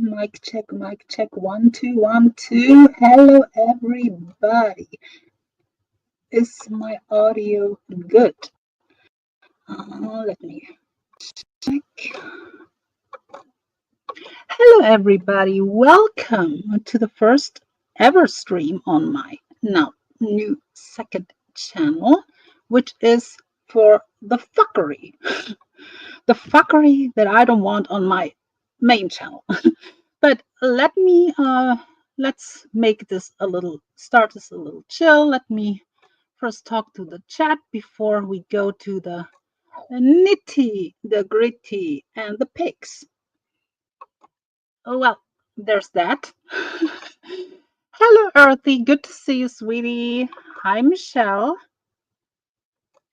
Mic check. 1 2 1 2. Hello, everybody. Is my audio good? Let me check. Hello, everybody. Welcome to the first ever stream on my now new second channel, which is for the fuckery. The fuckery that I don't want on my main channel. But let's make this start this a little chill. Let me first talk to the chat before we go to the nitty, the gritty, and the pics. Oh, well, there's that. Hello, Earthy. Good to see you, sweetie. Hi, Michelle.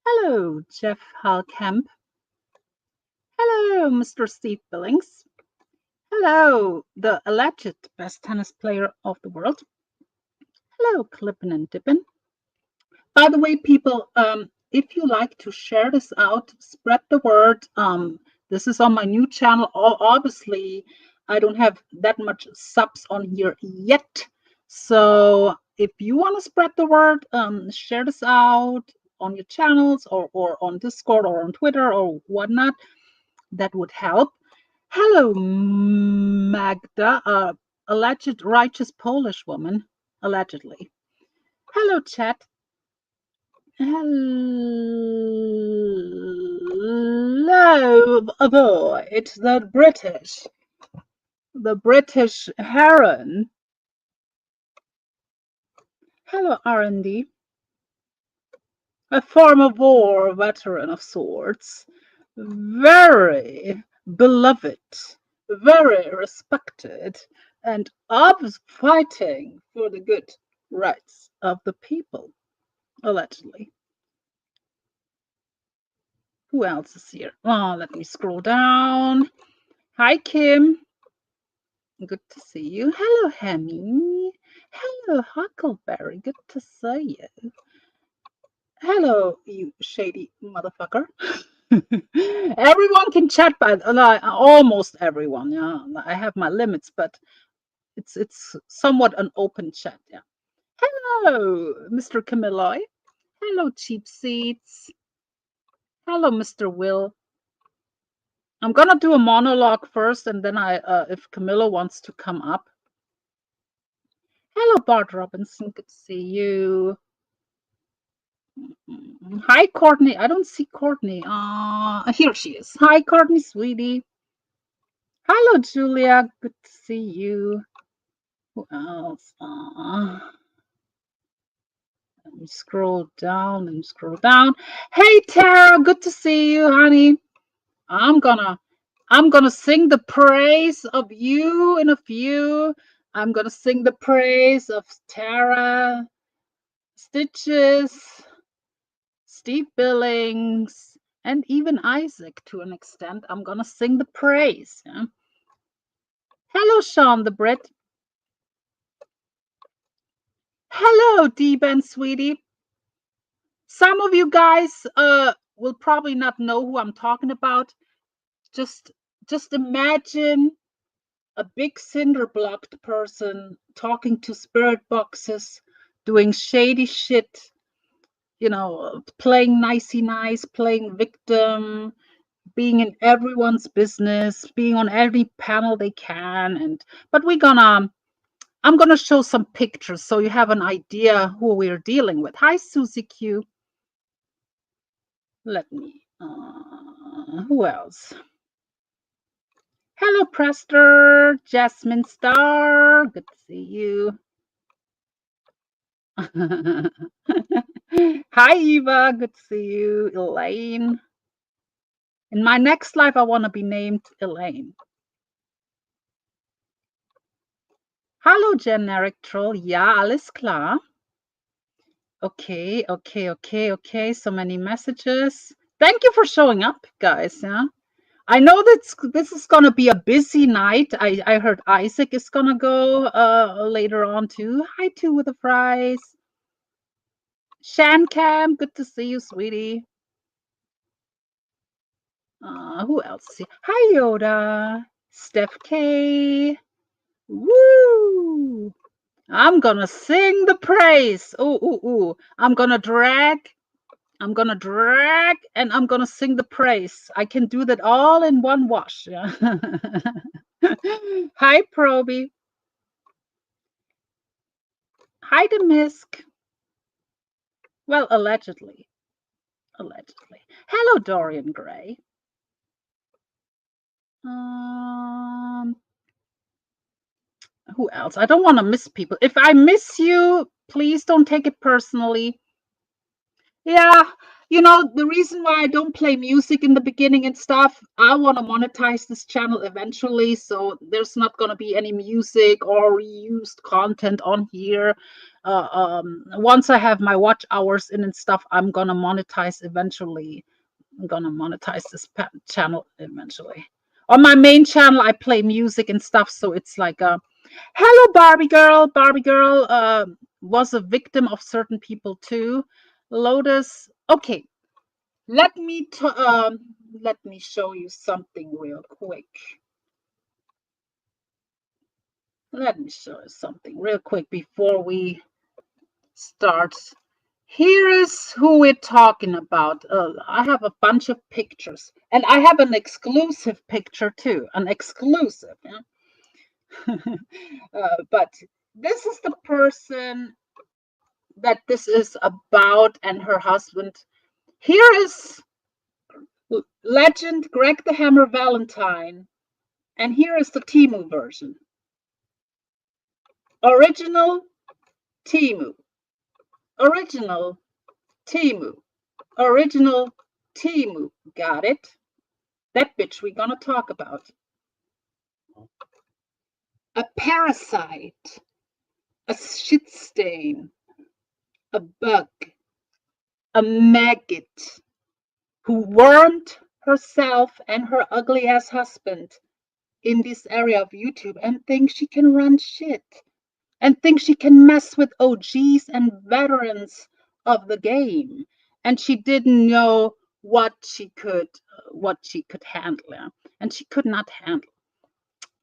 Hello, Jeff Halkamp. Hello, Mr. Steve Billings. Hello, the alleged best tennis player of the world. Hello, Clippin' and Dippin'. By the way, people, if you like to share this out, spread the word. This is on my new channel. Obviously, I don't have that much subs on here yet. So if you want to spread the word, share this out on your channels or on Discord or on Twitter or whatnot. That would help. Hello, Magda, alleged righteous Polish woman, allegedly. Hello, chat. Hello, AVOYT, the British heron. Hello, R&D. A former war veteran of sorts. Very beloved, very respected, and always fighting for the good rights of the people, allegedly. Who else is here? Oh, let me scroll down. Hi, Kim. Good to see you. Hello, Hemi. Hello, Huckleberry. Good to see you. Hello, you shady motherfucker. Everyone can chat, but almost everyone. Yeah, I have my limits, but it's somewhat an open chat. Yeah. Hello, Mr. Camillo. Hello, Cheap Seats. Hello, Mr. Will. I'm gonna do a monologue first, and then if Camillo wants to come up. Hello, Bart Robinson. Good to see you. Hi, Courtney. I don't see Courtney. Here she is. Hi, Courtney, sweetie. Hello, Julia. Good to see you. Who else? Let me scroll down. Hey, Tara. Good to see you, honey. I'm gonna sing the praise of you in a few. I'm gonna sing the praise of Tara, Stitches, Steve Billings, and even Isaac to an extent. I'm gonna sing the praise. Yeah? Hello, Sean the Brit. Hello, D-Ben, sweetie. Some of you guys will probably not know who I'm talking about. Just imagine a big cinder blocked person talking to spirit boxes, doing shady shit, you know, playing nicey nice, playing victim, being in everyone's business, being on every panel they can. But I'm gonna show some pictures so you have an idea who we're dealing with. Hi, Susie Q. Let me, who else? Hello, Prester, Jasmine Star. Good to see you. Hi, Eva. Good to see you. Elaine. In my next life, I want to be named Elaine. Hallo, Generic Troll. Ja, alles klar. Okay. So many messages. Thank you for showing up, guys. Yeah, I know that this is gonna be a busy night. I heard Isaac is gonna go later on too. Hi, Two with the Fries. Shancam, good to see you, sweetie. Who else? Hi, Yoda. Steph K. Woo! I'm gonna sing the praise. Ooh, ooh, ooh. I'm gonna drag, and I'm gonna sing the praise. I can do that all in one wash. Yeah. Hi, Proby. Hi, the Misk. Well, allegedly. Allegedly. Hello, Dorian Gray. Who else? I don't want to miss people. If I miss you, please don't take it personally. Yeah, the reason why I don't play music in the beginning and stuff, I want to monetize this channel eventually, so there's not going to be any music or reused content on here. Once I have my watch hours in and stuff, I'm going to monetize eventually. I'm going to monetize this channel eventually. On my main channel, I play music and stuff, so it's like hello, Barbie girl. Barbie girl was a victim of certain people too. Lotus. Okay, let me show you something real quick. Let me show you something real quick before we start. Here is who we're talking about. I have a bunch of pictures, and I have an exclusive picture too. An exclusive. Yeah? But this is the person that this is about, and her husband. Here is legend Greg the Hammer Valentine, and here is the Timu version. Original Timu. Original Timu. Original Timu. Got it? That bitch we're gonna talk about. A parasite. A shit stain. A bug. A maggot who wormed herself and her ugly ass husband in this area of YouTube and thinks she can run shit and thinks she can mess with OGs and veterans of the game. And she didn't know what she could handle, and she could not handle.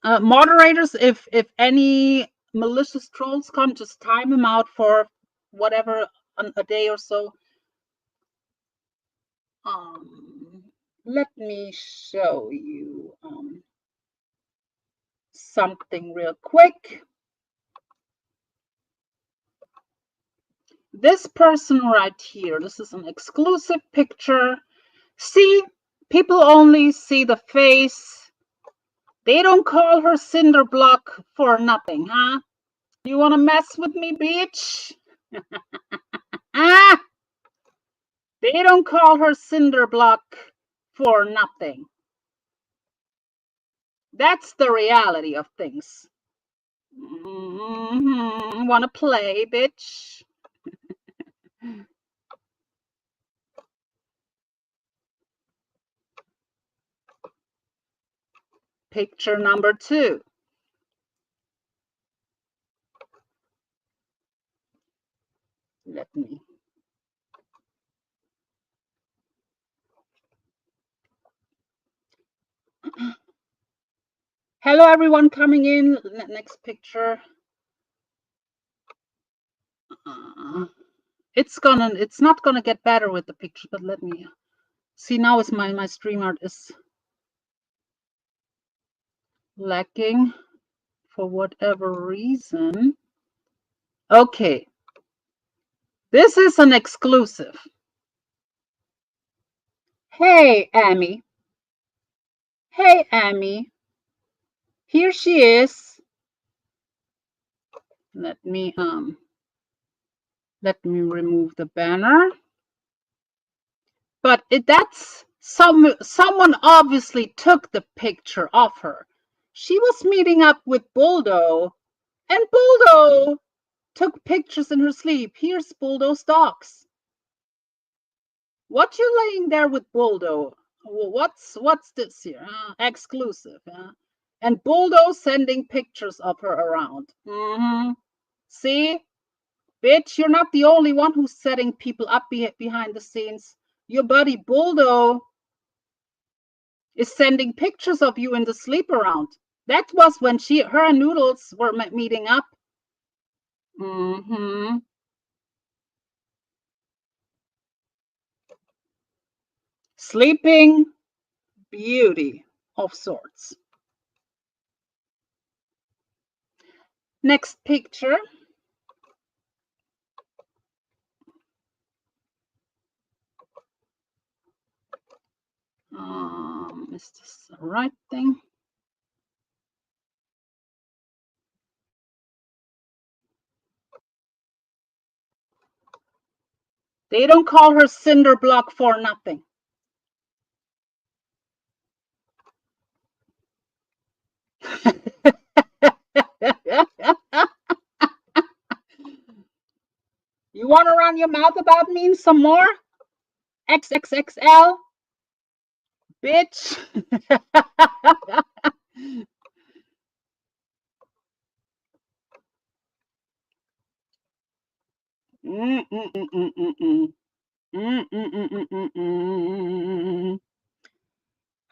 Moderators, if any malicious trolls come, just time them out for whatever, a day or so. Let me show you something real quick. This person right here, this is an exclusive picture. See, people only see the face. They don't call her cinder block for nothing, huh? You want to mess with me, bitch? Ah! They don't call her cinder block for nothing. That's the reality of things. Want to play, bitch? Picture number 2. Let me. Hello, everyone coming in. Next picture. It's not gonna get better with the picture, but let me see. Now it's my StreamYard is lacking for whatever reason. Okay, this is an exclusive. Hey, Amy. Hey, Amy. Here she is. Let me remove the banner. But that's someone obviously took the picture of her. She was meeting up with Buldo, and Buldo took pictures in her sleep. Here's Buldo's docs. What you laying there with Buldo? What's this here? Exclusive. And Buldo sending pictures of her around. See? Bitch, you're not the only one who's setting people up behind the scenes. Your buddy Buldo is sending pictures of you in the sleep around. That was when her and Noodles were meeting up. Sleeping Beauty of sorts. Next picture. Is this the right thing? They don't call her Cinder Block for nothing. You want to run your mouth about me some more? XXXL? Bitch.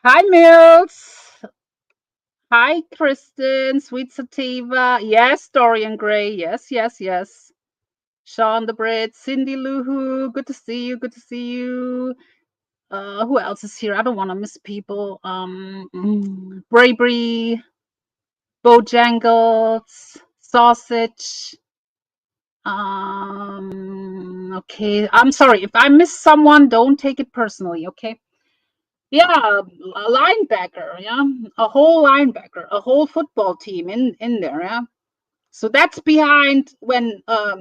Hi, Mills. Hi, Kristen. Sweet Sativa. Yes, Dorian Gray. Yes, yes, yes. Sean the Brit. Cindy Luhu. Good to see you. Good to see you. Who else is here? I don't want to miss people. Bravery. Bojangles. Sausage. Okay. I'm sorry. If I miss someone, don't take it personally, okay? Yeah, a linebacker, yeah. A whole linebacker, a whole football team in there, yeah. So that's behind when a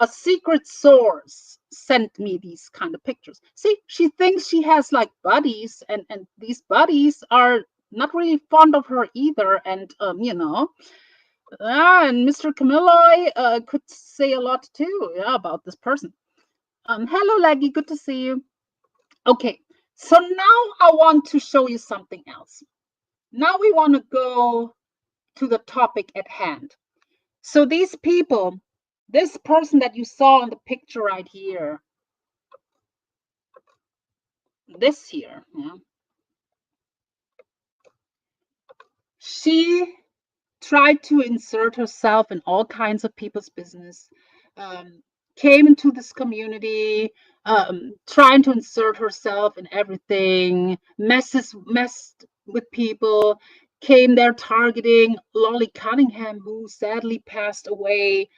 secret source sent me these kind of pictures. See, she thinks she has like buddies, and these buddies are not really fond of her either, and and Mr. Camillo could say a lot too, yeah, about this person. Hello, Leggy, good to see you. Okay, so now I want to show you something else. Now we want to go to the topic at hand. So these people, this person that you saw in the picture right here, this here, yeah, she tried to insert herself in all kinds of people's business, came into this community, trying to insert herself in everything, messed with people, came there targeting Lolly Cunningham, who sadly passed away,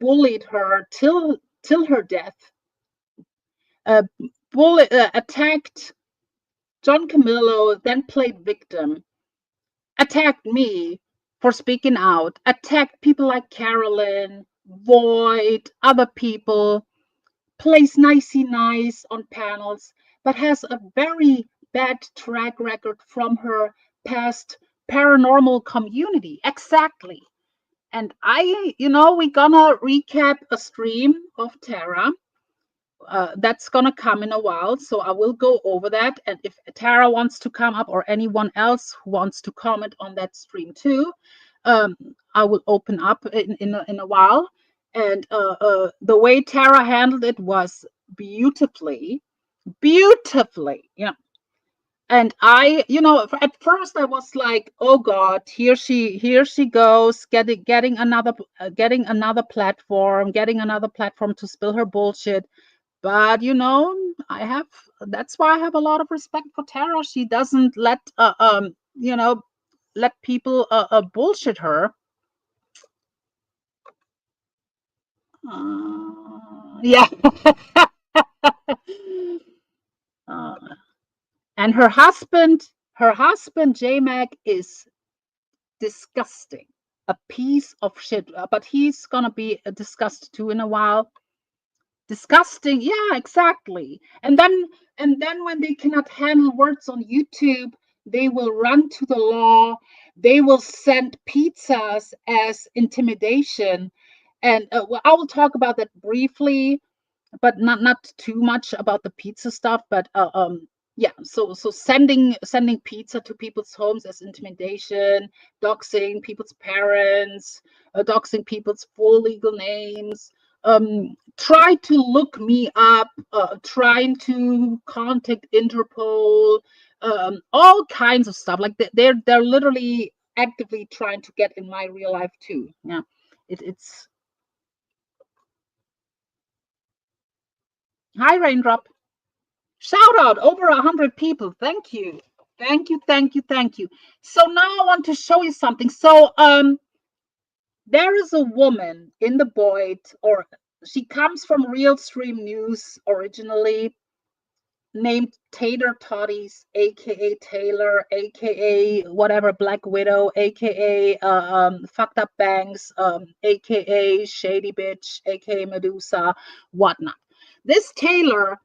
bullied her till her death, attacked John Camillo, then played victim, attacked me for speaking out, attacked people like Carolyn, Void, other people, plays nicey nice on panels, but has a very bad track record from her past paranormal community. Exactly. And we're gonna recap a stream of Tara. That's gonna come in a while, so I will go over that. And if Tara wants to come up or anyone else who wants to comment on that stream too, I will open up in a while. And the way Tara handled it was beautifully. Yeah. And at first I was like, oh God, here she goes, getting another platform, to spill her bullshit. But that's why I have a lot of respect for Tara. She doesn't let let people bullshit her. Yeah. And her husband Jmack is disgusting, a piece of shit. But he's gonna be discussed too in a while. Disgusting, yeah, exactly. And then when they cannot handle words on YouTube, they will run to the law. They will send pizzas as intimidation. And I will talk about that briefly, but not too much about the pizza stuff. But yeah, so sending pizza to people's homes as intimidation, doxing people's parents, doxing people's full legal names, try to look me up, trying to contact Interpol, all kinds of stuff. Like they're literally actively trying to get in my real life too. Yeah, it's. Hi, Raindrop. Shout out over 100 people. Thank you. Thank you, thank you, thank you. So now I want to show you something. So there is a woman in the Boyt, or she comes from Real Stream News originally, named Taytertottiez, aka Taylor, aka whatever, Black Widow, aka Fucked Up Banks, aka Shady Bitch, aka Medusa, whatnot. This Taylor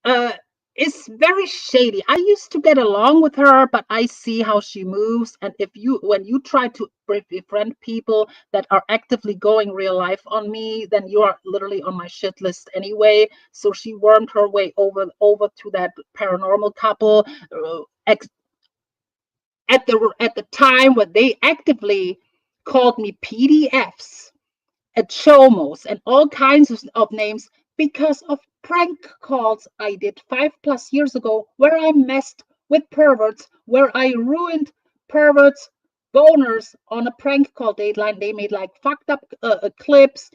uh, is very shady. I used to get along with her, but I see how she moves. And when you try to befriend people that are actively going real life on me, then you are literally on my shit list anyway. So she wormed her way over to that paranormal couple. At the time when they actively called me PDFs at Chomos and all kinds of names because of prank calls I did 5+ years ago, where I messed with perverts, where I ruined perverts' boners on a prank call dateline. They made like fucked up clips.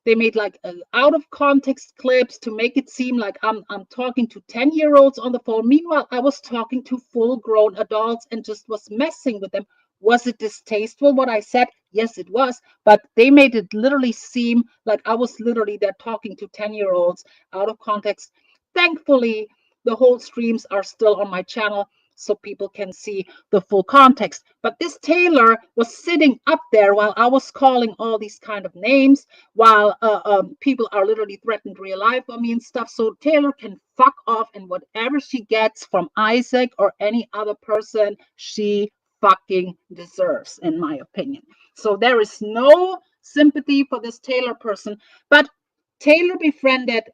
They made like out of context clips to make it seem like I'm talking to 10-year-olds on the phone. Meanwhile, I was talking to full grown adults and just was messing with them. Was it distasteful what I said? Yes, it was. But they made it literally seem like I was literally there talking to 10-year-olds out of context. Thankfully, the whole streams are still on my channel so people can see the full context. But this Taylor was sitting up there while I was calling all these kind of names, while people are literally threatened real life on me and stuff. So Taylor can fuck off, and whatever she gets from Isaac or any other person, she fucking deserves, in my opinion. So there is no sympathy for this Taylor person, but Taylor befriended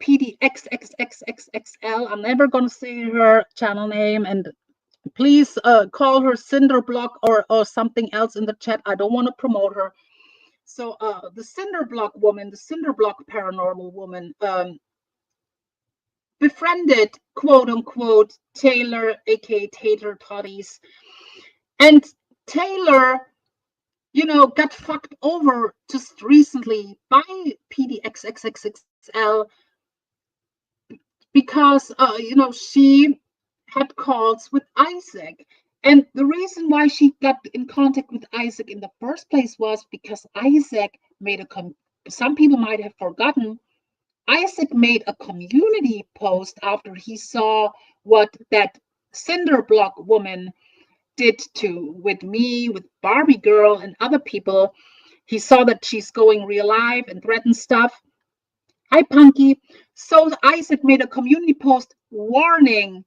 PDXXXXXL. I'm never going to say her channel name, and please call her Cinderblock or something else in the chat. I don't want to promote her. So the Cinderblock woman, the Cinderblock paranormal woman, befriended, quote unquote, Taylor, aka Taytertottiez. And Taylor, got fucked over just recently by PDXXXXL because, she had calls with Isaac. And the reason why she got in contact with Isaac in the first place was because Isaac made some people might have forgotten, Isaac made a community post after he saw what that Cinderblock woman did with me, with Barbie Girl and other people. He saw that she's going real life and threatened stuff. Hi, Punky. So Isaac made a community post warning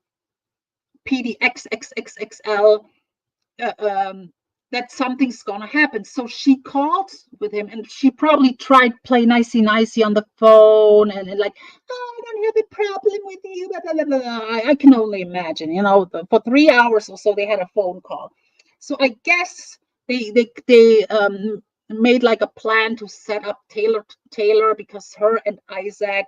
PDXXXXL that something's gonna happen. So she called with him, and she probably tried play nicey on the phone and like, oh, I don't have a problem with you. Blah, blah, blah, blah. I can only imagine. For 3 hours or so they had a phone call. So I guess they made like a plan to set up Taylor because her and Isaac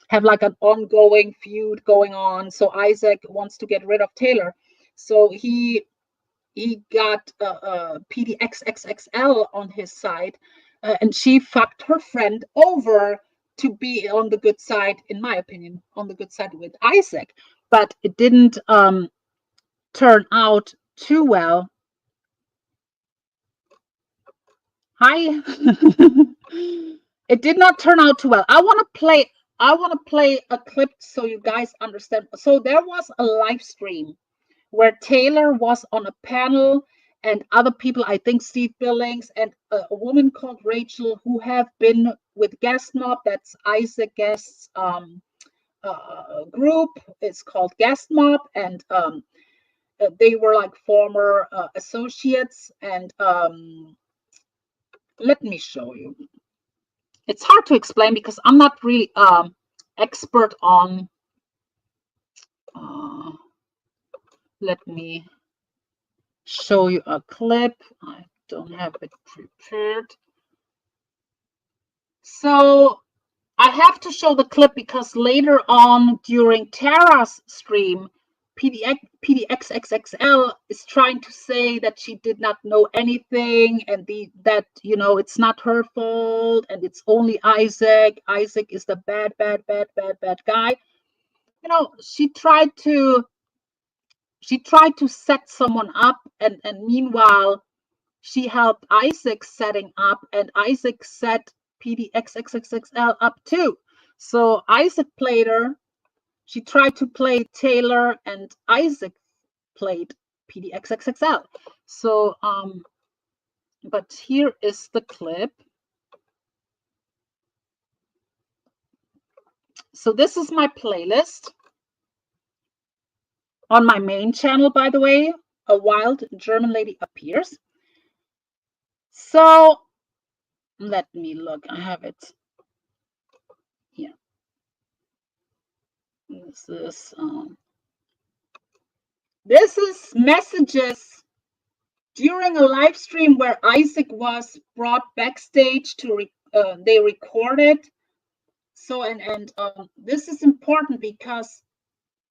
have like an ongoing feud going on. So Isaac wants to get rid of Taylor. So he got PDXXXL on his side, and she fucked her friend over to be on the good side, in my opinion, on the good side with Isaac. But it didn't turn out too well. Hi. It did not turn out too well. I want to play a clip so you guys understand. So there was a live stream where Taylor was on a panel and other people, I think Steve Billings and a woman called Rachel, who have been with Guestmob. That's Isaac Guest's group. It's called Guestmob, and they were like former associates. And let me show you. It's hard to explain because I'm not really expert on. Let me show you a clip. I don't have it prepared. So I have to show the clip because later on during Tara's stream, PDXXXL is trying to say that she did not know anything, and that it's not her fault, and it's only Isaac. Isaac is the bad guy. She tried to set someone up, and meanwhile she helped Isaac setting up, and Isaac set PDXXXL up too. So Isaac played her. She tried to play Taylor, and Isaac played PDXXXL. So, but here is the clip. So this is my playlist on my main channel, by the way. A wild German lady appears. So let me look. I have it here. This is messages during a live stream where Isaac was brought backstage to they recorded. So this is important because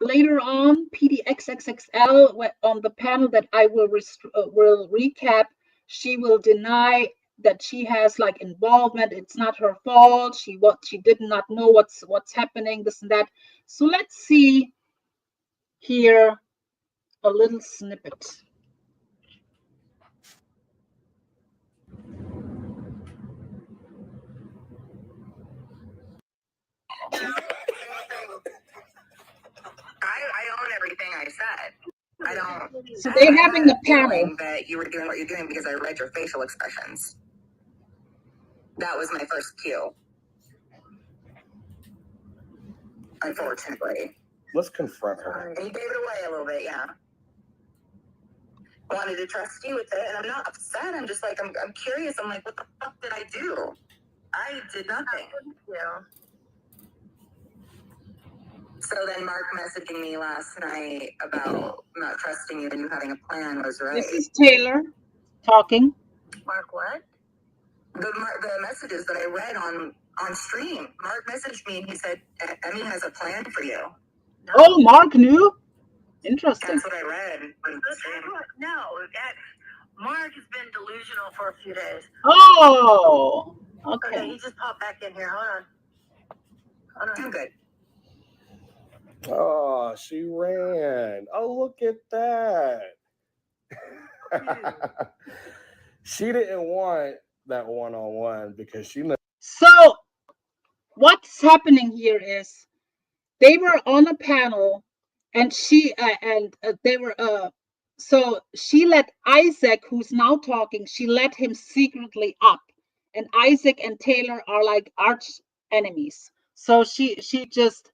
later on, PDXXXL on the panel that I will recap, she will deny that she has like involvement. It's not her fault. She did not know what's happening, this and that. So let's see here a little snippet. I own everything I said. I don't. So they're having a panel. That you were doing what you're doing because I read your facial expressions. That was my first cue. Unfortunately. Let's confront her. And you gave it away a little bit, yeah. Wanted to trust you with it, and I'm not upset. I'm just like, I'm curious. I'm like, what the fuck did I do? I did nothing. Yeah. So then Mark messaging me last night about not trusting you and you having a plan was right. This is Taylor talking. Mark, what? The messages that I read on stream. Mark messaged me and he said, Emmy has a plan for you. No. Oh, Mark knew? Interesting. That's what I read. No, Mark has been delusional for a few days. Oh, okay. He just popped back in here. Hold on. I'm good. Oh, she ran. Oh, look at that. She didn't want that one-on-one because she knows. So what's happening here is they were on a panel, and so she let Isaac, who's now talking, she let him secretly up, and Isaac and Taylor are like arch enemies. So she just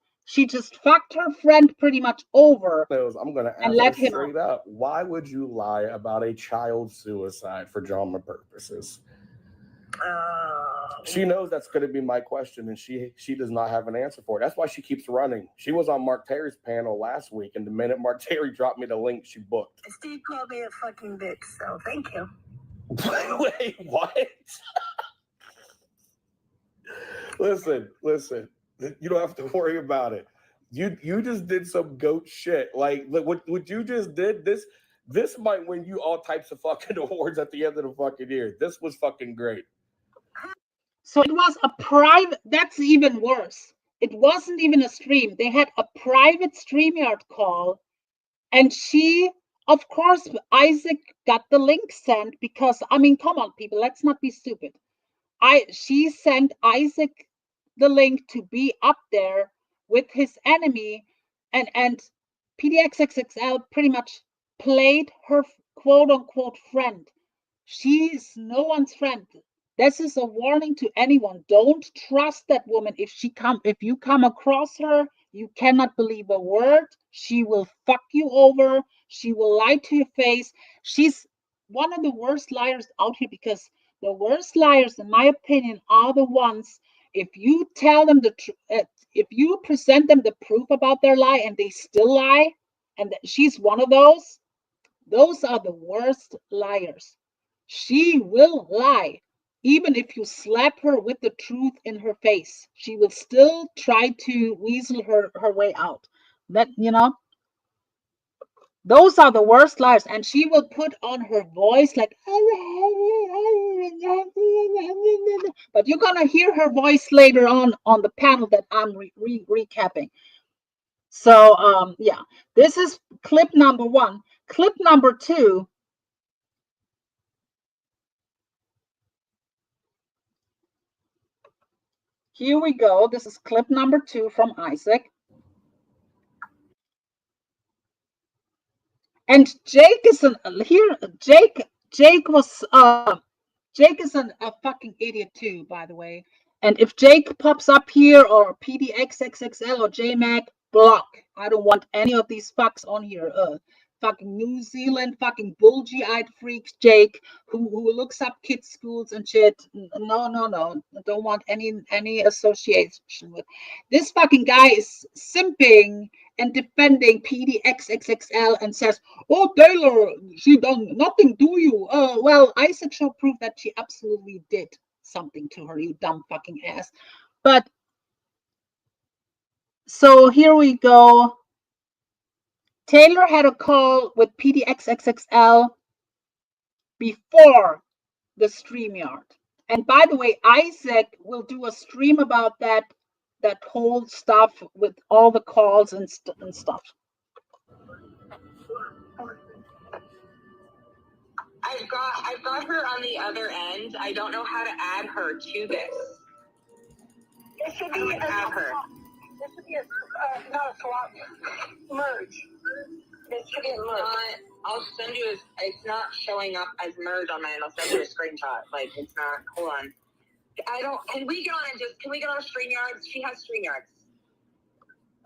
fucked her friend pretty much over. I'm going to ask her straight up. Why would you lie about a child suicide for drama purposes? She knows that's going to be my question, and she does not have an answer for it. That's why she keeps running. She was on Mark Terry's panel last week, and the minute Mark Terry dropped me the link, she booked. Steve called me a fucking bitch, so thank you. Wait, what? Listen. You don't have to worry about it. You just did some goat shit. Like what you just did. This might win you all types of fucking awards at the end of the fucking year. This was fucking great. So it was a private. That's even worse. It wasn't even a stream. They had a private StreamYard call, and she, of course, Isaac got the link sent because come on, people, let's not be stupid. She sent Isaac the link to be up there with his enemy, and PDXXXL pretty much played her quote unquote friend. She's no one's friend. This is a warning to anyone. Don't trust that woman. If you come across her, you cannot believe a word. She will fuck you over. She will lie to your face. She's one of the worst liars out here, because the worst liars, in my opinion, are the ones, if you tell them the truth, if you present them the proof about their lie and they still lie, and she's one of those are the worst liars. She will lie. Even if you slap her with the truth in her face, she will still try to weasel her way out. That, Those are the worst liars. And she will put on her voice like, but you're gonna hear her voice later on the panel that I'm recapping. So yeah, this is clip number 1. Clip number 2. Here we go. This is clip number 2 from Isaac. And Jake is here. Jake was Jake is a fucking idiot too, by the way. And if Jake pops up here or PDXXXL or Jmack, block. I don't want any of these fucks on here. Fucking New Zealand, fucking bulgy-eyed freaks, Jake, who looks up kids' schools and shit. No. I don't want any association with. This fucking guy is simping and defending PDXXXL and says, "Oh, Taylor, she done nothing to you." Well, Isaac shall prove that she absolutely did something to her, you dumb fucking ass. But so here we go. Taylor had a call with PDXXXL before the StreamYard. And by the way, Isaac will do a stream about that whole stuff with all the calls and stuff. I've got her on the other end. I don't know how to add her to this. This should be Add her. This should be not a swap, merge. This should be a merge. I'll send you. It's not showing up as merge on mine. I'll send you a screenshot. Like it's not. Hold on. I don't. Can we get on StreamYard? She has StreamYards.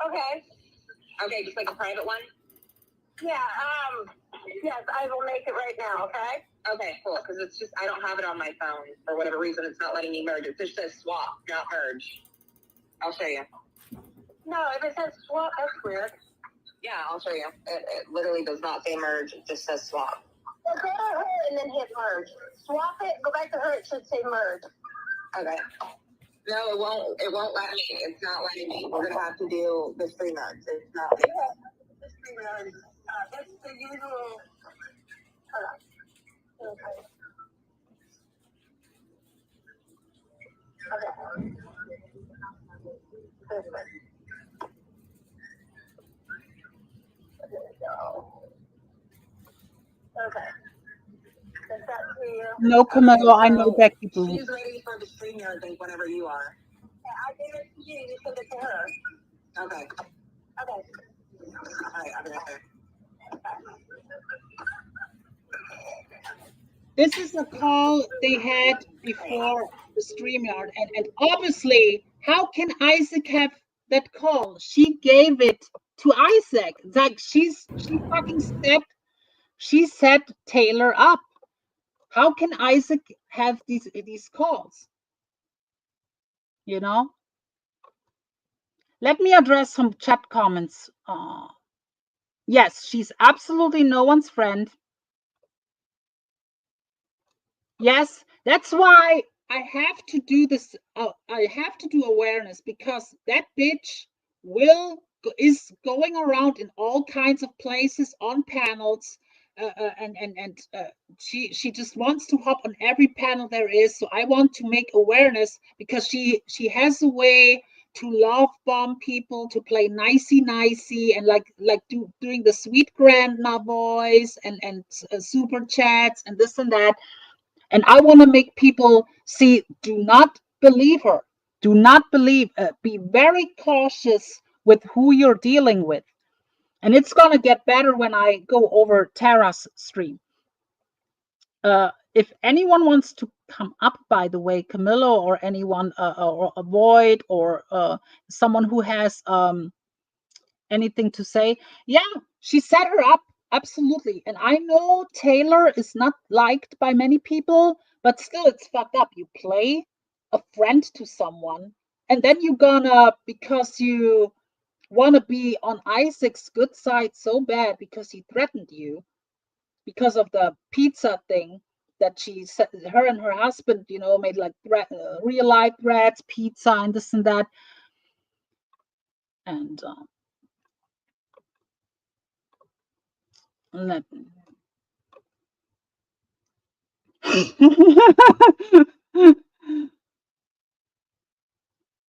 Okay. Okay, just like a private one. Yeah. Yes, I will make it right now. Okay. Okay, cool. Because it's just I don't have it on my phone for whatever reason. It's not letting me merge. It just says swap, not merge. I'll show you. No, if it says swap, that's weird. Yeah, I'll show you. It literally does not say merge. It just says swap. Well, go to her and then hit merge. Swap it. Go back to her. It should say merge. Okay. No, it won't. It won't let me. It's not letting me. We're gonna have to do the StreamYards. It's not. This StreamYard. That's the usual. Okay. Okay. This way. There we go. Okay. Does that see you? No, Camillo, I know Becky Boo. She's ready for the StreamYard link whenever you are. Yeah, I gave it to you. You sent it to her. Okay. Okay. All right, I'll be right there. This is a call they had before the StreamYard. And obviously, how can Isaac have that call? She gave it to Isaac. It's like she fucking set Taylor up. How can Isaac have these calls? You know? Let me address some chat comments. Yes, she's absolutely no one's friend. Yes, that's why I have to do this. I have to do awareness because that bitch is going around in all kinds of places on panels, and she just wants to hop on every panel there is. So I want to make awareness because she has a way to love bomb people, to play nicey and like doing the sweet grandma voice and super chats and this and that. And I want to make people see, do not believe her. Do not believe, be very cautious with who you're dealing with. And it's going to get better when I go over Tara's stream. If anyone wants to come up, by the way, Camillo or anyone, or AVOYT or someone who has anything to say, yeah, she set her up. Absolutely. And I know Taylor is not liked by many people, but still it's fucked up. You play a friend to someone and then you're gonna, because you want to be on Isaac's good side so bad because he threatened you because of the pizza thing that she said, her and her husband, made like real life threats, pizza and this and that. And Let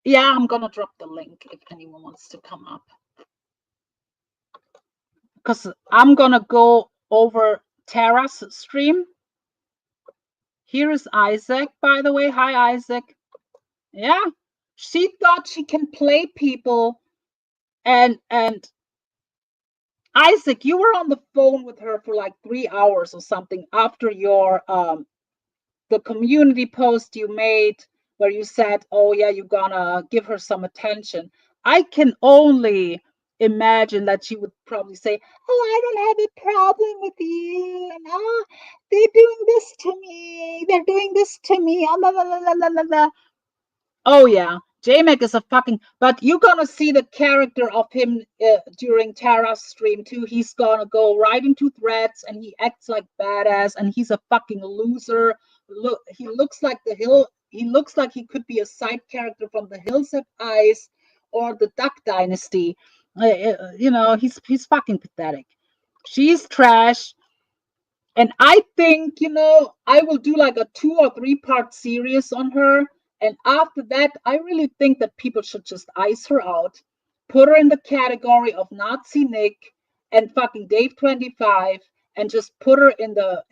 Yeah, I'm gonna drop the link if anyone wants to come up. Because I'm gonna go over Tara's stream. Here is Isaac, by the way. Hi, Isaac. Yeah, she thought she can play people, and Isaac, you were on the phone with her for like 3 hours or something after your the community post you made where you said, oh yeah, you're gonna give her some attention. I can only imagine that she would probably say, oh, I don't have a problem with you, and oh, they're doing this to me, they're doing this to me, la, la, la, la, la, la. Oh yeah, Jmack is a fucking. But you're gonna see the character of him during Tara's stream too. He's gonna go right into threads, and he acts like badass, and he's a fucking loser. Look, he looks like the hill. He looks like he could be a side character from the Hills Have Eyes or the Duck Dynasty. You know, he's fucking pathetic. She's trash. And I think, you know, I will do like a 2 or 3 part series on her. And after that, I really think that people should just ice her out, put her in the category of Nazi Nick and fucking Dave 25, and just put her in the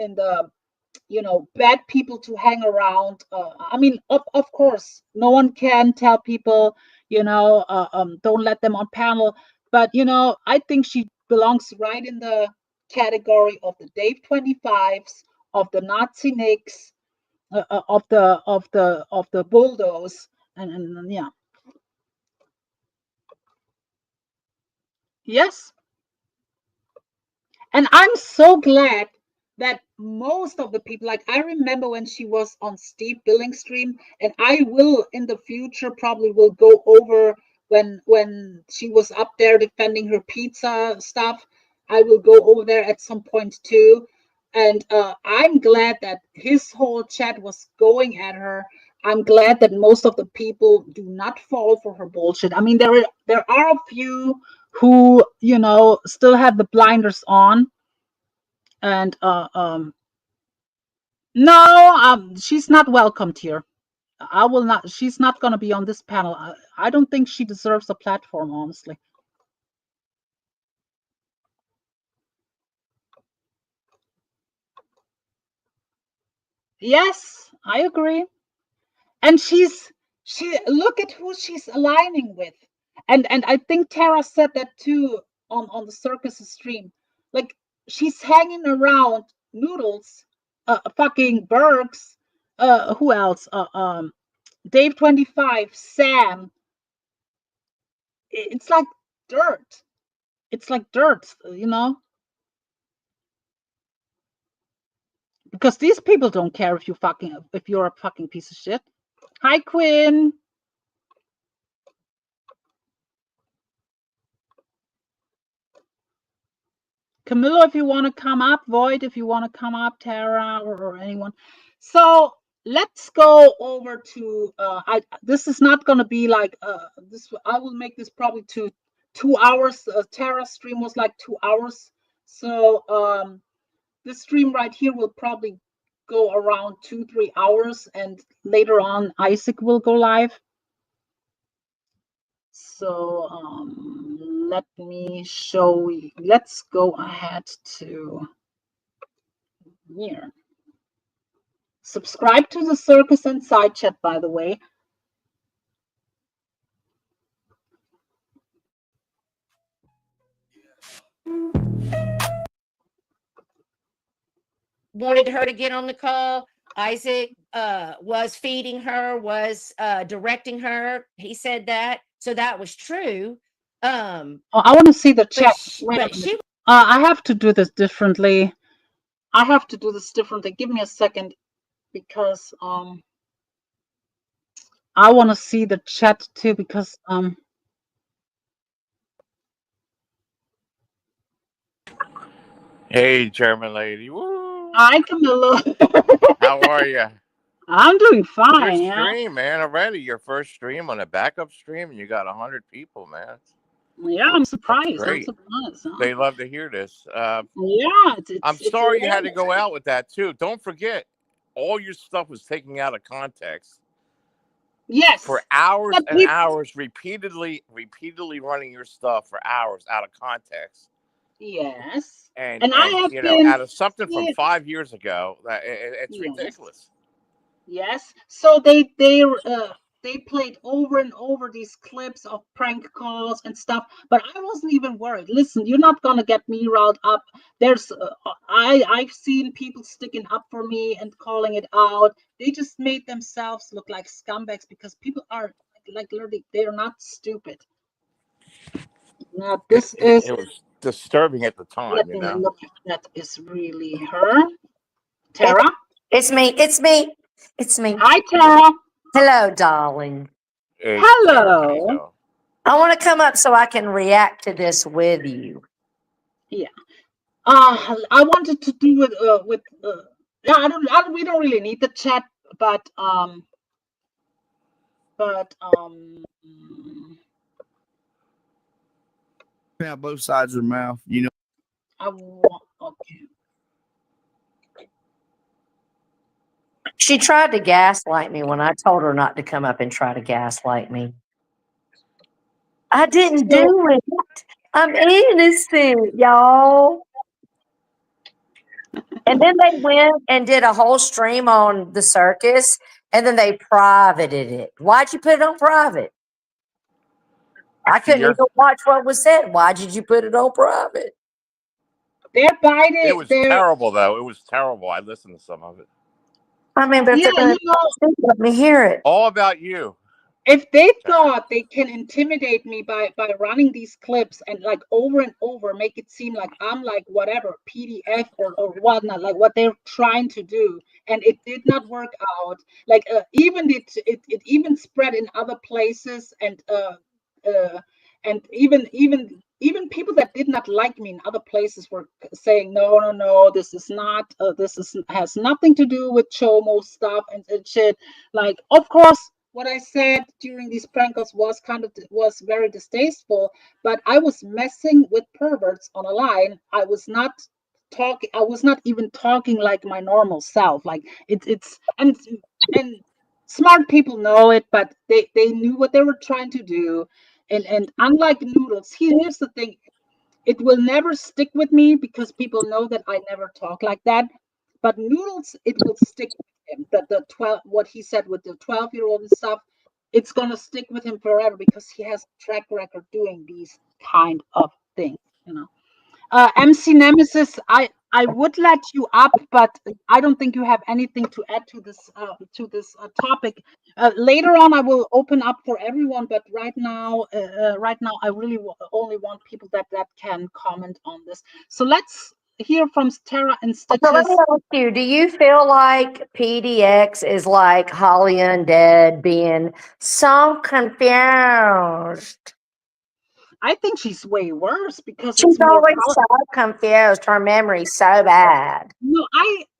you know, bad people to hang around. I mean, of course, no one can tell people, you know, don't let them on panel. But, you know, I think she belongs right in the category of the Dave 25s, of the Nazi Nicks, of the Bulldoze, and yeah. Yes. And I'm so glad that most of the people, like I remember when she was on Steve Billings stream, and I will in the future probably will go over when she was up there defending her pizza stuff. I will go over there at some point too. And I'm glad that his whole chat was going at her. I'm glad that most of the people do not fall for her bullshit. I mean, there are a few who, you know, still have the blinders on, and no, she's not welcomed here. I will not. She's not going to be on this panel. I don't think she deserves a platform, honestly. Yes, I agree. And she look at who she's aligning with, and I think Tara said that too on the circus stream. Like, she's hanging around Noodles, fucking Bergs, who else? Dave 25, Sam. It's like dirt. It's like dirt, you know? Because these people don't care if you're a fucking piece of shit. Hi, Quinn. Camillo, if you want to come up, Void, if you want to come up, Tara, or anyone. So let's go over to this is not gonna be like this. I will make this probably 2 hours. Tara's stream was like 2 hours. So this stream right here will probably go around 2-3 hours, and later on Isaac will go live. So let me show you. Let's go ahead to here. Subscribe to the Circus and Side Chat, by the way. Wanted her to get on the call. Isaac was feeding her, was directing her. He said that, so that was true. Oh, I want to see the chat. She I have to do this differently. Give me a second, because I want to see the chat too, because Hey, German lady. Woo! Hi, Camillo. How are you? I'm doing fine. Your stream, man, already. Your first stream on a backup stream, and you got 100 people, man. Yeah, I'm surprised. I'm Great. surprised. Huh? They love to hear this. Yeah, I'm it's sorry you had to hilarious. go out with that too. Don't forget, all your stuff was taken out of context for Yes, hours but and hours, repeatedly running your stuff for hours out of context. yes, And and I have you know, been. out of something from 5 years ago, it's Yes, ridiculous. yes. So they played over and over these clips of prank calls and stuff, but I wasn't even worried. Listen, you're not gonna get me riled up. There's I've seen people sticking up for me and calling it out. They just made themselves look like scumbags because people are like literally they are not stupid. Now this is, It was disturbing at the let time, you me know. look if that is really her. Tara. It's me. It's me. It's me. Hi, Tara. Hello, darling. Hey, Tara, how you Hello. doing? I want to come up so I can react to this with you. Yeah. I wanted to do it with yeah, we don't really need the chat, but Have both sides of their mouth, you know. I want, okay. She tried to gaslight me when I told her not to come up and try to gaslight me. I didn't So do it. I'm innocent, y'all. And then they went and did a whole stream on the circus, and then they privated it. Why'd you put it on private? I couldn't Fear. even watch what was said. Why did you put it on private? they're by It was they're terrible, though. It was terrible. I listened to some of it. I mean, but if yeah, they're going to let me hear it. All about you, if they Tara. thought they can intimidate me by running these clips and like over and over make it seem like I'm like whatever PDF or whatnot, like what they're trying to do, and it did not work out. Like even it even spread in other places, and even people that did not like me in other places were saying no, this is not this is has nothing to do with chomo stuff and shit. Like, of course, what I said during these prank calls was very distasteful, but I was messing with perverts on a line. I was not even talking like my normal self. Like it's and smart people know it, but they knew what they were trying to do. And unlike Noodles, here's the thing: it will never stick with me because people know that I never talk like that. But Noodles, it will stick with him. The 12, what he said with the 12-year-old and stuff, it's gonna stick with him forever because he has a track record doing these kind of things. You know. MC Nemesis, I would let you up, but I don't think you have anything to add to this topic. Later on, I will open up for everyone, but right now, I really only want people that can comment on this. So let's hear from Tara and So let Stitches. me ask you, do you feel like PDX is like Holly Undead being so confused? I think she's way worse because She's it's more always power. so confused. Her memory's so bad.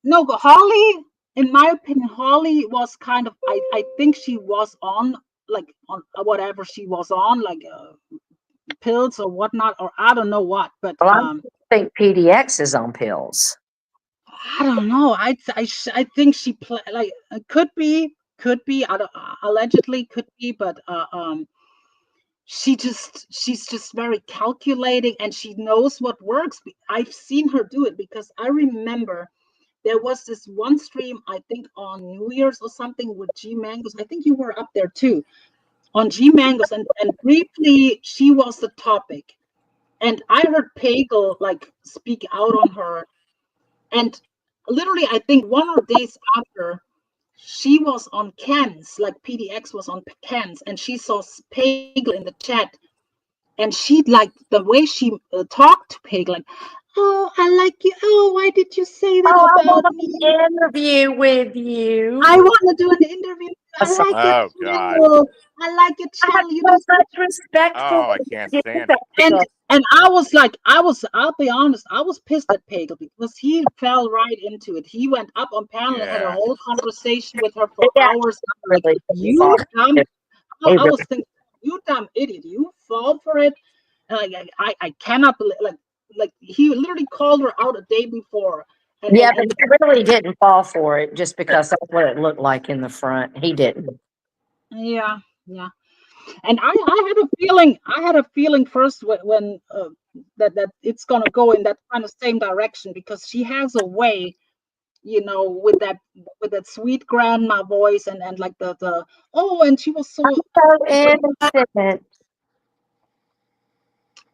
No, but Holly, in my opinion, Holly was kind of. I think she was on like on whatever she was on, like pills or whatnot, or I don't know what, but Well, I think PDX is on pills. I don't know. I think she play like could be. I don't, allegedly could be, but she's just very calculating and she knows what works. I've seen her do it because I remember there was this one stream, I think on New Year's or something with G Mangoes. I think you were up there too on G Mangoes, and briefly she was the topic. And I heard Pagel like speak out on her. And literally, I think 1 or 2 days after, she was on Cans, like PDX was on Cans, and she saw Pagel in the chat. And she like the way she talked to Pagel, like, oh, I like you. Oh, why did you say that Oh, I about want me? an interview with you. I want to do an interview. I So like your Oh God. channel. I like your I have channel. You so do much respect for Oh, I can't stand it. and I was like, I'll be honest, I was pissed at Pagel because he fell right into it. He went up on panel and had a Yeah. whole conversation with her for yeah, hours. I'm like, really you dumb. He I really was thinking, you dumb idiot, you fall for it. Like I cannot believe like he literally called her out a day before. Yeah, but he really didn't fall for it just because that's what it looked like in the front. He didn't. Yeah, yeah. And I had a feeling first when that it's gonna go in that kind of same direction, because she has a way, with that sweet grandma voice, and like the oh, and she was so innocent.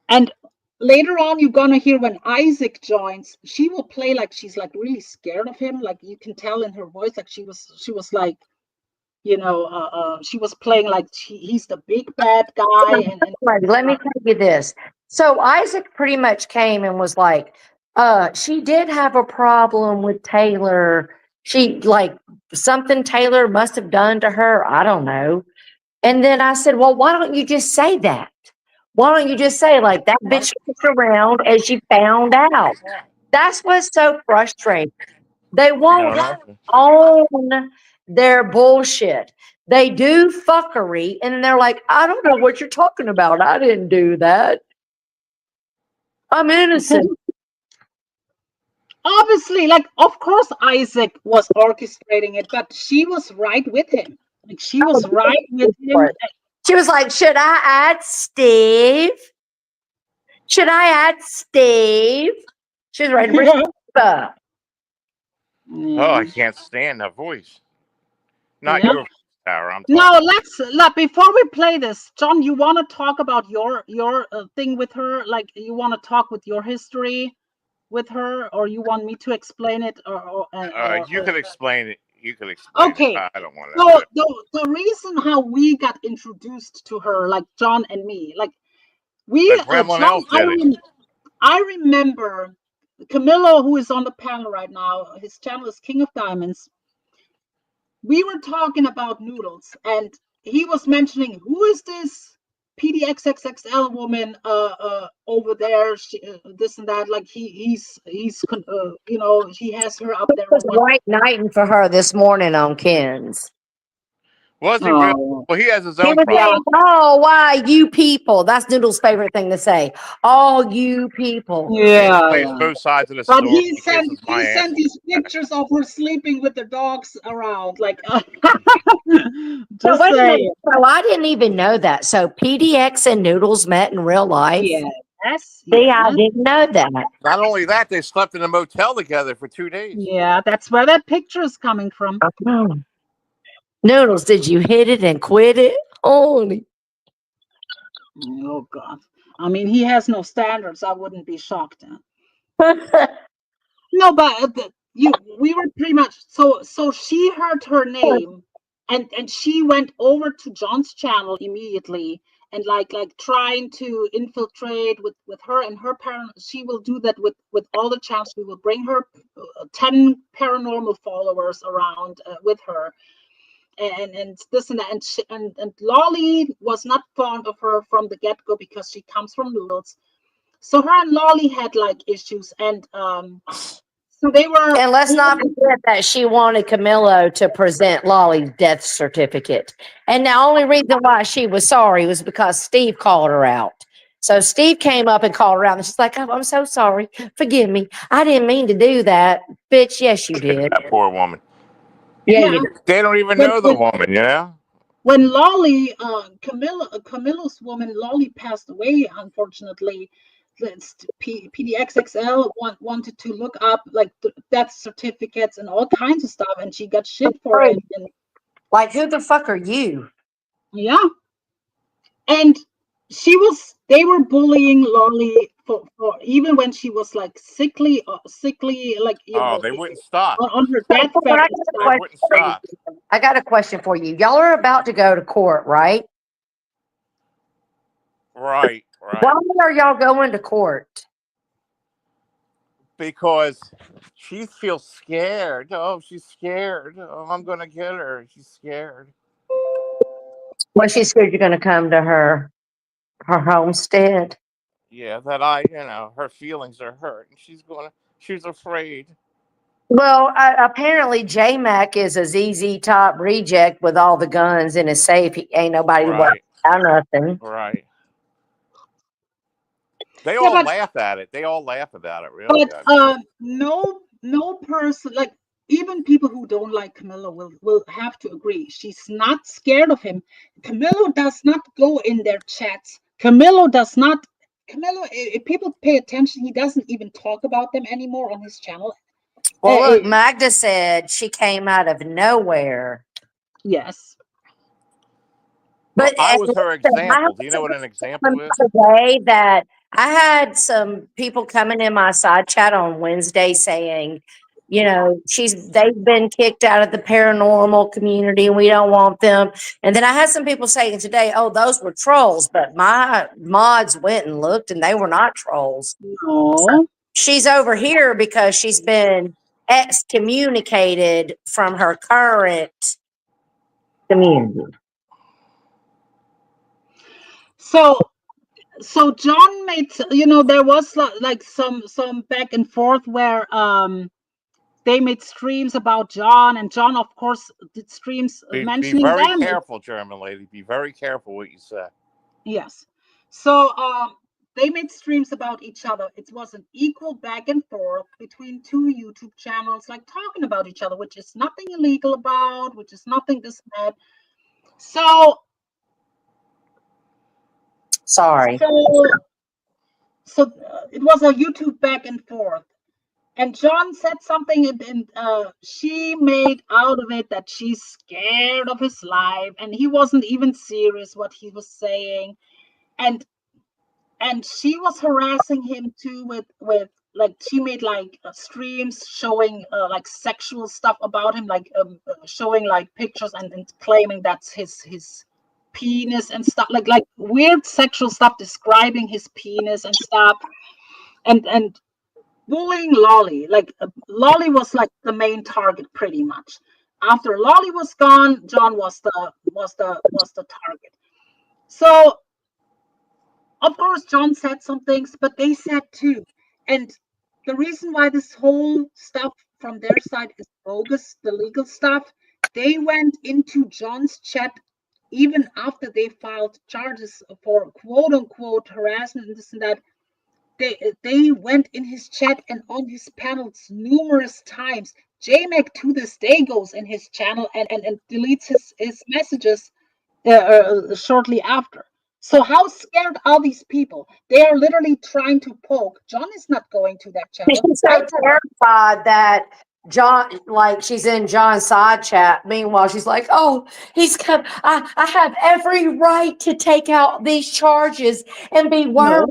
And later on, you're gonna hear when Isaac joins, she will play like she's like really scared of him. Like you can tell in her voice, like she was like, she was playing like he's the big bad guy. And let me tell you this. So Isaac pretty much came and was like, she did have a problem with Taylor. She like something Taylor must have done to her. I don't know. And then I said, well, why don't you just say that? Why don't you just say like that bitch was around and she found out? That's what's so frustrating. They won't own their bullshit. They do fuckery and they're like, I don't know what you're talking about. I didn't do that. I'm innocent. Obviously, like, of course, Isaac was orchestrating it, but she was right with him. Like, she was right with him. She was like, should I add Steve? Should I add Steve? She's right. Oh, I can't stand that voice. Not your voice, Tara. No, before we play this, John, you want to talk about your thing with her? Like, you want to talk with your history with her, or you want me to explain it? Or you can explain it. You can explain okay. it. I don't want to. So the reason how we got introduced to her, like John and me, like John, I remember Camillo, who is on the panel right now. His channel is King of Diamonds. We were talking about noodles, and he was mentioning, who is this PDXXXL woman over there, this and that. Like he's he has her up there. It was white knighting for her this morning on Ken's. Was he really? Well, he has his own problem. Oh, why you people? That's Noodle's favorite thing to say. All you people. Yeah. Both sides of the story. But he sent these pictures of her sleeping with the dogs around. Like, so wait a minute. So I didn't even know that. So PDX and Noodles met in real life. Yes. See, I didn't know that. Not only that, they slept in a motel together for 2 days. Yeah, that's where that picture is coming from. Noodles, did you hit it and quit it? Holy. Oh God. I mean, he has no standards. I wouldn't be shocked. No, but we were pretty much so she heard her name and she went over to John's channel immediately and like trying to infiltrate with her and her parents. She will do that with all the channels. We will bring her 10 paranormal followers around with her. And this and that, and Lolly was not fond of her from the get-go because she comes from Noodles. So her and Lolly had like issues, and so they were. And let's not forget that she wanted Camillo to present Lolly's death certificate. And the only reason why she was sorry was because Steve called her out. So Steve came up and called her out, and she's like, oh, I'm so sorry. Forgive me. I didn't mean to do that. Bitch, yes, you did. That poor woman. Yeah. They don't even know the woman, yeah? When Lolly, Camillo's woman, Lolly passed away, unfortunately. PDXXL wanted to look up like death certificates and all kinds of stuff, and she got shit for it. And, like, who the fuck are you? Yeah. And they were bullying Lolly for even when she was like sickly, like, they wouldn't stop. On her deathbed. They wouldn't stop. I got a question for you. Y'all are about to go to court, right? Right. Why are y'all going to court? Because she feels scared. Oh, she's scared. Oh, I'm going to kill her. She's scared. Well, she's scared you're going to come to her homestead. Yeah, that her feelings are hurt. And she's afraid. Well, apparently Jmack is a ZZ Top reject with all the guns in his safe. He ain't nobody right. nothing. Right. They Yeah, all but laugh at it. They all laugh about it. Really. no person, like even people who don't like Camillo will have to agree. She's not scared of him. Camillo does not go in their chats. Camillo, if people pay attention, he doesn't even talk about them anymore on his channel. Well, look, Magda said she came out of nowhere. Yes. But I was her example. Do you know what an example is? Today that I had some people coming in my side chat on Wednesday saying, you know, they've been kicked out of the paranormal community and we don't want them. And then I had some people saying today, oh, those were trolls. But my mods went and looked and they were not trolls. No. She's over here because she's been excommunicated from her current community. So John made, there was like some back and forth where they made streams about John, and John, of course, did streams mentioning be very them. careful, German lady. Be very careful what you say. Yes. So they made streams about each other. It was an equal back and forth between two YouTube channels, like talking about each other, which is nothing illegal about, which is nothing this bad. So sorry. So it was a YouTube back and forth. And John said something, and she made out of it that she's scared of his life, and he wasn't even serious what he was saying, and she was harassing him too with like she made like streams showing like sexual stuff about him, like showing like pictures and claiming that's his penis and stuff, like weird sexual stuff, describing his penis and stuff, and bullying Lolly. Like Lolly was like the main target pretty much. After Lolly was gone, John was the target. So of course John said some things, but they said too. And the reason why this whole stuff from their side is bogus, the legal stuff, they went into John's chat even after they filed charges for quote unquote harassment and this and that. They went in his chat and on his panels numerous times. Jmack to this day goes in his channel and deletes his messages shortly after. So how scared are these people? They are literally trying to poke. John is not going to that channel. She's so terrified that John, like she's in John's side chat. Meanwhile, she's like, "Oh, he's come. I have every right to take out these charges and be worried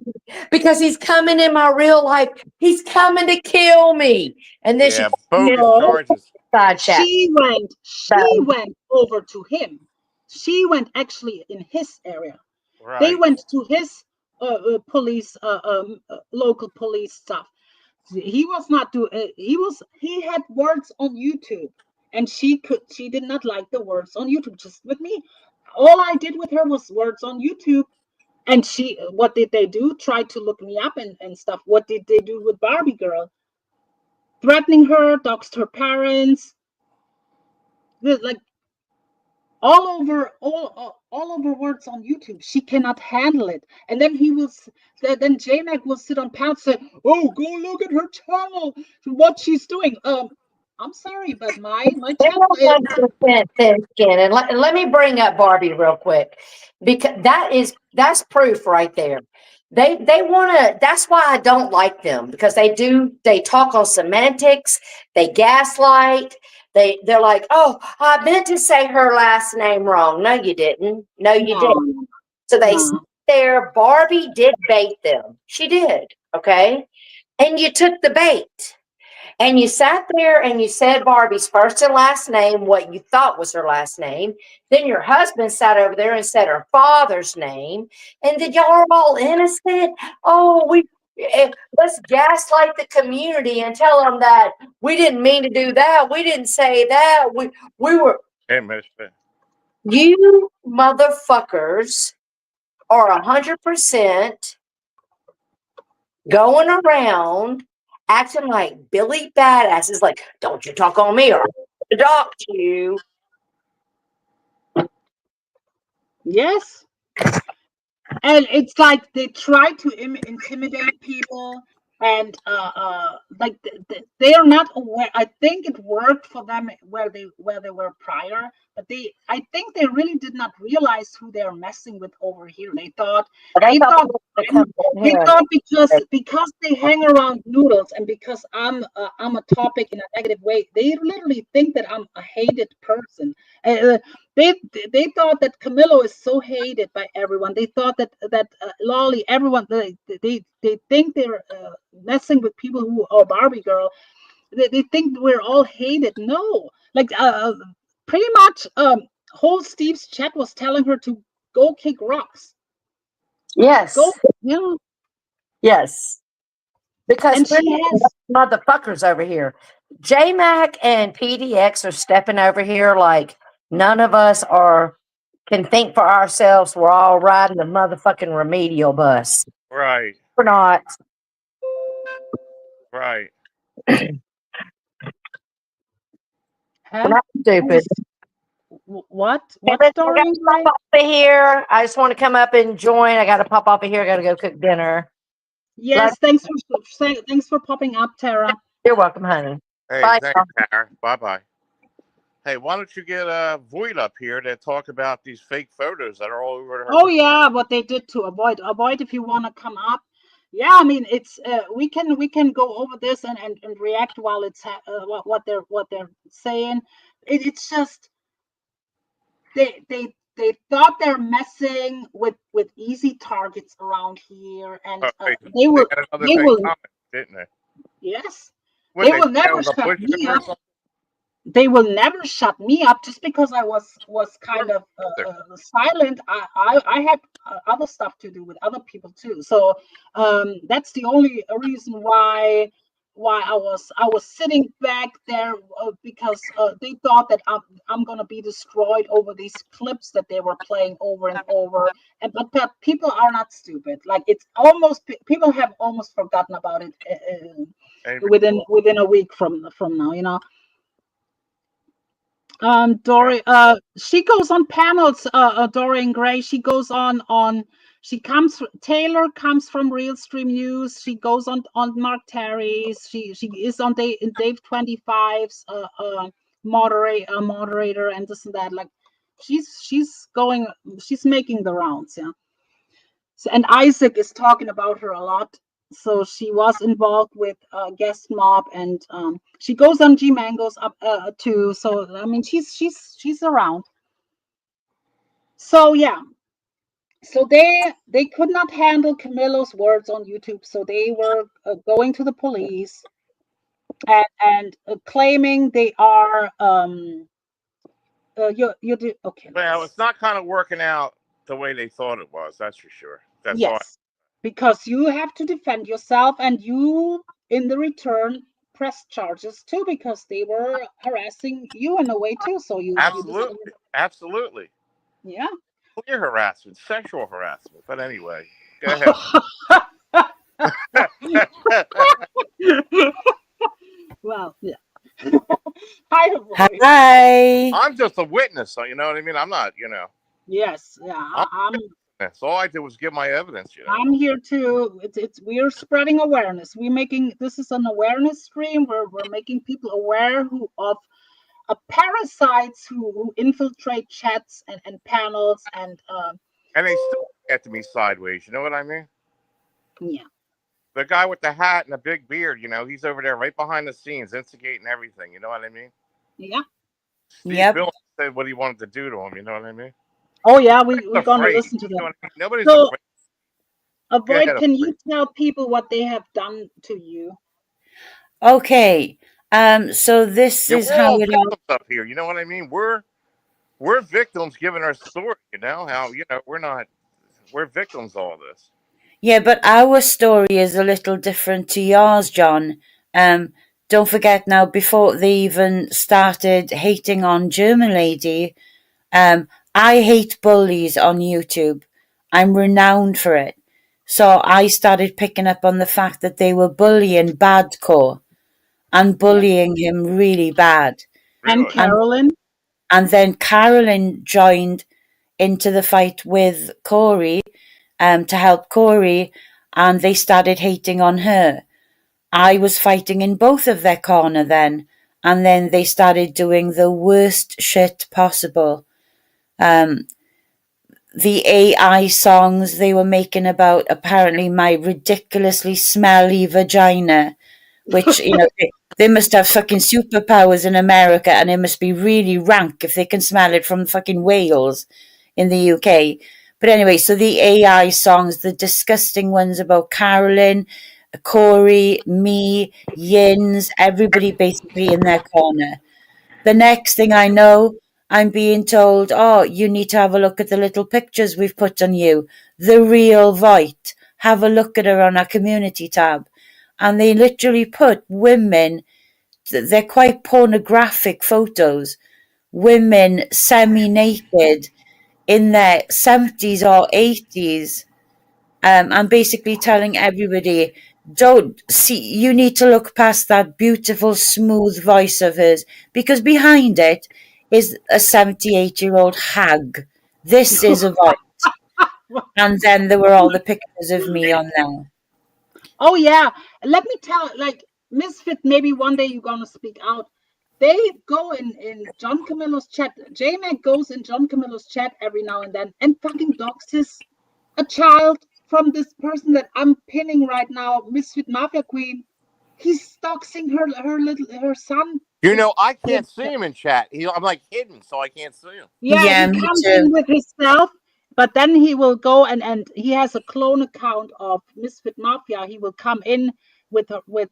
because he's coming in my real life. He's coming to kill me." And then she bogus charges. Side chat. She went over to him. She went actually in his area. Right. They went to his police, local police stuff. He was not doing. He had words on YouTube, and she did not like the words on YouTube. Just with me, all I did with her was words on YouTube, and what did they do? Tried to look me up and stuff. What did they do with Barbie girl? Threatening her, doxed her parents, like all over words on YouTube. She cannot handle it. And then then Jmack will sit on panel and say, "Oh, go look at her channel, what she's doing." I'm sorry, but my channel is thin skin. And let me bring up Barbie real quick, because that's proof right there. They want to. That's why I don't like them, because they talk on semantics, they gaslight. They're like, "Oh, I meant to say her last name wrong." No, you didn't. No, you didn't. So they sit there. Barbie did bait them. She did. Okay. And you took the bait. And you sat there and you said Barbie's first and last name, what you thought was her last name. Then your husband sat over there and said her father's name. And then y'all are all innocent. Oh, let's gaslight the community and tell them that we didn't mean to do that. We didn't say that. We were. Hey, Mistah. You motherfuckers are 100% going around acting like Billy badasses, like, "Don't you talk on me or I'll dox you." Yes. And it's like they try to intimidate people, and like they are not aware. I think it worked for them where they were prior, but I think they really did not realize who they're messing with over here. They thought They thought because they hang around noodles, and because I'm a topic in a negative way, they literally think that I'm a hated person. They thought that Camillo is so hated by everyone. They thought that Lolly, everyone, they think they're messing with people who are Barbie girl. They think we're all hated. No, like pretty much whole Steve's chat was telling her to go kick rocks. Yes. Go, you know. Yes. Because And she has motherfuckers over here. Jmack and PDX are stepping over here like none of us can think for ourselves. We're all riding the motherfucking remedial bus. Right. We're not. Right. We're not stupid. What Hey, story? pop off of here. I just want to come up and join. I got to pop off of here. I got to go cook dinner. Yes, thanks for popping up, Tara. You're welcome, honey. Hey, Bye, thanks, Tara. Bye. Hey, why don't you get Void up here to talk about these fake photos that are all over her? Oh yeah, what they did to AVOYT. If you want to come up, yeah, I mean it's we can go over this and react while it's what they're saying. It's just they thought they're messing with easy targets around here, and they will comment, didn't they? Yes, they will never shut me up. They will never shut me up just because I was kind of silent. I had other stuff to do with other people too. So that's the only reason why I was sitting back there because they thought that I'm gonna be destroyed over these clips that they were playing over and over. And but people are not stupid. Like it's almost people have almost forgotten about it within a week from now. You know. Dory, she goes on panels, Dorian Gray. She goes on, Taylor comes from Real Stream News. She goes on Mark Terry's. She is on Dave 25's, moderator and this and that. Like, she's making the rounds, yeah. So, and Isaac is talking about her a lot. So she was involved with Guestmob, and she goes on G Mango's up too. So I mean, she's around. So yeah, so they could not handle Camillo's words on YouTube, so they were going to the police and claiming they are you do okay. Well, it's not kind of working out the way they thought it was. That's for sure. That's yes. Because you have to defend yourself, and you, in the return, press charges too, because they were harassing you in a way too. So you absolutely, yeah, clear harassment, sexual harassment. But anyway, go ahead. Well, yeah. Hi. I'm just a witness, so you know what I mean. I'm not, you know. Yes, yeah. That's all I did was give my evidence. You know? I'm here too. We're spreading awareness. This is an awareness stream where we're making people aware of parasites who infiltrate chats and panels and they still get to me sideways. You know what I mean? Yeah. The guy with the hat and the big beard, you know, he's over there right behind the scenes, instigating everything. You know what I mean? Yeah. Steve Billings said what he wanted to do to him. You know what I mean? Oh yeah, we're gonna listen to that. You know I mean? Nobody's afraid. AVOYT, can you tell people what they have done to you? Okay. So this is how it all up here. You know what I mean? We're victims giving our story. You know how we're victims of all this. Yeah, but our story is a little different to yours, John. Don't forget now, before they even started hating on German Lady, I hate bullies on YouTube. I'm renowned for it. So I started picking up on the fact that they were bullying Badcore and bullying him really bad. And Carolyn? And then Carolyn joined into the fight with Corey, to help Corey, and they started hating on her. I was fighting in both of their corner then, and then they started doing the worst shit possible. The AI songs they were making about apparently my ridiculously smelly vagina, which, they must have fucking superpowers in America, and it must be really rank if they can smell it from fucking Wales in the UK. But anyway, so the AI songs, the disgusting ones about Carolyn, Corey, me, Yins, everybody basically in their corner. The next thing I know, I'm being told, oh, you need to have a look at the little pictures we've put on you. The real Voight. Have a look at her on our community tab. And they literally put women, they're quite pornographic photos, women semi-naked in their 70s or 80s. I'm basically telling everybody, don't see, you need to look past that beautiful, smooth voice of hers, because behind it is a 78-year-old hag. This is a voice. And then there were all the pictures of me on there. Oh yeah, let me tell, like, Misfit, maybe one day you're gonna speak out. They go in John Camillo's chat. Jmack goes in John Camillo's chat every now and then and fucking doxes a child from this person that I'm pinning right now, Misfit Mafia Queen. He's doxing her son. I can't see him in chat. I'm like hidden, so I can't see him. Yeah, he comes in with himself, but then he will go and he has a clone account of Misfit Mafia. He will come in with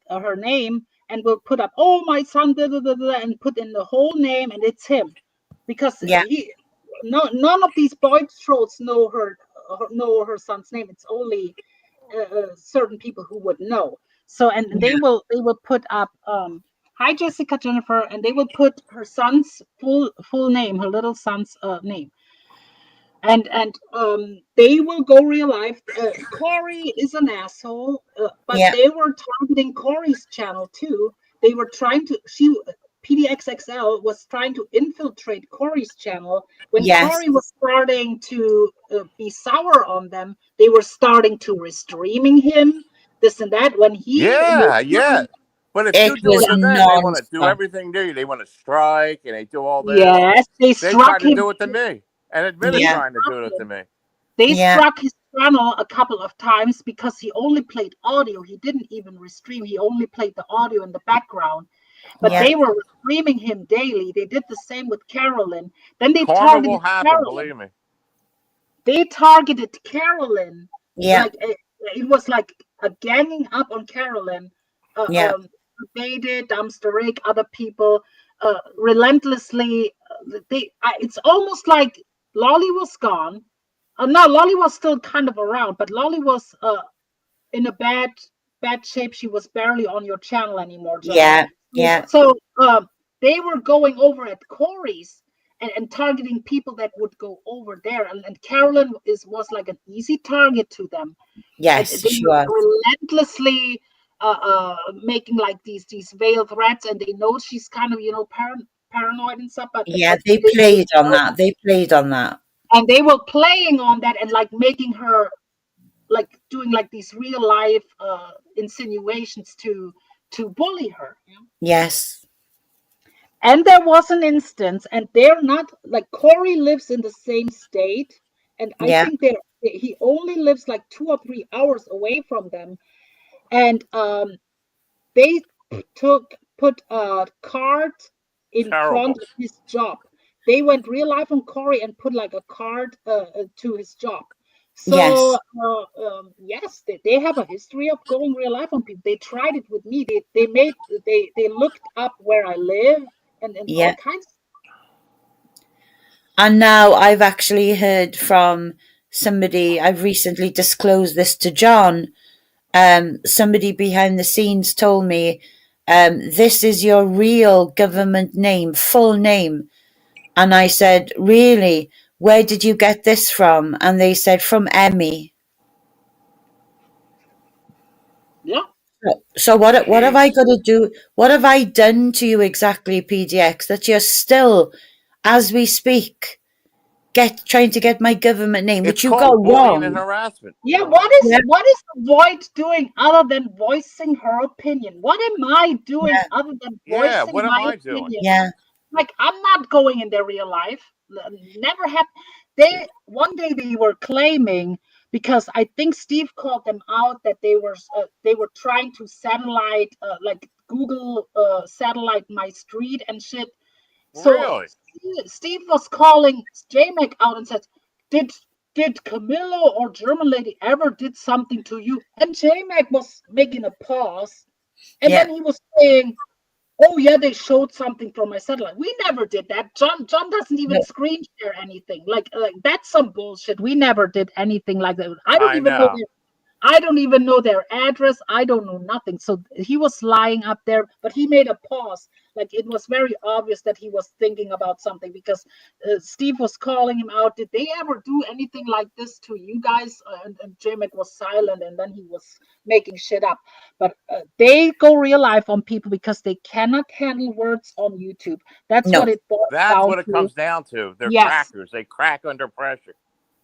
her name and will put up, oh, my son, and put in the whole name, and it's him, because none of these Boyt trolls know her son's name. It's only certain people who would know. So, and they will put up, hi Jessica Jennifer, and they will put her son's full name, her little son's name. And they will go real life. Corey is an asshole, but they were targeting Corey's channel too. They were trying to. PDXXL was trying to infiltrate Corey's channel. When Corey was starting to be sour on them, they were starting to restreaming him, this and that. When he But if you do it to them, they want to do everything to you. They want to strike and they do all this. Yes, they tried to do it to me. And admitted trying to do it to me. They struck his channel a couple of times because he only played audio. He didn't even restream. He only played the audio in the background. But they were streaming him daily. They did the same with Carolyn. Then they targeted Carolyn. Believe me. They targeted Carolyn. Yeah. Like it was like a ganging up on Carolyn. They did, Dumpster Rick, other people, relentlessly. It's almost like Lolly was gone. No, Lolly was still kind of around, but Lolly was in a bad shape. She was barely on your channel anymore, John. Yeah. So they were going over at Corey's and targeting people that would go over there, and Carolyn was like an easy target to them. Yes, they were relentlessly making like these veiled threats, and they know she's kind of paranoid and stuff. But they played on that. They played on that, and they were playing on that and like making her like doing like these real life insinuations to bully her. Yes. And there was an instance, and they're not like Corey lives in the same state, and I think he only lives like 2 or 3 hours away from them, and they put a card in front of his job. They went real life on Corey and put like a card to his job. So yes, they have a history of going real life on people. They tried it with me. They looked up where I live and all kinds. And now I've actually heard from somebody. I've recently disclosed this to John. Somebody behind the scenes told me, this is your real government name, full name. And I said, really? Where did you get this from? And they said, from Emmy. Yeah. So what have I got to do? What have I done to you exactly, PDX, that you're still, as we speak, trying to get my government name, It's which you called got bullying and wrong. harassment. Yeah, Yeah. what is Voight doing other than voicing her opinion? What am I doing other than Yeah, voicing what am my I doing? opinion? Yeah. Like, I'm not going in their real life. Never happened. One day they were claiming, because I think Steve called them out, that they were trying to satellite, like Google satellite my street and shit. So Really? Steve was calling Jmack out and said, "Did Camillo or German lady ever did something to you?" And Jmack was making a pause, and Yeah. then he was saying, "Oh yeah, they showed something from my satellite. We never did that. John doesn't even No, screen share anything. Like that's some bullshit. We never did anything like that. I know. I don't even know their address. I don't know nothing." So he was lying up there, but he made a pause. Like it was very obvious that he was thinking about something, because Steve was calling him out. Did they ever do anything like this to you guys? And J-Mac was silent, and then he was making shit up. But they go real life on people because they cannot handle words on YouTube. That's no. what it boils That's down what it to. comes down to. They're Yes, crackers. They crack under pressure.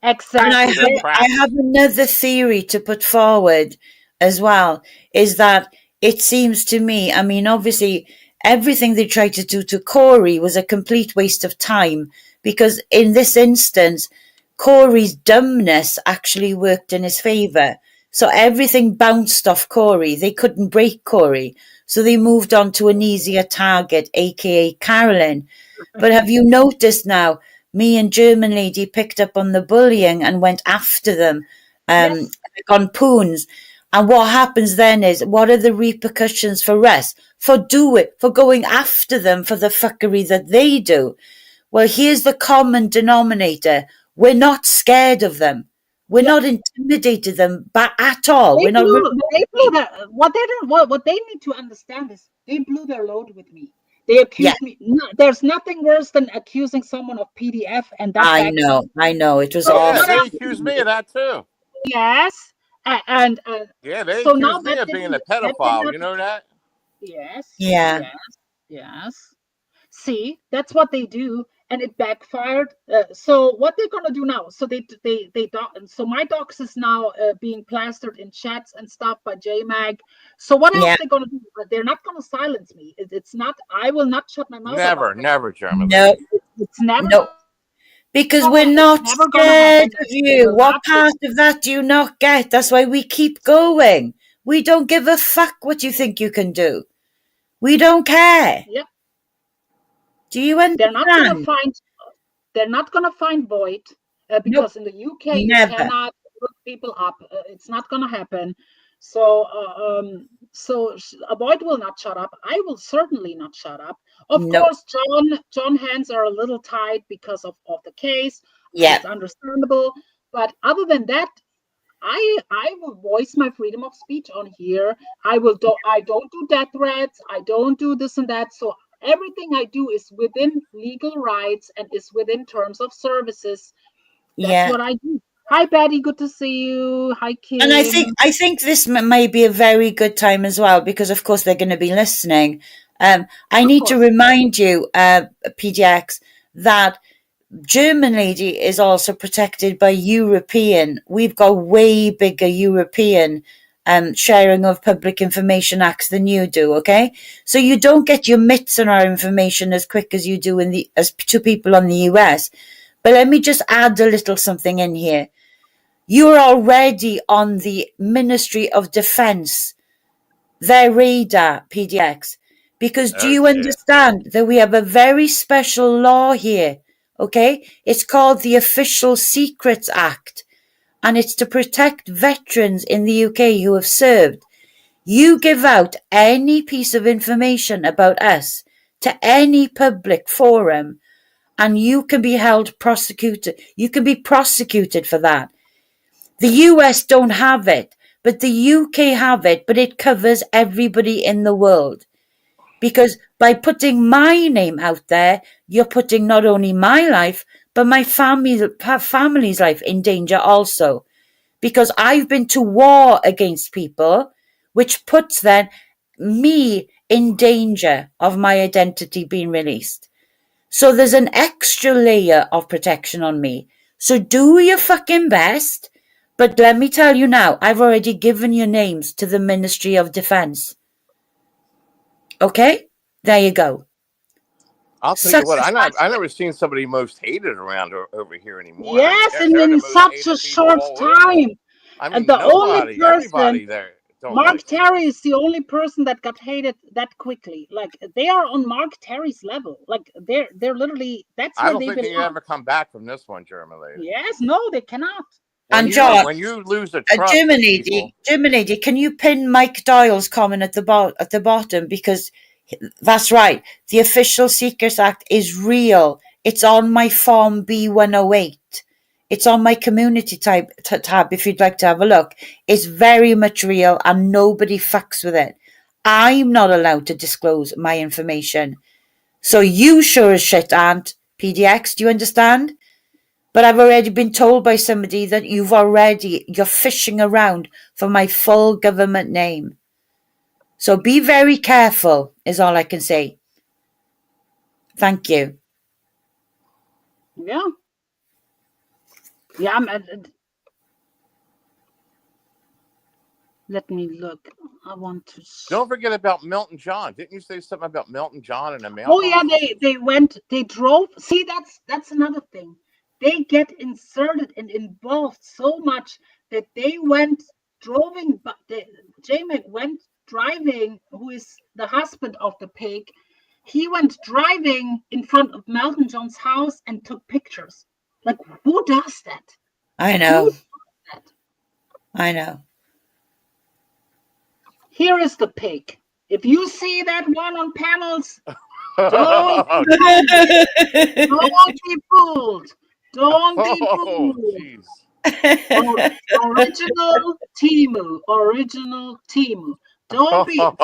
And exactly. They're I crackers. have another theory to put forward as well, is that it seems to me, I mean, obviously, everything they tried to do to Corey was a complete waste of time, because in this instance, Corey's dumbness actually worked in his favour. So everything bounced off Corey. They couldn't break Corey. So they moved on to an easier target, aka Carolyn. But have you noticed now? Me and German lady picked up on the bullying and went after them, Yes. like on poons. And what happens then is, what are the repercussions for us for going after them for the fuckery that they do? Well, here's the common denominator: we're not scared of them. We're Yep. not intimidated them at all. We're not. They blew their what they need to understand is they blew their load with me. They Yeah, accused me. No, there's nothing worse than accusing someone of PDF, and that I backfired. know. I know. It was So Yeah, what awful. they else? accuse me of that too. Yes, and Yeah, they so now accuse me of being a that did pedophile. not. You know that? Yes, Yeah, yes, yes. See, that's what they do, and it backfired. So what they're gonna do now? So so my docs is now being plastered in chats and stuff by JMag. So what else yeah. they're gonna do? They're not gonna silence me. It's not. I will not shut my mouth Never, about that. never, German No, lady. It's never no. Because we're it's not never gonna scared happen. of They you. will What not. part of that do you not get? That's why we keep going. We don't give a fuck what you think you can do. We don't care. Yep. Do you They're not gonna understand? find. They're not going to find Boyt Nope, because in the UK you never. cannot look people up. It's not going to happen. So, Boyt will not shut up. I will certainly not shut up. Of Nope. course, John hands are a little tied because of the case. Yeah, It's understandable. But other than that, I will voice my freedom of speech on here. I don't do death threats. I don't do this and that. So everything I do is within legal rights and is within terms of services. That's yeah. what I do. Hi Patty, good to see you. Hi And Kim. I think this may be a very good time as well, because of course they're going to be listening. I Of need to course. remind you, PDX, that German lady is also protected by European. We've got way bigger European sharing of public information acts than you do. Okay, so you don't get your mitts on our information as quick as you do as to people on the US. But let me just add a little something in here. You're already on the Ministry of Defense, their radar, PDX. Because do Oh you shit. understand that we have a very special law here? Okay? It's called the Official Secrets Act, and it's to protect veterans in the UK who have served. You give out any piece of information about us to any public forum, and you can be prosecuted. You can be prosecuted for that. The US don't have it, but the UK have it, but it covers everybody in the world. Because by putting my name out there, you're putting not only my life, but my family's life in danger also. Because I've been to war against people, which puts then me in danger of my identity being released. So there's an extra layer of protection on me. So do your fucking best. But let me tell you now, I've already given your names to the Ministry of Defense. Okay? There you go. I'll tell you what, I never seen somebody most hated around over here anymore. Yes, and they're the in most such a hated people short all over. time. I And mean, the only everybody person, there don't Mark like Terry is the only person that got hated that quickly. Like they are on Mark Terry's level. Like they're literally that's I where don't they think they belong. ever come back from this one, German lady. Yes, no, they cannot. And John, when you lose the trust of people, German lady, can you pin Mike Doyle's comment at the bottom, because that's right. The Official Secrets Act is real. It's on my Form B108. It's on my community tab if you'd like to have a look. It's very much real and nobody fucks with it. I'm not allowed to disclose my information. So you sure as shit aren't, PDX, do you understand? But I've already been told by somebody that you're fishing around for my full government name. So be very careful, is all I can say. Thank you. Yeah. Yeah, let me look. I want to. Don't forget about Milton John. Didn't you say something about Milton John and a mailbox? Oh yeah, they drove. See, that's another thing. They get inserted and involved so much that they Jmack went driving, who is the husband of the pig. He went driving in front of Melton John's house and took pictures. Like, who does that? I know. Who does that? I know. Here is the pig. If you see that one on panels, don't be fooled. Don't be fooled. Original Timu. Don't be fooled.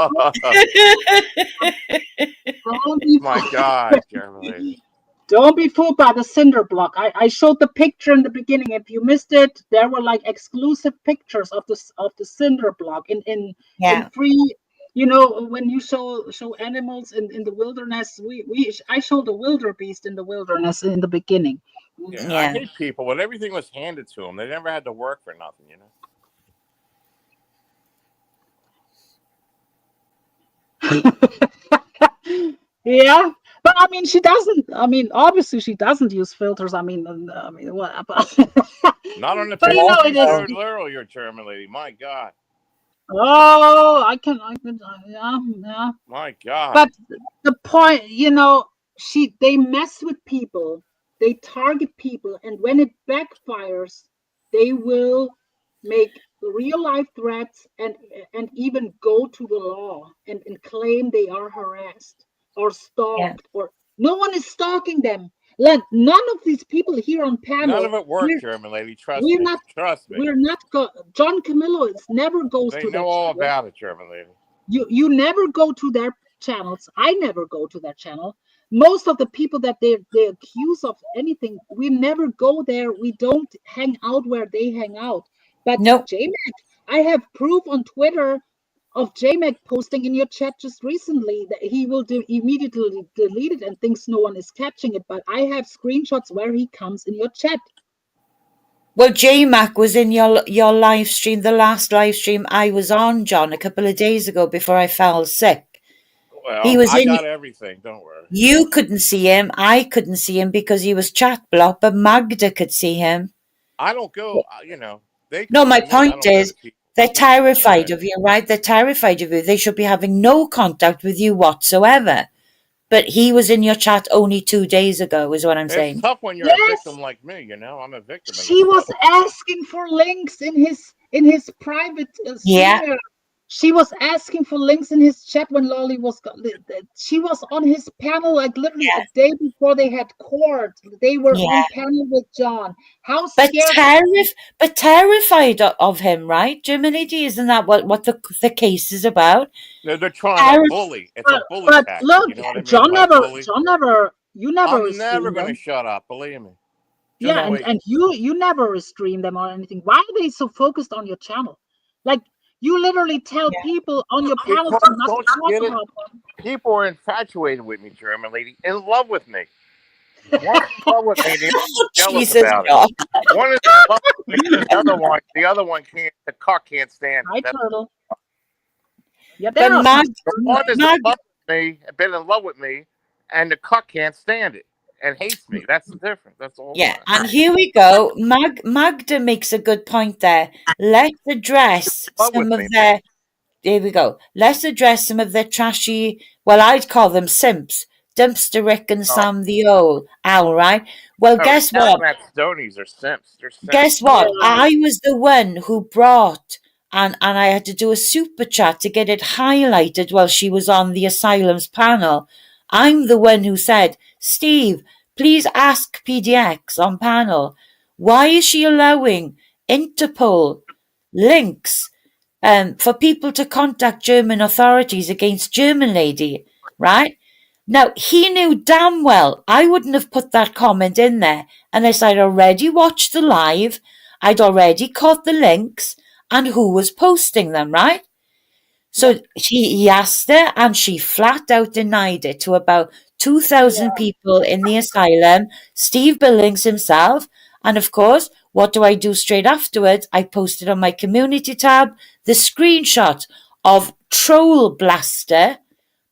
My God, Jeremy. Don't be fooled by the cinder block. I showed the picture in the beginning. If you missed it, there were like exclusive pictures of the cinder block in free. You know, when you show animals in the wilderness, I showed a wildebeest in the wilderness in the beginning. Yeah, I hate people, but everything was handed to them. They never had to work for nothing, you know. Yeah, but I mean, she doesn't. I mean, obviously, she doesn't use filters. I mean, what? Not on the but you know, it is so literal. You're German lady. My God. Oh, I can, yeah. My God. But the point, you know, they mess with people, they target people, and when it backfires, they will make real life threats and even go to the law and claim they are harassed or stalked, or no one is stalking them. None of these people here on panel. None of it worked, German lady. Trust me. Trust me. We're not John Camillo never goes they to. They know all about it, German lady. You never go to their channels. I never go to their channel. Most of the people that they accuse of anything, we never go there. We don't hang out where they hang out. But Jmack, I have proof on Twitter of Jmack posting in your chat just recently that he will immediately delete it and thinks no one is catching it. But I have screenshots where he comes in your chat. Well, Jmack was in your live stream, the last live stream I was on, John, a couple of days ago before I fell sick. Well, I got everything. Don't worry. You couldn't see him. I couldn't see him because he was chat blocked, but Magda could see him. I don't go, you know. No, my point is, they're terrified of you, right? They're terrified of you. They should be having no contact with you whatsoever. But he was in your chat only 2 days ago, is what I'm saying. It's tough when you're a victim like me, you know. I'm a victim. She was asking for links in his private streamer. She was asking for links in his chat when Lolly was. She was on his panel like literally a day before they had court. They were on panel with John. How scared? But terrified of him, right, Jiminy D? Isn't that what the case is about? No, they're trying to bully. It's a bully tactic. But look, you know what I mean? John never. You never. I'm never going to shut up. Believe me. And you never stream them or anything. Why are they so focused on your channel? Like. You literally tell people on your panel to not talk about them. People are infatuated with me, German lady, in love with me. One is in love with me, and the other is jealous Jesus, about it. God. One is in love with me, and the other one can't. The cock can't stand Hi, it. That's, Turtle. Yeah, But there are Mag, some. the one is in Mag, love with me, been in love with me, and the cock can't stand it and hates me. That's the difference. That's the whole yeah, thing. and here we go. Magda makes a good point there. Let's address Love with some of me, man. their. Here we go. Let's address some of their trashy. Well, I'd call them simps. Dumpster Rick and Oh, Sam the Owl, right? Well, no, the guess what? Catamount Stonies are simps. They're simps. Guess Yeah, what? I was the one who brought, and I had to do a super chat to get it highlighted while she was on the asylums panel. I'm the one who said, Steve, please ask PDX on panel, why is she allowing Interpol links for people to contact German authorities against German lady, right? Now, he knew damn well I wouldn't have put that comment in there unless I'd already watched the live, I'd already caught the links, and who was posting them, right? So he asked her, and she flat out denied it to about 2,000 people in the asylum, Steve Billings himself. And of course, what do I do straight afterwards? I posted on my community tab the screenshot of Troll Blaster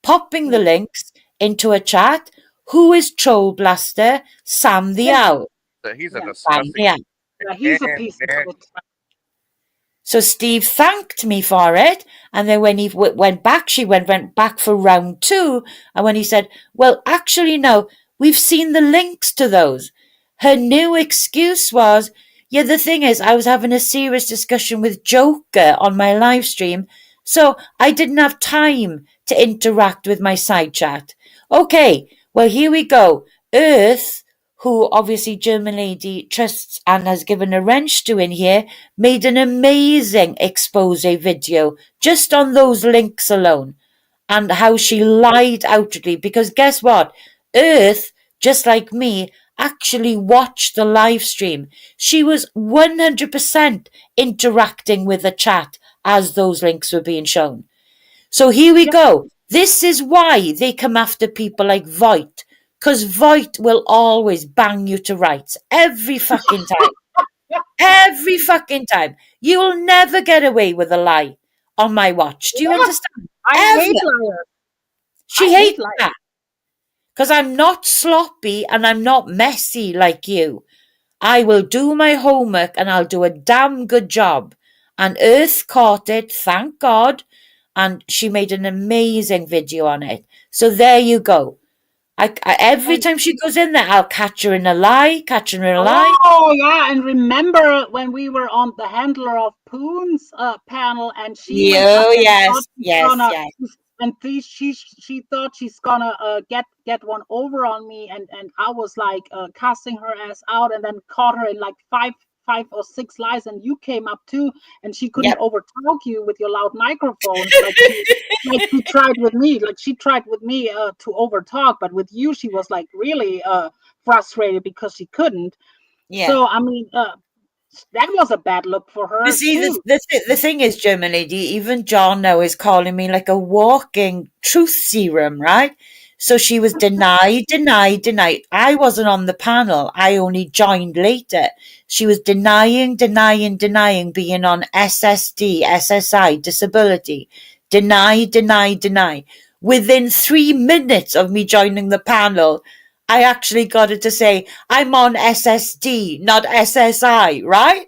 popping the links into a chat. Who is Troll Blaster? Sam the Owl. He's a yeah, Sam disgusting the Owl. yeah. He's a man. piece of shit. So Steve thanked me for it, and then when he went back, she went back for round 2, and when he said, well, actually, no, we've seen the links to those. Her new excuse was, yeah, the thing is, I was having a serious discussion with Joker on my live stream, so I didn't have time to interact with my side chat. Okay, well, here we go. Earth, who obviously German lady trusts and has given a wrench to in here, made an amazing expose video just on those links alone and how she lied outwardly. Because guess what? Earth, just like me, actually watched the live stream. She was 100% interacting with the chat as those links were being shown. So here we go. This is why they come after people like Voight. Because Voight will always bang you to rights. Every fucking time. Every fucking time. You will never get away with a lie on my watch. Do you understand? I hate Ever. liars. She I hate hates liars. that. Because I'm not sloppy and I'm not messy like you. I will do my homework and I'll do a damn good job. And Earth caught it, thank God. And she made an amazing video on it. So there you go. Every time she goes in there, I'll catch her in a lie, Oh yeah, and remember when we were on the Handler of Poons panel, and she went up Oh, and yes, thought she's yes, gonna, yes. and she thought she's gonna get one over on me, and I was like casting her ass out, and then caught her in like five or six lies, and you came up too, and she couldn't Yep. overtalk you with your loud microphones like she tried with me. Like she tried with me to overtalk, but with you she was like really frustrated because she couldn't. Yeah. So I mean, that was a bad look for her But see, too. the thing is, German lady, even John now is calling me like a walking truth serum, right? So she was denied. I wasn't on the panel. I only joined later. She was denying being on SSD, SSI, disability. Deny. Within 3 minutes of me joining the panel, I actually got her to say, I'm on SSD, not SSI, right?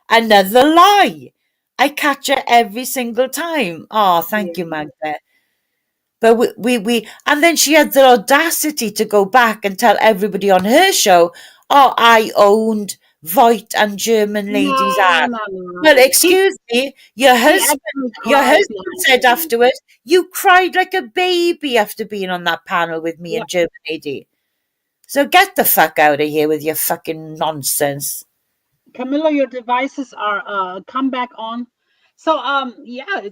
Another lie. I catch her every single time. Oh, thank you, Magda. But we and then she had the audacity to go back and tell everybody on her show, oh, I owned Voight and German ladies' ass. No. Well, excuse me, your husband said afterwards, you cried like a baby after being on that panel with me and German lady. So get the fuck out of here with your fucking nonsense. Camillo, your devices are come back on. So yeah,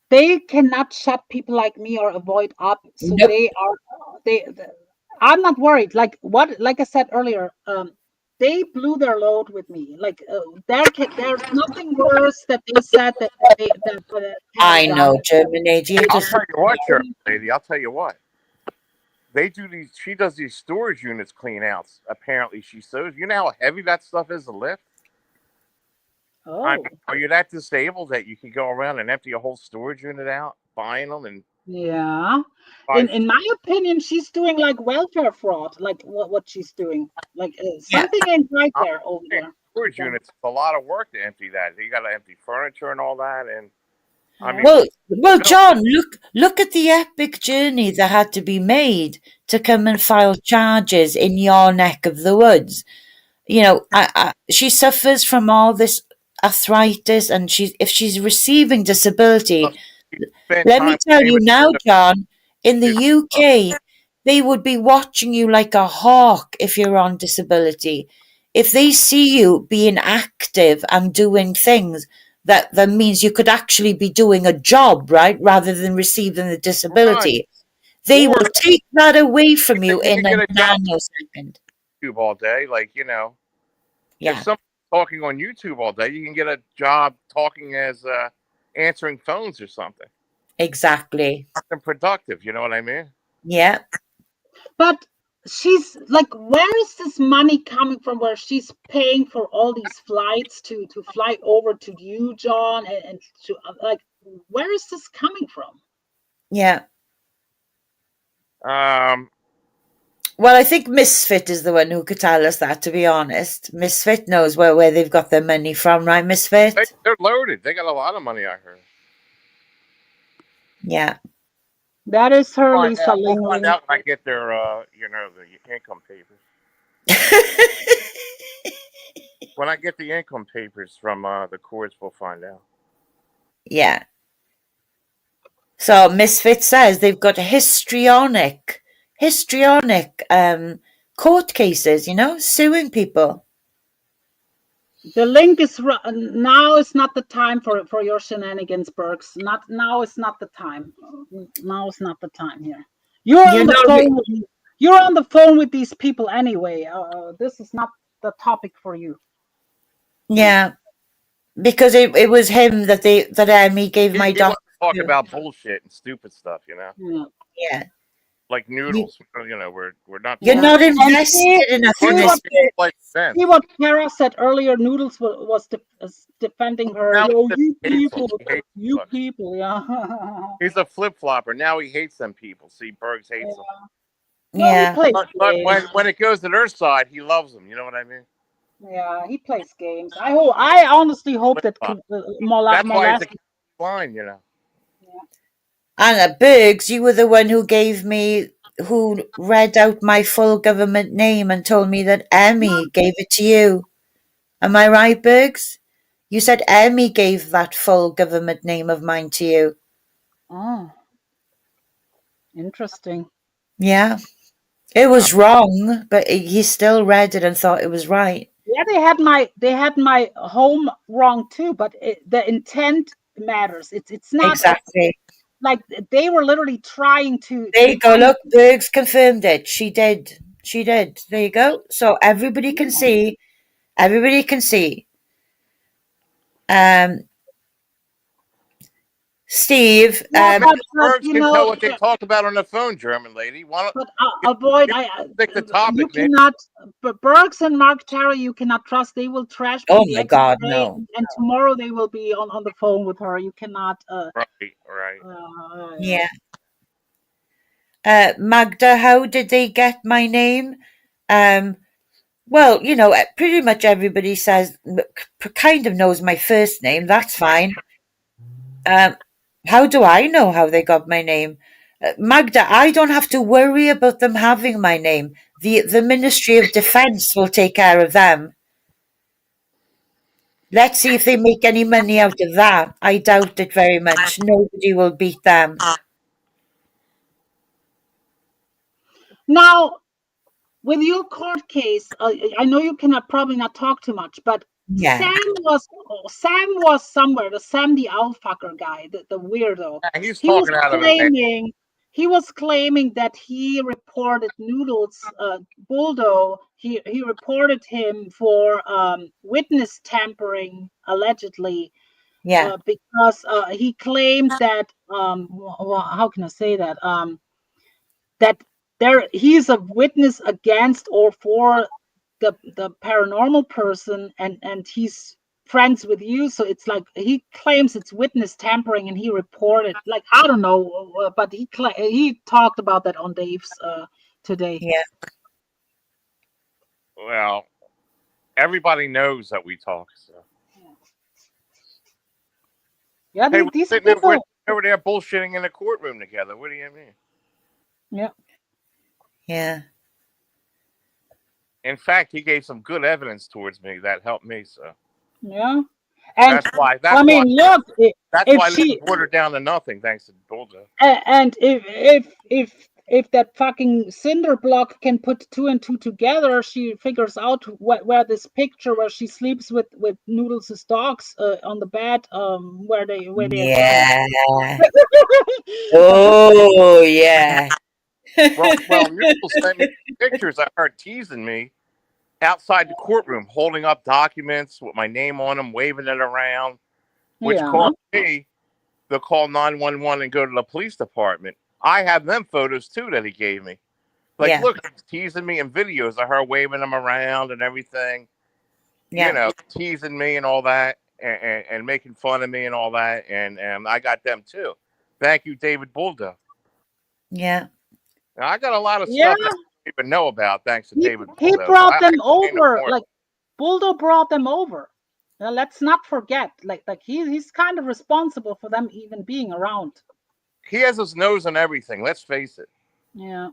they cannot shut people like me or AVOYT up. So Nope. I'm not worried. Like I said earlier, they blew their load with me. Like there's nothing worse that they said that I know, German lady. I'll tell you what, German lady. I'll tell you what. they do these. She does these storage units clean outs. Apparently, she says. You know how heavy that stuff is to lift. I mean, Oh, are you that disabled that you can go around and empty a whole storage unit out, buying them and yeah. buy In my opinion, she's doing like welfare fraud, like what she's doing. Like Yeah. something ain't right I'm there over saying there. storage units? It's a lot of work to empty that. You got to empty furniture and all that, and I mean, Well, John, look at the epic journey that had to be made to come and file charges in your neck of the woods. You know, she suffers from all this arthritis, and if she's receiving disability, you spend let me time tell you with now, John, in the the UK, they would be watching you like a hawk if you're on disability. If they see you being active and doing things, that means you could actually be doing a job, right? Rather than receiving the disability. They Or will take that away from you you in can a get a job nanosecond. on YouTube all day. Like, you know, if Yeah, someone's talking on YouTube all day, you can get a job talking as answering phones or something. exactly. Something productive. You know what I mean? Yeah. But she's like, where is this money coming from? Where she's paying for all these flights to fly over to you, John, and to like, where is this coming from? Yeah. Um, Well, I think Misfit is the one who could tell us that, to be honest. Misfit knows where they've got their money from, right, Misfit? they're loaded. They got a lot of money, I heard. Yeah. That is her, Find Lisa out. We'll Ling find Ling. out when I get their, you know, the income papers. When I get the income papers from the courts, we'll find out. Yeah. So Misfit says they've got histrionic court cases, you know, suing people. The link is now is not the time for your shenanigans, Burks. Not now is not the time. Now is not the time here. You're You're on the not phone. You're on the phone with these people anyway. This is not the topic for you. Yeah. Because it was him that Emmy gave my He wants doctor. to talk about bullshit and stupid stuff, you know, Yeah. Yeah. like noodles. You know, we're not. You're Yeah. not And invested enough in this. Like sense. see what Kara said earlier. Noodles was defending her. Now Yo, he you hates them. people, He hates you them. people. Yeah. He's a flip flopper. Now he hates them people. See, Bergs hates them. No, he Yeah. plays But games. when it goes to their side, he loves them. You know what I mean? Yeah, he plays games. I honestly hope that That's why it's a molesting. line, you know. Anna Bergs, you were the one who read out my full government name and told me that Emmy gave it to you. Am I right, Bergs? You said Emmy gave that full government name of mine to you. Oh, interesting. Yeah. It was wrong, but he still read it and thought it was right. Yeah, they had my home wrong too, but the intent matters. It's not Exactly. like they were literally trying to There you go. find. Look, Bergs confirmed it. She did. She did. There you go. So everybody can see. Everybody can see. Steve, Yeah, but Bergs you can know, tell what they talk about on the phone, German lady. Why don't but avoid. stick the You topic, man? cannot. But Burks and Mark Terry, you cannot trust. They will trash oh Peggy my X God, today, no. and tomorrow they will be on the phone with her. You cannot. Right. Yeah. Magda, how did they get my name? Well, you know, pretty much everybody says, kind of knows my first name. That's fine. How do I know how they got my name? Magda, I don't have to worry about them having my name. The Ministry of Defense will take care of them. Let's see if they make any money out of that. I doubt it very much. Nobody will beat them. Now, with your court case, I know you cannot probably not talk too much, but Yeah. Sam was somewhere. The Sam the Owlfucker guy, the weirdo. And he's He was talking out of his head. claiming that he reported Noodles Buldo. He reported him for witness tampering allegedly. Yeah. Because he claimed that how can I say that that he's a witness against or for the paranormal person, and he's friends with you, so it's like he claims it's witness tampering, and he reported, like, I don't know, but he talked about that on Dave's today. Yeah. Well, everybody knows that we talk. So. Yeah, Hey, we're these sitting people. over there bullshitting in the courtroom together. What do you mean? Yeah. Yeah. In fact, he gave some good evidence towards me that helped me. So Yeah. And that's why. I mean, look, That's if why I she watered down to nothing, thanks to Bulldozer. and if that fucking cinder block can put two and two together, she figures out where this picture where she sleeps with Noodles' dogs on the bed, where they are going. Yeah. Oh, yeah. Well, Noodles sent me pictures of her teasing me outside the courtroom, holding up documents with my name on them, waving it around, which caused me to call 911 and go to the police department. I have them photos too that he gave me. Like, Yeah. look, he's teasing me in videos of her waving them around and everything. Yeah. You know, teasing me and all that, and making fun of me and all that. And I got them too. Thank you, David Bulldog. Yeah. Now, I got a lot of stuff that I don't even know about thanks to David He Bulldog. brought them over, like Bulldog brought them over. Now, let's not forget, like he's kind of responsible for them even being around. He has his nose on everything. Let's face it. Yeah.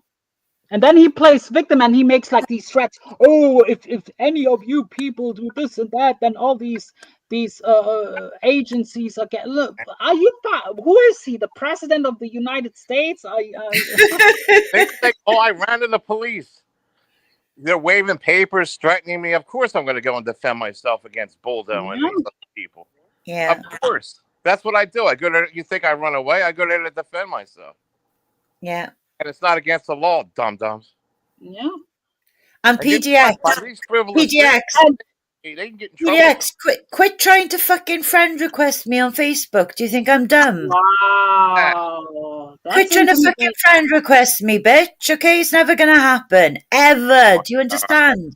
And then he plays victim, and he makes like these threats. Oh, if any of you people do this and that, then all these agencies are get. Look, are you? Who is he? The president of the United States? They say, "Oh, I ran to the police. They're waving papers, threatening me. Of course, I'm going to go and defend myself against Bulldog and these other people. Yeah. Of course, that's what I do. I go there. You think I run away? I go there to defend myself. Yeah. And it's not against the law, dum-dums. Yeah. And PDX. PDX. They can get in trouble. PDX, quit trying to fucking friend request me on Facebook. Do you think I'm dumb? Wow. Quit trying to fucking friend request me, bitch. Okay, it's never gonna happen. Ever. Do you understand?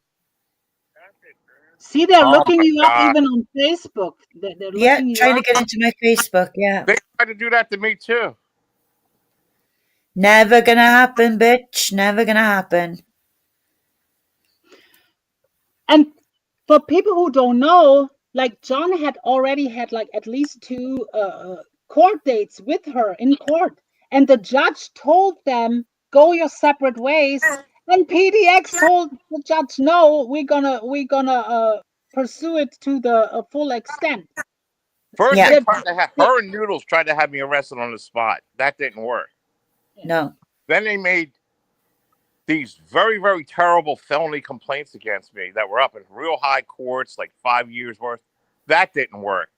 See, they're looking you up even on Facebook. They're looking you trying up. to get into my Facebook, yeah. They tried to do that to me too. Never gonna happen, bitch. Never gonna happen. And for people who don't know, like John had already had like at least 2 court dates with her in court, and the judge told them go your separate ways, and PDX told the judge, no, we're gonna pursue it to the full extent. First, they tried to have her and Noodles tried to have me arrested on the spot. That didn't work. No. Then they made these very, very terrible felony complaints against me that were up in real high courts, like 5 years worth. That didn't work.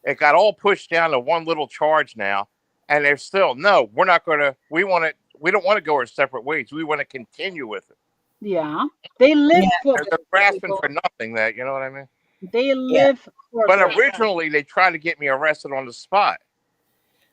It got all pushed down to one little charge now, and they're still, no, we're not going to, we don't want to go our separate ways. We want to continue with it. Yeah. They live for they're grasping for nothing, that, you know what I mean? They live for But originally, they tried to get me arrested on the spot.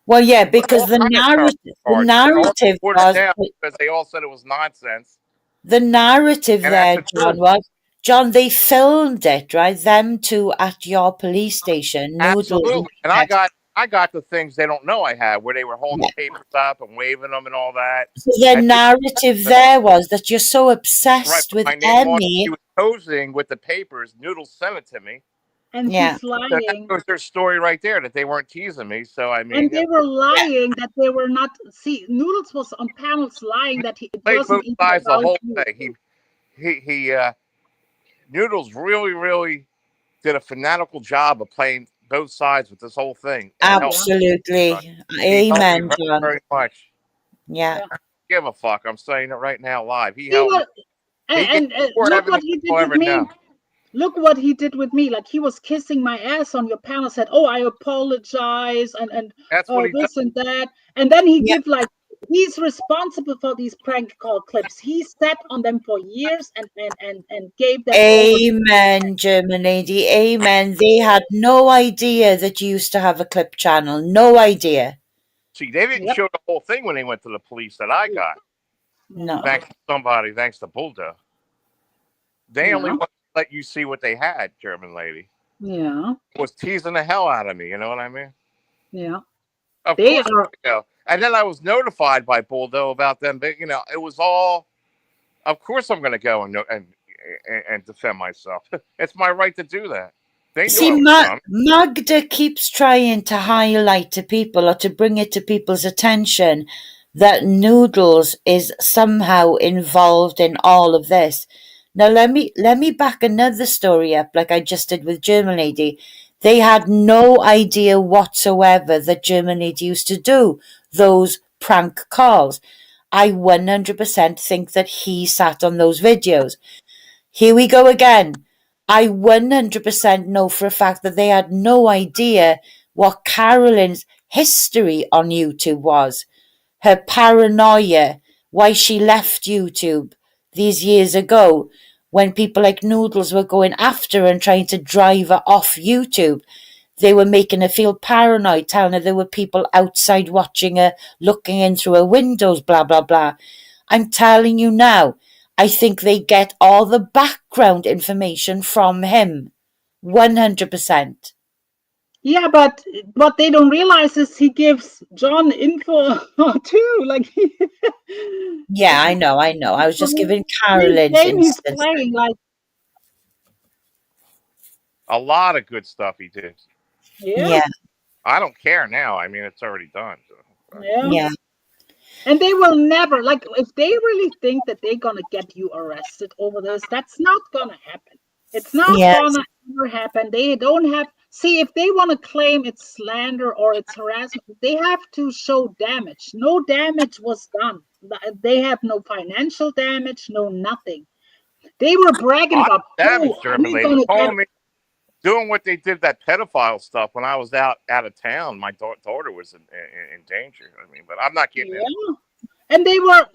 Well, yeah, because the narrative was because they all said it was nonsense. The narrative there, John, was John. They filmed it, right? Them two at your police station. Absolutely, and I got the things they don't know I had, where they were holding the papers up and waving them and all that. So the narrative there was that you're so obsessed with Emmy. He was posing with the papers. Noodles sent it to me. And he's lying. So that was their story right there, that they weren't teasing me. So I mean, and they were lying that they were not. See, Noodles was on panels lying that he wasn't both sides the whole thing. He Noodles really did a fanatical job of playing both sides with this whole thing. Absolutely, amen, John. Very much. Yeah. Give a fuck. I'm saying it right now, live. He helped me. And look what he did with me. Look what he did with me. Like, he was kissing my ass on your panel, said, "Oh, I apologize," and that's what he this and that. And then he give like he's responsible for these prank call clips. He sat on them for years and gave them. Amen, German lady. Amen. They had no idea that you used to have a clip channel. No idea. See, they didn't show the whole thing when they went to the police that I got. No. Thanks to somebody, thanks to Bulldog. They only Yeah. want to let you see what they had, German lady. Yeah. Was teasing the hell out of me, you know what I mean? Yeah. Of They course, are. and then I was notified by Bulldog about them, but it was all. Of course, I'm going to go and defend myself. It's my right to do that. They knew See, I was coming. Magda keeps trying to highlight to people or to bring it to people's attention that Noodles is somehow involved in all of this. Now let me back another story up, like I just did with German Lady. They had no idea whatsoever that German Lady used to do those prank calls. I 100% think that he sat on those videos. Here we go again. I 100% know for a fact that they had no idea what Carolyn's history on YouTube was. Her paranoia, why she left YouTube these years ago when people like Noodles were going after her and trying to drive her off YouTube. They were making her feel paranoid, telling her there were people outside watching her, looking in through her windows, blah, blah, blah. I'm telling you now, I think they get all the background information from him. 100%. Yeah, but what they don't realize is he gives John info too. Like, Yeah, I know. I was just giving every Carolyn's game he's instance. playing, like, A lot of good stuff he did. yeah, Yeah, I don't care now. I mean, it's already done. So. yeah. yeah, And they will never, like, if they really think that they're gonna get you arrested over this, that's not gonna happen. It's not yes, gonna ever happen. They don't have, see, if they want to claim it's slander or it's harassment, they have to show damage. No damage was done. They have no financial damage, no nothing. They were bragging Lot of about, damage, oh, German we're lady. gonna get, Told me doing what they did, that pedophile stuff, when I was out of town. My daughter was in danger. I mean, but I'm not getting into. yeah. And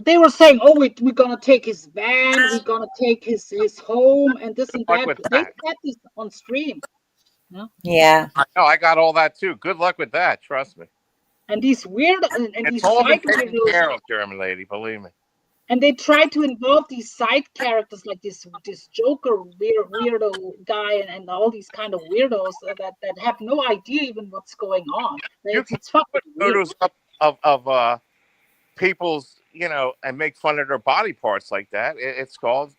they were saying, oh, we're gonna take his van, we're gonna take his home, and this Good and luck that. with They that. said this on stream. yeah, I know. I got all that too. Good luck with that. Trust me. And these weird and It's these all been side taken weirdos, care of, German lady. Believe me. and they try to involve these side characters like this Joker weirdo guy and all these kind of weirdos that have no idea even what's going on. You It's can it's fucking put weird. photos up of people's, and make fun of their body parts like that. It's called,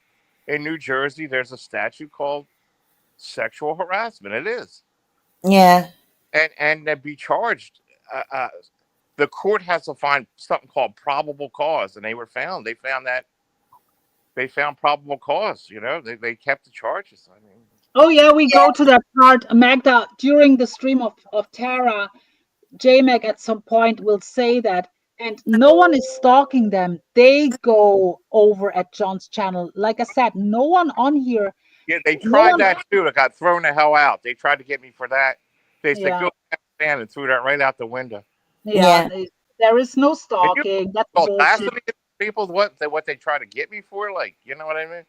in New Jersey, there's a statute called sexual harassment. It is, yeah, and be charged. Uh, uh, the court has to find something called probable cause, and they found that they found probable cause. They kept the charges. I mean, Oh yeah, we go to that part, Magda, during the stream of Tara. Jmack at some point will say that, and no one is stalking them. They go over at John's channel. Like I said, no one on here, yeah, they no tried one. that too. It got thrown the hell out. They tried to get me for that. They said Yeah, go stand and threw that right out the window. yeah. yeah, There is no And you stalking. That's know, bullshit. audacity of people, what they try to get me for, like, you know what I mean?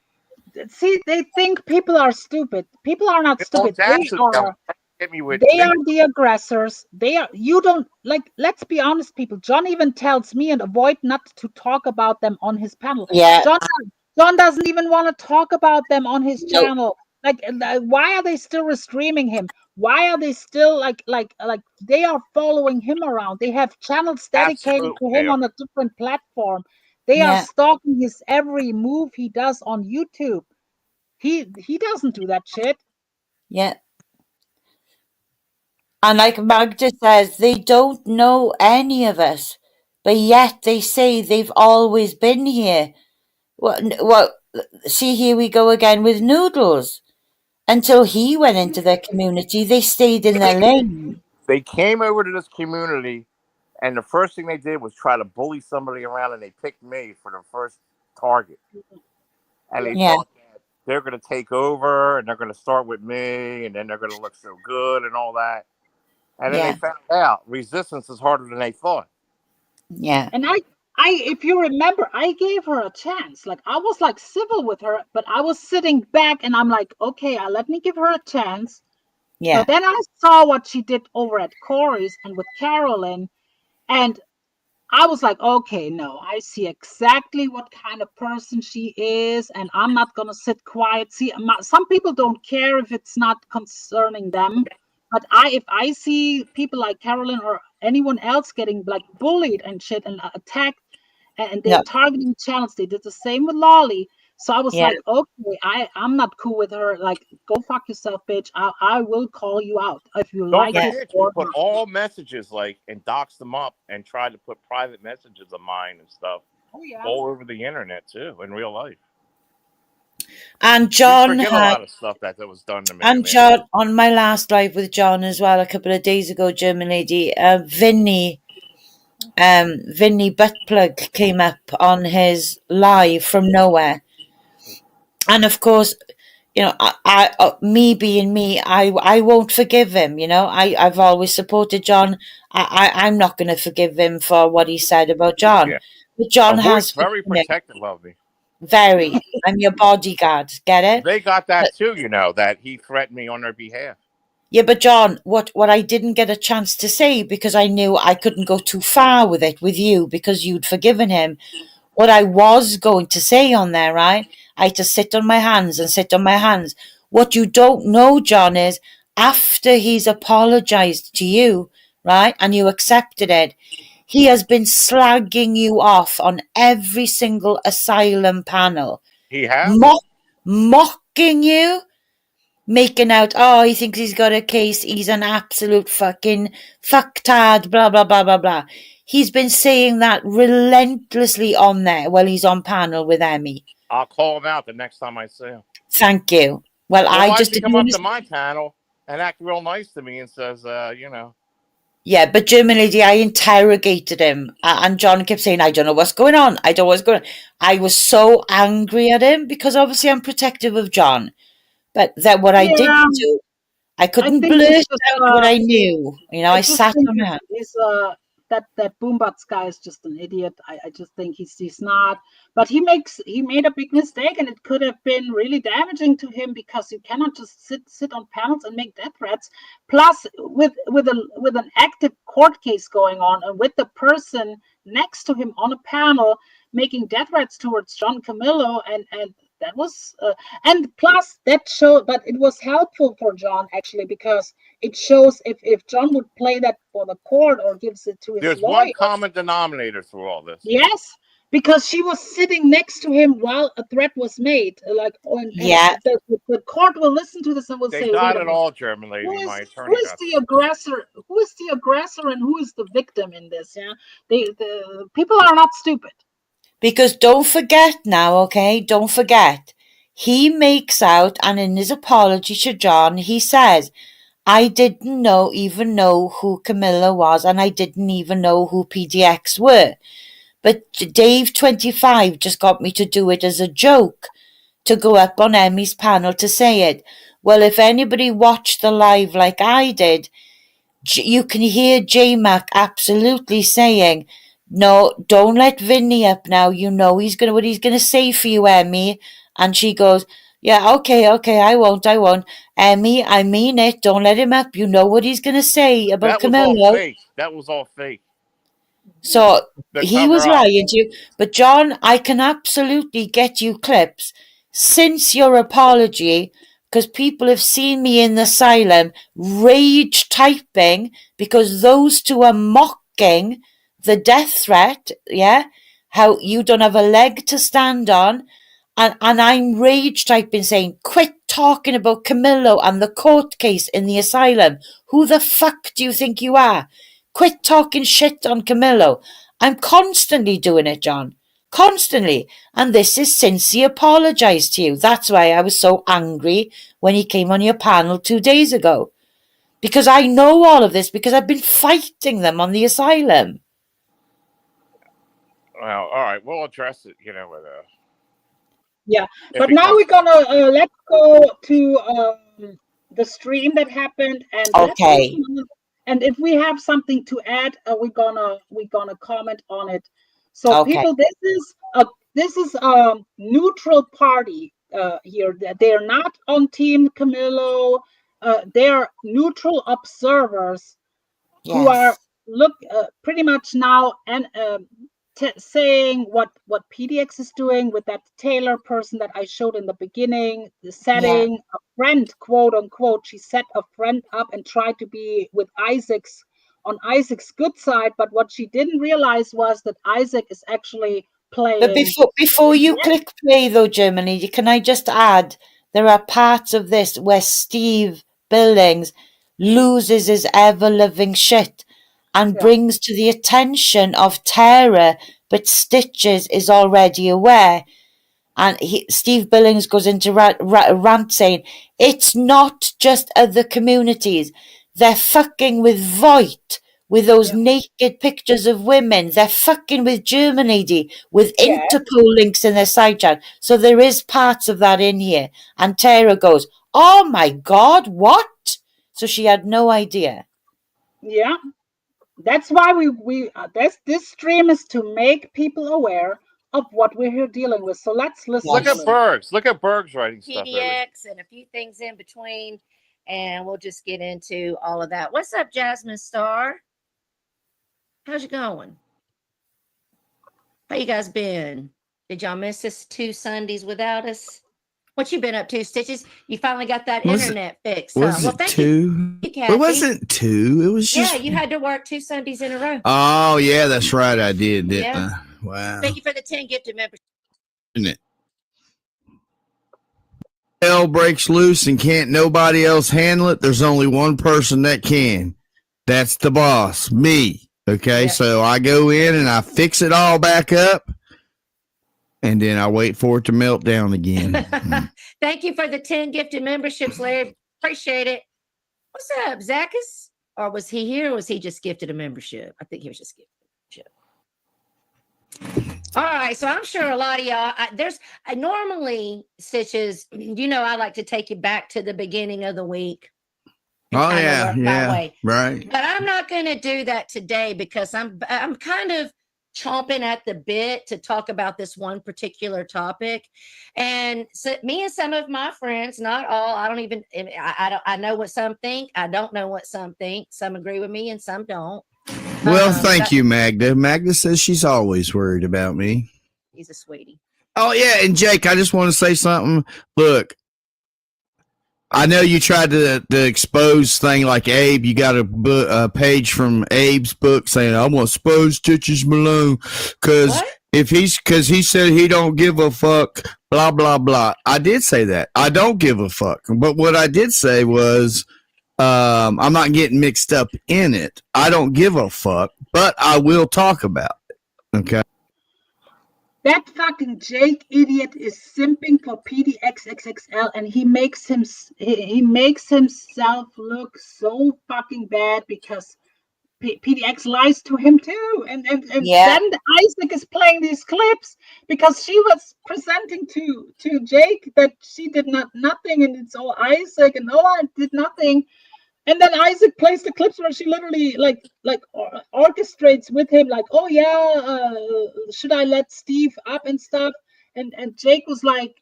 See, they think people are stupid. People are not The stupid. audacity of them trying to get me with They things. are the aggressors. They are, you don't like, let's be honest, people. John even tells me and avoid not to talk about them on his panel. yeah. John John doesn't even want to talk about them on his No, channel. Like, why are they still streaming him? Why are they still like they are following him around? They have channels dedicated Absolutely, to they him are. on a different platform. They are yeah, stalking his every move he does on YouTube. He doesn't do that shit. yeah. And like Magda says, they don't know any of us, but yet they say they've always been here. Well, see, here we go again with Noodles. Until he went into their community, they stayed in their lane. They came over to this community, and the first thing they did was try to bully somebody around, and they picked me for the first target. And they Yeah, thought that they're going to take over, and they're going to start with me, and then they're going to look so good and all that. And then they yeah, found out resistance is harder than they thought. yeah, And if you remember, I gave her a chance. Like, I was like civil with her, but I was sitting back and I'm like, okay, let me give her a chance. yeah, But then I saw what she did over at Corey's and with Carolyn, and I was like, okay, no, I see exactly what kind of person she is, and I'm not gonna sit quiet. See, some people don't care if it's not concerning them, but if I see people like Carolyn or anyone else getting like bullied and shit and attacked, and they're No, targeting channels, they did the same with Lolly. So I was yeah, like, okay, I'm not cool with her. Like, go fuck yourself, bitch. I will call you out if you Don't like yeah. it forget, she or put not. all messages like and doxed them up and tried to put private messages of mine and stuff Oh yeah. all over the internet too in real life. And We John forget a had, lot of stuff that was done to me. I and mean, John, on my last live with John as well, a couple of days ago, German lady, Vinny Buttplug came up on his live from nowhere. And of course, you know, me being me, I won't forgive him. You know, I've always supported John. I'm not going to forgive him for what he said about John. yeah, But John AVOYT's has very forgiven him. protective of me. Very. I'm your bodyguard. Get it? They got But that too, you know, that he threatened me on their behalf. yeah, but John, what I didn't get a chance to say because I knew I couldn't go too far with it with you because you'd forgiven him. What I was going to say on there, right? I had to sit on my hands and sit on my hands. What you don't know, John, is after he's apologized to you, right, and you accepted it, he has been slagging you off on every single asylum panel, He has. mocking you, making out, oh, he thinks he's got a case, he's an absolute fucking fucktard, blah, blah, blah, blah, blah. He's been saying that relentlessly on there while he's on panel with Emmy. I'll call him out the next time I see him. Thank you. Well, Well, I why just does he didn't come up want to to. my panel and act real nice to me and says, you know, Yeah, but German lady, I interrogated him, and John kept saying, I don't know what's going on. I don't know what's going on. I was so angry at him because obviously I'm protective of John. But that what I didn't Yeah, do, I I couldn't think blurt he's just out what I knew. You know, I I just sat think on my hands. he's that Boombots guy is just an idiot. I just think he's not. But he made a big mistake, and it could have been really damaging to him because you cannot just sit on panels and make death threats. Plus, with an active court case going on, and with the person next to him on a panel making death threats towards John Camillo, and that was and plus that showed, but it was helpful for John actually because it shows if John would play that for the court or gives it to his there's lawyer. one common denominator through all this. Yes, because she was sitting next to him while a threat was made. Like, and Yeah, the court will listen to this and will They say, "Wait got a it minute, all, German lady. My who attorney is got the this. aggressor? Who is the aggressor, and who is the victim in this?" Yeah, the people are not stupid. because don't forget now, okay? Don't forget. He makes out, and in his apology to John, he says, I didn't even know who Camilla was, and I didn't even know who PDX were. But Dave25 just got me to do it as a joke, to go up on Emmy's panel to say it. Well, if anybody watched the live like I did, you can hear Jmack absolutely saying, no, don't let Vinny up now. You know what he's gonna say for you, Emmy. And she goes, yeah, okay, I won't. Emmy, I mean it. Don't let him up. You know what he's gonna say about That was all Camillo. fake. That was all fake. So The he cover was up. lying to you. But John, I can absolutely get you clips since your apology, because people have seen me in the asylum rage typing because those two are mocking the death threat, yeah? How you don't have a leg to stand on. And I'm rage typing saying, quit talking about Camillo and the court case in the asylum. Who the fuck do you think you are? Quit talking shit on Camillo. I'm constantly doing it, John. Constantly. And this is since he apologised to you. That's why I was so angry when he came on your panel 2 days ago. Because I know all of this because I've been fighting them on the asylum. Well, all right, we'll address it, you know, with Yeah, if but it now comes we're to it. gonna let's go to the stream that happened, and let's Okay. listen. And if we have something to add, we're gonna comment on it. So, Okay. people, this is a neutral party here. They're not on Team Camillo. They're neutral observers who are Yes. look pretty much now and saying what PDX is doing with that Taylor person that I showed in the beginning, the setting a friend, quote unquote. She set a friend up and tried to be with Isaac's good side, but what she didn't realize was that Isaac is actually But playing. before you click play, though, Germany, can I just add, there are parts of this where Steve Billings loses his ever-loving shit and brings to the attention of Tara, but Stitches is already aware. And Steve Billings goes into rant saying, it's not just other communities. They're fucking with Voight, with those naked pictures of women. They're fucking with Germany with Interpol links in their side chat. So there is parts of that in here. And Tara goes, oh my God, what? So she had no idea. Yeah. That's why this stream is to make people aware of what we're here dealing with. So let's listen. Look at Bergs. Look at Bergs writing stuff. PDX and a few things in between. And we'll just get into all of that. What's up, Jasmine Star? How's it going? How you guys been? Did y'all miss us 2 Sundays without us? What you been up to, Stitches? You finally got that internet fixed. Was well, it thank 2? you, Kathy. It wasn't 2. It was just. Yeah, you had to work 2 Sundays in a row. Oh, yeah, that's right. I did, didn't I? Wow. Thank you for the 10 gifted membership. Isn't it? Hell breaks loose and can't nobody else handle it. There's only one person that can. That's the boss, me. Okay, so I go in and I fix it all back up. And then I wait for it to melt down again. Thank you for the 10 gifted memberships, Larry. Appreciate it. What's up, Zachus? Or was he here or was he just gifted a membership? I think he was just gifted a membership. All right. So I'm sure a lot of y'all, I normally, Stitches, I like to take you back to the beginning of the week. Oh, yeah. Right. But I'm not going to do that today because I'm kind of chomping at the bit to talk about this one particular topic. And so me and some of my friends, not all, I know what some think. I don't know what some think. Some agree with me and some don't. Well, thank you, Magda. Magda says she's always worried about me. He's a sweetie. Oh, yeah. And Jake, I just want to say something. Look, I know you tried to expose thing like Abe. You got a page from Abe's book saying, I want to expose Stitches Malone because he said he don't give a fuck, blah, blah, blah. I did say that. I don't give a fuck. But what I did say was I'm not getting mixed up in it. I don't give a fuck, but I will talk about it. Okay. That fucking Jake idiot is simping for PDXXXL, and he makes himself look so fucking bad because PDX lies to him too, and then Isaac is playing these clips because she was presenting to Jake that she did nothing, and it's all Isaac, and I did nothing. And then Isaac plays the clips where she literally like orchestrates with him, like, oh yeah, should I let Steve up and stuff? And Jake was like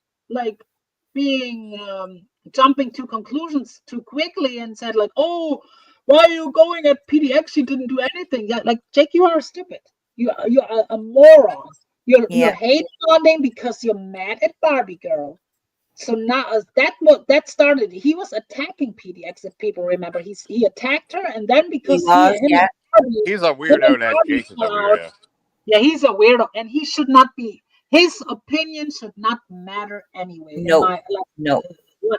being jumping to conclusions too quickly and said like, oh, why are you going at PDX? She didn't do anything. Yeah, like Jake, you are stupid. You are a moron. You're hate bonding because you're mad at Barbie Girl. So now that started. He was attacking PDX. If people remember, he attacked her, and then because he's a weirdo. That Jason's a weirdo. Yeah, he's a weirdo, and he should not be. His opinion should not matter anyway. No.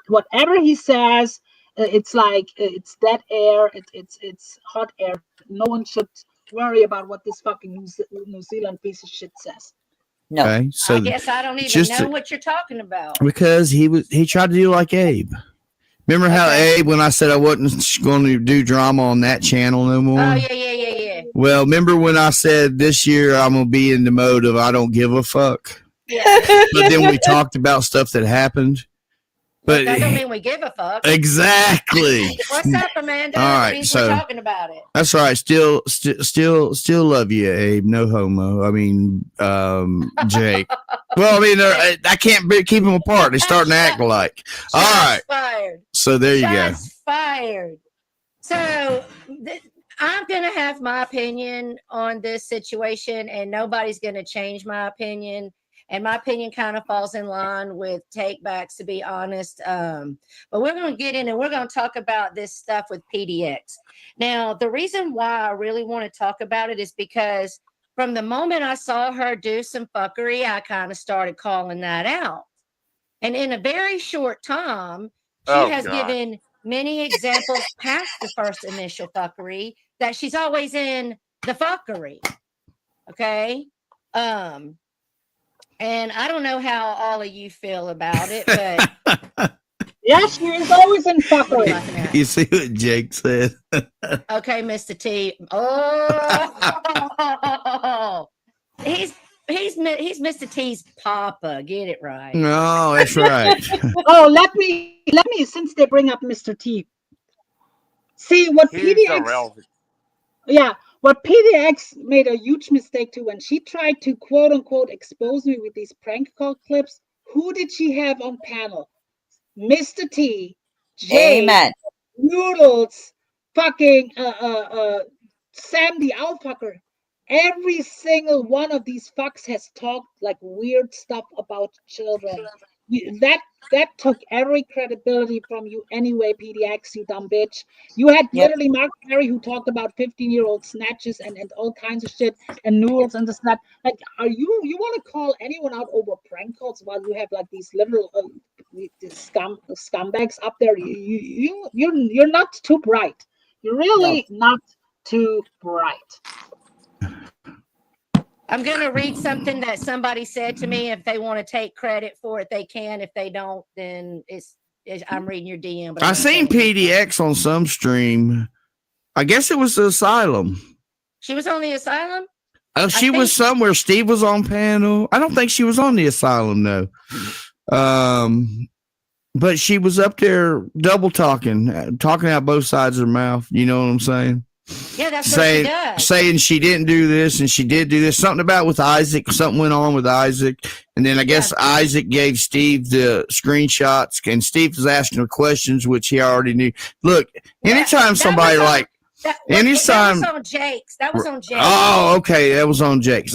Whatever he says, it's like it's dead air. It's hot air. No one should worry about what this fucking New Zealand piece of shit says. No, okay, so I guess I don't even know what you're talking about. Because he tried to do like Abe. Remember how Abe, when I said I wasn't going to do drama on that channel no more? Oh yeah. Well, remember when I said this year I'm gonna be in the mode of I don't give a fuck. Yeah. But then we talked about stuff that happened. But that don't mean we give a fuck. Exactly. What's up, Amanda? All right, means so we're talking about it. That's right. Still love you, Abe. No homo. I mean, Jake. Well, I mean, I can't keep them apart. They're starting to act like. All right. Fired. So there you go. Fired. So I'm going to have my opinion on this situation, and nobody's going to change my opinion. And my opinion kind of falls in line with takebacks, to be honest. But we're going to get in and we're going to talk about this stuff with PDX. Now, the reason why I really want to talk about it is because from the moment I saw her do some fuckery, I kind of started calling that out. And in a very short time, she has given many examples past the first initial fuckery that she's always in the fuckery. Okay. And I don't know how all of you feel about it, but yeah, she is always in fuckery. You see what Jake said? Okay, Mr. T. Oh, he's Mr. T's papa. Get it right. No, that's right. Oh, let me, since they bring up Mr. T. See what PDX. Yeah, what PDX made a huge mistake too when she tried to quote unquote expose me with these prank call clips. Who did she have on panel? Mr. T, Jay, Amen. Noodles, fucking Sam the Outfucker. Every single one of these fucks has talked like weird stuff about children. That took every credibility from you anyway, PDX, you dumb bitch. You had literally Mark Perry who talked about 15-year-old snatches and all kinds of shit and noodles and this and that. Like, you want to call anyone out over prank calls while you have like these literal scumbags up there? You're not too bright. You're really not too bright. I'm going to read something that somebody said to me. If they want to take credit for it, they can. If they don't, then I'm reading your DM. But I seen PDX on some stream. I guess it was the Asylum. She was on the Asylum? Oh, she was somewhere. Steve was on panel. I don't think she was on the Asylum, though. But she was up there double talking out both sides of her mouth. You know what I'm saying? Yeah, that's what she does. Saying she didn't do this and she did do this. Something about with Isaac. Something went on with Isaac. And then I guess Isaac gave Steve the screenshots and Steve was asking her questions, which he already knew. Look, anytime somebody like... That was on Jake's. That was on Jake's. Oh, okay. That was on Jake's.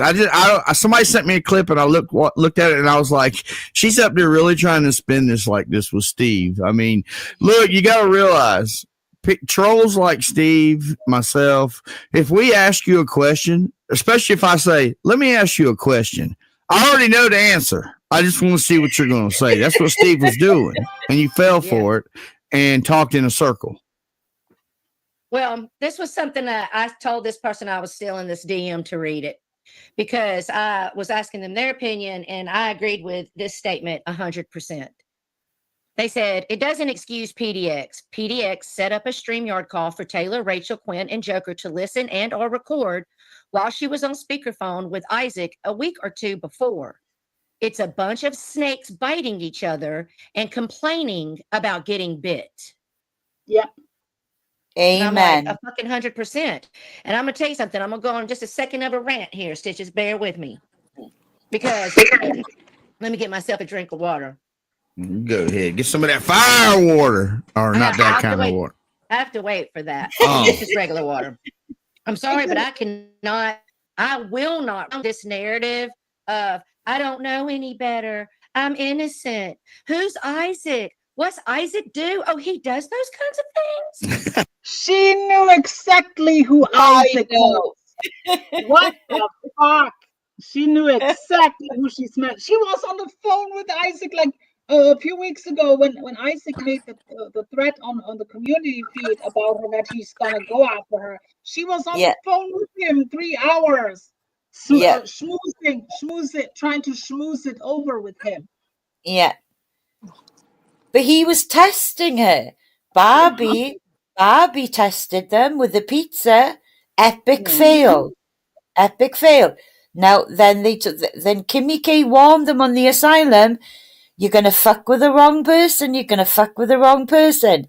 Somebody sent me a clip and I looked at it and I was like, she's up there really trying to spin this like this was Steve. I mean, look, you got to realize... Trolls like Steve, myself, if we ask you a question, especially if I say, let me ask you a question, I already know the answer. I just want to see what you're going to say. That's what Steve was doing. And you fell for it and talked in a circle. Well, this was something that I told this person I was still in this DM to read it because I was asking them their opinion and I agreed with this statement 100%. They said, it doesn't excuse PDX. PDX set up a StreamYard call for Taylor, Rachel, Quinn, and Joker to listen and or record while she was on speakerphone with Isaac a week or two before. It's a bunch of snakes biting each other and complaining about getting bit. Yeah. Amen. And I'm like, a fucking 100%. And I'm going to tell you something. I'm going to go on just a second of a rant here, Stitches. Bear with me. Because let me get myself a drink of water. Go ahead. Get some of that fire water. Or not that kind of water. I have to wait for that. This is regular water. I'm sorry, but I will not run this narrative of, I don't know any better. I'm innocent. Who's Isaac? What's Isaac do? Oh, he does those kinds of things? She knew exactly who Isaac was. What the fuck? She knew exactly who she smelled. She was on the phone with Isaac like a few weeks ago when Isaac made the threat on the community feed about her that he's gonna go after her. She was on the phone with him 3 hours, schmoozing, trying to schmooze it over with him. Yeah, but he was testing her. Barbie tested them with the pizza. Epic fail. Epic fail. Now then Kimmy K warned them on the Asylum. You're going to fuck with the wrong person. You're going to fuck with the wrong person.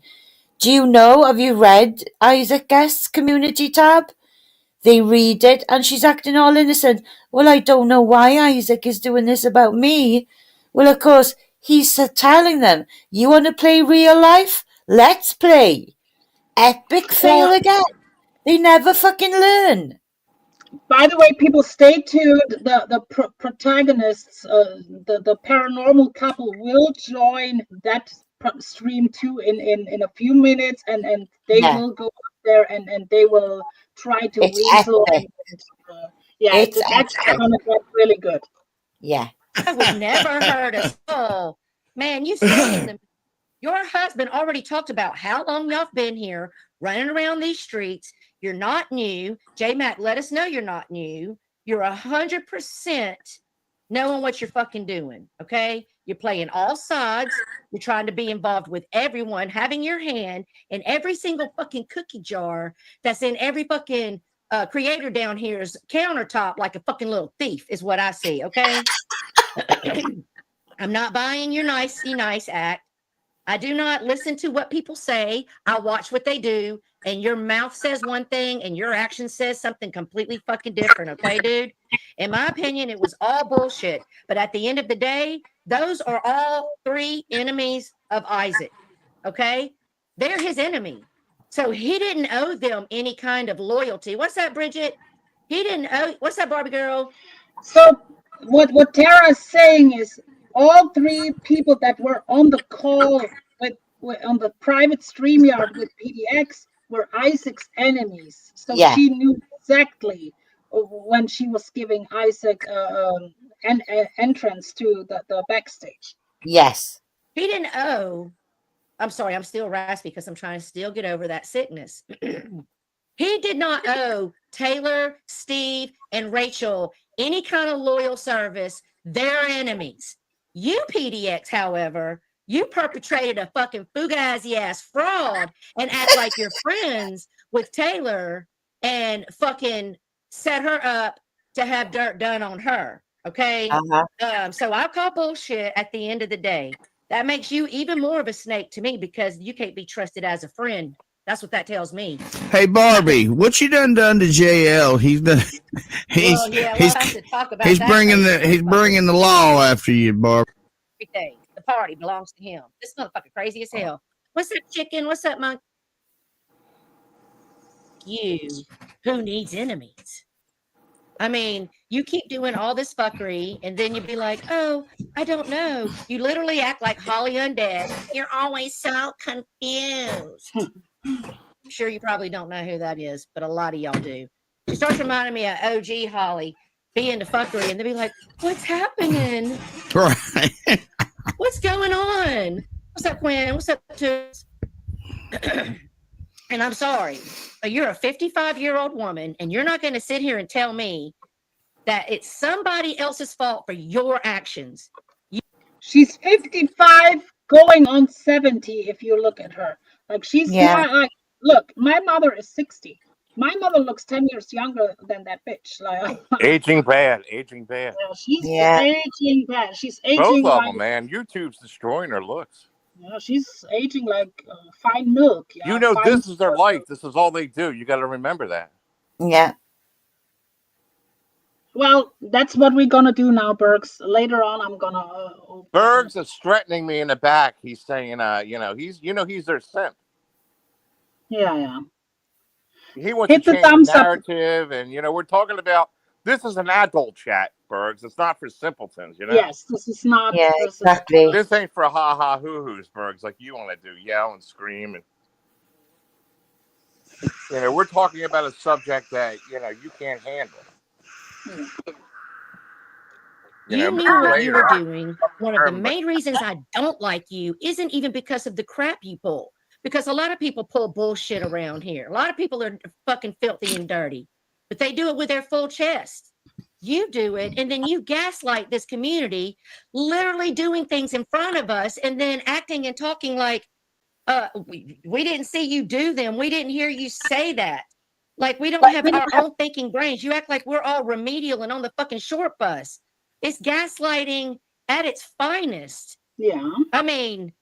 Do you know, have you read Isaac Guest's community tab? They read it and she's acting all innocent. Well, I don't know why Isaac is doing this about me. Well, of course, he's telling them, you want to play real life? Let's play. Epic fail again. They never fucking learn. By the way, people, stay tuned. The protagonists, the paranormal couple, will join that stream too in a few minutes, and they Yeah. will go up there and they will try to It's weasel. epic. Yeah, It's that's epic. gonna get really good. Yeah. I would never hurt a soul. Man, you stay in the. Your husband already talked about how long y'all been here running around these streets. You're not new. Jmack, let us know you're not new. You're 100% knowing what you're fucking doing. Okay. You're playing all sides. You're trying to be involved with everyone, having your hand in every single fucking cookie jar that's in every fucking creator down here's countertop like a fucking little thief, is what I see. Okay. I'm not buying your nice act. I do not listen to what people say. I watch what they do. And your mouth says one thing and your action says something completely fucking different. Okay, dude? In my opinion, it was all bullshit. But at the end of the day, those are all three enemies of Isaac. Okay? They're his enemy. So he didn't owe them any kind of loyalty. What's that, Bridget? He didn't owe. What's that, Barbie girl? So what Tara is saying is all three people that were on the call with on the private StreamYard with PDX were Isaac's enemies. So Yeah. she knew exactly when she was giving Isaac an entrance to the backstage. Yes. He didn't owe. I'm sorry, I'm still raspy because I'm trying to still get over that sickness. He did not owe Taylor, Steve, and Rachel any kind of loyal service. They're enemies. You, PDX, however, you perpetrated a fucking fugazi ass fraud and act like you're friends with Taylor and fucking set her up to have dirt done on her. Okay. So I call bullshit at the end of the day. That makes you even more of a snake to me because you can't be trusted as a friend. That's what that tells me. Hey Barbie, what you done to JL? He's done. Well, yeah, we'll have to talk about that. He's bringing the law after you, Barbie. Everything. The party belongs to him. This motherfucker crazy as hell. What's up, chicken? What's up, monkey? You, who needs enemies? I mean, you keep doing all this fuckery, and then you'd be like, oh, I don't know. You literally act like Holly Undead. You're always so confused. I'm sure you probably don't know who that is, but a lot of y'all do. She starts reminding me of OG Holly being the fuckery, and they'll be like, what's happening? Right. What's going on? What's up, Quinn? What's up, Toots? And I'm sorry, but you're a 55-year-old woman, and you're not going to sit here and tell me that it's somebody else's fault for your actions. She's 55, going on 70. If you look at her, like she's not like. Look, my mother is 60. My mother looks 10 years younger than that bitch. Like Aging bad. Aging bad. She's aging bad. She's aging. Both of them, man. YouTube's destroying her looks. She's aging like fine milk. You know, this is their life. This is all they do. You got to remember that. Yeah. Well, that's what we're gonna do now, Bergs. Later on, I'm gonna. Bergs is threatening me in the back. He's saying, he's their simp. Yeah. He wants to change the narrative, and we're talking about this is an adult chat, Bergs. It's not for simpletons, Yes, this is not. Yeah, exactly. This ain't for ha hoo-hoos, Bergs, like you want to do, yell and scream, and we're talking about a subject that you can't handle. You knew what you were doing. One of the main reasons I don't like you isn't even because of the crap you pull. Because a lot of people pull bullshit around here. A lot of people are fucking filthy and dirty, but they do it with their full chest. You do it, and then you gaslight this community, literally doing things in front of us, and then acting and talking like, we didn't see you do them. We didn't hear you say that. Like we don't have our own thinking brains. You act like we're all remedial and on the fucking short bus. It's gaslighting at its finest. Yeah. I mean,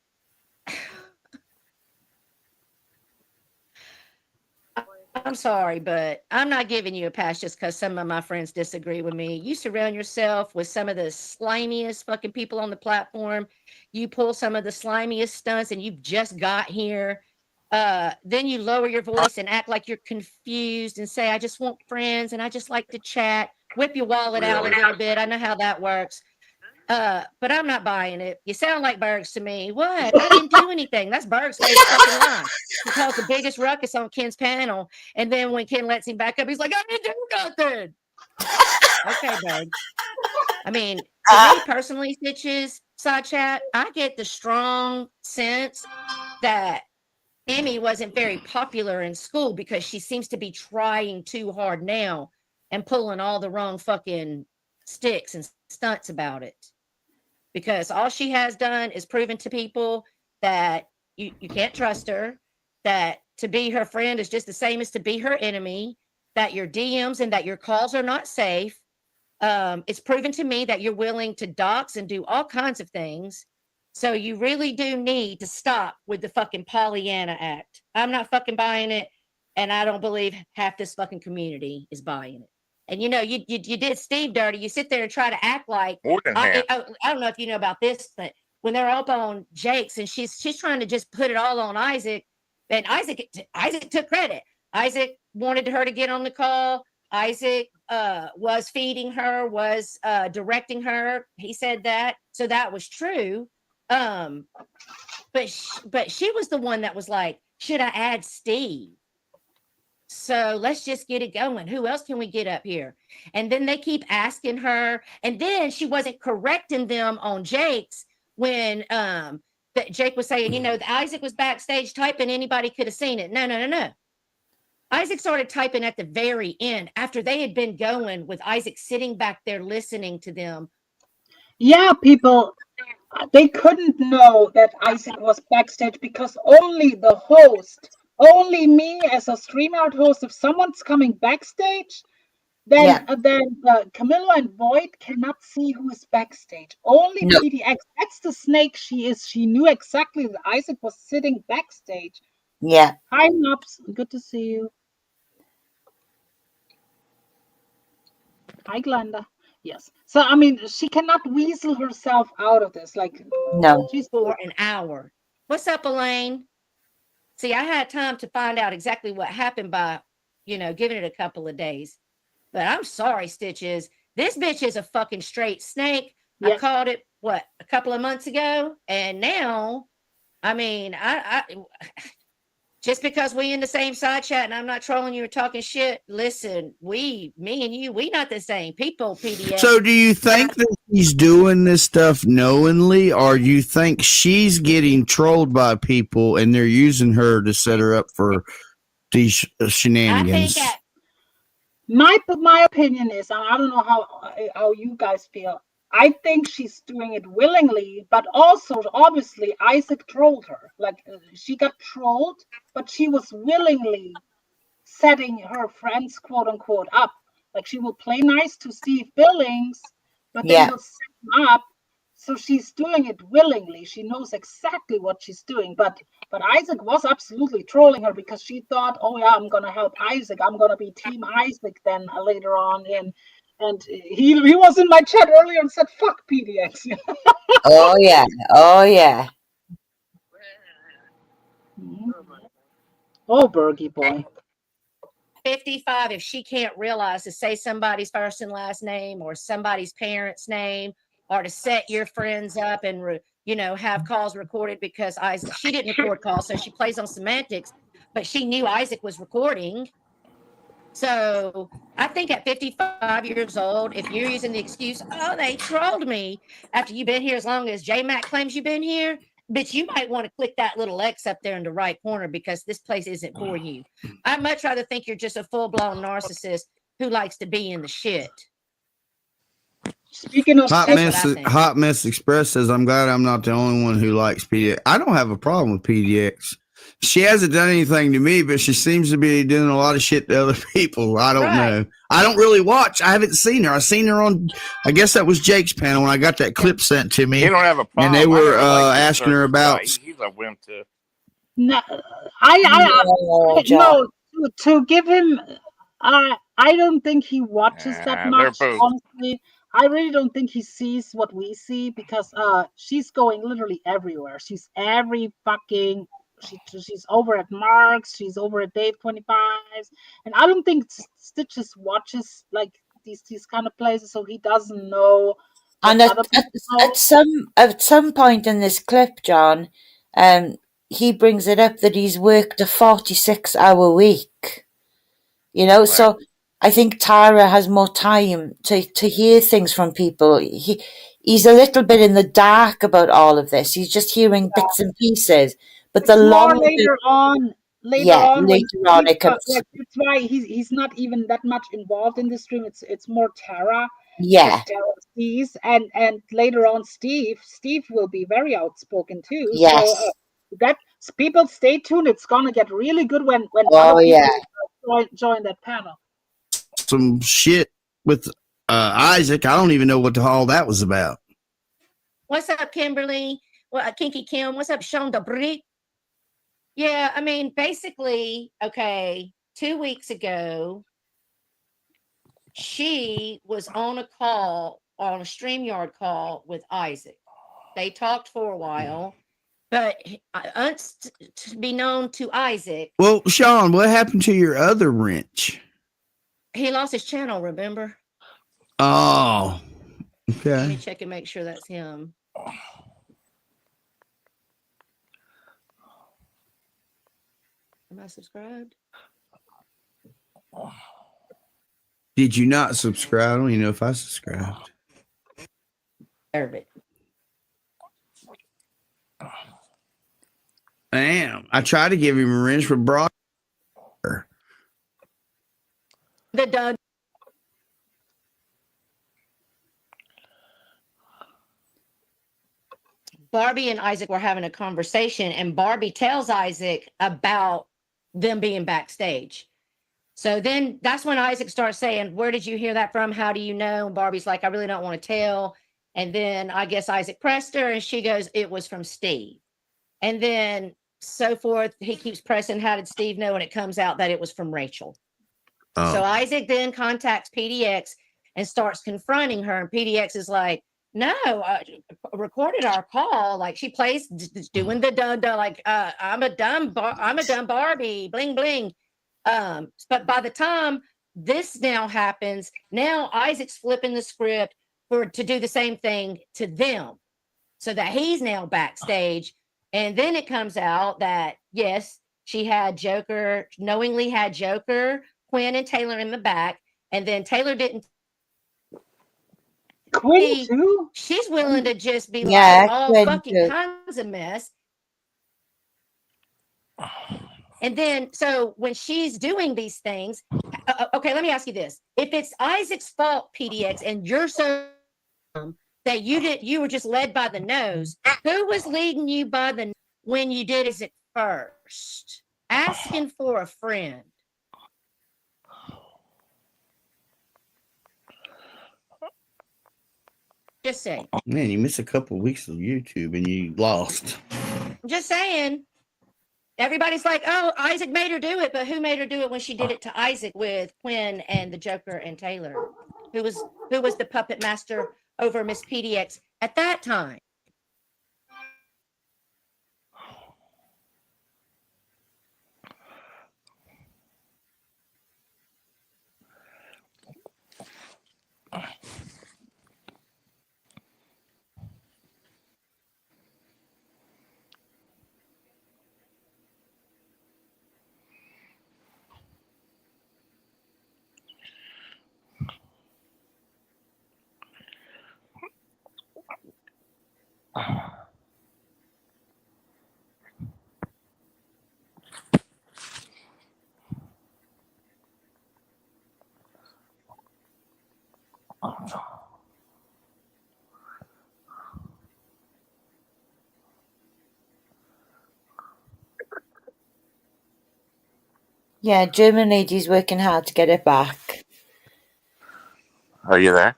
I'm sorry, but I'm not giving you a pass just because some of my friends disagree with me. You surround yourself with some of the slimiest fucking people on the platform. You pull some of the slimiest stunts, and you've just got here. then you lower your voice and act like you're confused and say, I just want friends and I just like to chat. Whip your wallet out a little bit. I know how that works. But I'm not buying it. You sound like Bergs to me. What? I didn't do anything. That's Berg's way to fucking lie. He caused the biggest ruckus on Ken's panel. And then when Ken lets him back up, he's like, I didn't do nothing. Okay, Bergs. I mean, to me personally, Stitches, side chat, I get the strong sense that Emmy wasn't very popular in school because she seems to be trying too hard now and pulling all the wrong fucking sticks and stunts about it. Because all she has done is proven to people that you can't trust her, that to be her friend is just the same as to be her enemy, that your DMs and that your calls are not safe. It's proven to me that you're willing to dox and do all kinds of things. So you really do need to stop with the fucking Pollyanna act. I'm not fucking buying it. And I don't believe half this fucking community is buying it. And you know, you did Steve dirty. You sit there and try to act like I don't know if you know about this, but when they're up on Jake's and she's trying to just put it all on Isaac, and Isaac took credit. Isaac wanted her to get on the call. Isaac was feeding her, was directing her. He said that, so that was true. But she was the one that was like, should I add Steve? So let's just get it going. Who else can we get up here? And then they keep asking her, and then she wasn't correcting them on Jake's when that Jake was saying, you know, Isaac was backstage typing, anybody could have seen it. No. Isaac started typing at the very end after they had been going with Isaac sitting back there listening to them. Yeah, people, they couldn't know that Isaac was backstage because only the host, only me as a stream out host, if someone's coming backstage, then Camillo and Boyt cannot see who is backstage. Only PDX. That's the snake she is. She knew exactly that Isaac was sitting backstage. Yeah. Hi, Nubs. Good to see you. Hi, Glenda. Yes. So, I mean, she cannot weasel herself out of this. Like, no. She's for an hour. What's up, Elaine? See, I had time to find out exactly what happened by, you know, giving it a couple of days. But I'm sorry, Stitches. This bitch is a fucking straight snake. Yes. I called it, what, a couple of months ago? And now, I mean, I just because we in the same side chat and I'm not trolling you or talking shit, listen, me and you, we not the same people, PDX. So do you think that she's doing this stuff knowingly, or you think she's getting trolled by people and they're using her to set her up for these shenanigans? I think my opinion is, I don't know how you guys feel. I think she's doing it willingly, but also obviously Isaac trolled her. Like she got trolled, but she was willingly setting her friends, quote unquote, up. Like she will play nice to Steve Billings, but then will set him up. So she's doing it willingly. She knows exactly what she's doing. But Isaac was absolutely trolling her because she thought, oh yeah, I'm gonna help Isaac. I'm gonna be Team Isaac then later on. And he was in my chat earlier and said, fuck PDX. Oh yeah. Oh, Bergie boy. 55, if she can't realize to say somebody's first and last name or somebody's parents' name, or to set your friends up and have calls recorded because she didn't record calls, so she plays on semantics, but she knew Isaac was recording. So I think at 55 years old, if you're using the excuse, oh, they trolled me after you've been here as long as Jmack claims you've been here, but you might want to click that little X up there in the right corner because this place isn't for you. I'd much rather think you're just a full-blown narcissist who likes to be in the shit. Speaking of Hot Mess Express says, I'm glad I'm not the only one who likes PDX. I don't have a problem with PDX. She hasn't done anything to me, but she seems to be doing a lot of shit to other people. I don't know. I don't really watch. I haven't seen her. I seen her on, I guess that was Jake's panel when I got that clip sent to me. You don't have a problem. And they were asking her about. He's a wimp too. No, no, to give him, I don't think he watches that much, honestly. I really don't think he sees what we see because she's going literally everywhere. She's every fucking she's over at Mark's, she's over at Dave 25's, and I don't think Stitches watches like these kind of places, so he doesn't know what And other people know. at some point in this clip, John, he brings it up that he's worked a 46-hour week. You know, Right. so I think Tara has more time to hear things from people. He's a little bit in the dark about all of this. He's just hearing bits and pieces. But the It's more longer, later on yeah, when later on Steve, it comes. like, that's why he's not even that much involved in the stream. It's more Tara Yeah, that Tara sees, and later on Steve will be very outspoken too. So yes. that people stay tuned. It's gonna get really good when other Oh, people yeah. join that panel. Some shit with Isaac. I don't even know what the hell that was about. What's up, Kimberly? Well, Kinky Kim. What's up, Sean Debris? Yeah, I mean, basically, okay, 2 weeks ago, she was on a call, on a StreamYard call with Isaac. They talked for a while, but to be known to Isaac, Well, Sean, what happened to your other wrench? he lost his channel, remember? Oh, Let me okay. check and make sure that's him. Am I subscribed? Did you not subscribe? I don't even know if I subscribed. It. Damn. I tried to give him a wrench for Brock. The Doug. Barbie and Isaac were having a conversation, and Barbie tells Isaac about them being backstage. So then that's when Isaac starts saying, "Where did you hear that from? How do you know?" And Barbie's like, "I really don't want to tell." And then I guess Isaac pressed her, and she goes, "It was from Steve." And then so forth. He keeps pressing, "How did Steve know?" And it comes out that it was from Rachel. Oh. So Isaac then contacts PDX and starts confronting her. And PDX is like, "No, recorded our call. Like she plays doing the dun like I'm a dumb Barbie, bling bling." But by the time this now happens, now Isaac's flipping the script to do the same thing to them, so that he's now backstage. And then it comes out that yes, she had Joker, knowingly had Joker, Quinn, and Taylor in the back, and then Taylor didn't. Quinn too. She's willing to just be Yeah, like all Quinn fucking too. kinds of mess. And then, so when she's doing these things, okay, let me ask you this: if it's Isaac's fault, PDX, and you're so that you were just led by the nose, who was leading you by the when you did it first? Asking for a friend. Just saying. Man, you missed a couple of weeks of YouTube and you lost. Just saying. Everybody's like, "Oh, Isaac made her do it," but who made her do it when she did it to Isaac with Quinn and the Joker and Taylor? Who was the puppet master over Miss PDX at that time? Yeah, German lady's working hard to get it back. Are you there?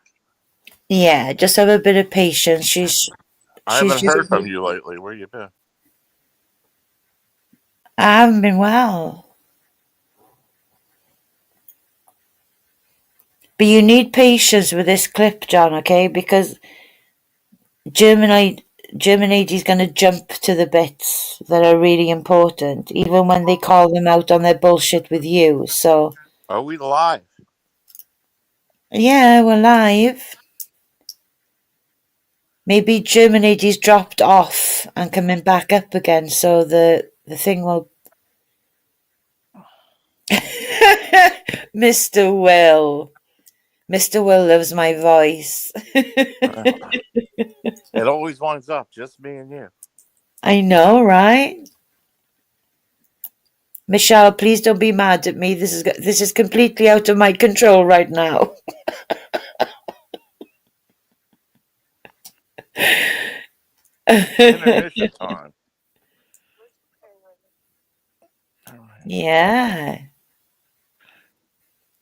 Yeah, just have a bit of patience. I haven't heard from you lately. Where you been? I haven't been well. But you need patience with this clip, John, okay? Because Germanite German lady's going to jump to the bits that are really important, even when they call them out on their bullshit with you. So, Are we live? yeah, we're live. Maybe German lady's dropped off and coming back up again, so the thing will. Mr. Will. Mr. Will loves my voice. It always winds up just me and you. I know, right? Michelle, please don't be mad at me. This is completely out of my control right now. Intermission time. Yeah.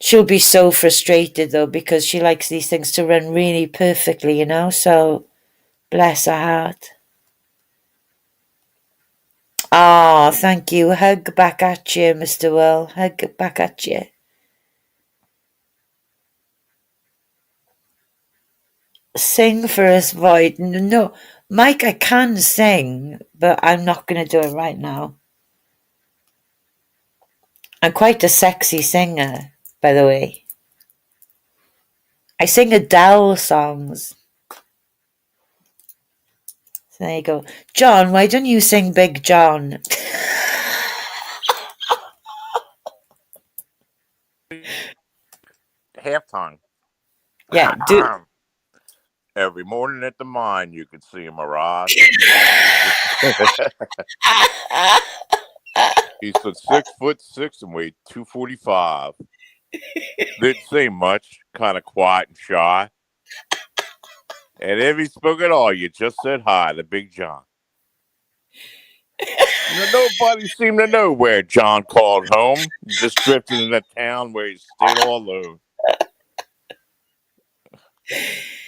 She'll be so frustrated though, because she likes these things to run really perfectly, you know, so bless her heart. Ah, thank you. Hug back at you, Mr. Will. Hug back at you. Sing for us, Void. No, Mike, I can sing, but I'm not going to do it right now. I'm quite a sexy singer, by the way. I sing Adele songs. So there you go. John, why don't you sing Big John? Halftime. Yeah, do. Every morning at the mine, you could see a mirage. He stood 6'6" and weighed 245. Didn't say much, kind of quiet and shy. And if he spoke at all, you just said hi to Big John. Nobody seemed to know where John called home. Just drifted in a town where he stayed all alone.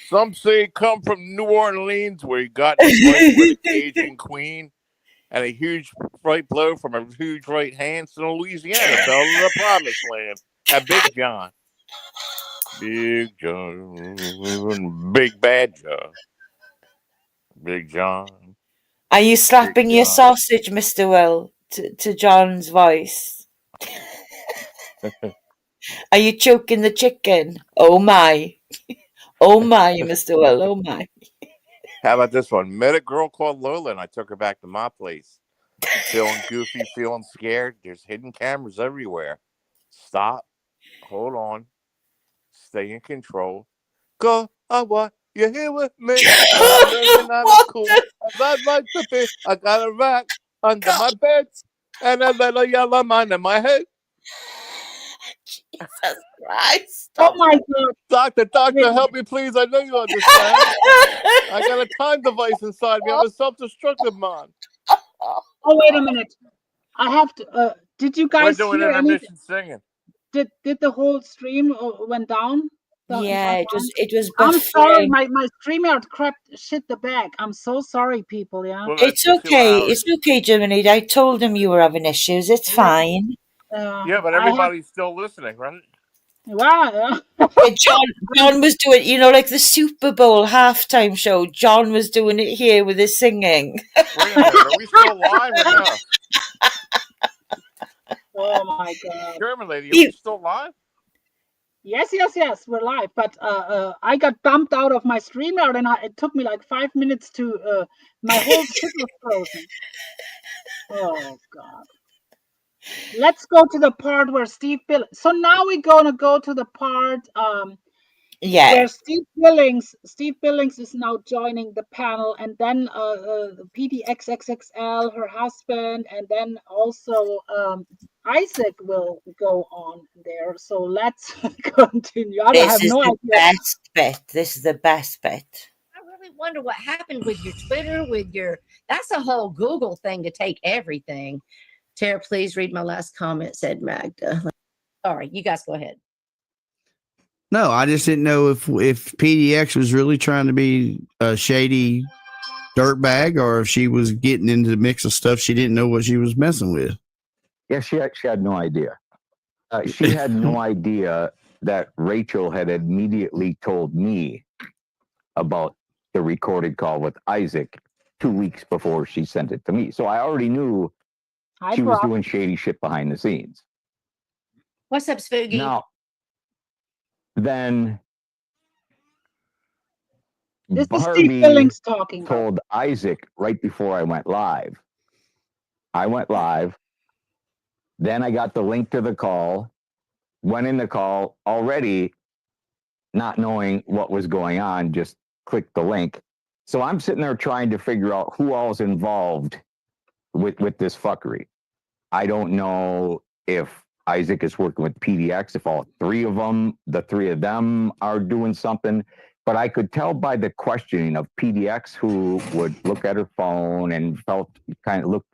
Some say he come from New Orleans, where he got in a fight with a Cajun queen, and a huge right blow from a huge right hand. So Louisiana fell to the promised land. At Big John. Big John. Big Bad John. Big John. Are you slapping Big your John. sausage, Mr. Will, to John's voice? Are you choking the chicken? Oh my. Oh my, Mr. Will, oh my. How about this one? Met a girl called Lola, and I took her back to my place. Feeling goofy, feeling scared. There's hidden cameras everywhere. Stop. Hold on. Stay in control. Go. I want you here with me. I'm looking at it cool. As I'd like to be. I got a rat under my bed and a little yellow man in my head. Jesus Christ. Oh my God. Doctor, help me, please. I know you understand. I got a time device inside me. I'm a self-destructive man. Oh, wait a minute. I have to. Did you We're guys doing hear anything? intermission singing. Did the whole stream went down? Yeah, it was I'm sorry, buffering. my StreamYard shit the bag. I'm so sorry, people. Yeah. Well, It's that's 2 okay. hours. It's okay, Jiminy. I told him you were having issues. It's fine. Yeah, but everybody's still listening, right? Wow. John was doing, like the Super Bowl halftime show. John was doing it here with his singing. Wait a minute. Are we still live or no? Oh my God. German lady, are we still live? Yes, we're live. But I got dumped out of my StreamYard, and it took me like 5 minutes to. My whole shit was frozen. Oh God. Let's go to the part where Steve Billings. So now we're gonna go to the part where Steve Billings is now joining the panel, and then PDXXXL, her husband, and then also Isaac will go on there. So let's continue. I have no idea. Best bit. This is the best bit. I really wonder what happened with your Twitter, that's a whole Google thing to take everything. Tara, please read my last comment, said Magda. Sorry, you guys go ahead. No, I just didn't know if PDX was really trying to be a shady dirtbag, or if she was getting into the mix of stuff she didn't know what she was messing with. Yeah, she had no idea. She had no idea that Rachel had immediately told me about the recorded call with Isaac 2 weeks before she sent it to me. So I already knew she was doing shady shit behind the scenes. What's up, Spooky? Now, then This is Steve Barbie Billings talking. told Isaac right before I went live. I went live. Then I got the link to the call, went in the call already not knowing what was going on, just clicked the link. So I'm sitting there trying to figure out who all's involved with this fuckery. I don't know if Isaac is working with PDX, if all the three of them are doing something. But I could tell by the questioning of PDX, who would look at her phone and looked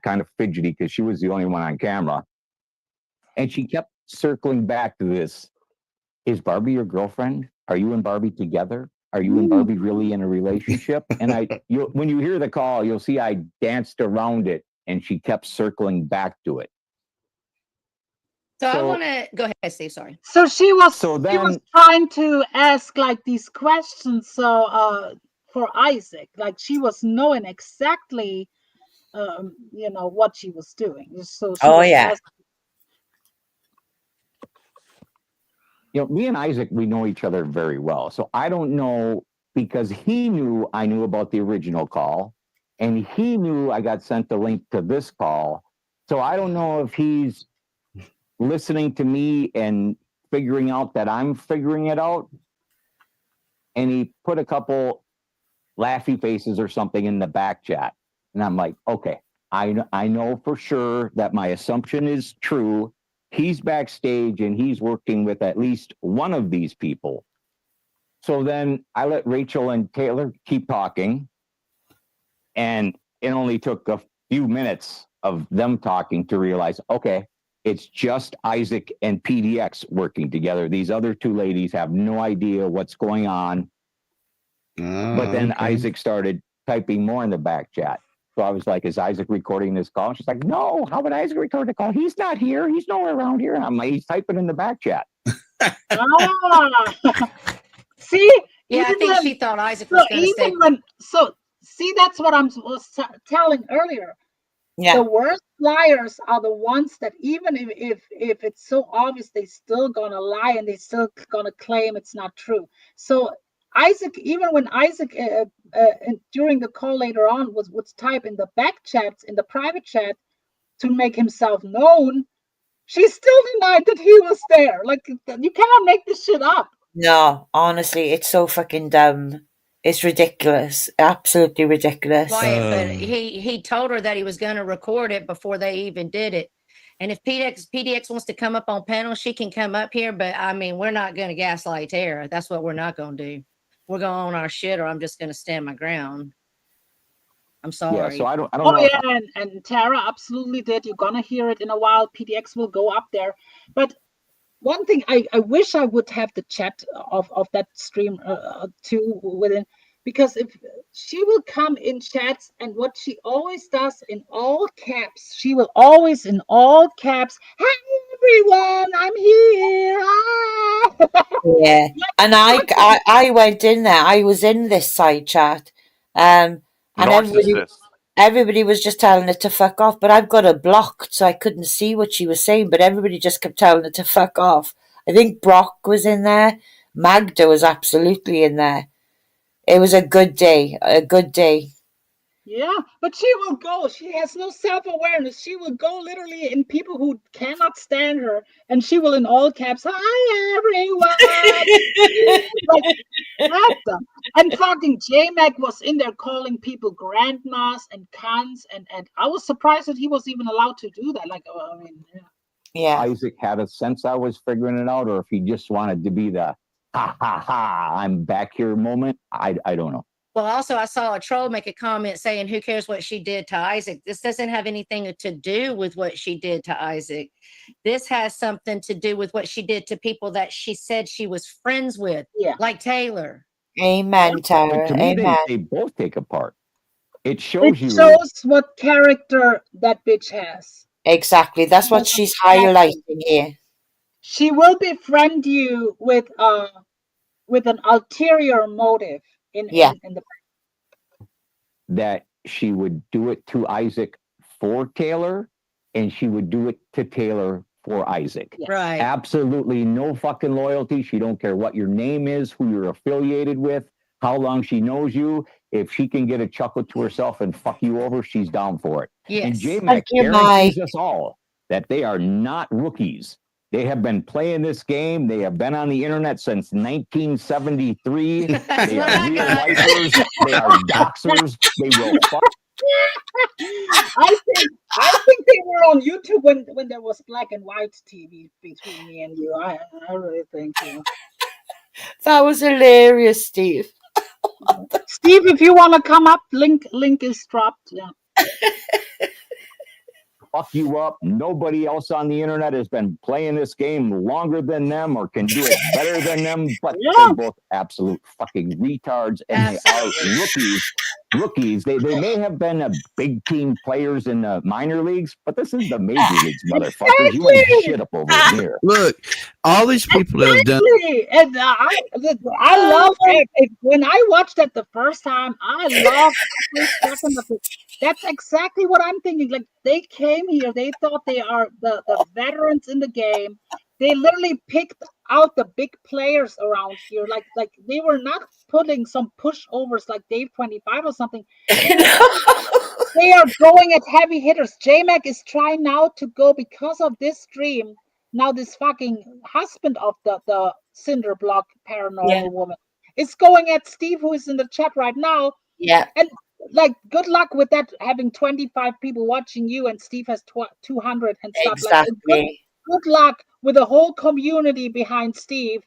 kind of fidgety because she was the only one on camera. And she kept circling back to this. Is Barbie your girlfriend? Are you and Barbie together? Are you and Barbie really in a relationship? And when you hear the call, you'll see I danced around it and she kept circling back to it. So I want to go ahead, Steve. Sorry. So she was trying to ask like these questions. So for Isaac, like she was knowing exactly, what she was doing. So she was asking. Me and Isaac, we know each other very well. So I don't know, because he knew I knew about the original call, and he knew I got sent the link to this call. So I don't know if he's listening to me and figuring out that I'm figuring it out. And he put a couple laughy faces or something in the back chat. And I'm like, okay, I know for sure that my assumption is true. He's backstage and he's working with at least one of these people. So then I let Rachel and Taylor keep talking. And it only took a few minutes of them talking to realize, okay, it's just Isaac and PDX working together. These other two ladies have no idea what's going on. But then Isaac started typing more in the back chat. So I was like, is Isaac recording this call? And she's like, no, how would Isaac record the call? He's not here. He's nowhere around here. And I'm like, he's typing in the back chat. See? Yeah, I think she thought Isaac was going to stay. See, that's what I was telling earlier. Yeah. The worst liars are the ones that even if it's so obvious, they still gonna lie and they still gonna claim it's not true. So Isaac, even when Isaac during the call later on would type in the back chats, in the private chat to make himself known, she still denied that he was there. Like, you cannot make this shit up. No, honestly, it's so fucking dumb. It's ridiculous. Absolutely ridiculous. But he told her that he was going to record it before they even did it. And if PDX wants to come up on panel, she can come up here. But I mean, we're not going to gaslight Tara. That's what we're not going to do. We're going to own our shit, or I'm just going to stand my ground. I'm sorry. Yeah, so I don't know. Yeah, and Tara absolutely did. You're going to hear it in a while. PDX will go up there. But one thing, I wish I would have the chat of that stream too within, because if she will come in chats, and what she always does in all caps, she will always in all caps, "Hi everyone, I'm here." Yeah, and I went in there. I was in this side chat, and everybody was just telling her to fuck off, but I've got her blocked, so I couldn't see what she was saying, but everybody just kept telling her to fuck off. I think Brock was in there. Magda was absolutely in there. It was a good day. Yeah, but she will go. She has no self-awareness. She will go literally in people who cannot stand her, and she will in all caps, "Hi everyone." Like, and fucking Jmack was in there calling people grandmas and cunts, and I was surprised that he was even allowed to do that. Like, I mean, yeah. Isaac had a sense I was figuring it out, or if he just wanted to be the ha ha ha, I'm back here moment. I don't know. Well, also, I saw a troll make a comment saying, who cares what she did to Isaac? This doesn't have anything to do with what she did to Isaac. This has something to do with what she did to people that she said she was friends with, like Taylor. Amen, Tara. To me, Amen. they both take apart. It shows what character that bitch has. Exactly. That's what she's highlighting here. She will befriend you with an ulterior motive in the that she would do it to Isaac for Taylor, and she would do it to Taylor for Isaac. Yes. Right. Absolutely no fucking loyalty. She don't care what your name is, who you're affiliated with, how long she knows you. If she can get a chuckle to herself and fuck you over, she's down for it. And Yes. Jmack Thank you, guarantees Mike. us all that they are not rookies. They have been playing this game. They have been on the internet since 1973. That's They what are I real got. lifers. They are doxers. They will fuck. I think they were on YouTube when there was black and white TV between me and you. I really think you. That was hilarious, Steve. Steve, if you want to come up, link is dropped. Yeah. Fuck you up. Nobody else on the internet has been playing this game longer than them or can do it better than them, but Yeah. they're both absolute fucking retards, and they are Absolutely. rookies. They may have been big team players in the minor leagues, but this is the major leagues, motherfuckers. You ain't shit up over here. Look, all these people that have done. Exactly. And I love it. When I watched it the first time, I loved every second of it. That's exactly what I'm thinking. Like, they came here, they thought they are the veterans in the game. They literally picked out the big players around here. Like they were not putting some pushovers like Dave 25 or something. They are going at heavy hitters. Jmack is trying now to go because of this stream. Now this fucking husband of the cinder block paranormal woman is going at Steve, who is in the chat right now. Yeah. And like, good luck with that, having 25 people watching you and Steve has 200 and stuff. Exactly. Like, good luck with the whole community behind Steve.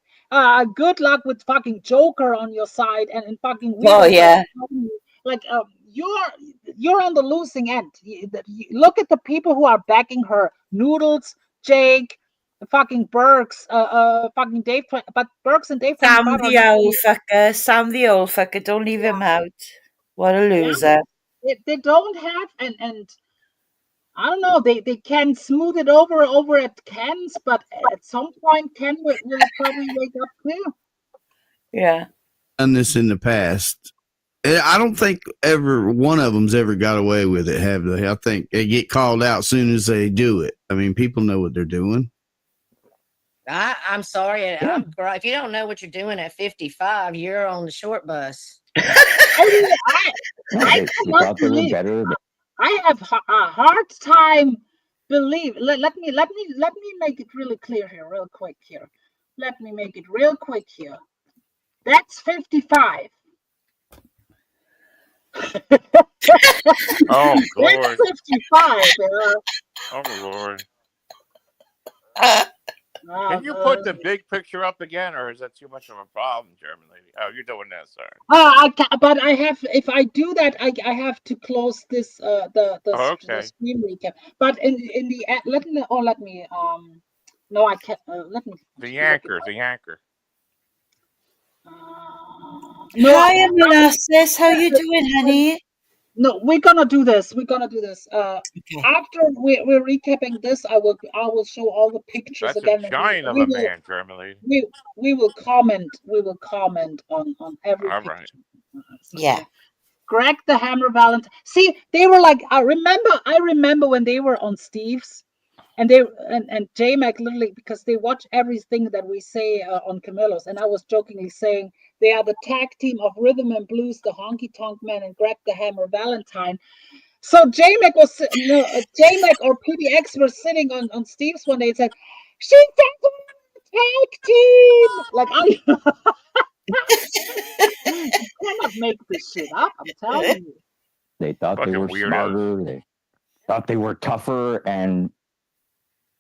Good luck with fucking Joker on your side and fucking. Oh, yeah. Like, you're on the losing end. Look at the people who are backing her: Noodles, Jake, fucking Burks, fucking Dave. But Burks and Dave. Sam the old fucker. Sam the old fucker. Don't leave him out. What a loser. They don't have and I don't know. They can smooth it over at Ken's, but at some point Ken will probably wake up too. Yeah. Done this in the past. I don't think ever one of them's ever got away with it, have they? I think they get called out as soon as they do it. I mean, people know what they're doing. I'm sorry. If you don't know what you're doing at 55, you're on the short bus. I cannot believe. I have a hard time believe. Let me make it really clear here, real quick here. Let me make it real quick here. That's 55. Oh, Lord. That's 55. Oh, Lord. Can you put the big picture up again, or is that too much of a problem, German lady? Oh, you're doing that, sorry. But I have. If I do that, I have to close this. The screen recap. But in the let me. No, I can't. Let me. The anchor. No, Hi, Molasses. How you doing, honey? No, we're gonna do this. After we're recapping this, I will show all the pictures That's again. A giant of a man, German lady. We will comment. We will comment on every all picture. Right. Yeah. Greg the Hammer Valentine. See, they were like, I remember when they were on Steve's, and they and Jmack literally, because they watch everything that we say on Camillo's, and I was jokingly saying they are the tag team of Rhythm and Blues, the Honky Tonk Man, and Greg the Hammer Valentine. So Jmack or PDX were sitting on Steve's one day and said, "She's tag team." Like, you cannot make this shit up. I'm telling you. They thought they were smarter. They thought they were tougher, and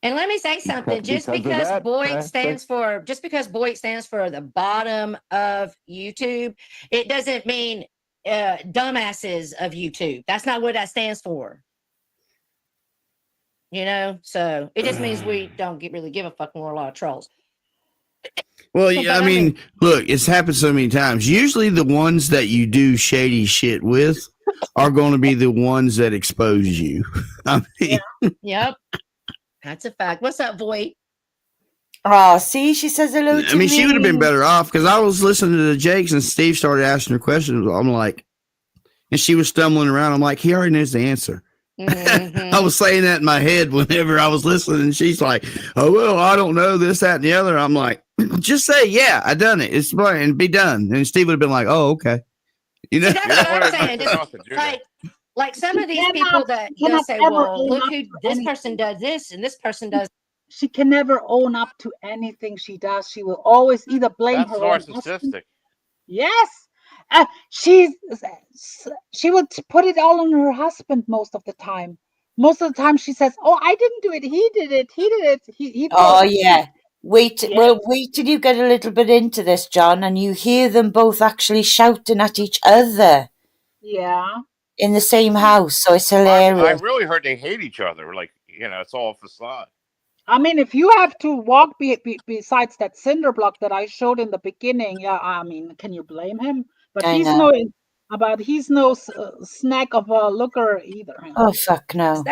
let me say something. Just because Boyt stands for the bottom of YouTube, it doesn't mean dumbasses of YouTube. That's not what that stands for. You know, so it just means we don't really give a fuck, and we're a lot of trolls. Well, yeah, I mean, look, it's happened so many times. Usually the ones that you do shady shit with are going to be the ones that expose you. I mean, Yep. That's a fact. What's up, Voight? Oh, see, she says hello to me. I mean, she would have been better off, because I was listening to the Jakes and Steve started asking her questions. I'm like, and she was stumbling around. I'm like, he already knows the answer. I was saying that in my head whenever I was listening, and she's like, "Oh well, I don't know this, that, and the other." I'm like, "Just say, yeah, I done it. It's fine, and be done." And Steve would have been like, "Oh, okay." You know, See, that's what I'm saying. Just like some of these people that they'll say, "Well, look who this person does this, and this person does." She can never own up to anything she does. She will always either blame her own husband. Narcissistic. Yes. She would put it all on her husband most of the time. Most of the time she says, "Oh, I didn't do it. He did it. He did it. He Oh yeah. Wait till you get a little bit into this, John, and you hear them both actually shouting at each other. Yeah. In the same house, so it's hilarious. I really heard they hate each other. Like, it's all facade. I mean, if you have to walk besides that cinder block that I showed in the beginning, yeah, I mean, can you blame him? But he's no snack of a looker either. Oh fuck no!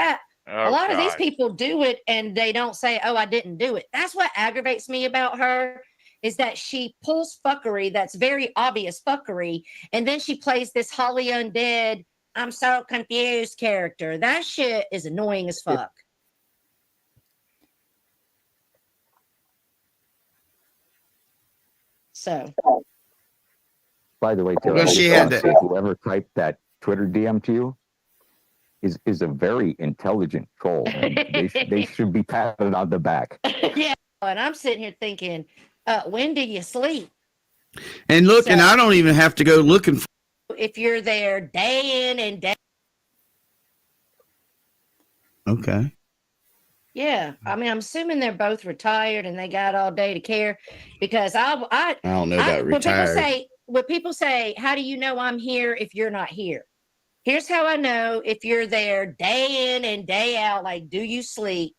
A lot of these people do it and they don't say, "Oh, I didn't do it." That's what aggravates me about her, is that she pulls fuckery that's very obvious fuckery, and then she plays this Holly Undead, "I'm so confused" character. That shit is annoying as fuck. So, by the way, Taylor, whoever typed that Twitter DM to you is a very intelligent troll. And they should be patted on the back. Yeah, and I'm sitting here thinking, when do you sleep? And look, and I don't even have to go looking for. If you're there day in and day. Okay. Yeah, I mean, I'm assuming they're both retired and they got all day to care, because I don't know about retired. When people say, "How do you know I'm here if you're not here?" Here's how I know if you're there day in and day out. Like, do you sleep?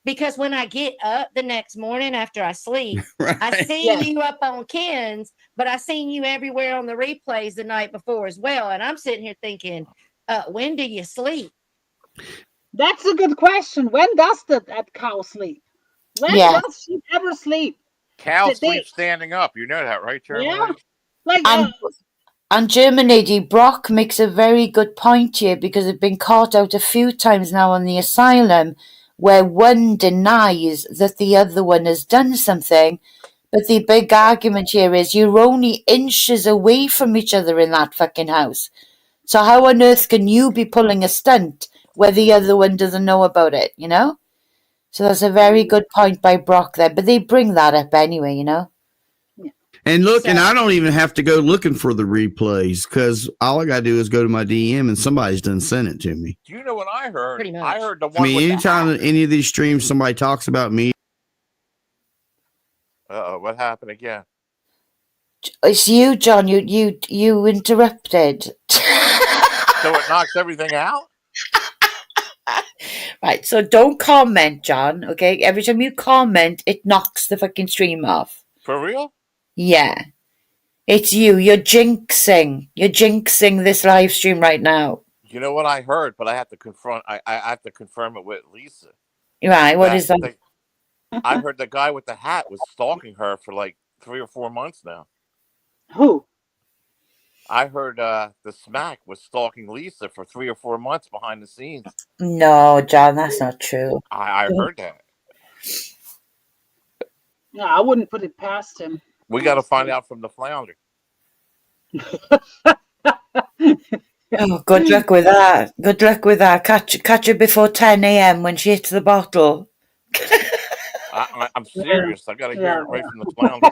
Because when I get up the next morning after I sleep, right. I see you up on Ken's, but I seen you everywhere on the replays the night before as well. And I'm sitting here thinking, when do you sleep? That's a good question. When does that cow sleep? When does she ever sleep? Cow sleep standing up. You know that, right, German? Yeah. Like, and German lady Brock makes a very good point here, because it's been caught out a few times now on the asylum where one denies that the other one has done something. But the big argument here is you're only inches away from each other in that fucking house. So how on earth can you be pulling a stunt where the other one doesn't know about it, you know? So that's a very good point by Brock there. But they bring that up anyway, you know? And look, and I don't even have to go looking for the replays, because all I got to do is go to my DM and somebody's done sent it to me. Do you know what I heard? Pretty much. I heard the one. I mean, anytime any of these streams somebody talks about me. What happened again? It's you, John. You interrupted. So it knocks everything out? Right, so don't comment, John, okay? Every time you comment, it knocks the fucking stream off. For real? Yeah. It's you. You're jinxing. You're jinxing this live stream right now. You know what I heard, but I have to I have to confirm it with Lisa. Right, what is that? I heard the guy with the hat was stalking her for like 3 or 4 months now. Who? I heard the Smack was stalking Lisa for 3 or 4 months behind the scenes. No, John, that's not true. I heard that. No, I wouldn't put it past him. We got to find out from the flounder. Oh, good luck with that. Good luck with that. Catch her before 10 a.m. when she hits the bottle. I'm serious. I got to hear it right from the flounder.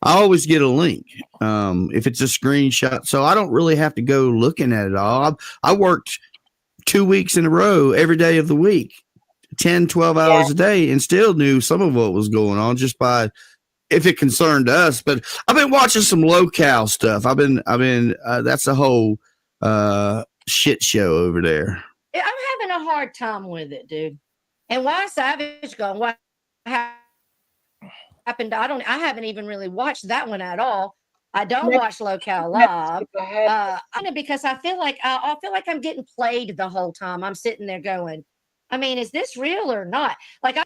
I always get a link if it's a screenshot, so I don't really have to go looking at it all. I worked 2 weeks in a row every day of the week, 10, 12 hours a day, and still knew some of what was going on just by if it concerned us. But I've been watching some locale stuff. I've been that's a whole shit show over there. I'm having a hard time with it, dude. And why Savage gone? What happened? I haven't even really watched that one at all. I don't watch Locale Live because I feel like I'm getting played the whole time. I'm sitting there going, I mean, is this real or not? Like,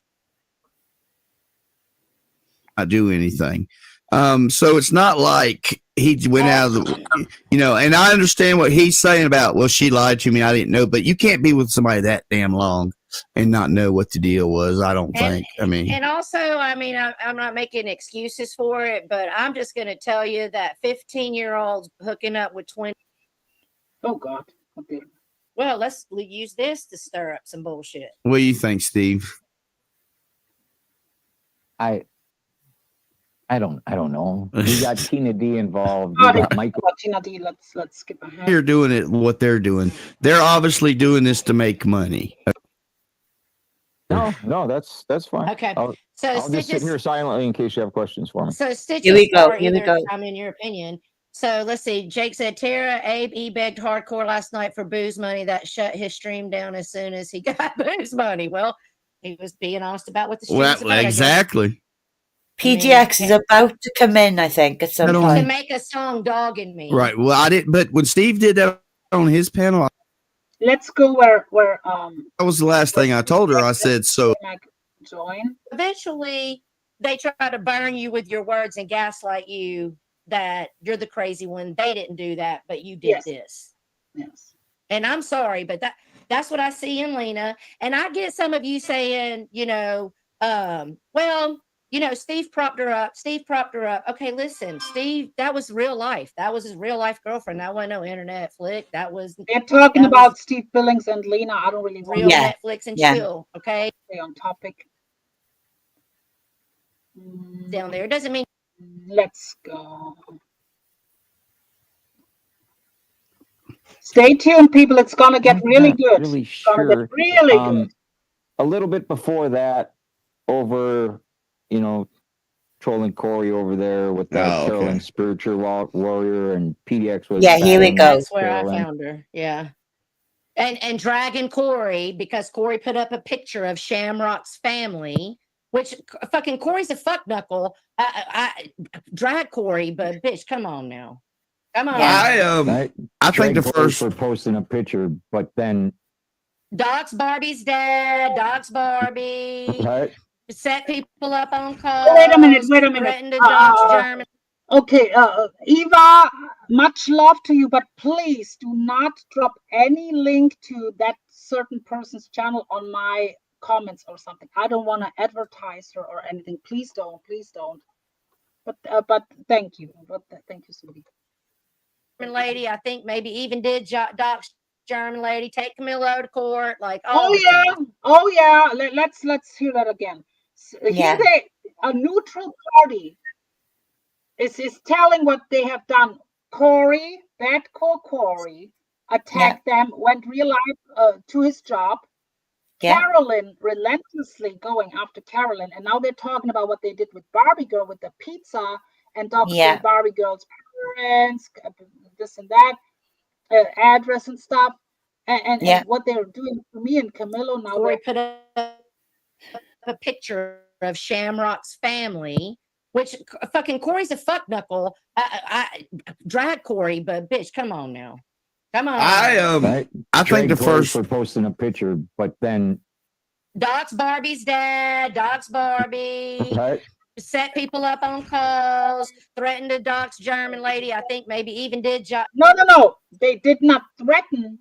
I do anything. So it's not like he went out of the, and I understand what he's saying about, well, she lied to me, I didn't know, but you can't be with somebody that damn long and not know what the deal was. I don't think. And also, I'm not making excuses for it, but I'm just going to tell you that 15-year-olds hooking up with 20. Oh God. Okay. Well, let's use this to stir up some bullshit. What do you think, Steve? I don't know. We got Tina D involved. We got Michael. Tina D. Let's skip ahead. You're doing it. What they're doing. They're obviously doing this to make money. No, that's fine. Okay. I'll just sit here silently in case you have questions for me. So stitches Here we go. in your opinion. So let's see. Jake said, Tara, Abe, he begged hardcore last night for booze money. That shut his stream down as soon as he got booze money. Well, he was being honest about what the stream's about. Exactly. PDX is about to come in, I think, at some point. To make a song dogging me. Right. Well, I didn't, but when Steve did that on his panel, let's go where that was the last thing I told her. I said, so join. Eventually they try to burn you with your words and gaslight you that you're the crazy one. They didn't do that, but you did this. Yes. And I'm sorry, but that's what I see in Lena. And I get some of you saying, well, Steve propped her up. Okay, listen, Steve, that was real life. That was his real life girlfriend. That wasn't no internet flick. They're talking about Steve Billings and Lena. I don't really real Netflix and chill. Okay. Stay on topic. Down there. It doesn't mean. Let's go. Stay tuned, people. It's gonna get really good. Really sure. Really good. A little bit before that, over, trolling Corey over there with that Carolyn spiritual warrior, and PDX was. Yeah, here we go. That's where I found her. Yeah. And dragging Corey, because Corey put up a picture of Shamrock's family, which fucking Corey's a fuck knuckle. I drag Corey, but bitch, come on now. Come on. I think the first for posting a picture, but then Doc's Barbie's dead. Doc's Barbie. Right. Set people up on calls. Wait a minute. Threatened to dox German. Okay, Eva, much love to you, but please do not drop any link to that certain person's channel on my comments or something. I don't want to advertise her or anything. Please don't. But thank you. Thank you, sweetie. German lady, I think maybe even did dox German lady. Take Camillo to court. Like, oh yeah. Let's hear that again. Here a neutral party is telling what they have done. Corey, Corey, attacked them, went real life to his job. Carolyn relentlessly going after Carolyn, and now they're talking about what they did with Barbie Girl with the pizza and doxing Barbie Girl's parents, this and that, address and stuff, and what they're doing to me and Camillo now. Corey put up a picture of Shamrock's family, which fucking Corey's a fuck knuckle. I drag Corey, but bitch, come on now. Come on. I think the first for posting a picture, but then Doc's Barbie's dead. Doc's Barbie. Right. Set people up on calls. Threatened to dox German lady. I think maybe even did. No. They did not threaten.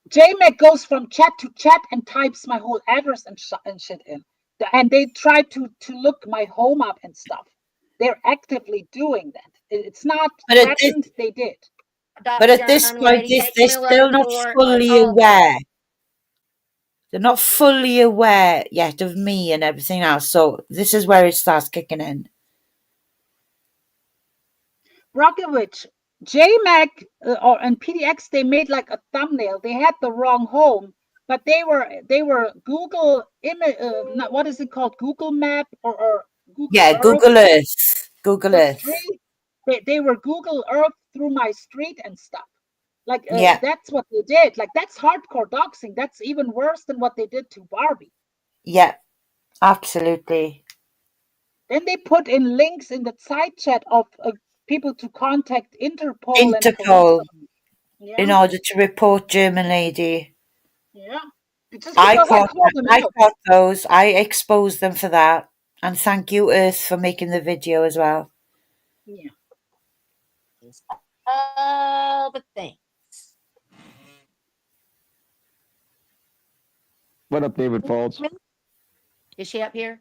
Jmack goes from chat to chat and types my whole address and shit in. And they try to look my home up and stuff. They're actively doing that. It's not threatened. They did. But at this point, they're still not fully aware. They're not fully aware yet of me and everything else. So this is where it starts kicking in. Rockowicz, Jmack and PDX, they made like a thumbnail. They had the wrong home, but they were Google image. What is it called? Google Map or Google Earth? Google Earth. Google Earth. They were Google Earth through my street and stuff. Like that's what they did. Like that's hardcore doxing. That's even worse than what they did to Barbie. Yeah, absolutely. Then they put in links in the side chat of people to contact Interpol. In order to report German lady. Yeah. I caught those. I exposed them for that. And thank you, Earth, for making the video as well. Yeah. It's all the things. What up, David Folds? Is she up here?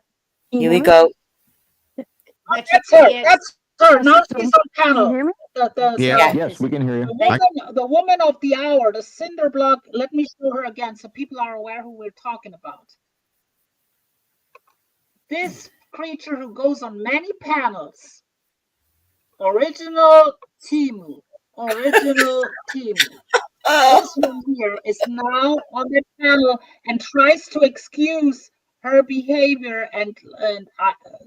Here we go. That's That's her. PDX. That's her. Now That's she's on Can you panel. hear me? Yeah. Yes, we can hear The you. woman of the hour, the cinder block. Let me show her again so people are aware who we're talking about. This creature who goes on many panels. Original Timu. Original Timu. This one here is now on the panel and tries to excuse her behavior. And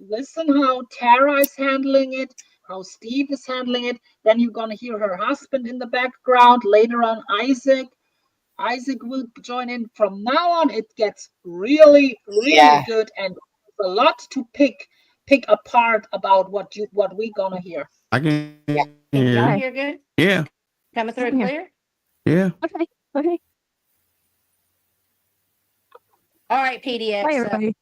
listen how Tara is handling it, how Steve is handling it. Then you're going to hear her husband in the background. Later on, Isaac. Isaac will join in. From now on, it gets really, really good, and there's a lot to pick apart about what we're gonna hear. I can Can y'all hear good? Yeah. Coming through clear? Yeah. Okay. Okay. All right, PDX. Hi, everybody.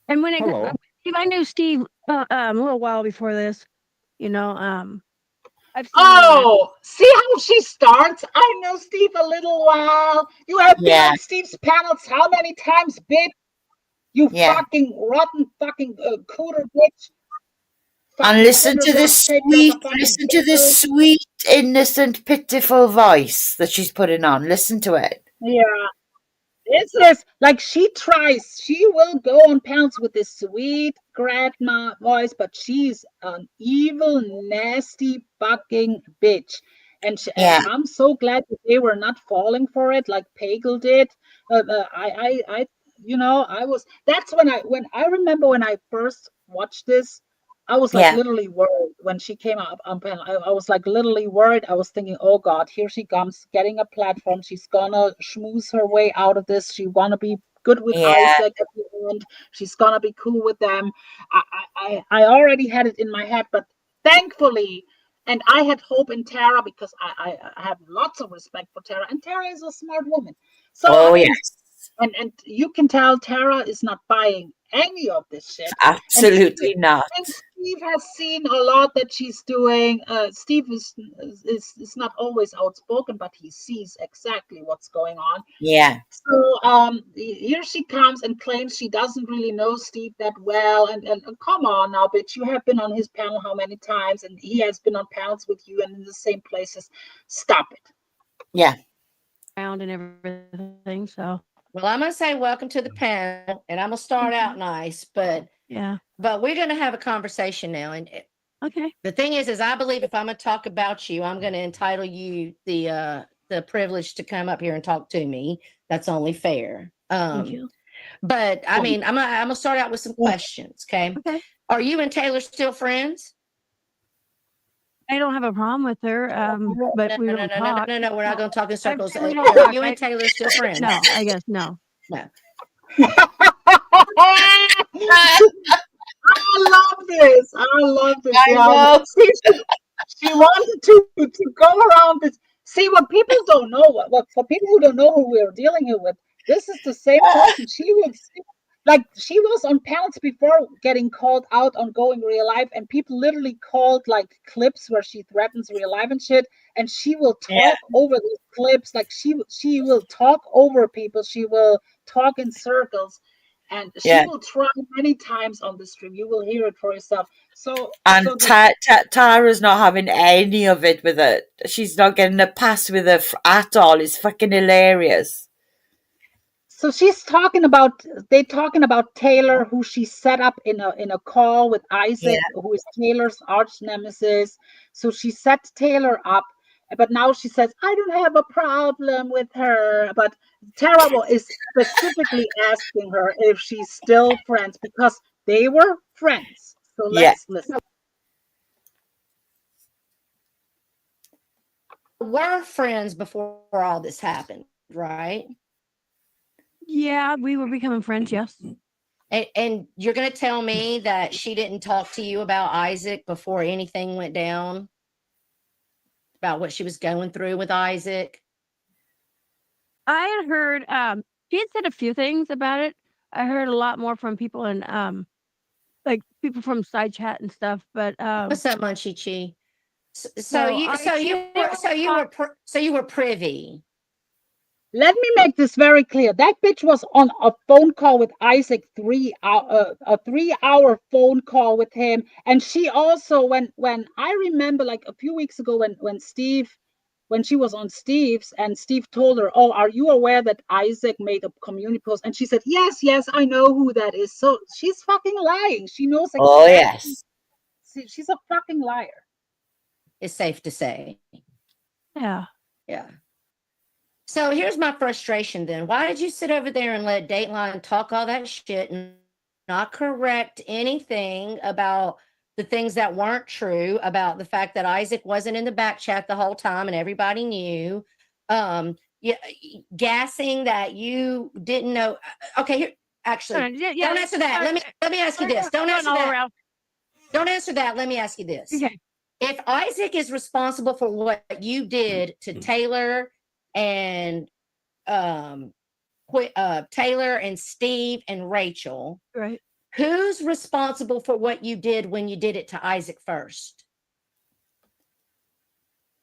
And when Hello. I knew Steve a little while before this, you know, I've seen Oh, see how she starts? I know Steve a little while. You have been on Steve's panels how many times, bitch? You fucking rotten fucking cooter bitch. And listen to this sweet, innocent, pitiful voice that she's putting on. Listen to it. Yeah. This is like she will go on panels with this sweet grandma voice, but she's an evil, nasty fucking bitch. And I'm so glad that they were not falling for it like Pagel did. That's when I remember when I first watched this, I was like literally worried when she came up on panel. I was like literally worried. I was thinking, oh God, here she comes getting a platform. She's gonna schmooze her way out of this. She wanna be good with Isaac at the end. She's gonna be cool with them. I already had it in my head, but thankfully, and I had hope in Tara because I have lots of respect for Tara, and Tara is a smart woman. So and you can tell Tara is not buying any of this shit. Absolutely not. And Steve has seen a lot that she's doing. Steve is not always outspoken, but he sees exactly what's going on. Yeah. So here she comes and claims she doesn't really know Steve that well. And come on now, bitch, you have been on his panel how many times? And he has been on panels with you and in the same places. Stop it. Yeah. Around and everything. So. Well, I'm going to say welcome to the panel, and I'm going to start out nice, but we're going to have a conversation now. And the thing is I believe if I'm going to talk about you, I'm going to entitle you the privilege to come up here and talk to me. That's only fair. Thank you. But I mean, I'm going to start out with some questions. Okay. Are you and Taylor still friends? I don't have a problem with her, but we don't talk. No, we're not going to talk in circles. We don't Are talk. you and Taylor still friends? No, I guess no. No. I love this. Yeah. She wanted to go around this. See, what people don't know, what for people who don't know who we're dealing here with, this is the same person. She was on panels before getting called out on Going Real Life, and people literally called like clips where she threatens real life and shit, and she will talk over these clips. Like she will talk over people. She will talk in circles. And she will try many times on the stream. You will hear it for yourself. Tara's not having any of it with it. She's not getting a pass with it at all. It's fucking hilarious. So she's talking about Taylor, who she set up in a call with Isaac, who is Taylor's arch nemesis. So she set Taylor up, but now she says, I don't have a problem with her. But Tara is specifically asking her if she's still friends because they were friends. So let's listen. We're friends before all this happened, right? Yeah, we were becoming friends, yes. And you're going to tell me that she didn't talk to you about Isaac before anything went down? About what she was going through with Isaac? I had heard, she had said a few things about it. I heard a lot more from people in like people from side chat and stuff. But What's up, Munchie Chi? So you were privy. Let me make this very clear. That bitch was on a phone call with Isaac, a 3-hour phone call with him. And she also, when I remember like a few weeks ago when she was on Steve's and Steve told her, "Oh, are you aware that Isaac made a community post?" And she said, yes, I know who that is. So she's fucking lying. She knows exactly. Oh, yes. She's a fucking liar. It's safe to say. Yeah. Yeah. So here's my frustration then. Why did you sit over there and let Dateline talk all that shit and not correct anything about the things that weren't true, about the fact that Isaac wasn't in the back chat the whole time and everybody knew? Gassing that you didn't know. Okay, here actually, don't answer that. Let me ask you this. Don't answer that. Don't answer that. Let me ask you this. Okay. If Isaac is responsible for what you did to Taylor and Taylor and Steve and Rachel, Right. who's responsible for what you did when you did it to Isaac first?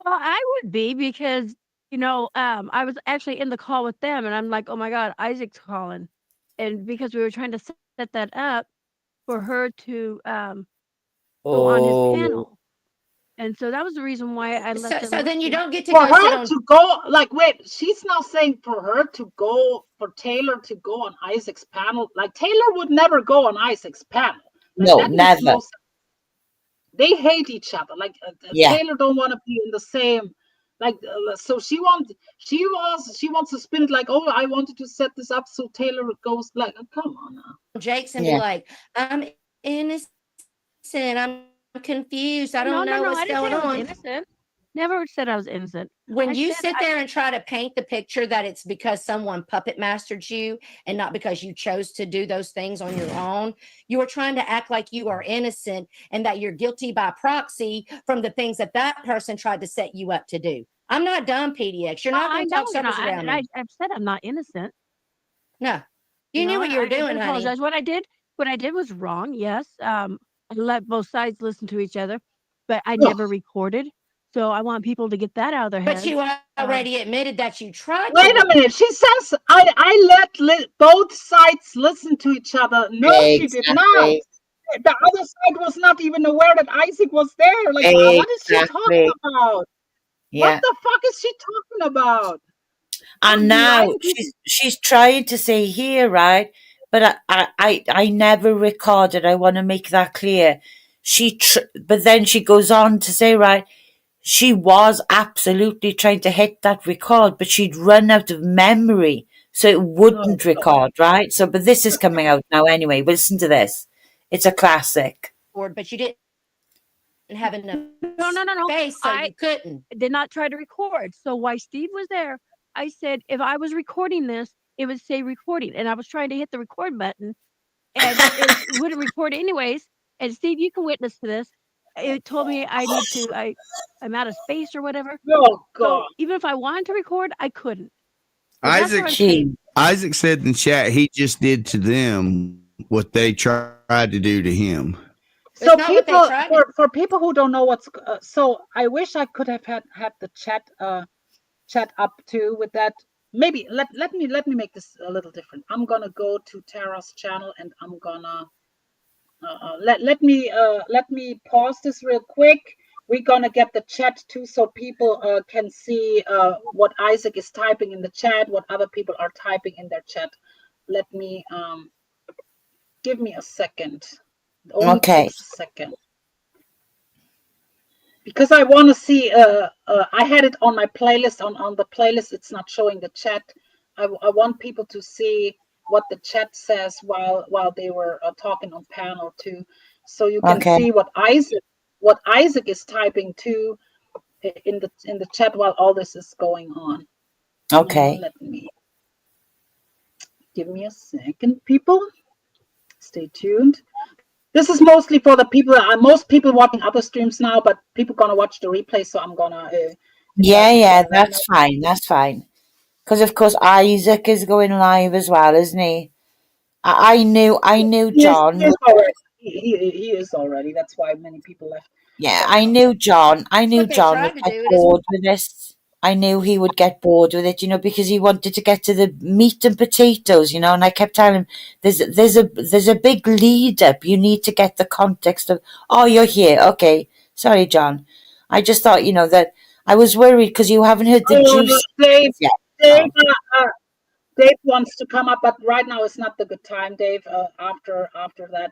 Well, I would be because, I was actually in the call with them and I'm like, oh my God, Isaac's calling. And because we were trying to set that up for her to go on his panel. And so that was the reason why I let them. So then you don't get to for go sit her on. to go, like, wait, she's now saying for her to go, for Taylor to go on Isaac's panel. Like, Taylor would never go on Isaac's panel. Like, No, that makes never. no sense. They hate each other. Like, Yeah. Taylor don't want to be in the same. Like, so she wants to spin it like, oh, I wanted to set this up so Taylor goes. Like, oh, come on now. Jakes and be like, I'm innocent. I'm confused. I don't know what's going on. Innocent. Never said I was innocent. When you sit there and try to paint the picture that it's because someone puppet mastered you and not because you chose to do those things on your own, you are trying to act like you are innocent and that you're guilty by proxy from the things that person tried to set you up to do. I'm not dumb, PDX. You're not going to talk circles around me. I've said I'm not innocent. No, you knew what you were doing, I apologize. What I did was wrong. Yes. I let both sides listen to each other, but I never recorded. So I want people to get that out of their heads. But you already admitted that you tried. Wait a minute. She says I let both sides listen to each other. No, she did not. The other side was not even aware that Isaac was there. Like, what is she talking about? Yeah. What the fuck is she talking about? And now she's trying to say here, right? But I never recorded. I want to make that clear. But then she goes on to say, right, she was absolutely trying to hit that record, but she'd run out of memory, so it wouldn't record, right? So, but this is coming out now anyway. Listen to this. It's a classic. But you didn't have enough no. space, so you couldn't. I did not try to record. So while Steve was there, I said, if I was recording this, it would say recording. And I was trying to hit the record button and it wouldn't record anyways. And Steve, you can witness to this. It told me I'm out of space or whatever. Oh, God. So even if I wanted to record, I couldn't. Isaac said in the chat he just did to them what they tried to do to him. So people, for people who don't know what's, so I wish I could have had the chat up too with that. Maybe let me make this a little different. I'm gonna go to Tara's channel and I'm gonna let me pause this real quick. We're gonna get the chat too, so people can see what Isaac is typing in the chat, what other people are typing in their chat. Let me give me a second. Only takes a second. Because I want to see, I had it on my playlist, on the playlist, it's not showing the chat. I want people to see what the chat says while they were talking on panel too. So you can see what Isaac is typing too in the chat while all this is going on. Okay. Give me a second, people. Stay tuned. This is mostly for the people. Most people watching other streams now, but people gonna watch the replay, so I'm gonna. That's fine. That's fine. Because of course Isaac is going live as well, isn't he? I knew John. He is already. That's why many people left. Yeah, I knew John. I knew what they John tried would to get do. It is bored with this. I knew he would get bored with it, you know, because he wanted to get to the meat and potatoes, you know. And I kept telling him, "There's a big lead up. You need to get the context of. Oh, you're here. Okay, sorry, John. I just thought, you know, that I was worried because you haven't heard the juice Dave, yet. Dave, So. Dave wants to come up, but right now is not the good time, Dave. After that,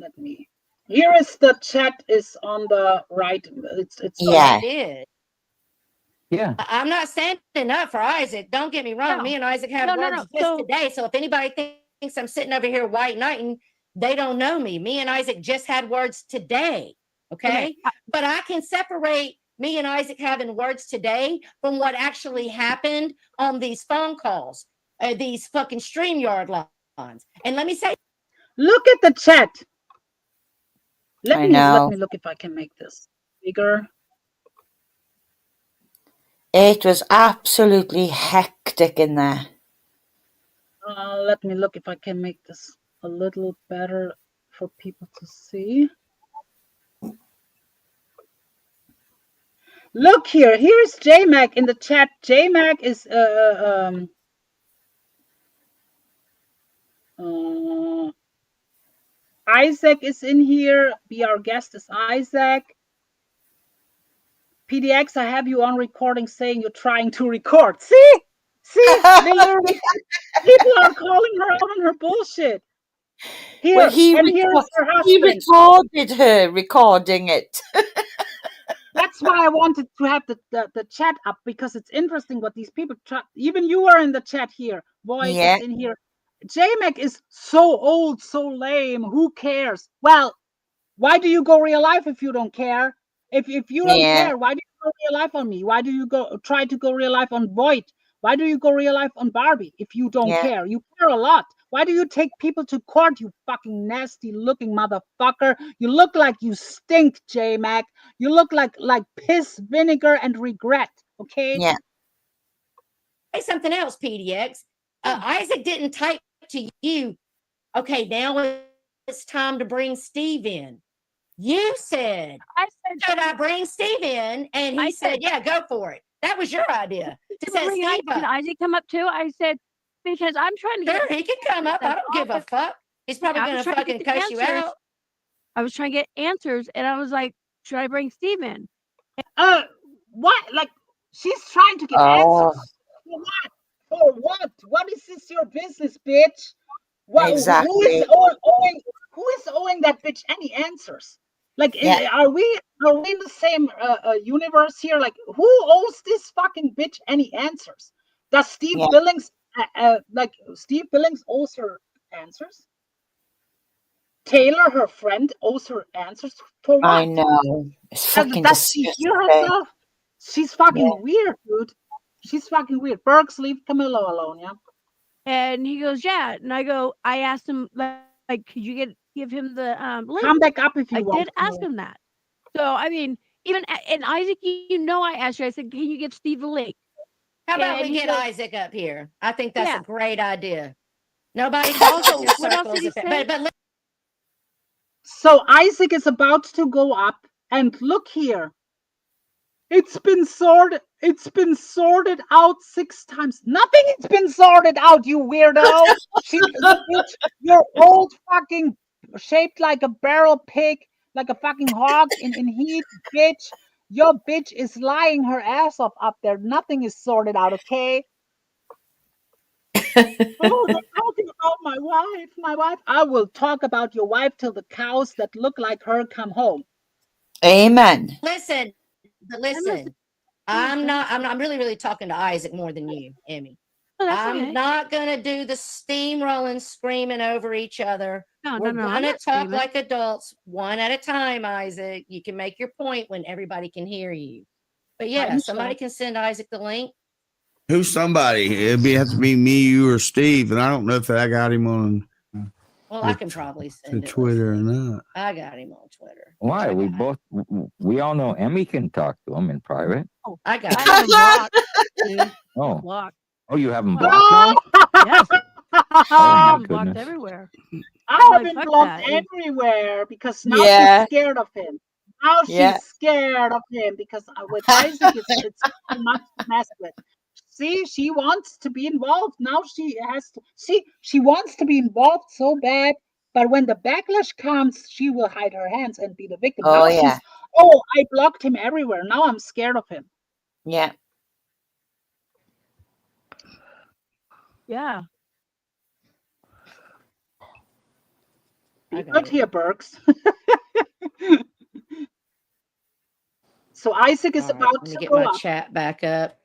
let me. Here is the chat is on the right. It's Yeah. did. Yeah. I'm not standing up for Isaac. Don't get me wrong. No. Me and Isaac had No, no, words no. just So- today. So if anybody thinks I'm sitting over here white knighting, they don't know me. Me and Isaac just had words today. Okay. But I can separate me and Isaac having words today from what actually happened on these phone calls, these fucking StreamYard lines. And let me say, Look at the chat. Let I me know. look if I can make this bigger. It was absolutely hectic in there. Let me look if I can make this a little better for people to see. Look here. Here's Jmack in the chat. Jmack is Isaac is in here. Be our guest is Isaac. PDX, I have you on recording saying you're trying to record. See? Literally, people are calling her out on her bullshit. Here, Well, he here's her he husband. recorded her recording it. That's why I wanted to have the chat up, because it's interesting what these people try. Even you are in the chat here. Boyt Yeah. is in here. Jmack is so old, so lame. Who cares? Well, why do you go real life if you don't care? If you don't Yeah. care, why do you go real life on me? Why do you try to go real life on Boyt? Why do you go real life on Barbie if you don't Yeah. care? You care a lot. Why do you take people to court, you fucking nasty looking motherfucker? You look like you stink, Jmack. You look like piss, vinegar, and regret. Okay? Yeah. say something else, PDX. Isaac didn't type to you, okay, now it's time to bring Steve in. You said, I said, should I bring Steve in? And he said, yeah, go for it. That was your idea. To set Steve can up. Isaac come up too? I said, because I'm trying to Sure, get. he can come up. I don't give a fuck. He's probably I going was to trying to fucking get the cuss you answers. out. I was trying to get answers, and I was like, should I bring Steve in? What? Like, she's trying to get answers. For what? For what? What is this your business, bitch? What? Exactly. Who is owing that bitch any answers? Like, Yeah. are we in the same universe here? Like, who owes this fucking bitch any answers? Does Steve Yeah. Billings Steve Billings owes her answers? Taylor, her friend, owes her answers for what? I know. It's fucking Does she hear disgusting. herself? She's fucking weird, dude. She's fucking weird. Berks, leave Camillo alone, yeah? And he goes, yeah. And I asked him, like could you give him the link? Come back up if you I want. did ask him that. So, I mean, even, and Isaac, you know, I asked you, I said, can you give Steve the link? How about And we he get goes, Isaac up here? I think that's Yeah. a great idea. Nobody Also, talks what else did he say? but So Isaac is about to go up, and look here. It's been sorted out 6 times. Nothing's been sorted out, you weirdo. You're old fucking shaped like a barrel pig, like a fucking hog in heat, bitch. Your bitch is lying her ass off up there. Nothing is sorted out, okay? Oh, they're talking about my wife. My wife. I will talk about your wife till the cows that look like her come home. Amen. listen, I'm really talking to Isaac more than you, Emmy. Oh, that's I'm okay. not gonna do the steamrolling, screaming over each other. No, We're no, I'm gonna not talk screaming. like adults, one at a time, Isaac. You can make your point when everybody can hear you. But yeah, I'm somebody sure. can send Isaac the link. Who's somebody? It'd have to be me, you, or Steve, and I don't know if I got him on Well, I can probably send it. Twitter or not. I got him on Twitter. Why? We all know Emmy can talk to him in private. Oh, I got I have him blocked, dude. Oh, Blocked. oh, you have him blocked now? Yes. Oh I my have him blocked goodness. everywhere. I I'm have like, been fuck blocked that. everywhere because now Yeah. she's scared of him. Now Yeah. she's scared of him because with Isaac, it's too much to mess with. See, she wants to be involved. Now she has to see. She wants to be involved so bad, but when the backlash comes, she will hide her hands and be the victim. Oh Now yeah. she's, oh, I blocked him everywhere. Now I'm scared of him. Yeah. Yeah. I Be got good it. here, Berks. So Isaac is All right, about let me to get go my up. chat back up.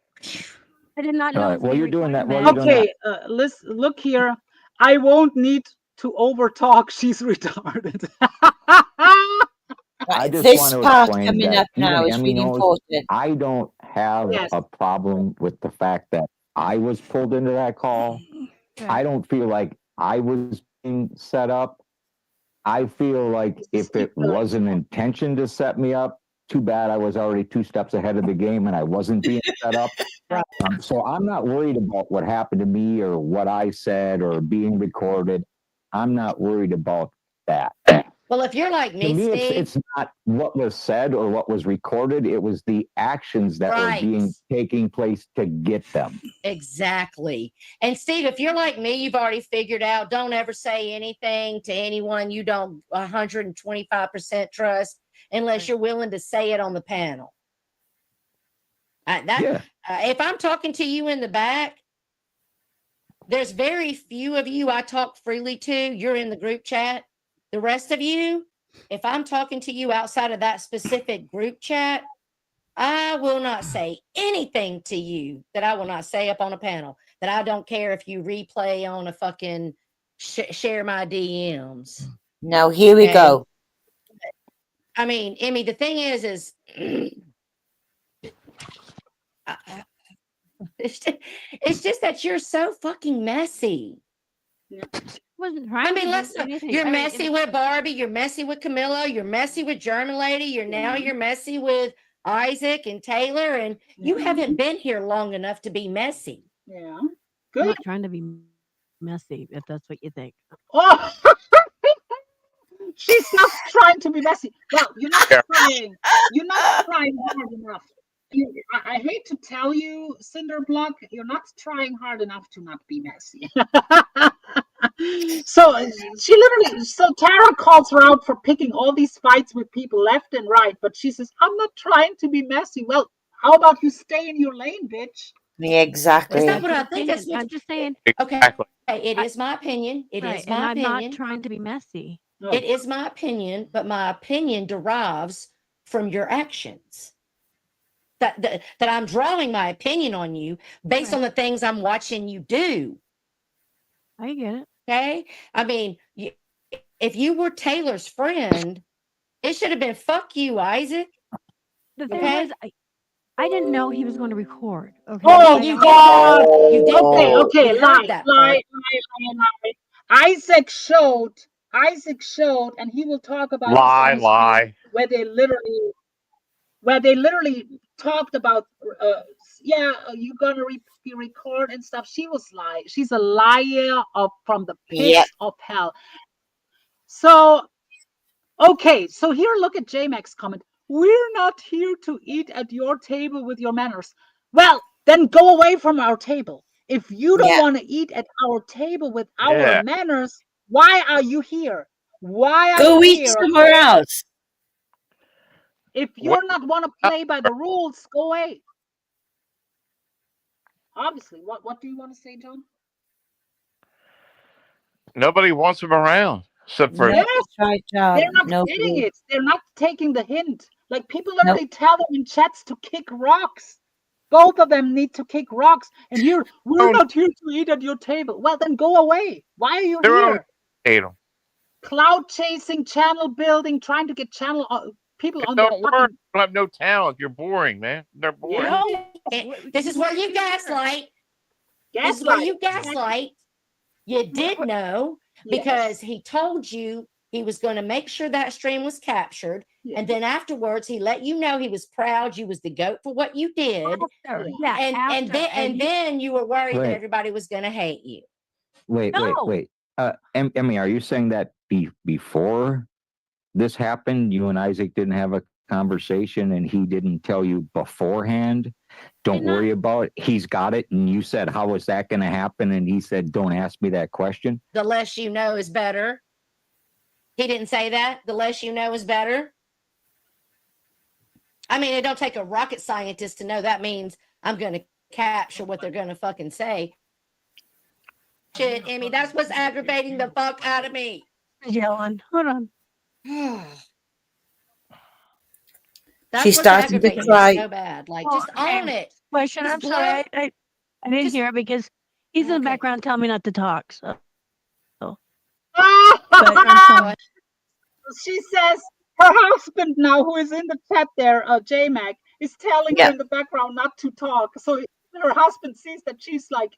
I did not know All it right. was While being you're doing that, recorded, while man. you're doing that, Okay, listen, look here. I won't need to overtalk. She's retarded. I Right. just This want to part explain coming that up now even is Emmy really knows important. I don't have Yes. a problem with the fact that I was pulled into that call. Okay. I don't feel like I was being set up. I feel like if it was an intention to set me up, too bad I was already 2 steps ahead of the game and I wasn't being set up. Right. So I'm not worried about what happened to me or what I said or being recorded. I'm not worried about that. Well, if you're like To me, me, Steve, it's not what was said or what was recorded. It was the actions that were right. taking place to get them. Exactly. And Steve, if you're like me, you've already figured out, don't ever say anything to anyone you don't 125% trust unless you're willing to say it on the panel. Yeah. If I'm talking to you in the back, there's very few of you I talk freely to. You're in the group chat. The rest of you, if I'm talking to you outside of that specific group chat, I will not say anything to you that I will not say up on a panel. That I don't care if you replay on a fucking share my DMs. Now here we Okay? go. I mean, Emmy, the thing is it's just that you're so fucking messy. Wasn't trying I mean, to let's do anything. you're I mean, messy with Barbie, you're messy with Camillo, you're messy with German Lady, you're messy with Isaac and Taylor, and you haven't been here long enough to be messy. Yeah. I'm Good. not trying to be messy, if that's what you think. Oh, she's not trying to be messy. Well, you're not Yeah. trying. You're not trying hard enough. I hate to tell you, Cinderblock, you're not trying hard enough to not be messy. So she literally, so Tara calls her out for picking all these fights with people left and right, but she says, I'm not trying to be messy. Well, how about you stay in your lane, bitch? Exactly. Is that what I Your think? opinion. That's what I'm just saying, okay. Exactly. It is my opinion. It right? is And my I'm not opinion. trying to be messy. No. It is my opinion, but my opinion derives from your actions. That I'm drawing my opinion on you based on the things I'm watching you do. I get it. Okay. I mean, if you were Taylor's friend, it should have been fuck you, Isaac. The thing Okay. was, I didn't know he was going to record. Okay. Oh, I you don't- did that. God. You did Okay, that. okay, We lie, heard that lie, part. lie. Isaac showed, and he will talk about this on his Lie. where they literally talked about, you're gonna be record and stuff. She was lying. She's a liar from the Yep. pits of hell. So, okay, so here, look at Jmack's comment. We're not here to eat at your table with your manners. Well, then go away from our table. If you don't Yeah. want to eat at our table with our Yeah. manners, why are you here? Why are Go you eat here? somewhere else. If Well, you're not want to play by the rules, go away. Obviously, what do you want to say, John? nobody wants him around except for No, Yes, that's right, they're John. not Nobody. getting it. They're not taking the hint. Like people Nope. literally tell them in chats to kick rocks. Both of them need to kick rocks. And here, we're own, not here to eat at your table. Well, then go away. Why are you their own here? hate them. Cloud chasing, channel building, trying to get channel people It on their don't fucking. work. You don't have no talent. You're boring, man. They're boring. Yeah. No. This is where you gaslight. This is where Gaslight. you gaslight. You did know because he told you he was going to make sure that stream was captured. Yeah. And then afterwards, he let you know he was proud you was the goat for what you did. After, yeah, and after, then you were worried Right. that everybody was going to hate you. Wait. No. Emmy, are you saying that before this happened, you and Isaac didn't have a conversation and he didn't tell you beforehand? Don't worry about it. He's got it. And you said, how is that going to happen? And he said, don't ask me that question. The less you know is better. He didn't say that. The less you know is better. I mean, it don't take a rocket scientist to know that means I'm going to capture what they're going to fucking say. Shit, Emmy, that's what's aggravating the fuck out of me. Yelling. Hold on. That's She's what's starting to aggravating me cry. so bad. Like, Well, just own it. Question. Just I'm sorry. I didn't just- hear it because he's in the Okay. background telling me not to talk. So. Ah! But I'm sorry. She says her husband now, who is in the chat there, Jmack, is telling her Yeah. in the background not to talk. So her husband sees that she's like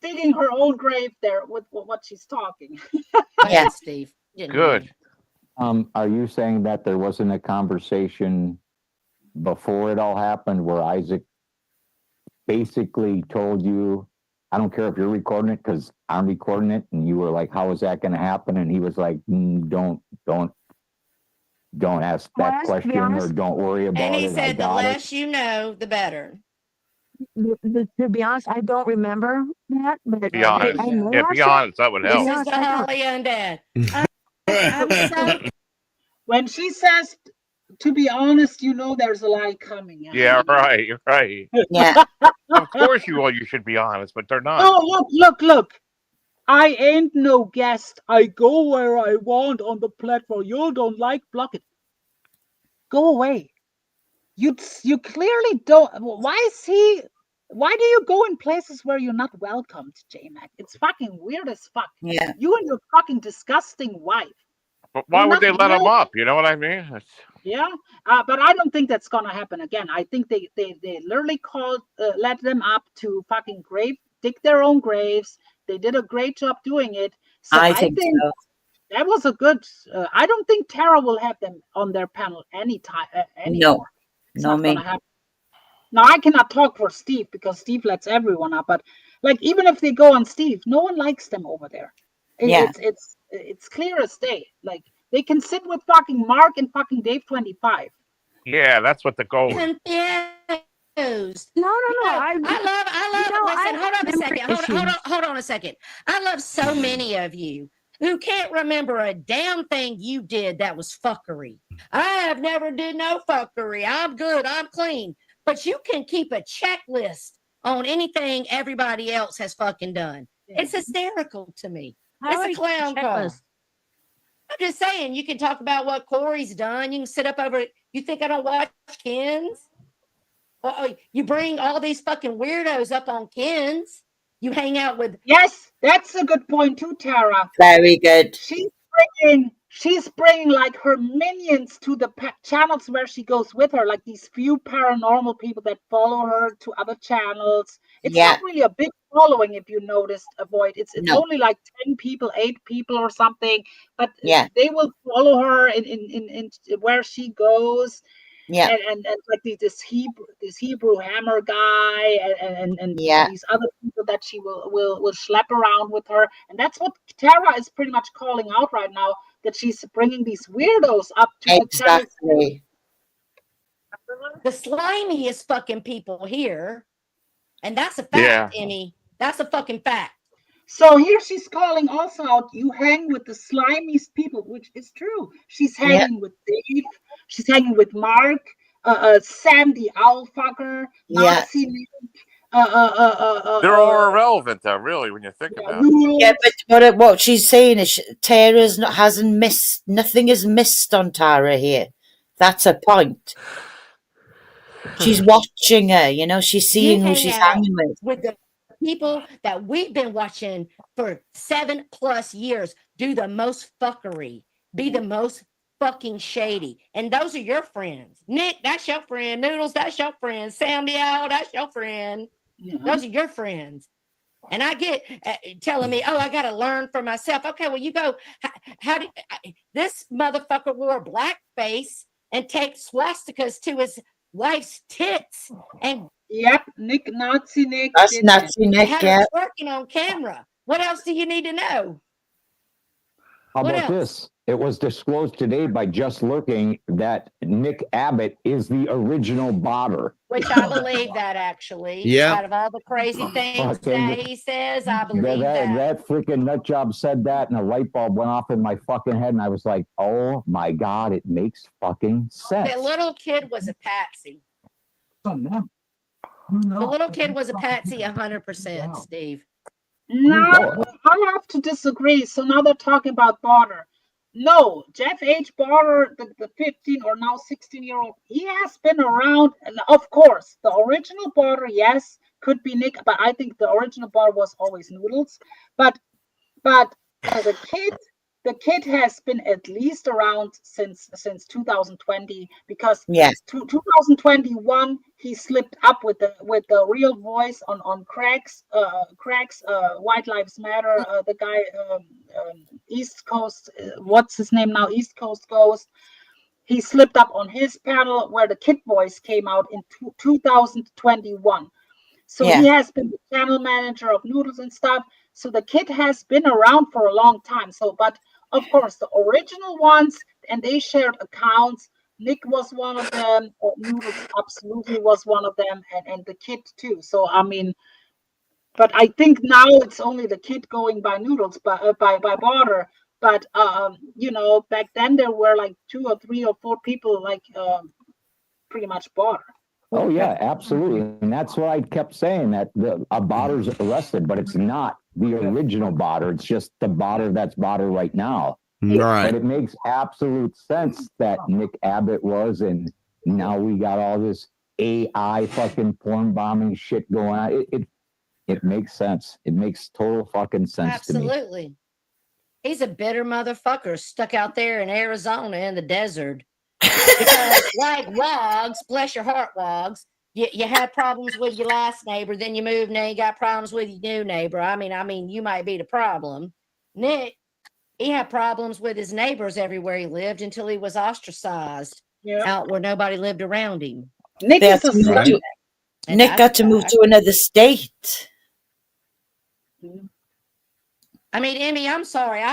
digging her own grave there with what she's talking. Go ahead, Yeah. Steve. Didn't Good. Are you saying that there wasn't a conversation before it all happened where Isaac basically told you, I don't care if you're recording it because I'm recording it, and you were like, how is that going to happen? And he was like, don't ask that Well, to be question or honest- don't worry about And he it. I said, the got it. less you know, the better. To be honest, I don't remember that. But Be honest. I may Yeah, have be said- honest. That would This help. Yeah. is the I don't. Holly Undead. I'm so When she says, to be honest, you know there's a lie coming. Yeah, right. You're right. Yeah. Of course you should be honest, but they're not. Oh, look. I ain't no guest. I go where I want on the platform. You don't like, block it. Go away. You clearly don't. Why do you go in places where you're not welcomed, Jmack? It's fucking weird as fuck. Yeah. You and your fucking disgusting wife. But why You're would they not let him welcome. up? You know what I mean? Yeah, but I don't think that's gonna happen again. I think they literally let them up to fucking dig their own graves. They did a great job doing it. So I think so. that was a good. I don't think Tara will have them on their panel anytime anymore. It's No, not me. gonna happen. Now I cannot talk for Steve because Steve lets everyone up. But like, even if they go on Steve, no one likes them over there. Yeah. It's clear as day. Like, they can sit with fucking Mark and fucking Dave 25. Yeah, that's what the goal is. confused. No. I love. Listen, I hold on a remember second. Hold on a second. I love so many of you who can't remember a damn thing you did that was fuckery. I have never did no fuckery. I'm good. I'm clean. But you can keep a checklist on anything everybody else has fucking done. It's hysterical to me. It's a clown car. I'm just saying, you can talk about what Corey's done. You can sit up over. You think I don't watch Ken's? You bring all these fucking weirdos up on Ken's. You hang out with. Yes, that's a good point too, Tara. Very good. She's bringing like her minions to the channels where she goes with her, like these few paranormal people that follow her to other channels. It's not really a big following, if you noticed, AVOYT. It's only like 10 people, 8 people or something, but they will follow her in where she goes. Yeah. And like this Hebrew hammer guy and these other people that she will schlep around with her. And that's what Tara is pretty much calling out right now, that she's bringing these weirdos up to the channel. The slimiest fucking people here. And that's a fact, Emmy. That's a fucking fact. So here she's calling also out, you hang with the slimiest people, which is true. She's hanging with Dave. She's hanging with Mark, Sam the owl fucker, Nazi Nick. They're all irrelevant, though, really, when you think about it. Yeah, but what she's saying is Tara's nothing is missed on Tara here. That's a point. She's watching her, she's seeing who she's hanging with the people that we've been watching for 7+ years do the most fuckery, be the most fucking shady. And those are your friends. Nick, that's your friend. Noodles, that's your friend. Sam the Owl, that's your friend. Those are your friends. And I get telling me, I got to learn for myself. Okay, well, you go. How do this motherfucker wore blackface and take swastikas to his wife's tits? And Nazi Nick. That's Nazi Nick. Had her twerking on camera. What else do you need to know? How What about else? this? It was disclosed today by Just Lurking that Nick Abbott is the original botter. Which I believe that actually. Yeah. Out of all the crazy things Fucking- that he says, I believe That freaking nut job said that, and a light bulb went off in my fucking head, and I was like, "Oh my god, it makes fucking sense." The little kid was a patsy. The little kid was a patsy 100%, Steve. No, I have to disagree. So now they're talking about Barter. No, Jeff H. Barter, the 15 or now 16-year-old, he has been around. And of course, the original Barter, yes, could be Nick, but I think the original Barter was always Noodles. But the kid has been at least around since 2020, because 2021 he slipped up with the real voice on Craig's White Lives Matter, the guy East Coast, what's his name now, East Coast Ghost. He slipped up on his panel where the kid voice came out in 2021. So he has been the channel manager of Noodles and stuff. So the kid has been around for a long time. So, but of course, the original ones, and they shared accounts. Nick was one of them. Noodles absolutely was one of them, and the kid too. So I mean, but I think now it's only the kid going by Noodles, by Barter. But you know, back then there were like 2 or 3 or 4 people like pretty much Barter. Oh yeah, absolutely, and that's why I kept saying that a botter's arrested, but it's not the original botter. It's just the botter that's botter right now. Right. But it makes absolute sense that Nick Abbott was, and now we got all this AI fucking porn bombing shit going on. It makes sense. It makes total fucking sense to me. Absolutely. He's a bitter motherfucker stuck out there in Arizona in the desert. Because like Wogs, bless your heart, Wogs, you had problems with your last neighbor, then you moved, now you got problems with your new neighbor. I mean, you might be the problem. Nick, he had problems with his neighbors everywhere he lived until he was ostracized out where nobody lived around him. Nick got to move to another state. I mean, Emmy, I'm sorry.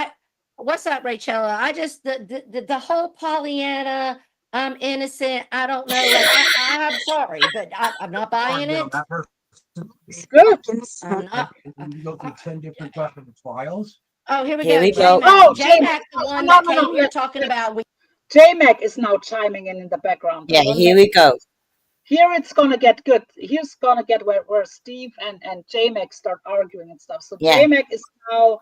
What's up, Rachella? I just the whole Pollyanna, I'm innocent. I don't know. Like I'm sorry, but I'm not buying it. Good. I'm not. You go through 10 different fucking trials. Oh, here we Here go. we go. Jmack, the one that came here talking about. Jmack is now chiming in the background. Yeah, here we go. Here it's gonna get good. Here's gonna get where Steve and Jmack start arguing and stuff. So Jmack is now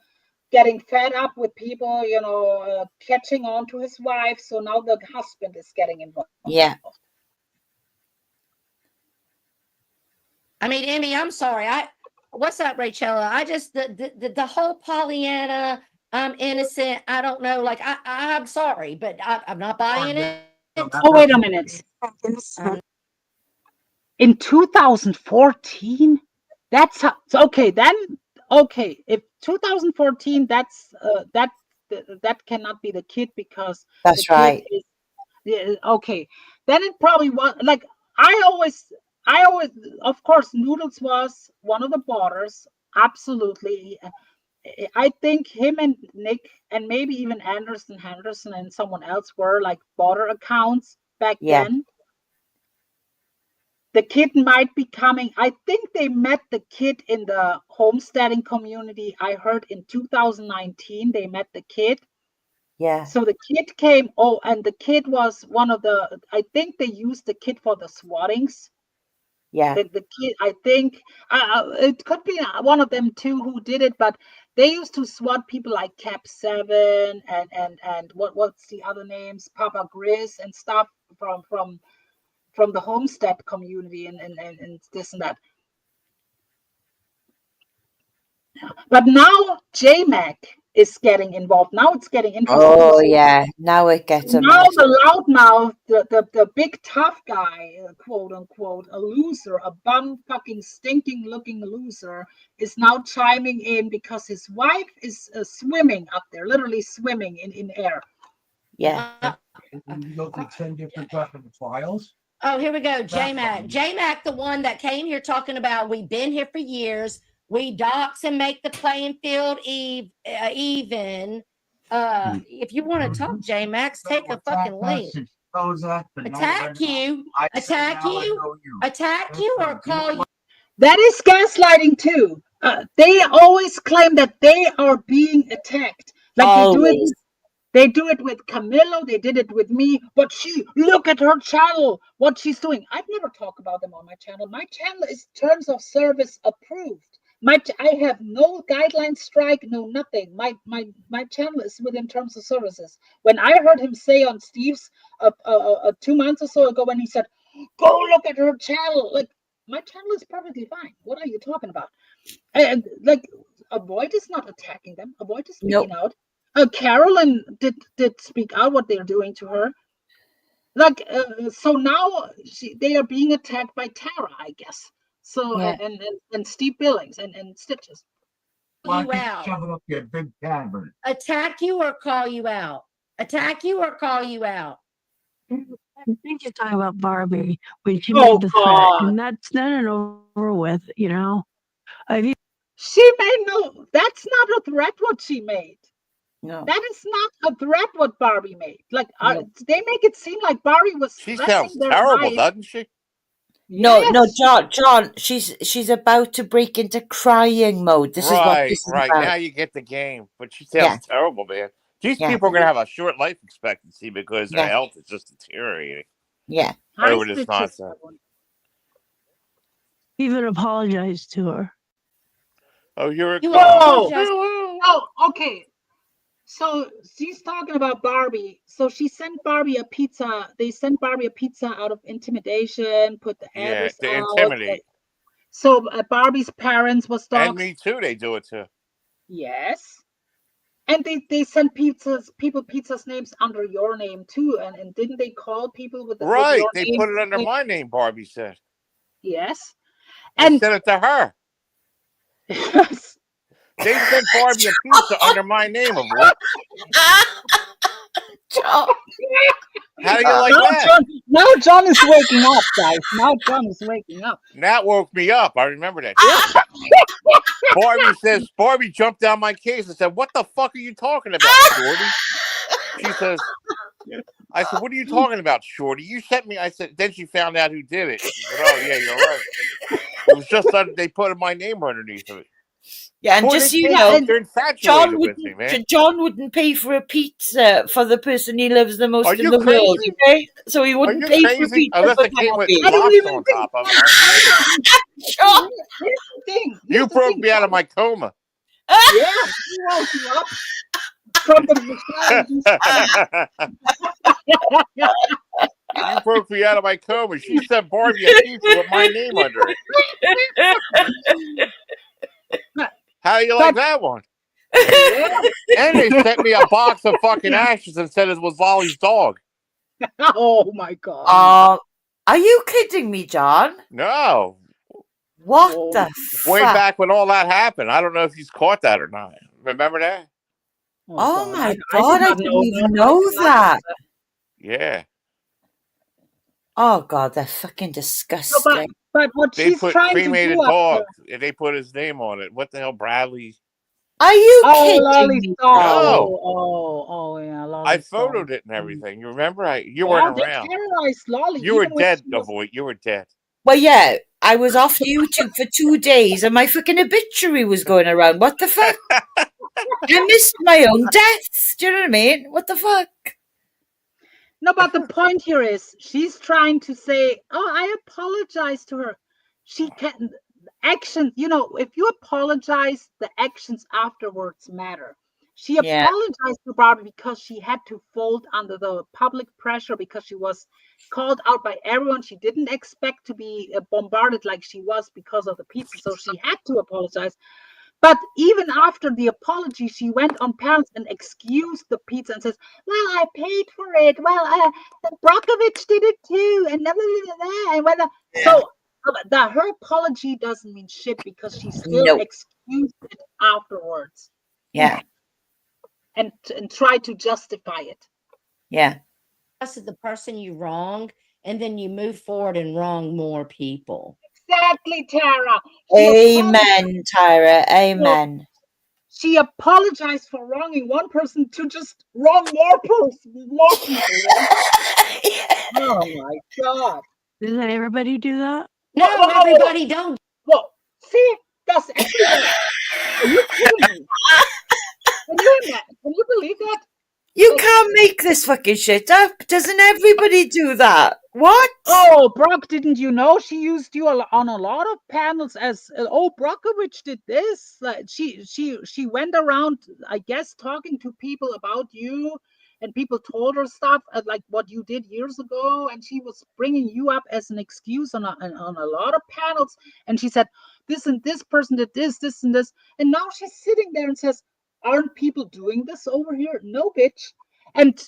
getting fed up with people, you know, catching on to his wife. So now the husband is getting involved. Yeah. I mean, Emmy, I'm sorry. What's up, Rachella? I just the whole Pollyanna, I'm innocent. I don't know. Like I'm sorry, but I'm not buying it. Oh, wait a minute. In 2014, that's how, okay. Then okay, if 2014, that's that cannot be the kid because that's right. Okay, then it probably was like I always, of course, Noodles was one of the botters. Absolutely. I think him and Nick and maybe even Henderson and someone else were like botter accounts back then. The kid might be coming. I think they met the kid in the homesteading community. I heard in 2019 they met the kid. Yeah. So the kid came. Oh, and the kid was one of the. I think they used the kid for the swattings. Yeah. The kid. I think it could be one of them too who did it, but they used to swat people like Cap 7 and what's the other names, Papa Grizz and stuff from the homestead community and this and that. But now Jmack is getting involved. Now it's getting interesting. Oh yeah, now it gets now the loudmouth, the big tough guy, quote unquote, a loser, a bum fucking stinking looking loser, is now chiming in because his wife is swimming up there, literally swimming in air. Yeah. You go through 10 different fucking trials. Oh, here we go. Jmack, the one that came here talking about we've been here for years. We dox and make the playing field even. If you want to talk, Jmack, take a fucking link. Attack you, or call you. That is gaslighting too. They always claim that they are being attacked. Like Always. they do it with Camillo. They did it with me. But look at her channel, what she's doing. I've never talked about them on my channel. My channel is terms of service approved. I have no guideline strike, no nothing. My channel is within terms of services. When I heard him say on Steve's 2 months or so ago, when he said, "Go look at her channel," like my channel is perfectly fine. What are you talking about? And like, AVOYT is not attacking them. AVOYT is speaking out. Carolyn did speak out what they're doing to her. Like, so now they are being attacked by Tara, I guess. So and Steve Billings and Stitches. You out. Up your big cavern. Attack you or call you out. Attack you or call you out. I think you're talking about Barbie when she made the threat, and that's done and over with. You know, she made no. That's not a threat. What she made. No, that is not a threat. What Barbie made. Like they make it seem like Barbie was. She sounds terrible, doesn't she? No, John. She's about to break into crying mode. This is what this is right. about. Now you get the game, but she sounds terrible, man. These people are going to have a short life expectancy because their health is just deteriorating. Yeah. Over this nonsense. Even apologized to her. Oh, you're a Oh, okay. So she's talking about Barbie. So she sent Barbie a pizza. They sent Barbie a pizza out of intimidation. Put the address to out. intimidate. So Barbie's parents was doxed. And me too. They do it too. Yes. And they sent people pizzas names under your name too. And didn't they call people with right? With they name? put it under my name. Barbie said. Yes. And sent it to her. Yes. They sent Barbie a pizza under my name of what? John. How do you like that? Now John is waking up, guys. Now John is waking up. That woke me up. I remember that. Barbie jumped down my case and said, "What the fuck are you talking about, Shorty?" She says, I said, "What are you talking about, Shorty? You sent me." I said, then she found out who did it. She said, "Oh, yeah, you're right. It was just that they put my name underneath of it." Yeah, and just so you know, John wouldn't pay for a pizza for the person he loves the most in the world. Okay, so he wouldn't pay for pizza. Unless it came with blocks on top of it. John, you broke me out of my coma. Yeah, he woke you up from the You broke me out of my coma. She sent Barbie a pizza with my name under it. How do you like that one? And they sent me a box of fucking ashes and said it was Lolly's dog. Oh my god. Are you kidding me, John? No. What the fuck? Way back when all that happened. I don't know if he's caught that or not. Remember that? Oh my god, I didn't even know that. Yeah. Oh god, they're fucking disgusting. But what they she's put trying cremated to do dog, and they put his name on it. What the hell, Bradley? Are you kidding me? No. Oh yeah, Lolly. I photoed it and everything. You remember? You weren't around. Terrorized Lolly. You were dead, AVOYT. You were dead. Well, yeah, I was off YouTube for 2 days, and my fucking obituary was going around. What the fuck? I missed my own death. Do you know what I mean? What the fuck? No, but the point here is she's trying to say, "Oh, I apologize to her." She can action. You know, if you apologize, the actions afterwards matter. She apologized to Barbie because she had to fold under the public pressure because she was called out by everyone. She didn't expect to be bombarded like she was because of the pizza, so she had to apologize. But even after the apology, she went on Parents and excused the pizza and says, "Well, I paid for it. Well, Brockovich did it too." And so her apology doesn't mean shit because she still excused it afterwards. Yeah. And try to justify it. Yeah. The person you wrong, and then you move forward and wrong more people. Exactly, Tara. Amen, Tyra. Amen. She apologized for wronging one person to just wrong more people. Oh my God. Doesn't everybody do that? No, Whoa, whoa, whoa, everybody don't. whoa. See, that's everyone. Are you kidding me? Can you believe that? You Like, can't make this fucking shit up. Doesn't everybody do that? What? oh, Brock, didn't you know she used you on a lot of panels as Brockovich did this? Like she went around, I guess, talking to people about you, and people told her stuff like what you did years ago, and she was bringing you up as an excuse on a lot of panels, and she said this and this person did this and this, and now she's sitting there and says, "Aren't people doing this over here?" No, bitch. And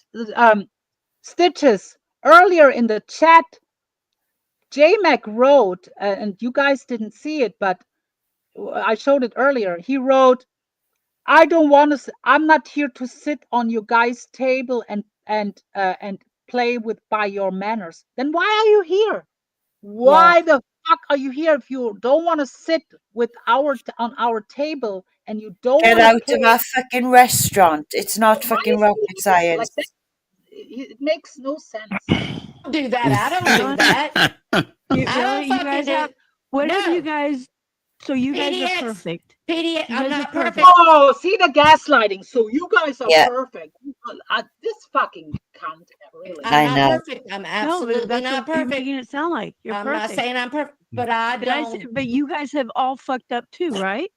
Stitches earlier in the chat. Jmack wrote, and you guys didn't see it, but I showed it earlier. He wrote, "I don't want to. I'm not here to sit on your guys' table and play with by your manners. Then why are you here? Why the fuck are you here if you don't want to sit with on our table and you don't Get want to out play? of our fucking restaurant. It's not fucking rocket Like science. that, it makes no sense. Do that. I don't do that. You, I don't you fucking guys do. have. What have you No. guys? So you guys are PDX. perfect. PDX. You I'm guys are not perfect. perfect. Oh, see the gaslighting. So you guys are Yeah. perfect. This fucking cunt, really. I'm I not know. perfect. I'm No, absolutely that's not what you're perfect. making it sound like. You're I'm not perfect. saying I'm perfect, but I But don't. but you guys have all fucked up too, right?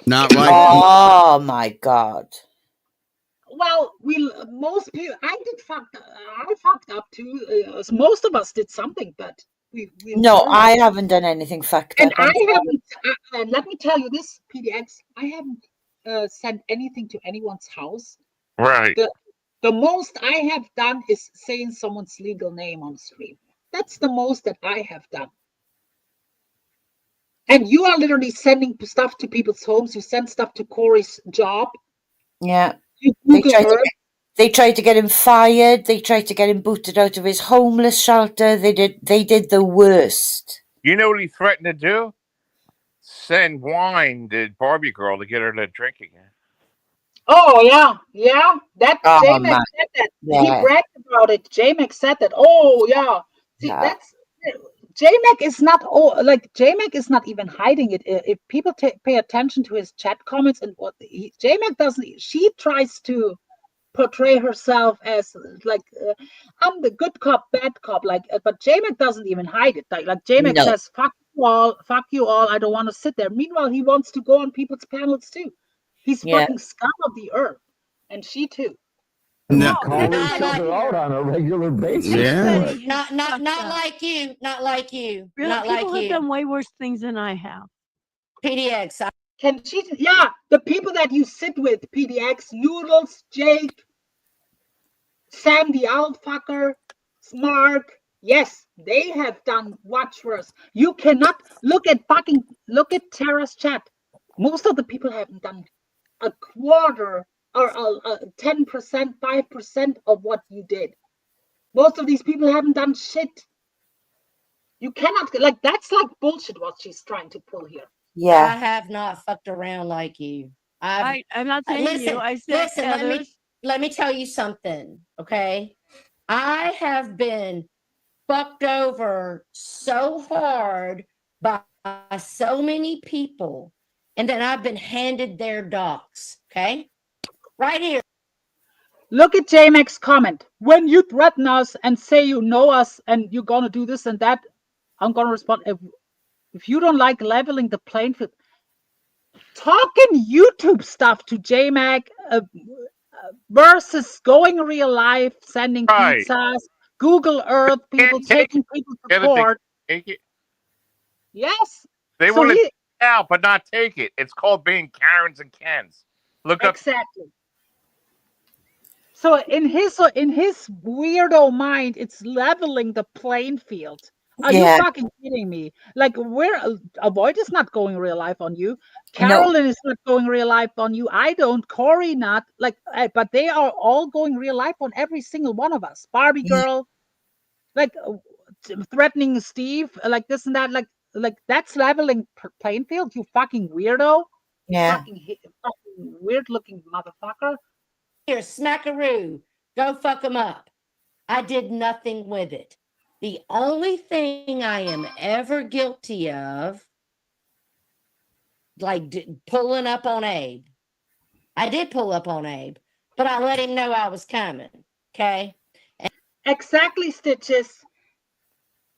Not like Oh my God. Well, most people. I fucked up too. Most of us did something, but we No, learned. I haven't done anything fucked And up. I'm sorry. haven't. And let me tell you this, PDX. I haven't sent anything to anyone's house. Right. The most I have done is saying someone's legal name on stream. That's the most that I have done. And you are literally sending stuff to people's homes. You send stuff to Corey's job. Yeah. You They Google tried, her. they tried to get him fired. They tried to get him booted out of his homeless shelter. They did the worst. You know what he threatened to do? Send wine to Barbie Girl to get her to drink again. Oh yeah. That Oh Jmack man. said that. Yeah. He bragged about it. Jmack said that. Oh yeah. See, Yeah. that's Jmack is not. Oh, like Jmack is not even hiding it. If people pay attention to his chat comments and what Jmack doesn't, she tries to portray herself as like I'm the good cop, bad cop. Like, but Jmack doesn't even hide it. Like Jmack No. says, fuck you all. I don't want to sit there." Meanwhile, he wants to go on people's panels too. He's Yeah. fucking scum of the earth, and she too. no. Call let me each say other out on a regular basis. Yeah. Everybody has Not fucked up. like you. Not like you. Real Not people like have you. done way worse things than I have. PDX. Can she? Yeah, the people that you sit with, PDX, Noodles, Jake, Sam the Owl Fucker, Mark. Yes, they have done much worse. You cannot look at Tara's chat. Most of the people haven't done a quarter or 10%, 5% of what you did. Most of these people haven't done shit. You cannot, like, that's like bullshit what she's trying to pull here. Yeah. I have not fucked around like you. I'm not saying you. I said others. Let me tell you something, okay? I have been fucked over so hard by so many people, and then I've been handed their docs, okay? Right here. Look at Jmack's comment. When you threaten us and say you know us and you're gonna do this and that, I'm gonna respond. If you don't like leveling the playing field, talking YouTube stuff to Jmack versus going real life, sending Right. pizzas, Google Earth, people taking people to court. Take it. Yes. They So want to take it out, but not take it. It's called being Karens and Kens. Look up. Exactly. So in his weirdo mind, it's leveling the playing field. Are you Yeah. fucking kidding me? Like, AVOYT is not going real life on you. No. Carolyn is not going real life on you. I don't. Corey not. Like, but they are all going real life on every single one of us. Barbie Yeah. Girl, like threatening Steve, like this and that. Like that's leveling playing field. You fucking weirdo. Yeah. Fucking weird looking motherfucker. Here, smackaroo, go fuck them up. I did nothing with it. The only thing I am ever guilty of, like pulling up on Abe. I did pull up on Abe, but I let him know I was coming. Okay. Exactly, Stitches.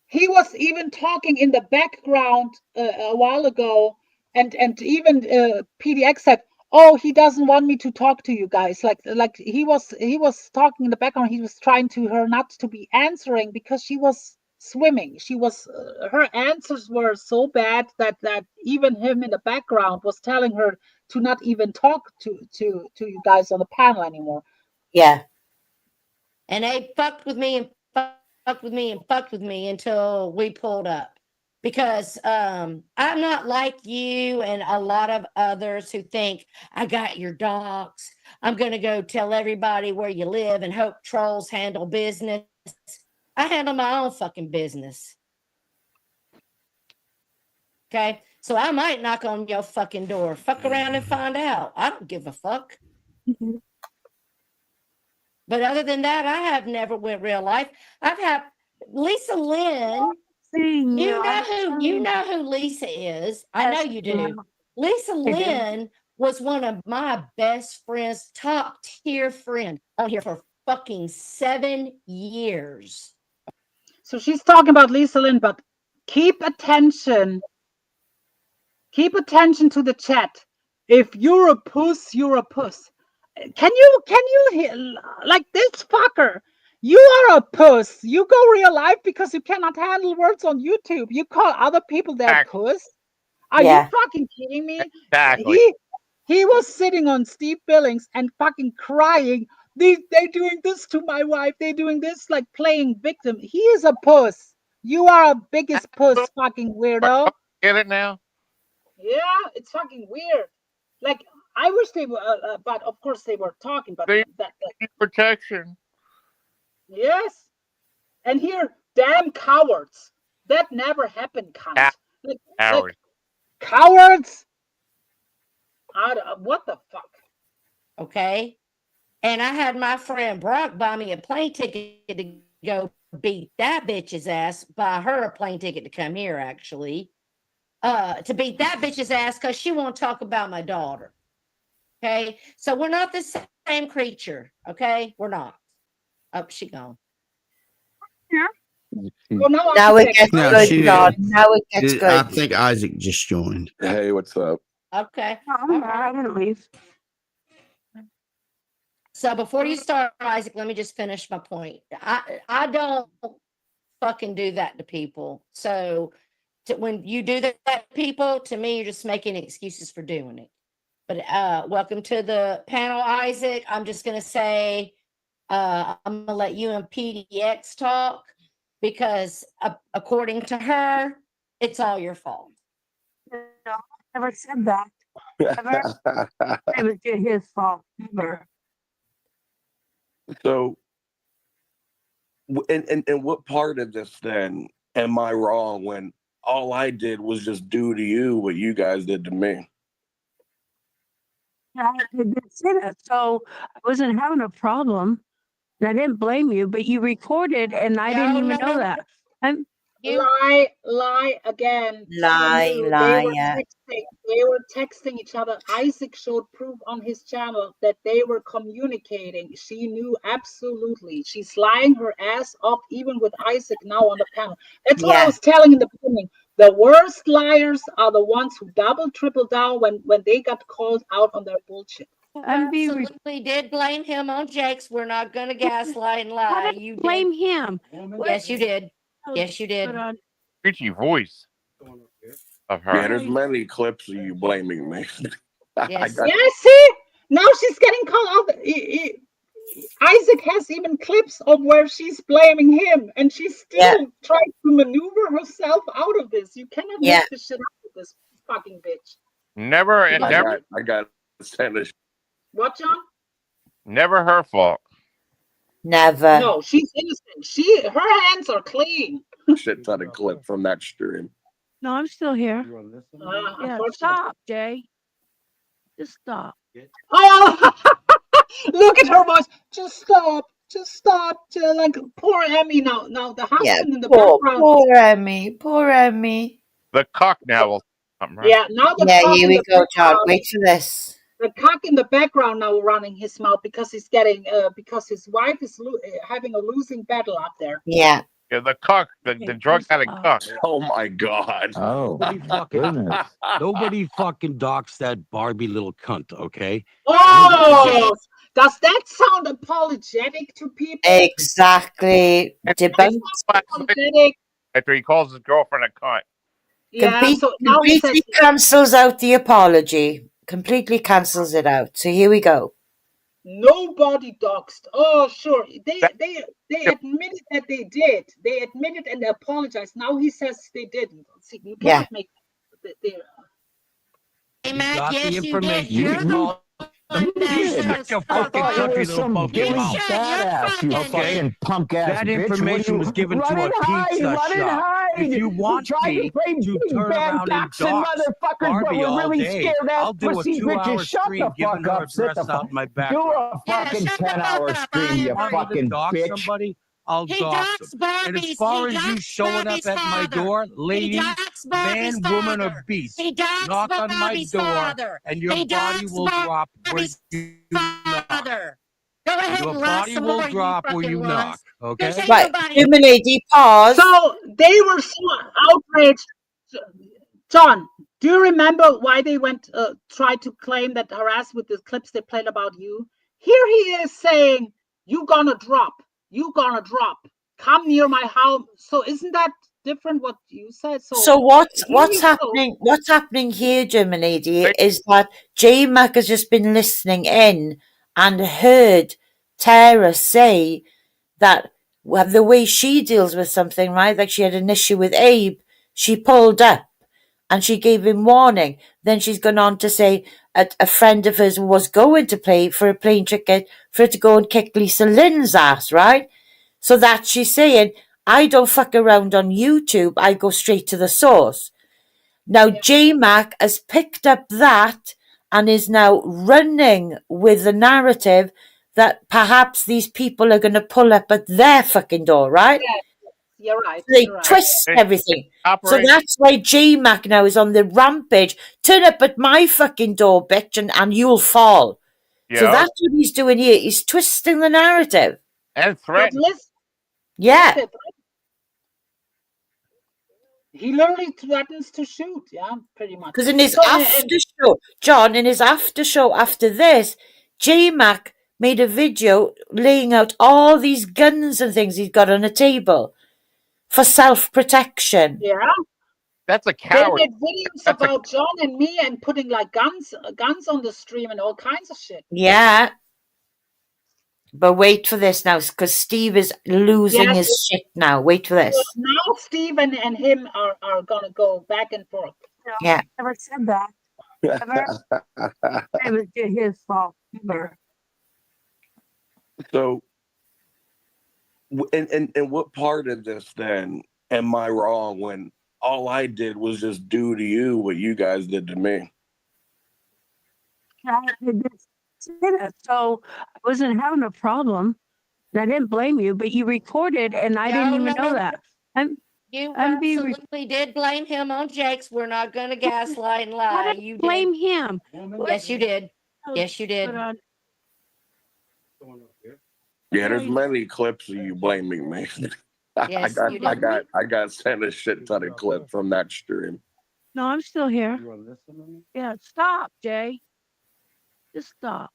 He was even talking in the background a while ago, and even PDX said, "Oh, he doesn't want me to talk to you guys." Like he was talking in the background. He was trying to her not to be answering because she was swimming. She was her answers were so bad that even him in the background was telling her to not even talk to you guys on the panel anymore. Yeah. And they fucked with me and fucked with me and fucked with me until we pulled up. Because I'm not like you and a lot of others who think I got your docs. I'm going to go tell everybody where you live and hope trolls handle business. I handle my own fucking business. Okay. So I might knock on your fucking door. Fuck around and find out. I don't give a fuck. But other than that, I have never went real life. I've had Lisa Lynn. You know who Lisa is. I know you do. Lisa Lynn was one of my best friends, top tier friend on here for fucking 7 years. So she's talking about Lisa Lynn, but keep attention. Keep attention to the chat. If you're a puss, you're a puss. Can you hear like this fucker? You are a puss. You go real life because you cannot handle words on YouTube. You call other people their puss. Are you fucking kidding me? Exactly. He was sitting on Steve Billings and fucking crying. They doing this to my wife. They doing this, like playing victim. He is a puss. You are a biggest puss, fucking weirdo. Get it now? Yeah, it's fucking weird. Like I wish they were, but of course they were talking. But They that need protection. yes, and here, damn cowards. That never happened, cunt. Like cowards. What the fuck? Okay. And I had my friend Brock buy me a plane ticket to go beat that bitch's ass, buy her a plane ticket to come here, actually. To beat that bitch's ass because she won't talk about my daughter. Okay. So we're not the same creature. Okay. We're not. Oh, she gone. Yeah. Well, now it gets good, John. Now it gets good. I think Isaac just joined. Hey, what's up? Okay. I'm gonna leave. So before you start, Isaac, let me just finish my point. I don't fucking do that to people. So when you do that to people, to me, you're just making excuses for doing it. But welcome to the panel, Isaac. I'm just gonna say I'm gonna let you and PDX talk because according to her, it's all your fault. No, I never said that. Never. It was his fault. Never. So, and what part of this then am I wrong when all I did was just do to you what you guys did to me? Yeah, I did say that. So I wasn't having a problem. And I didn't blame you, but you recorded and I didn't even know that. Lie again. Lie, They were texting each other. Isaac showed proof on his channel that they were communicating. She knew absolutely. She's lying her ass off even with Isaac now on the panel. That's what I was telling in the beginning. The worst liars are the ones who double, triple down when they got called out on their bullshit. Absolutely did blame him on Jake's. We're not going to gaslight and lie. You blame him. Yes, you did. Yes, you did. Preachy voice of her. Yeah, there's many clips of you blaming me. Yes. Yeah, see? Now she's getting called out. Isaac has even clips of where she's blaming him, and she's still trying to maneuver herself out of this. You cannot make this shit up with this fucking bitch. Never and never. I got sandwich. What, John? Never her fault. Never. No, she's innocent. Her hands are clean. Shit ton of clip from that stream. No, I'm still here. Yeah, Unfortunately. stop, Jay. Just stop. Oh, look at her voice. Just stop. Just stop. Like poor Emmy now. Now the Yeah, husband in the poor, background. poor Emmy, poor Emmy. The cock now will something, right? Yeah, now the Yeah, cock here in we the go, John. background. Wait for this. The cock in the background now running his mouth because he's getting because his wife is having a losing battle up there. Yeah. Yeah, the cock, the drug addict cock. Oh my God. Oh, goodness. Nobody fucking docks that Barbie little cunt, okay? Oh, does that sound apologetic to people? Exactly. Debunked. Apologetic. After he calls his girlfriend a cunt. Yeah, so now he says Completely cancels out the apology. Completely cancels it out. So here we go. nobody doxed. Oh, sure. They admitted that they did. They admitted and apologized. Now he says they didn't. See, you cannot make Hey, Mac, got the yes, you did. information. You're You the called one that Shut shows your fucking country little bumpkin Billings mouth. shut your Badass, you fucking- fucking punk ass That bitch. information was given to a pizza shop. If you want me to turn around and dox Barbie all day, I'll do a 2-hour stream giving her address out my back. Do a fucking 10-hour stream, you fucking bitch. Somebody, I'll He dox doxed them. Barbie's. And as far as you showing up at my door, lady, man, woman, or beast, He doxed knock on my Barbie's door father. and your He body doxed will drop where Barbie's you father. knock. Go ahead Your and lie body some will more, drop where fucking you lies. knock, okay? Take Right, nobody- lady, pause. So they were so outraged. John, do you remember why they went tried to claim that harass with the clips they played about you? Here he is saying, "You gonna drop. You gonna drop. Come near my house." So isn't that different what you said? So what's here you go. happening? What's happening here, Germany, is that Jmack has just been listening in and heard Tara say that the way she deals with something, right? Like she had an issue with Abe, she pulled up and she gave him warning. Then she's gone on to say a friend of hers was going to pay for a plane ticket for her to go and kick Lisa Lynn's ass, right? So that she's saying, I don't fuck around on YouTube, I go straight to the source. Now, Jmack has picked up that and is now running with the narrative that perhaps these people are going to pull up at their fucking door, right? Yeah, you're right. They You're right. twist everything. So Operation. that's why Jmack now is on the rampage. Turn up at my fucking door, bitch, and you'll fall. So Yeah. that's what he's doing here. He's twisting the narrative. And But threatened. listen, Yeah. he literally threatens to shoot. Yeah, pretty much. Because in his So, after show, John, in his after show after this, Jmack made a video laying out all these guns and things he's got on a table for self-protection. yeah. That's a They coward. did videos That's a- about John and me and putting like guns on the stream and all kinds of shit. Yeah. But wait for this now, because Steve is losing Yes. his shit now. Wait for this. So now Stephen and him are gonna go back and forth. Yeah. Never said that. Never. It was his fault. Never. So, and what part of this then am I wrong when all I did was just do to you what you guys did to me? I did say that, so I wasn't having a problem. I didn't blame you, but you recorded, and I didn't even know that. You I'm being re- absolutely did blame him on Jake's. We're not going to gaslight and lie. I didn't You blame did. him. Yes, you did. Yes, you did. Yeah, there's many clips of you blaming me. Yes, you did. I got sent a shit ton of clips from that stream. No, I'm still here. Yeah, stop, Jay. Just stop.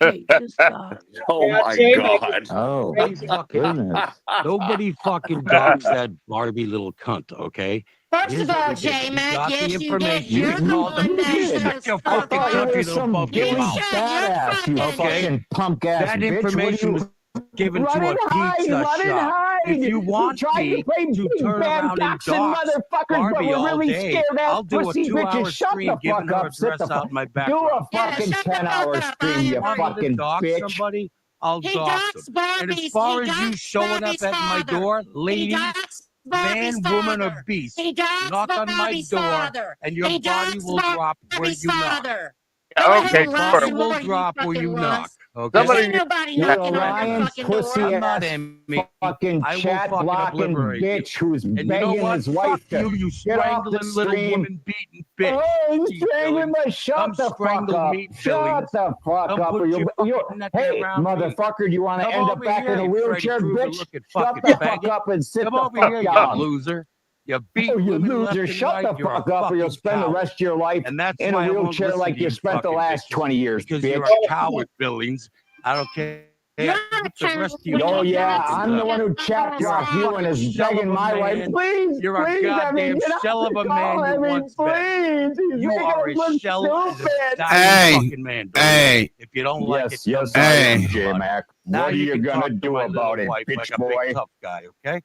Jay, just stop. Oh Yeah, my Jmack God. is Oh, crazy. goodness. Nobody fucking docks that Barbie little cunt, okay? First Here's of all, what we did. J You Mac, got the yes, you did. information. You're You the called one them that shit. shows Shut your I fucking thought you country were little some bumpkin Billy mouth. badass, you Okay. fucking punk ass That bitch. information was given Run to and a hide, pizza run and shop. hide. If you want tried me to play to big turn bad around and doxing dox motherfuckers, but Barbie we're all really day, scared ass I'll do a pussy 2-hour bitches. Shut stream the giving fuck her up. Sit address the out fuck. my Do background. a fucking shut the 10-hour fuck up. stream, you Want me to fucking dox bitch. somebody? I'll He dox doxed them. And as Barbie's. far He as you doxed showing up Barbie's at my father. door, He lady, doxed Barbie's man, woman, or father. beast, He doxed knock on my Barbie's door, father. and your He body doxed will drop where Barbie's you knock. father. Yeah, Go ahead okay, and lock Body some will more, you drop where fucking you knock. runts. Okay. There somebody ain't nobody You're a knocking on your lying fucking pussy door. I'm not ass Emmy. fucking I will chat fucking blocking obliterate you. bitch who's And you know begging what? his Fuck wife to you get off the strangling little stream. woman beating bitch. Oh, he's Steve strangling Billings. my shut Come the fuck strangle up. me, Shut Billings. the fuck Come up. Or put your you fucking neck hey, around me. motherfucker, do you want to Come end up over back here, in a you Freddy wheelchair, Krueger bitch? looking Shut fucking the fuck faggot. up and sit Come the over fuck here, you down. loser. You beat Oh, you women loser. left and Shut right. the You're a fuck up or you'll fucking spend the coward. rest of your life And that's in a why I won't wheelchair listen like to you you spent the fucking last bitches. 20 years, Because bitch. you're a coward, Billings. I don't care. You're Put a the rest of coward you when Oh you yeah, dox I'm the one who chat Barbie's You're a blocked you and father. is shell begging of a my wife, man. please, You're a please, goddamn get off shell the of a call, man you once been. please. He's You making are us a look shell and a stupid. dying Hey, fucking man, Billings. hey, If you don't like it, Yes, come yes, down I and am, talk about it. Jmack. Now What are you you can gonna talk to do my little about it, wife bitch like a big boy? tough guy, okay?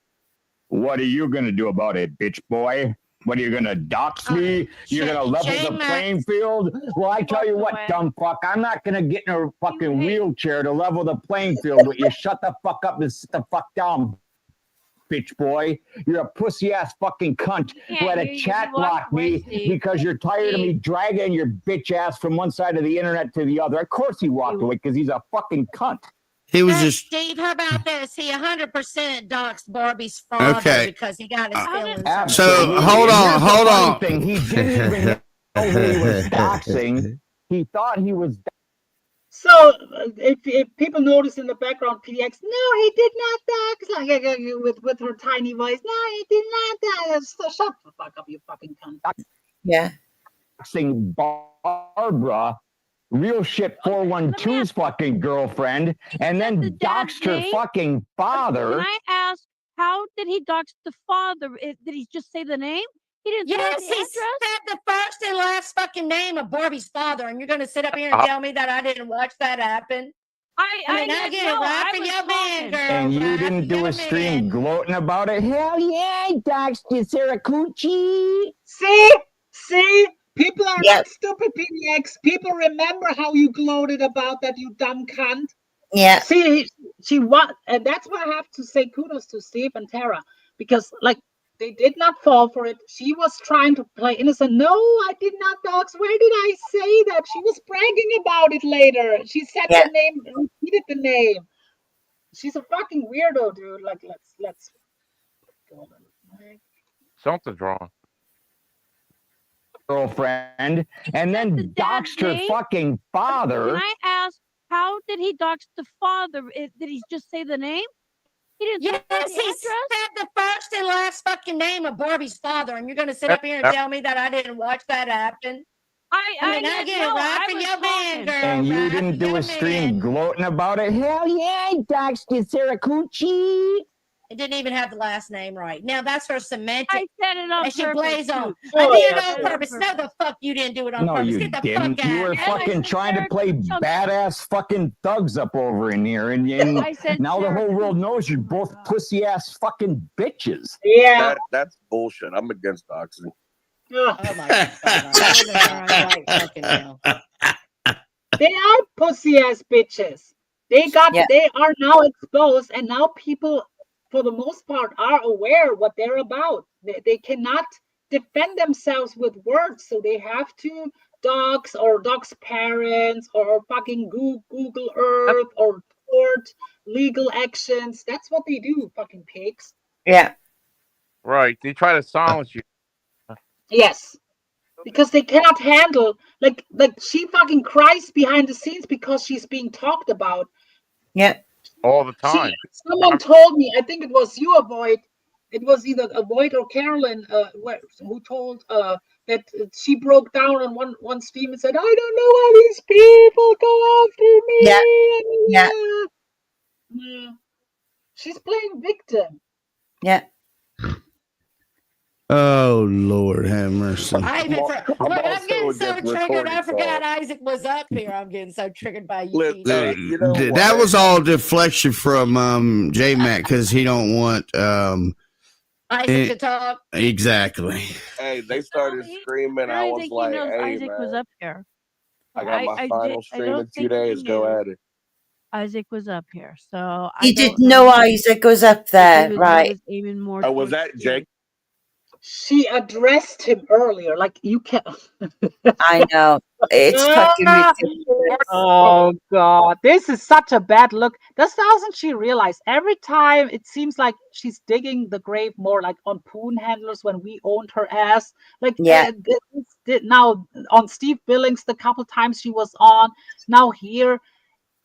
What are you gonna do about it, bitch boy? What are you gonna dox me? You're gonna level the Jmack, playing field? Well, I tell you what, away. dumb fuck, I'm not gonna get in a fucking hate- wheelchair to level the playing field with you. Shut the fuck up and sit the fuck down, bitch boy. You're a pussy ass fucking cunt He who can't had hear to you. chat You walked block away, me Steve. because you're tired of me dragging your bitch ass from one side of the internet to the other. Of course he walked away because he's a fucking cunt. he was just Steve, how about this? He 100% doxed Barbie's father okay. because he got his feelings hurt. Absolutely. So hold And on, here's the hold funny on. thing. He didn't even know who he was doxing. He thought he was. So if people notice in the background, PDX, no, he did not dox, like with her tiny voice. No, he did not dox. So shut the fuck up, you fucking cunt. Yeah. Doxing Barbara, real shit 412's fucking girlfriend, and then the dad's doxed her name? fucking Can father. I ask, how did he dox the father? Did he just say the name? He didn't say Yes, the he address? said the first and last fucking name of Barbie's father, and you're going to sit up here and tell me that I didn't watch that happen? I mean, I didn't get know. it, right I for was your man, talking. girl. And you right didn't for do your a stream man. gloating about it? Hell yeah, I doxed you, Sarah Coochie. See, people are Yeah. not stupid, PDX. People remember how you gloated about that, you dumb cunt. Yeah. See, she what, and that's why I have to say kudos to Steve and Tara, because like they did not fall for it. She was trying to play innocent. No, I did not dox. Where did I say that? She was bragging about it later. She said Yeah. the name, repeated the name. She's a fucking weirdo, dude. Like let's go. Something's wrong. Girlfriend, and then doxed her name? fucking father. Can I ask, how did he dox the father? Did he just say the name? He didn't say Yes, the he address? said the first and last fucking name of Barbie's father, and you're going to sit up here and tell me that I didn't watch that happen? I mean, I didn't get know. it, right I for was your man, talking. girl. And you right didn't for do your a stream man. gloating about it? Hell yeah, I doxed you, Sarah Coochie. It didn't even have the last name right. Now that's her semantic. I said it on And she purpose. plays on. too. I Oh, did it that's on it. purpose. No, the fuck you didn't do it on No, purpose. you Get the didn't. fuck You out were of here. fucking said trying to Sarah play Coochie. badass fucking thugs up over in here. And I said now the Sarah whole world Coochie. knows you're both pussy ass fucking bitches. Yeah. That's bullshit. I'm against doxing. Ugh. Oh my god. I live in Iran right fucking now. They are pussy ass bitches. They are now exposed, and now people, for the most part, are aware what they're about. They cannot defend themselves with words, so they have to dox parents or fucking Google Earth or court legal actions. That's what they do, fucking pigs. Yeah. Right. They try to silence you. Yes. Because they cannot handle, like she fucking cries behind the scenes because she's being talked about. Yeah. All the time. Someone told me, I think it was you, AVOYT. It was either AVOYT or Carolyn, who told that she broke down on one stream and said, "I don't know why these people go after me." Yeah. Yeah. She's playing victim. Yeah. Oh Lord, have mercy. I'm getting so triggered. recording I forgot call. Isaac was up here. I'm getting so triggered by you. Listen, PDX. you know what? That was all deflection from Jmack because he don't want Isaac to talk. exactly. Hey, they started screaming. I was think like, he knows hey, Isaac man, was up here. I got my final stream in 2 days. Go at it. Isaac was up here, so I He don't didn't know know Isaac was up if there, he right? was aiming more Was towards that Steve. Jake? She addressed him earlier, like you can. I know. It's fucking ridiculous. Oh God, this is such a bad look. Doesn't she realize every time it seems like she's digging the grave more like on Poon Handlers when we owned her ass? Like Yeah. now on Steve Billings, the couple times she was on, now here.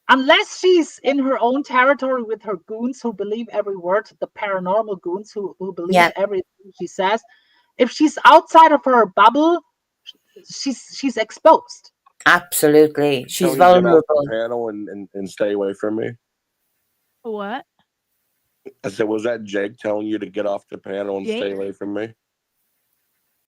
Unless she's in her own territory with her goons who believe every word, the paranormal goons who believe Yeah. everything she says. If she's outside of her bubble, she's exposed. Absolutely. She's Tell you get off vulnerable. the panel and stay away from me. What? I said, was that Jake telling you to get off the panel and Jake? stay away from me?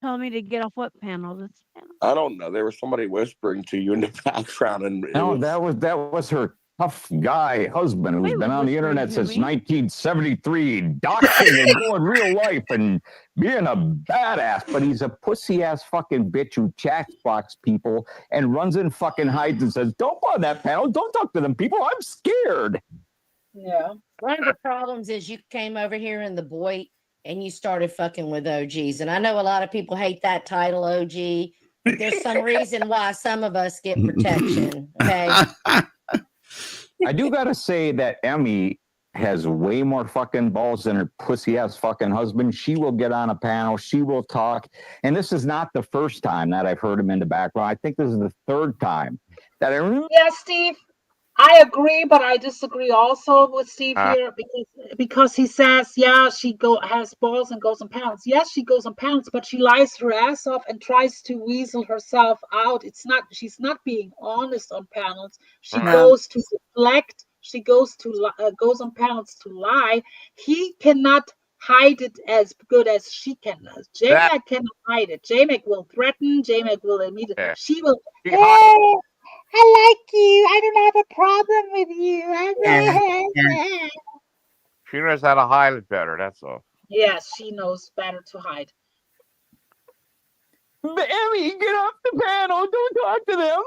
Tell me to get off what panel? This panel? I don't know. There was somebody whispering to you in the background, and No, that was her tough guy husband who's been on the internet since 1973, doxing and going real life and being a badass. But he's a pussy ass fucking bitch who chats box people and runs in fucking hides and says, "Don't go on that panel. Don't talk to them people. I'm scared." Yeah. One of the problems is you came over here in the Boyt and you started fucking with OGs. And I know a lot of people hate that title, OG. But there's some reason why some of us get protection. Okay. I do gotta say that Emmy has way more fucking balls than her pussy ass fucking husband. She will get on a panel, she will talk. And this is not the first time that I've heard him in the background. I think this is the third time that Yeah, Steve, I agree, but I disagree also with Steve here because he says, yeah, she has balls and goes on panels. Yes, she goes on panels, but she lies her ass off and tries to weasel herself out. She's not being honest on panels. She goes to deflect. She goes on panels to lie. He cannot hide it as good as she can. Jmack cannot hide it. Jmack will threaten. Jmack will immediately. She will. Hey, I like you. I don't have a problem with you. She knows how to hide it better. That's all. Yes, she knows better to hide. Emmy, get off the panel. Don't talk to them.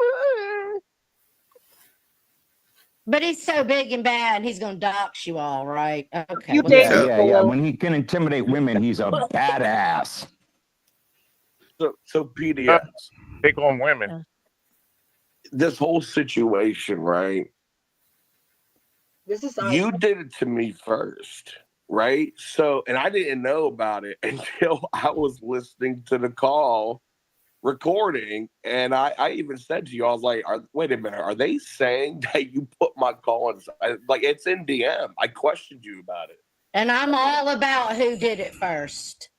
But he's so big and bad, he's going to dox you all, right? Okay. Yeah. When he can intimidate women, he's a badass. So PDS. Pick on women. This whole situation, right? This is you did it to me first, right? So, and I didn't know about it until I was listening to the call recording, and I even said to you, I was like, wait a minute, are they saying that you put my call in? Like, it's in DM. I questioned you about it. And I'm all about who did it first.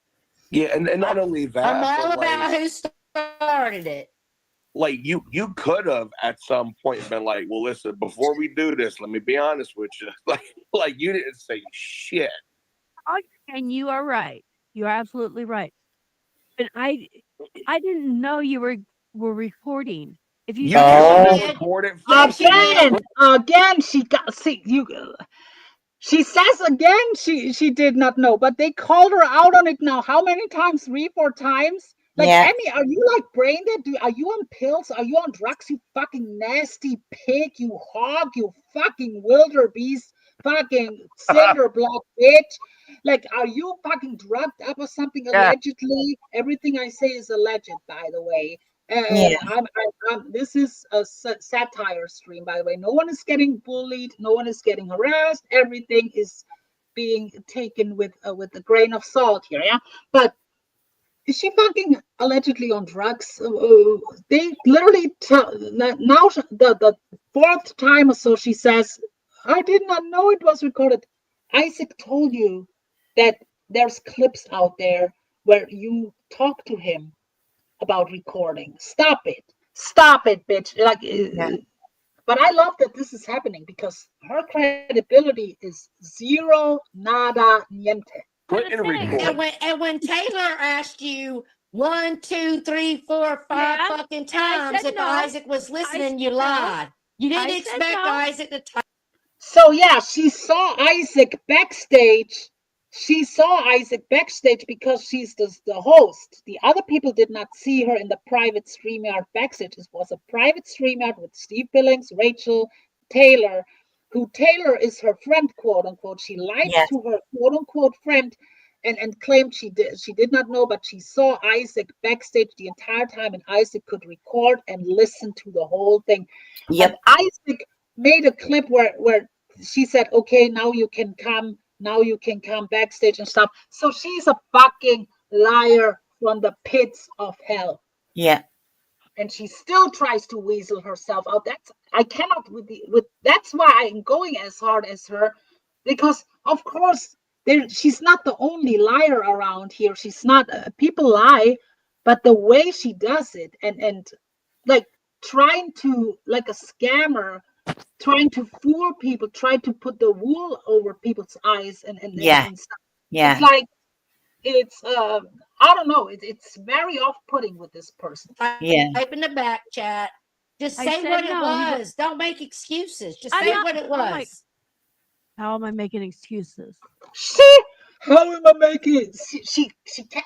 Yeah, and not only that, I'm all about who started it. Like, you could have at some point been like, well, listen, before we do this, let me be honest with you. Like you didn't say shit. And you are right. You're absolutely right. And I didn't know you were recording. If you record it again, she says again she did not know, but they called her out on it now. How many times? 3-4 times? Like, Emmy, are you like brain dead? Are you on pills? Are you on drugs? You fucking nasty pig, you hog, you fucking wildebeest, fucking cinder block bitch. Like, are you fucking drugged up or something? Allegedly, everything I say is alleged, by the way. This is a satire stream, by the way. No one is getting bullied. No one is getting harassed. Everything is being taken with a grain of salt here, yeah. But is she fucking allegedly on drugs? They literally now the fourth time or so she says, "I did not know it was recorded." Isaac told you that there's clips out there where you talk to him about recording. Stop it, bitch! Like, but I love that this is happening because her credibility is zero, nada, niente. And when Taylor asked you 1, 2, 3, 4, 5 fucking times if Isaac was listening, you lied. You didn't expect Isaac to talk. So yeah, she saw Isaac backstage. Because she's the host. The other people did not see her in the private StreamYard backstage. It was a private StreamYard with Steve Billings, Rachel, Taylor, who Taylor is her friend, quote unquote. She lied Yes. to her quote unquote friend and claimed she did not know, but she saw Isaac backstage the entire time, and Isaac could record and listen to the whole thing. Yep. And Isaac made a clip where she said, okay, now you can come backstage and stuff. So she's a fucking liar from the pits of hell. Yeah. And she still tries to weasel herself out. I cannot that's why I'm going as hard as her, because of course she's not the only liar around here. She's not, people lie, but the way she does it and like trying to, like a scammer, trying to fool people, trying to put the wool over people's eyes and Yeah. stuff. Yeah. It's like, it's I don't know, it's very off-putting with this person. Yeah. Type in the back chat. Just I say said what it no. was. Don't make excuses. Just I'm say not- what it oh my- was. How am I making excuses? How am I making it? She can't.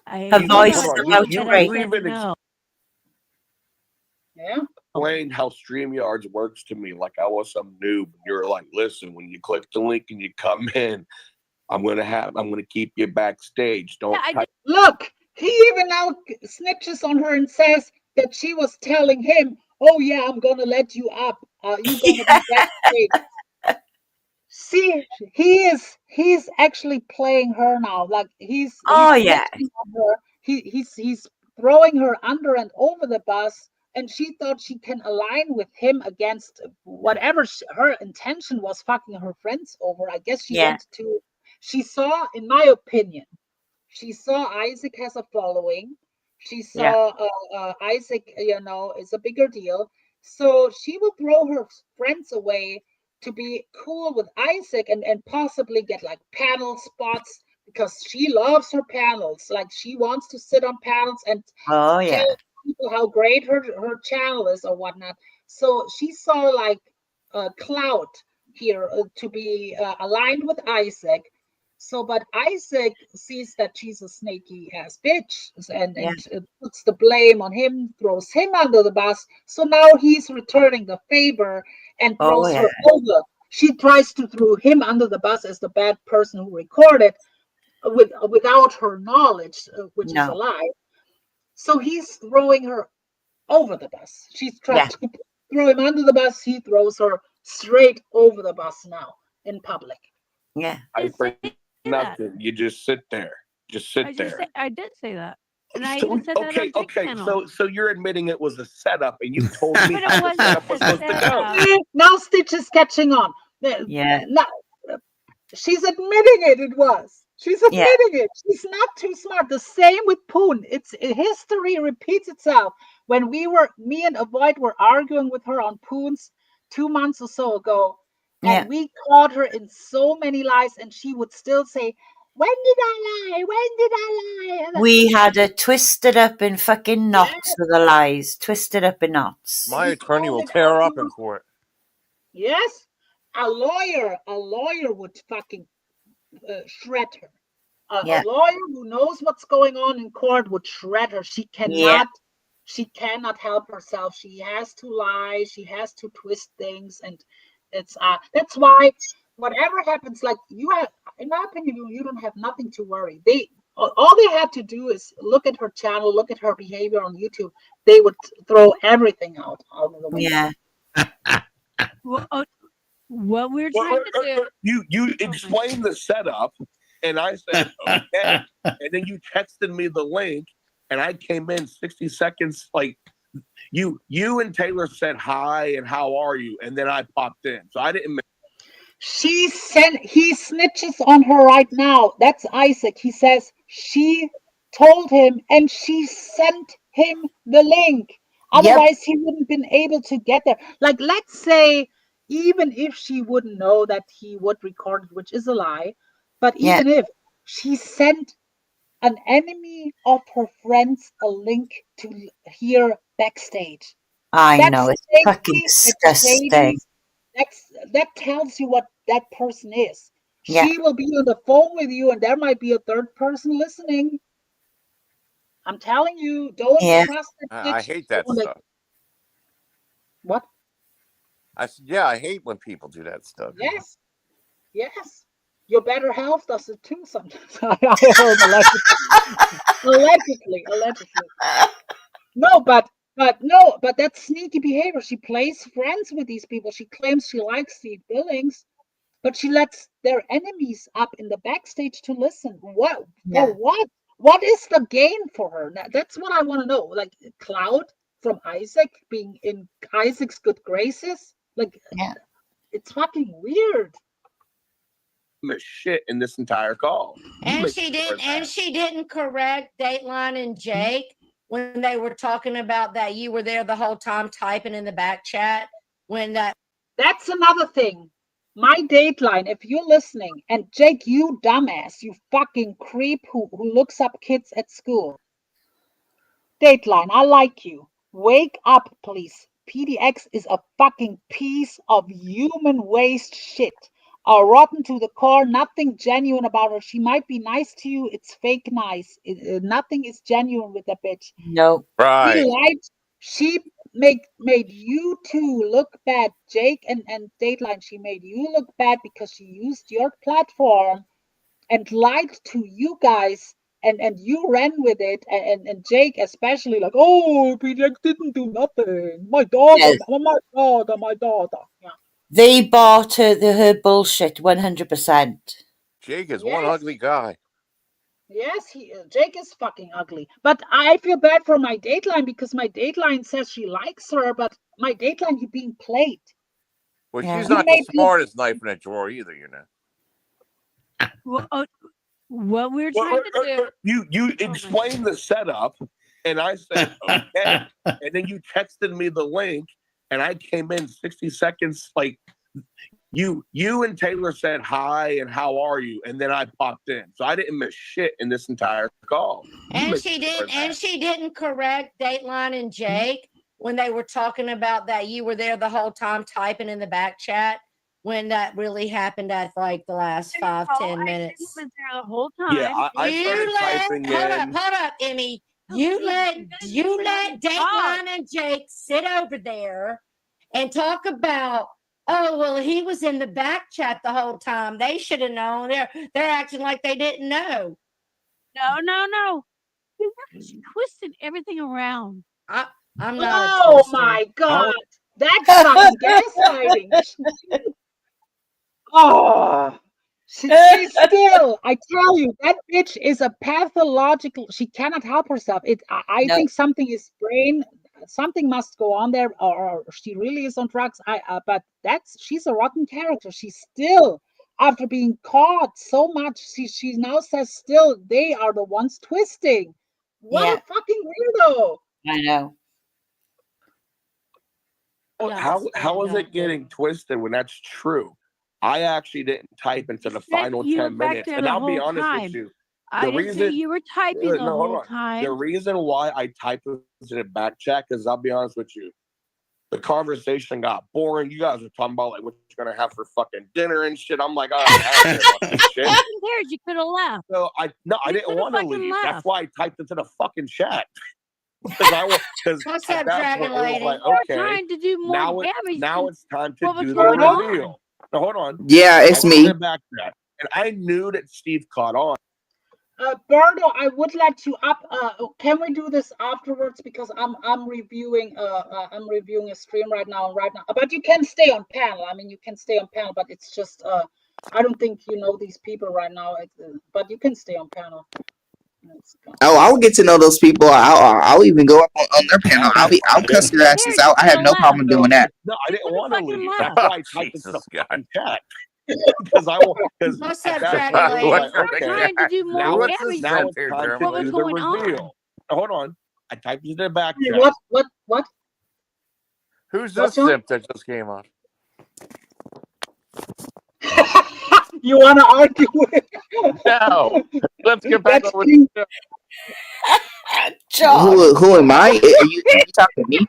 Her voice Hold is on, about you to break. can't even No. Yeah. explain how StreamYards works to me like I was some noob. You're like, listen, when you click the link and you come in, I'm gonna keep you backstage. Don't type. Look, he even now snitches on her and says that she was telling him, "Oh yeah, I'm gonna let you up. You're gonna be backstage." See, he's actually playing her now. Like he's yeah. snitching on her. He's throwing her under and over the bus, and she thought she can align with him against whatever her intention was, fucking her friends over. I guess she Yeah. wanted to. She saw, in my opinion, she saw Isaac has a following. She saw Isaac, is a bigger deal. So she will throw her friends away to be cool with Isaac and possibly get like panel spots, because she loves her panels. Like she wants to sit on panels and Oh yeah. tell people how great her channel is or whatnot. So she saw like clout here to be aligned with Isaac. So, but Isaac sees that she's a snaky ass bitch and puts the blame on him, throws him under the bus. So now he's returning the favor and throws her over. She tries to throw him under the bus as the bad person who recorded without her knowledge, which is a lie. So he's throwing her over the bus. She's trying to throw him under the bus. He throws her straight over the bus now in public. Yeah. I say nothing. You just sit there. Just sit there. I did say that. And I So, even said that on Dick okay. channel. So you're admitting it was a setup, and you told me But it how the wasn't setup was a supposed to go. setup. Now Stitch is catching on. Yeah. Now, she's admitting it was. She's admitting it. She's not too smart. The same with Poon. It's history repeats itself. When me and AVOYT were arguing with her on Poons 2 months or so ago, and we caught her in so many lies, and she would still say, "When did I lie? When did I lie?" We had her twisted up in fucking knots with the lies. Twisted up in knots. My attorney will tear her up in court. Yes, a lawyer would fucking shred her. A lawyer who knows what's going on in court would shred her. She cannot help herself. She has to lie. She has to twist things, and it's that's why whatever happens, like you have, in my opinion, you don't have nothing to worry. All they had to do is look at her channel, look at her behavior on YouTube. They would throw everything out of the window. Yeah. Well, what we're trying to do. You explained the setup, and I said okay, and then you texted me the link, and I came in 60 seconds. Like you and Taylor said hi and how are you, and then I popped in, so I didn't. He snitches on her right now. That's Isaac. He says she told him and she sent him the link. Otherwise, he wouldn't been able to get there. Like, let's say, even if she wouldn't know that he would record, which is a lie, but even if she sent an enemy of her friends a link to hear backstage. I know, it's fucking disgusting. That tells you what that person is. She will be on the phone with you, and there might be a third person listening. I'm telling you, don't trust that bitch. I hate that stuff. What? I said, yeah, I hate when people do that stuff. Yes, yes. Your better half does it too sometimes. I heard allegedly. No, but that's sneaky behavior. She plays friends with these people. She claims she likes Steve Billings, but she lets their enemies up in the backstage to listen. What Yeah. for what? What is the gain for her? That's what I want to know. Like Cloud from Isaac being in Isaac's good graces. Like Yeah. it's fucking weird. Shit in this entire call. And she didn't correct Dateline and Jake when they were talking about that you were there the whole time typing in the back chat when that. That's another thing. My Dateline, if you're listening, and Jake, you dumbass, you fucking creep who looks up kids at school. Dateline, I like you. Wake up, please. PDX is a fucking piece of human waste shit. Rotten to the core, nothing genuine about her. She might be nice to you, it's fake nice. Nothing is genuine with that bitch. No. Right. She lied. She made you two look bad, Jake and Dateline. She made you look bad because she used your platform and lied to you guys, and you ran with it, and Jake especially, like, oh, PDX didn't do nothing. My daughter, Yes. my daughter. Yeah. They bought her bullshit 100%. Jake is one ugly guy. Yes, Jake is fucking ugly. But I feel bad for my Dateline because my Dateline says she likes her, but my Dateline, you're being played. Well, Yeah. she's not the smartest knife in a drawer either, you know. Well, what we're trying to do. You explained the setup, and I said okay, and then you texted me the link, and I came in 60 seconds. Like you and Taylor said hi and how are you, and then I popped in, so I didn't miss shit in this entire call. And she didn't correct Dateline and Jake when they were talking about that you were there the whole time typing in the back chat when that really happened at like the last 5-10 minutes. I was there the whole time. Yeah, I started typing in. Hold up, Emmy. You let Dateline and Jake sit over there and talk about, oh, well, he was in the back chat the whole time. They should have known. They're acting like they didn't know. No. She twisted everything around. I'm not. Oh my god, that's fucking gaslighting. Oh, she's still. I tell you, that bitch is a pathological. She cannot help herself. I think something is brain. Something must go on there, or she really is on drugs. But she's a rotten character. She's still, after being caught so much, she now says still they are the ones twisting. What a fucking weirdo! I know. How is it getting twisted when that's true? I actually didn't type into the final 10 minutes, and I'll be honest with you. I didn't say you were typing the whole time. The reason why I typed into the back chat, because I'll be honest with you, the conversation got boring. You guys were talking about like what you're gonna have for fucking dinner and shit. I'm like, all right, I don't care about this shit. You could have left. So I didn't want to leave. That's why I typed into the fucking chat. What's up, Dragon Lady? Like, okay, trying to do more damage. Now it's time to do the going reveal. Now, hold on. Yeah, it's me. Back that. And I knew that Steve caught on. Berto, I would let you up. Can we do this afterwards? Because I'm reviewing a stream right now. But you can stay on panel. I mean, you can stay on panel, but it's just I don't think you know these people right now. But you can stay on panel. Oh, I'll get to know those people. I'll even go up on their panel. I'll cuss their asses out. I have no problem doing that. No, I didn't want to leave. That's why I typed into the fucking chat. Because what's up, Dragon Lady? We're trying to do more damage. Now it's time to do the reveal. Hold on. I typed into the back chat. What? Who's this simp that just came on? You want to argue with? No. Let's get back over to who am I? Are you talking to me?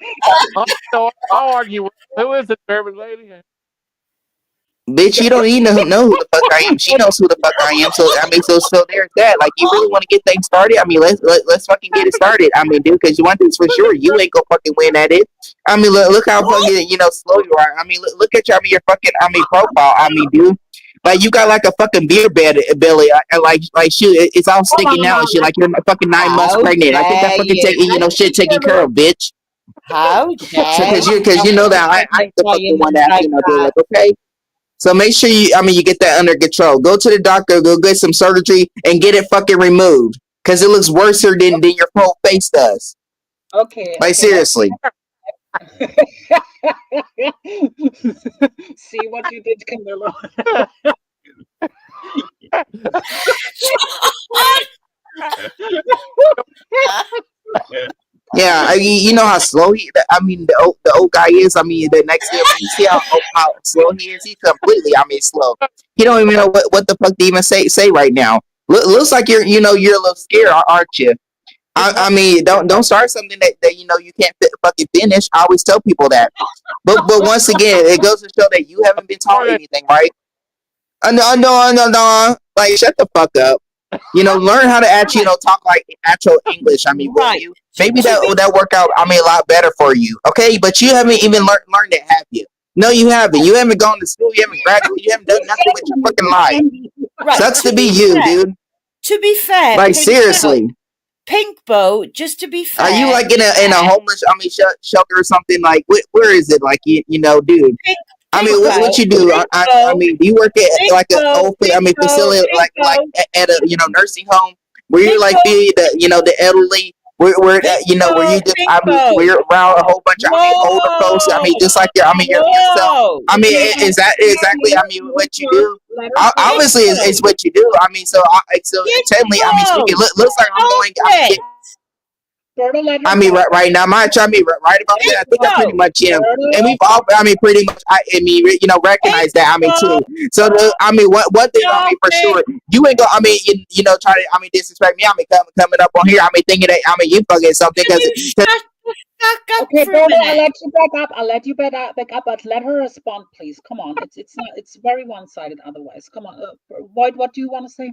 I'll argue with. Who is it, German lady? Bitch, you don't even know who the fuck I am. She knows who the fuck I am. So I mean, so there's that. Like, you really want to get things started? I mean, let's fucking get it started. I mean, dude, because one thing's for sure, you ain't gonna fucking win at it. I mean, look how fucking slow you are. I mean, look at your fucking profile. I mean, dude. Like, you got like a fucking beer belly, like shoot, it's all sticking out and shit. Like, you're fucking 9 months pregnant. I think that fucking shit taken care of, bitch. How So, because you know that I ain't the fucking one that do it, okay? So make sure you get that under control. Go to the doctor, go get some surgery, and get it fucking removed. Because it looks worse than your whole face does. Okay. Like, seriously. See what you did, Camillo. Yeah, I mean, you know how slow the old guy is. I mean, the next day, you see how slow he is. He's completely, slow. He don't even know what the fuck to even say right now. Looks like you're a little scared, aren't you? I mean, don't start something that you can't fucking finish. I always tell people that. But once again, it goes to show that you haven't been taught anything, right? No. Like, shut the fuck up. Learn how to actually, talk like actual English. I mean, right. Maybe that work out. I mean, a lot better for you. Okay, but you haven't even learned it, have you? No, you haven't. You haven't gone to school. You haven't graduated. You haven't done nothing with your fucking life. Right. Sucks to be you, dude. To be fair, like seriously. Pink Boat, just to be fair. Are you like in a homeless shelter or something? Like, where is it? Like, dude. I mean, what you do? I mean, do you work at like an old facility, like at a nursing home where you like feed the elderly? Where you just where you're around a whole bunch of older folks. I mean, just like yourself. I mean, is that exactly what you do? Obviously, it's what you do. I mean, so technically, speaking, looks like I'm going. I mean, right now, right about that. I think I pretty much am, and we've all, pretty much, recognize that. I mean, too. So, one thing, for sure, you ain't gonna, try to, disrespect me. Coming up on here, thinking that, you fucking something because. Okay, Berto, I'll let you back up. But let her respond, please. Come on, it's not. It's very one-sided otherwise. Come on, Boyd, what do you want to say?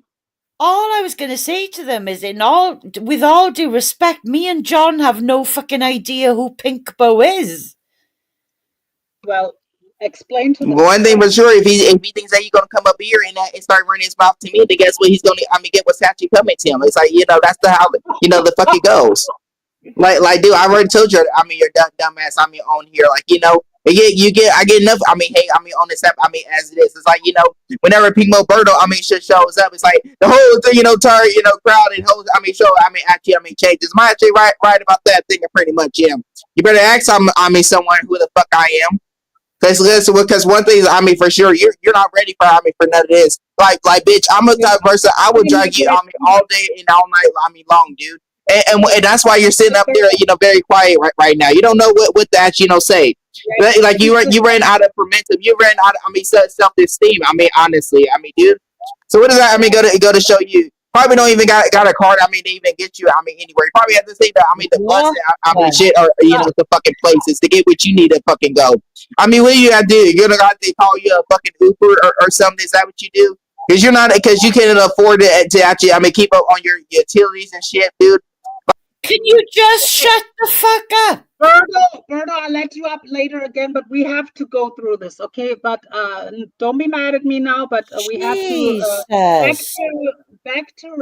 All I was going to say to them is, with all due respect, me and John have no fucking idea who Pink Bow is. Well, explain to them. One thing for sure, if he thinks that he's gonna come up here and start running his mouth to me, then guess what? He's gonna get what's actually coming to him. It's like that's how the fuck it goes. Like, dude, I already told you. You're dumbass. On here, like I get enough. Hey, on this app. As it is, it's like whenever Pimo Berto, shit shows up, it's like the whole thing, crowd and whole. Show. Actually, changes. Am I actually right about that thing? I pretty much am. You better ask someone who the fuck I am. Because one thing is, for sure, you're not ready for for none of this. Like, bitch, I'm a type of person. I would drag you, all day and all night, long, dude. And that's why you're sitting up there, very quiet right now. You don't know what to actually, say. Like, you ran out of momentum. You ran out of, self-esteem. Honestly, dude. So what does that, go to show you? Probably don't even got a card. To even get you, anywhere. You probably have to say that, the bus, shit, or, the fucking places to get what you need to fucking go. What do you gotta do? You're gonna have to call you a fucking Uber or something? Is that what you do? Because you can't afford to actually, keep up on your utilities and shit, dude. Can you just shut the fuck up? Berto, I'll let you up later again, but we have to go through this, okay? But don't be mad at me now, but we have to back to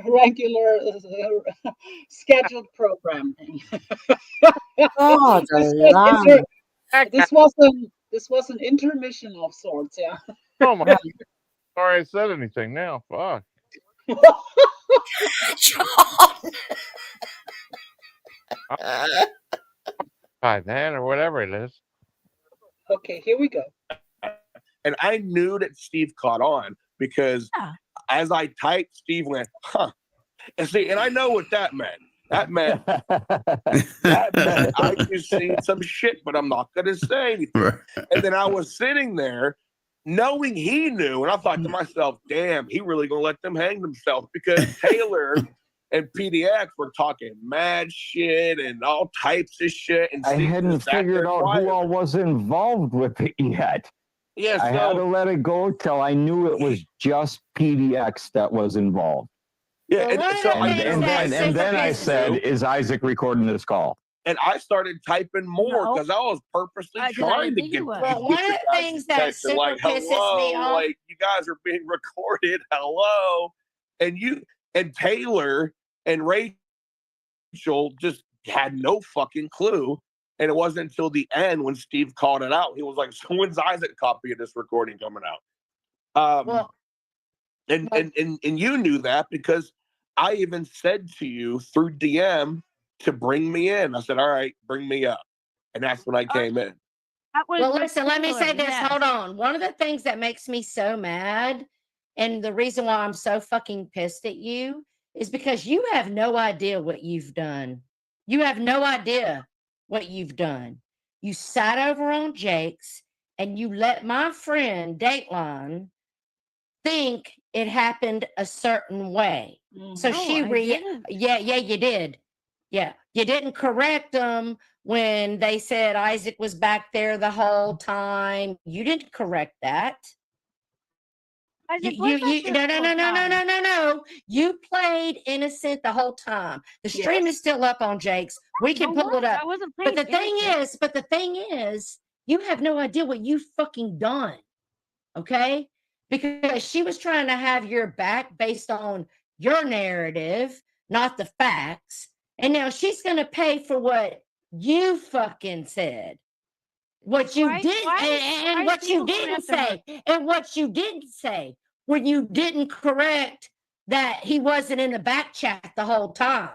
regular scheduled programming. Oh, this was an intermission of sorts, yeah. Oh my God. Sorry I said anything now. Fuck. Man, or whatever it is. Okay, here we go. And I knew that Steve caught on because as I typed, Steve went, huh. And I know what that meant. That meant I just seen some shit, but I'm not gonna say anything. And then I was sitting there knowing he knew, and I thought to myself, damn, he really gonna let them hang themselves, because Taylor and PDX were talking mad shit and all types of shit. And I hadn't figured out who all was involved with it yet. Yeah, I had to let it go till I knew it was just PDX that was involved. Yeah, Well, one of the things that And then I pisses said, "Is Isaac recording this call?" And I started typing more No. because I was purposely I trying to think get, he was. Well, get one your of the guys' things that attention. Like, super pisses me hello, off. like you guys are being recorded. Hello, and Taylor and Rachel just had no fucking clue. And it wasn't until the end when Steve called it out. He was like, "So when's Isaac copy of this recording coming out?" Well, and you knew that because I even said to you through DM to bring me in. I said, "All right, bring me up," and that's when I came in. Well, listen, let me say this. Yes. Hold on. One of the things that makes me so mad, and the reason why I'm so fucking pissed at you, is because you have no idea what you've done. You have no idea what you've done. You sat over on Jake's and you let my friend Dateline think it happened a certain way. So No, she I didn't. yeah, you did. Yeah, you didn't correct them when they said Isaac was back there the whole time. You didn't correct that. Isaac was back there the whole time. No. You played innocent the whole time. The stream is still up on Jake's. We can pull it up. I wasn't But playing the thing is, you have no idea what you fucking done. Okay? Because she was trying to have your back based on your narrative, not the facts. And now she's going to pay for what you fucking said. What you didn't, and what you didn't say, and what you didn't say when you didn't correct that he wasn't in the back chat the whole time.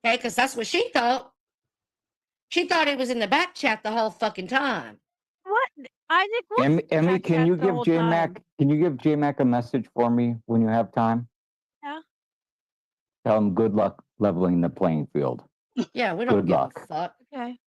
Okay, because that's what she thought. She thought he was in the back chat the whole fucking time. What? Isaac was Emmy, back can chat you the give whole Jmack? time. Can you give Jmack a message for me when you have time? Yeah. Tell him good luck leveling the playing field. Yeah, we don't Good give luck. a fuck. Okay.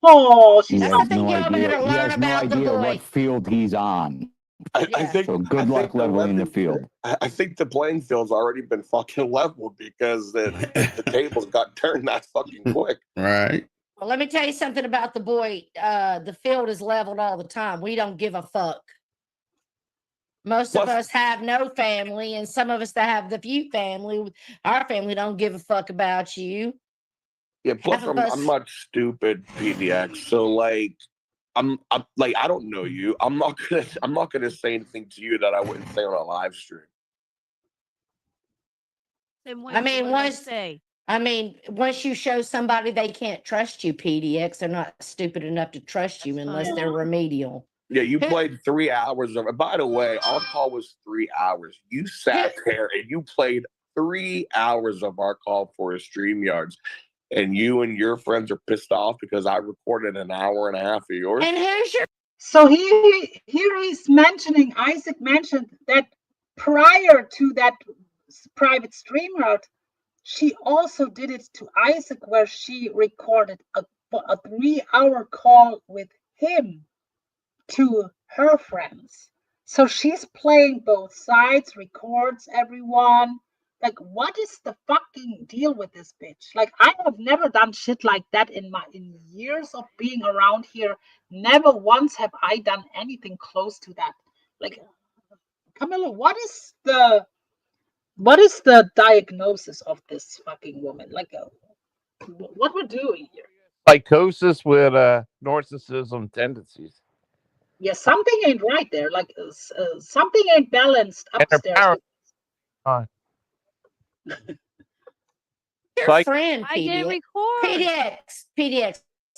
Oh, she's He That's has something no y'all idea. better He learn has no about the idea boy. what field he's on. I think So good I luck think the leveling the level- field. I think the playing field's already been fucking leveled because the tables got turned that fucking quick. Right. Well, let me tell you something about the boy. The field is leveled all the time. We don't give a fuck. Most of us have no family, and some of us that have the few family, our family don't give a fuck about you. Yeah, plus I'm not stupid, PDX. So like I'm like I don't know you. I'm not gonna say anything to you that I wouldn't say on a live stream. I mean, once you show somebody they can't trust you, PDX, they're not stupid enough to trust you unless they're remedial. Yeah, you played 3 hours of it. By the way, our call was 3 hours. You sat there and you played 3 hours of our call for a StreamYards. And you and your friends are pissed off because I recorded an hour and a half of yours. And who's your So here he's mentioning, Isaac mentioned that prior to that private StreamYard, she also did it to Isaac where she recorded a 3-hour call with him to her friends. So she's playing both sides, records everyone. Like, what is the fucking deal with this bitch? Like, I have never done shit like that in years of being around here. Never once have I done anything close to that. Like, Camillo, what is the diagnosis of this fucking woman? Like, what we're doing here? Psychosis with narcissism tendencies. Yeah, something ain't right there. Like, something ain't balanced And her upstairs. your friend, PDX,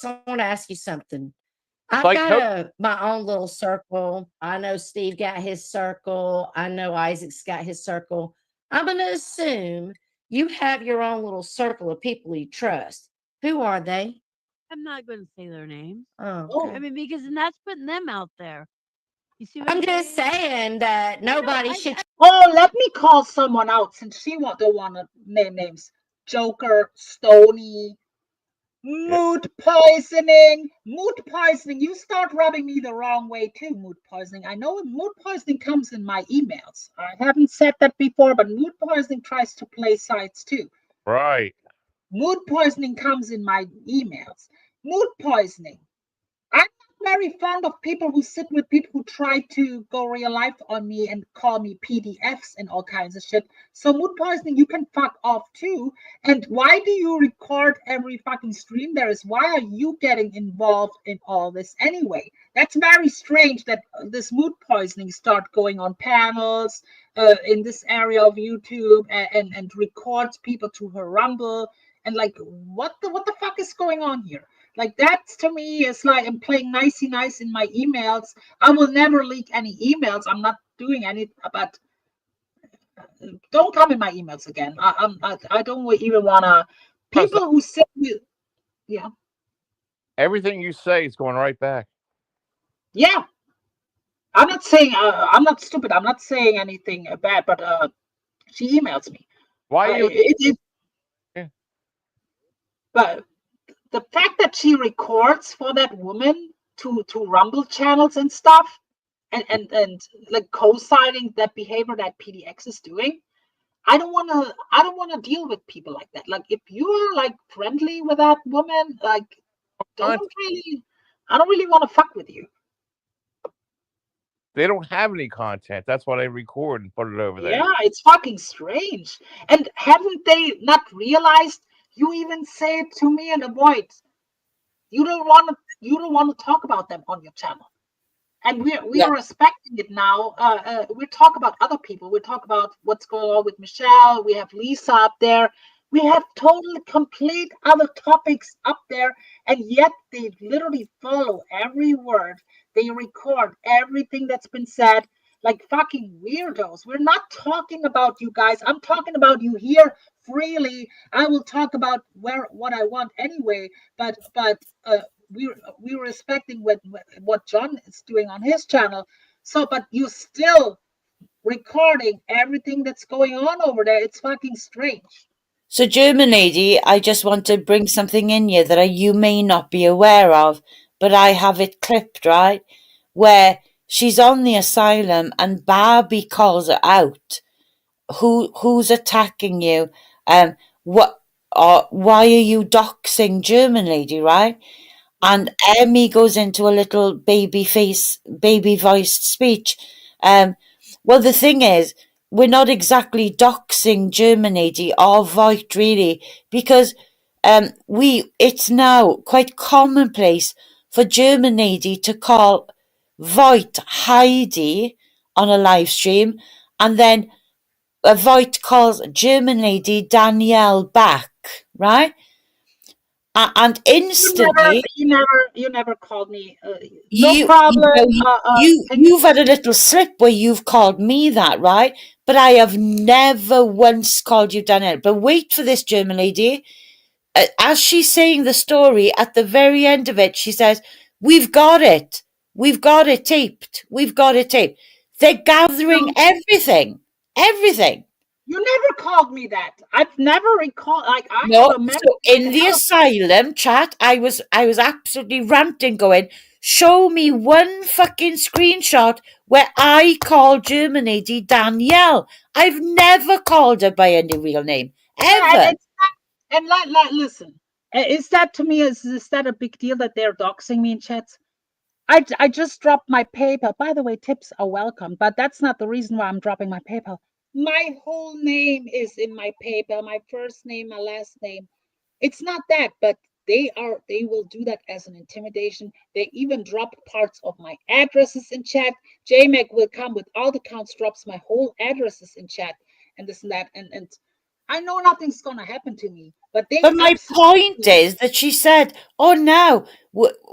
I want to ask you something. I've got my own little circle. I know Steve got his circle. I know Isaac's got his circle. I'm going to assume you have your own little circle of people you trust. Who are they? I'm not going to say their names. Oh, okay. I mean, because then that's putting them out there. You see what I'm just saying that nobody should. Oh, let me call someone out since she don't want to name names. Joker, Stony, mood poisoning. Mood poisoning. You start rubbing me the wrong way too, mood poisoning. I know mood poisoning comes in my emails. I haven't said that before, but mood poisoning tries to play sides too. Right. Mood poisoning comes in my emails. Mood poisoning. I'm not very fond of people who sit with people who try to go real life on me and call me PDFs and all kinds of shit. So mood poisoning, you can fuck off too. And why do you record every fucking stream there is? Why are you getting involved in all this anyway? That's very strange that this mood poisoning start going on panels in this area of YouTube and records people to her Rumble. And like, what the fuck is going on here? Like, that to me is like I'm playing nicey nice in my emails. I will never leak any emails. I'm not doing any, but don't come in my emails again. I don't even wanna. People who say, yeah. Everything you say is going right back. Yeah. I'm not saying I'm not stupid. I'm not saying anything bad, but she emails me. Why you? But the fact that she records for that woman to Rumble channels and stuff, and like co-signing that behavior that PDX is doing, I don't want to deal with people like that. Like, if you're like friendly with that woman, like, I don't really want to fuck with you. They don't have any content. That's why they record and put it over there. Yeah, it's fucking strange. And haven't they not realized? You even say it to me and AVOYT. You don't want to talk about them on your channel. And we're respecting it now. We talk about other people. We talk about what's going on with Michelle. We have Lisa up there. We have totally complete other topics up there, and yet they literally follow every word. They record everything that's been said, like fucking weirdos. We're not talking about you guys. I'm talking about you here freely. I will talk about what I want anyway, but we're respecting what John is doing on his channel. So, but you still recording everything that's going on over there. It's fucking strange. So, German lady, I just want to bring something in here that you may not be aware of, but I have it clipped, right? Where she's on the asylum and Barbie calls her out. Who's attacking you? Why are you doxing German lady, right? And Emmy goes into a little baby voiced speech. Well, the thing is, we're not exactly doxing German lady or Voight really, because it's now quite commonplace for German lady to call Voight Heidi on a live stream, and then Voight calls German lady Danielle back, right? And instantly, you never called me. No problem. You've had a little slip where you've called me that, right? But I have never once called you Danielle. But wait for this, German lady. As she's saying the story, at the very end of it, she says, "We've got it. We've got it taped. We've got it taped." They're gathering everything. Everything. You never called me that. I've never recalled. Like, I No, have a memory. so in the asylum chat, I was absolutely ranting, going, "Show me one fucking screenshot where I called German lady Danielle. I've never called her by any real name, ever." And listen, is that to me? Is that a big deal that they're doxing me in chats? I just dropped my PayPal. By the way, tips are welcome, but that's not the reason why I'm dropping my PayPal. My whole name is in my PayPal, my first name, my last name. It's not that, but they will do that as an intimidation. They even drop parts of my addresses in chat. Jmack will come with all the counts, drops my whole addresses in chat, and this and that. And I know nothing's gonna happen to me, but my point is that she said, "Oh, now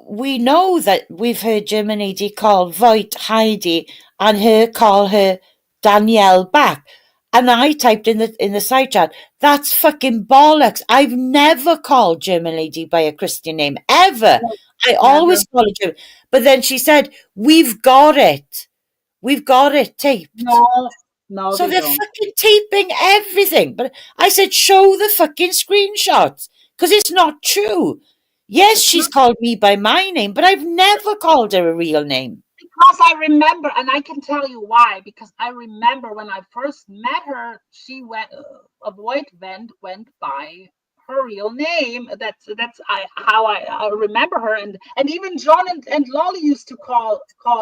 we know that we've heard German lady call Voight Heidi and her call her Danielle back." And I typed in the side chat, "That's fucking bollocks. I've never called German lady by a Christian name, ever. I always call her German." But then she said, "We've got it. We've got it taped." No, so they're fucking taping everything. But I said, "Show the fucking screenshots, because it's not true." Yes, she's called me by my name, but I've never called her a real name. Because I remember, and I can tell you why, because I remember when I first met her, she went, AVOYT went by her real name. That's how I remember her, and even John and Lolly used to call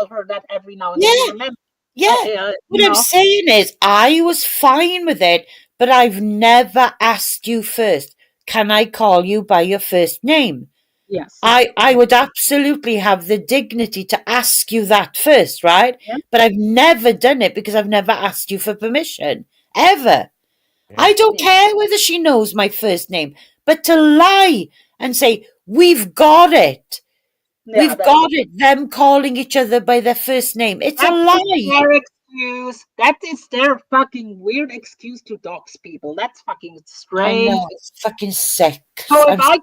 her that every now and then. You remember? Yeah. What I'm saying is, I was fine with it, but I've never asked you first. Can I call you by your first name? Yes. I would absolutely have the dignity to ask you that first, right? Yeah. But I've never done it because I've never asked you for permission, ever. I don't care whether she knows my first name, but to lie and say, we've got it. We've got it. Them calling each other by their first name. It's a lie. Their excuse. That is their fucking weird excuse to dox people. That's fucking strange. I know, it's fucking sick. So if I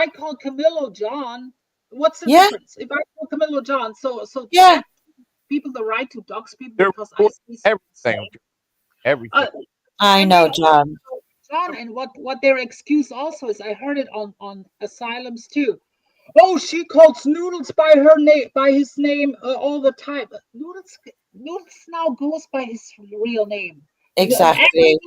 call Camillo John, what's the difference? If I call Camillo John, so that people the right to dox people because I see everything. I know, John. John, and what their excuse also is, I heard it on asylums too. Oh, she calls Noodles by his name all the time. Noodles now goes by his real name. Exactly.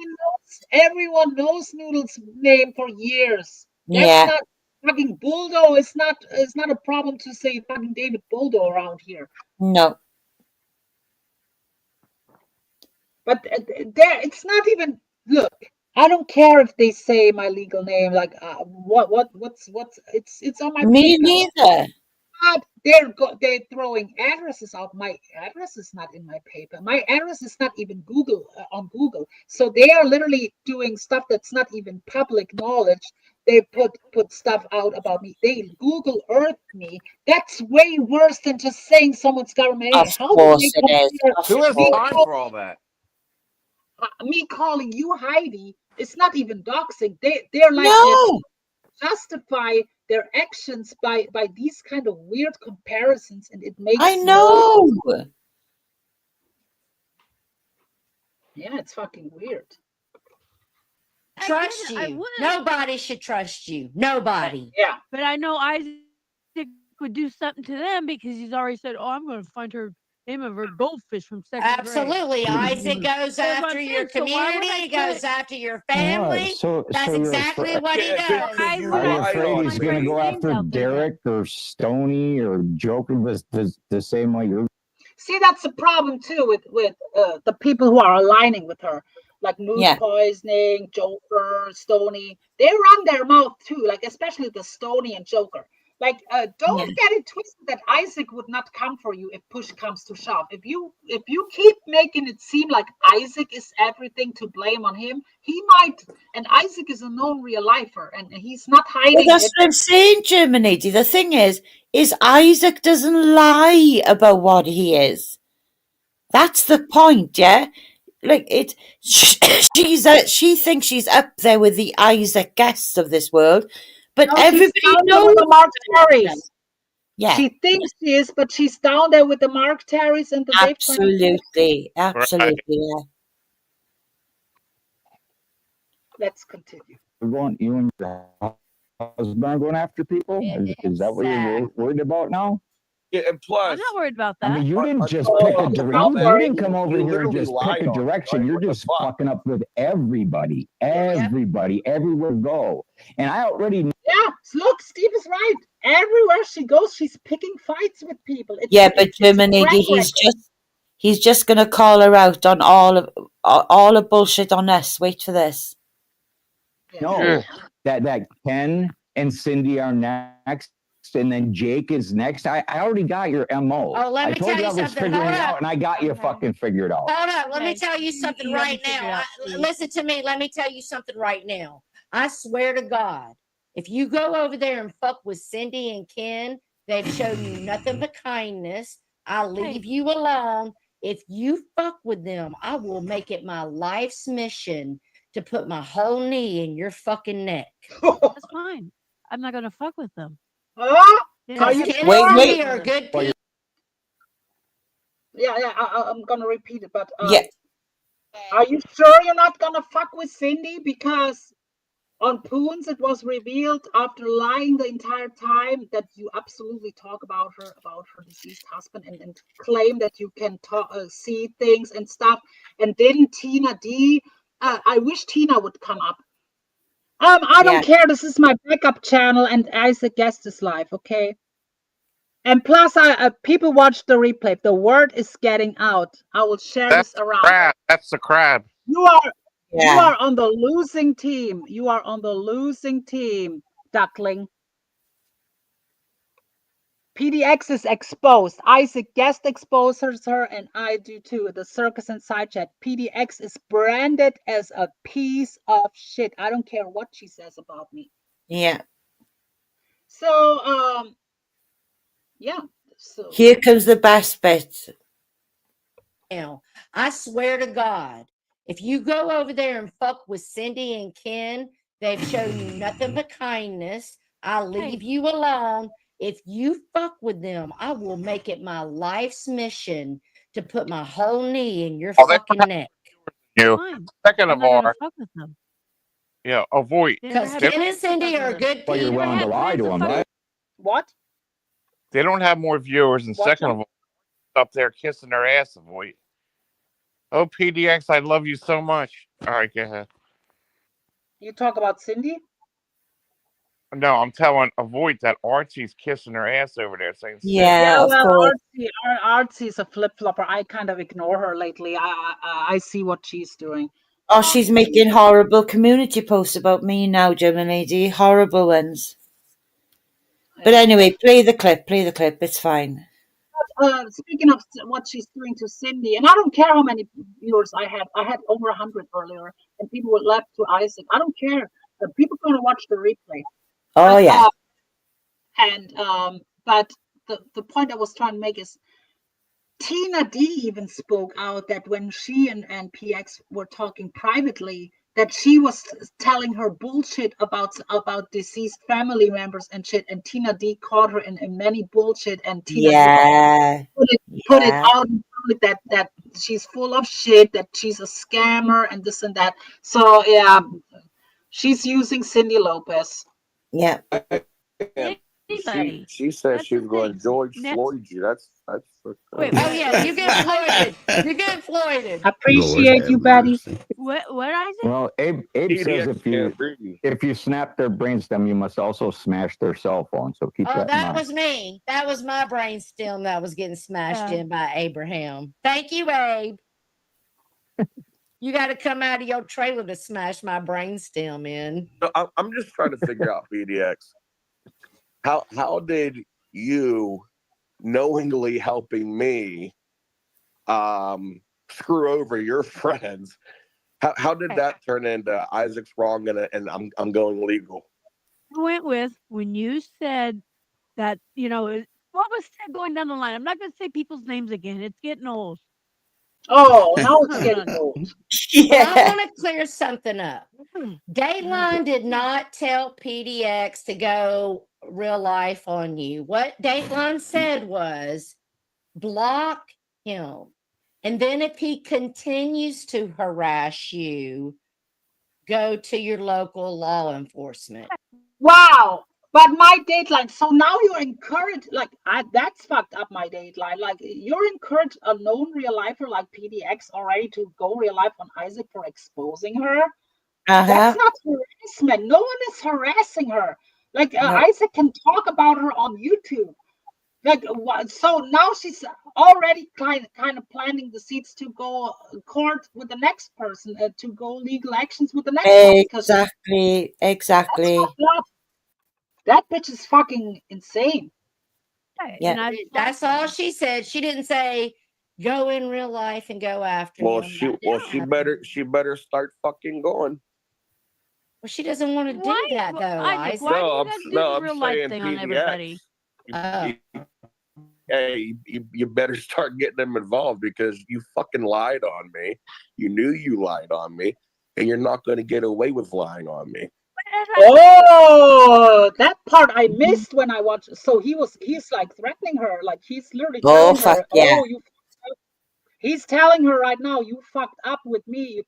Everyone knows Noodles' name for years. That's Yeah. not fucking Buldo. It's not a problem to say fucking David Buldo around here. No. But it's not even. Look, I don't care if they say my legal name. Like what's it's on my Me paper. neither. But they're throwing addresses out. My address is not in my paper. My address is not even on Google. So they are literally doing stuff that's not even public knowledge. They put stuff out about me. They Google Earth me. That's way worse than just saying someone's government. Of course it is. Who has time for all that? Me calling you Heidi, it's not even doxing. They're like justify their actions by these kind of weird comparisons, and it makes I know. Yeah, it's fucking weird. Trust you. Nobody should trust you. Nobody. Yeah. But I know Isaac would do something to them because he's already said, "Oh, I'm going to find her name of her goldfish from second grade." Absolutely. Isaac goes after your community. He goes after your family. That's exactly what he does. Are you afraid he's going to go after Derek or Stoney or Joker the same way you're? See, that's the problem too with the people who are aligning with her, like Moose Poisoning, Joker, Stoney. They run their mouth too, like especially the Stoney and Joker. Like, don't get it twisted that Isaac would not come for you if push comes to shove. If you keep making it seem like Isaac is everything to blame on him, he might. And Isaac is a known real lifer, and he's not hiding. Well, that's what I'm saying, Germany. The thing is Isaac doesn't lie about what he is. That's the point, yeah. Like she thinks she's up there with the Isaac guests of this world. But no, everybody knows the Mark Terrys. Yeah. She thinks she is, but she's down there with the Mark Terrys and the Absolutely. Absolutely, yeah. Let's continue. You and your husband going after people? Is that what you're worried about now? Yeah, and plus, I'm not worried about that. I mean, you didn't just pick a direction. You didn't come over here and just pick a direction. You're just fucking up with everybody, everywhere you go. And I already. Yeah, look, Steve is right. Everywhere she goes, she's picking fights with people. But Germany, he's just gonna call her out on all of bullshit on us. Wait for this. No, that Ken and Cindy are next. And then Jake is next. I already got your MO. Oh, let me tell you I was figuring it out, and I got you fucking figured out. Hold up. Let me tell you something right now. Listen to me. Let me tell you something right now. I swear to God, if you go over there and fuck with Cindy and Ken, they've shown you nothing but kindness. I'll leave you alone. If you fuck with them, I will make it my life's mission to put my whole knee in your fucking neck. That's fine. I'm not going to fuck with them. Wait. Are good people. Yeah, I'm gonna repeat it, but are you sure you're not gonna fuck with Cindy? Because on Poons it was revealed after lying the entire time that you absolutely talk about her deceased husband and claim that you can see things and stuff. And didn't Tina D? I wish Tina would come up. I don't care. This is my backup channel, and Isaac Guest is live, okay? And plus, people watch the replay. The word is getting out. I will share That's this around. crab. That's the crab. You are on the losing team. You are on the losing team, duckling. PDX is exposed. Isaac Guest exposes her, and I do too. The circus and side chat. PDX is branded as a piece of shit. I don't care what she says about me. Yeah. So, yeah. So Here comes the best bit. Now, I swear to God, if you go over there and fuck with Cindy and Ken, they've shown you nothing but kindness. I'll leave you alone. If you fuck with them, I will make it my life's mission to put my whole knee in your fucking neck. Second of all, yeah, avoid. Because Ken and Cindy are good Well, you're willing to lie to them, right? What? They don't have more viewers, and What second now? of all, up there kissing their ass, avoid. Oh, PDX, I love you so much. All right, go ahead. You talk about Cindy? No, I'm telling avoid that Archie's kissing her ass over there, saying, Yeah, of well, course. Artsie's a flip flopper. I kind of ignore her lately. I see what she's doing. Oh, she's making horrible community posts about me now, German lady. Horrible ones. But anyway, play the clip. It's fine. Speaking of what she's doing to Cindy, and I don't care how many viewers I had over 100 earlier, and people would left to Isaac. I don't care. People are going to watch the replay. Oh, yeah. But the point I was trying to make is Tina D even spoke out that when she and PX were talking privately, that she was telling her bullshit about deceased family members and shit, and Tina D caught her in many bullshit, and Tina D put it out in public that she's full of shit, that she's a scammer and this and that. So yeah, she's using Cindy Lopez. Yeah. She said she was going to George Floyd you. That's Wait, oh yeah, you get Floyded. You get Floyded. Appreciate you, Betty. What I say? Well, Abe says if you snap their brainstem, you must also smash their cell phone. So keep that in that mind. was me. That was my brainstem that was getting smashed in by Abraham. Thank you, Abe. You got to come out of your trailer to smash my brainstem in. I'm just trying to figure out, PDX. How did you knowingly helping me screw over your friends? How did that turn into Isaac's wrong and I'm going legal? I went with when you said that, what was said going down the line? I'm not going to say people's names again. It's getting old. Oh, now it's getting old. Well, I want to clear something up. Dateline did not tell PDX to go real life on you. What Dateline said was block him. And then if he continues to harass you, go to your local law enforcement. Wow. But my Dateline, so now you're encouraged, that's fucked up, my Dateline. Like, you're encouraged a known real lifer like PDX already to go real life on Isaac for exposing her. That's not harassment. No one is harassing her. Like, Isaac can talk about her on YouTube. Like, so now she's already kind of planting the seeds to go court with the next person, to go legal actions with the next one. Exactly. That bitch is fucking insane. Yeah, that's all she said. She didn't say go in real life and go after him. She better start fucking going. Well, she doesn't want to do that though. Isaac, why do you guys do the real life thing on everybody? Hey, you better start getting them involved because you fucking lied on me. You knew you lied on me, and you're not going to get away with lying on me. Oh, that part I missed when I watched. So he's like threatening her, like he's literally telling her, he's telling her right now, you fucked up with me.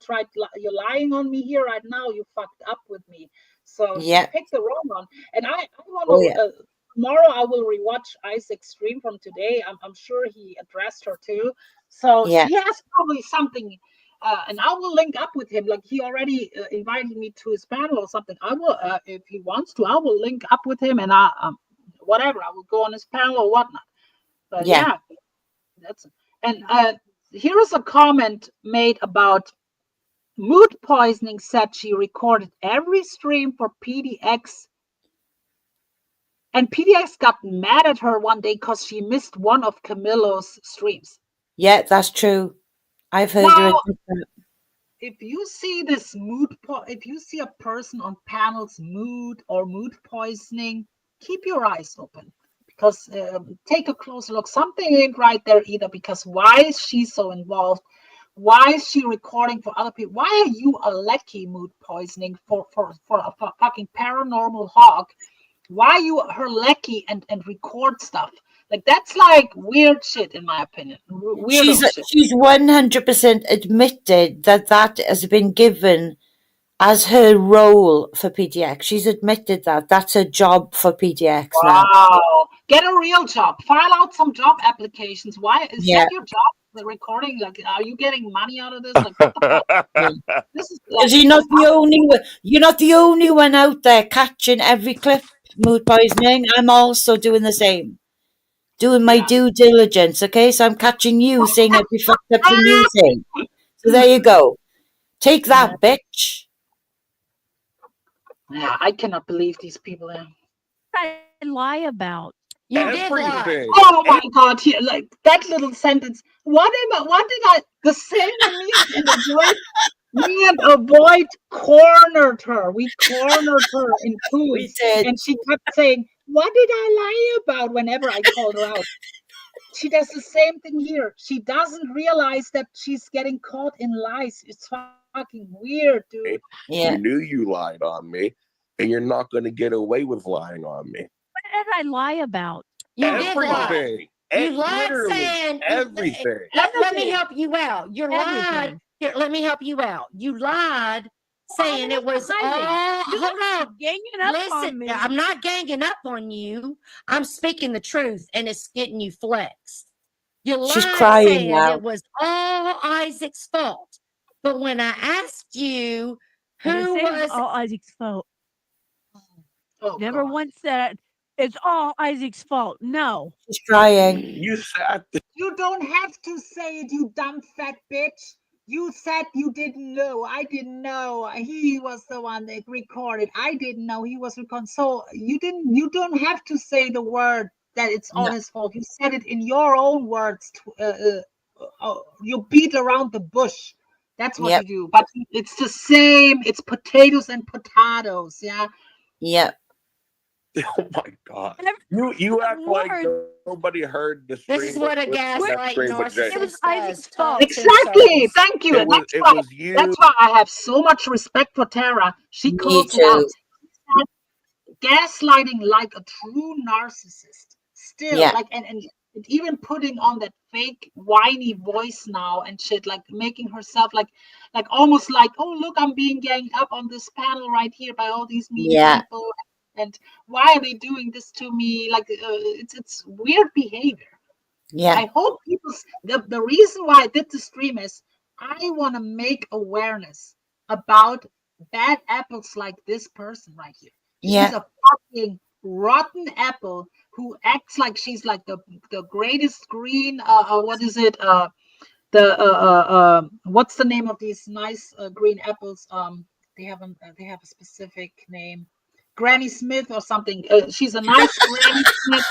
You're lying on me here right now. You fucked up with me. So she picked the wrong one. And I want to, tomorrow I will rewatch Isaac's stream from today. I'm sure he addressed her too. So she has probably something. and I will link up with him. Like he already invited me to his panel or something. I will, if he wants to, I will link up with him and whatever. I will go on his panel or whatnot. But yeah, that's. And here is a comment made about mood poisoning. Said she recorded every stream for PDX. And PDX got mad at her one day because she missed one of Camillo's streams. Yeah, that's true. I've heard her. If you see this if you see a person on panels mood poisoning, keep your eyes open because take a closer look. Something ain't right there either. Because why is she so involved? Why is she recording for other people? Why are you a lucky mood poisoning for a fucking paranormal hawk? Why are you her lackey and record stuff? Like that's like weird shit in my opinion. She's 100% admitted that has been given as her role for PDX. She's admitted that that's her job for PDX now. Wow. Get a real job. File out some job applications. Why is that your job? The recording? Like, are you getting money out of this? Like, what the fuck? This is like, you're not the only one. You're not the only one out there catching every clip. Mood poisoning. I'm also doing the same. Doing my due diligence. Okay, so I'm catching you saying every fucked up thing you say. So there you go. Take that, bitch. Yeah, I cannot believe these people. I lie about. You did lie. Oh my God! Like that little sentence. What did I? The same me and AVOYT cornered her. We cornered her in Pools, and she kept saying, "What did I lie about?" Whenever I called her out, she does the same thing here. She doesn't realize that she's getting caught in lies. It's fucking weird, dude. You knew you lied on me, and you're not going to get away with lying on me. What did I lie about? You did lie. You lied saying everything. Let me help you out. You lied. Here, let me help you out. You lied saying it was all. Hold on. Ganging up on me. I'm not ganging up on you. I'm speaking the truth, and it's getting you flexed. You lied She's crying saying now. it was all Isaac's fault. But when I asked you who was all Isaac's fault. Oh, never once said it's all Isaac's fault. No. She's crying. You said you don't have to say it, you dumb fat bitch. You said you didn't know. I didn't know. He was the one that recorded. I didn't know he was recording. So you don't have to say the word that it's all his fault. You said it in your own words. You beat around the bush. That's what you do. But it's the same. It's potatoes and potatoes. Yeah. Yep. Oh my God! You act like nobody heard the stream. This is what a gaslight narcissist was Isaac's fault. Exactly. Thank you. It was you. That's why I have so much respect for Tara. She calls it out. Gaslighting like a true narcissist. Still, like and even putting on that fake whiny voice now and shit, like making herself like almost like, oh look, I'm being ganged up on this panel right here by all these mean people. And why are they doing this to me? Like it's weird behavior. Yeah. I hope people. The reason why I did the stream is I want to make awareness about bad apples like this person right here. Yeah. She's a fucking rotten apple who acts like she's like the greatest green. What is it? What's the name of these nice green apples? They have a specific name. Granny Smith or something. She's a nice Granny Smith.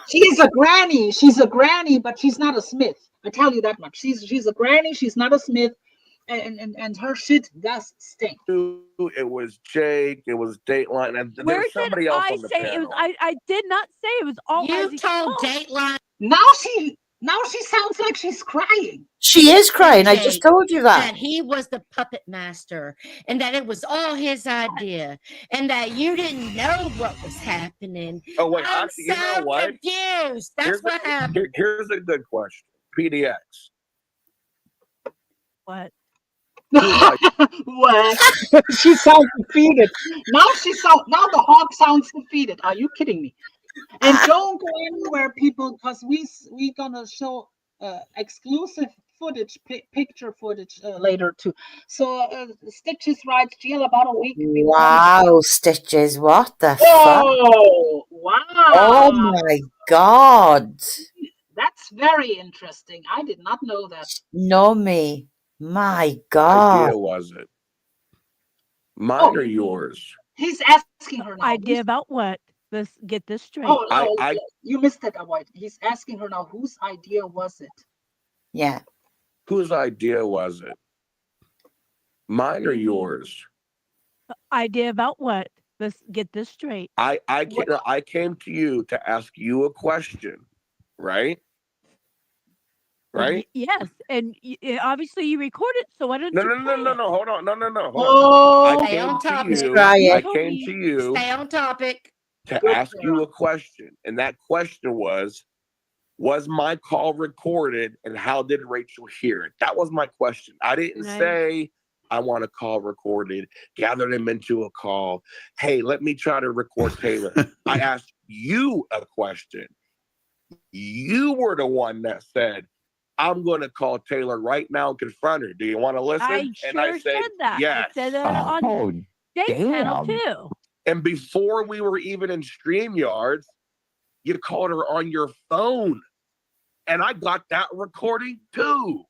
She's a granny. She's a granny, but she's not a Smith. I tell you that much. She's a granny. She's not a Smith, and her shit does stink. It was Jake. It was Dateline, and where there's somebody did else I on the say panel. it was? I did not say it was all. You told Dateline. Now she sounds like she's crying. She is crying. I just told you that. That he was the puppet master and that it was all his idea and that you didn't know what was happening. Oh, wait, I'm actually, you know what? Confused. That's what happened. Here's a good question. PDX. What? What? She sounds defeated. Now the hawk sounds defeated. Are you kidding me? And don't go anywhere, people, because we gonna show exclusive footage, picture footage later too. So Stitches writes, Jill, about a week before. Wow, Stitches, what the fuck? Whoa! Wow! Oh my god! That's very interesting. I did not know that. No me. My Idea god. was it? Mine or yours? He's asking her now. Idea about what? Let's get this straight. Oh, no, you missed it, AVOYT. He's asking her now, whose idea was it? Yeah. Whose idea was it? Mine or yours? Idea about what? Let's get this straight. I came to you to ask you a question, right? Right? Yes, and obviously you recorded. So why don't No, you? no. Hold on. No. Hold Oh, on. Stay on topic. I came to you Stay on topic. to ask you a question, and that question was my call recorded, and how did Rachel hear it? That was my question. I didn't say I want a call recorded, gather them into a call. Hey, let me try to record Taylor. I asked you a question. You were the one that said, I'm going to call Taylor right now and confront her. Do you want to listen? I said that. Yes. I said that on Jake's panel too. And before we were even in StreamYards, you called her on your phone. And I got that recording too.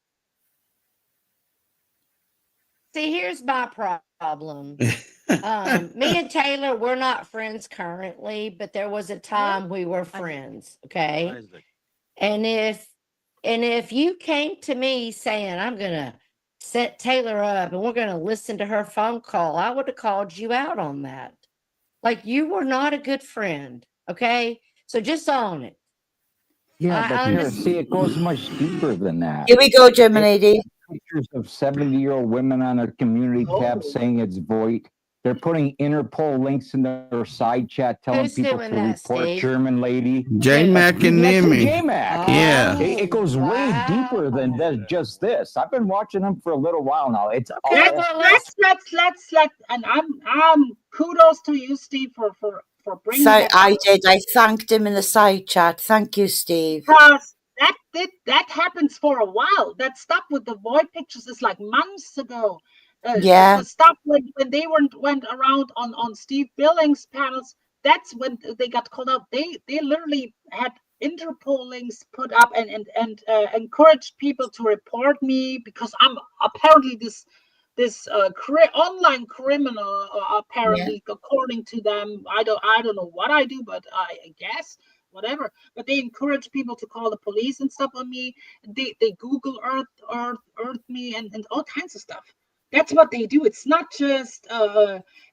See, here's my problem. Me and Taylor, we're not friends currently, but there was a time we were friends. Okay. And if you came to me saying, I'm going to set Taylor up and we're going to listen to her phone call, I would have called you out on that. Like, you were not a good friend. Okay. So just own it. Yeah, but see, it goes much deeper than that. Here we go, Gemini. Pictures of 70-year-old women on their community tab saying it's Boyt. They're putting Interpol links in their side chat telling Who's people doing to that, report Steve? Jmack lady. Jmack and Nimmy. Jmack. Yeah. It goes way deeper than just this. I've been watching them for a little while now. It's let's and I'm kudos to you, Steve, for bringing that. I did. I thanked him in the side chat. Thank you, Steve. Because that happens for a while. That stuff with the Boyt pictures is like months ago. The stuff when they went around on Steve Billings panels, that's when they got called out. They literally had Interpol links put up and encouraged people to report me because I'm apparently this online criminal, apparently, according to them. I don't know what I do, but I guess whatever. But they encourage people to call the police and stuff on me. They Google Earth me and all kinds of stuff. That's what they do. It's not just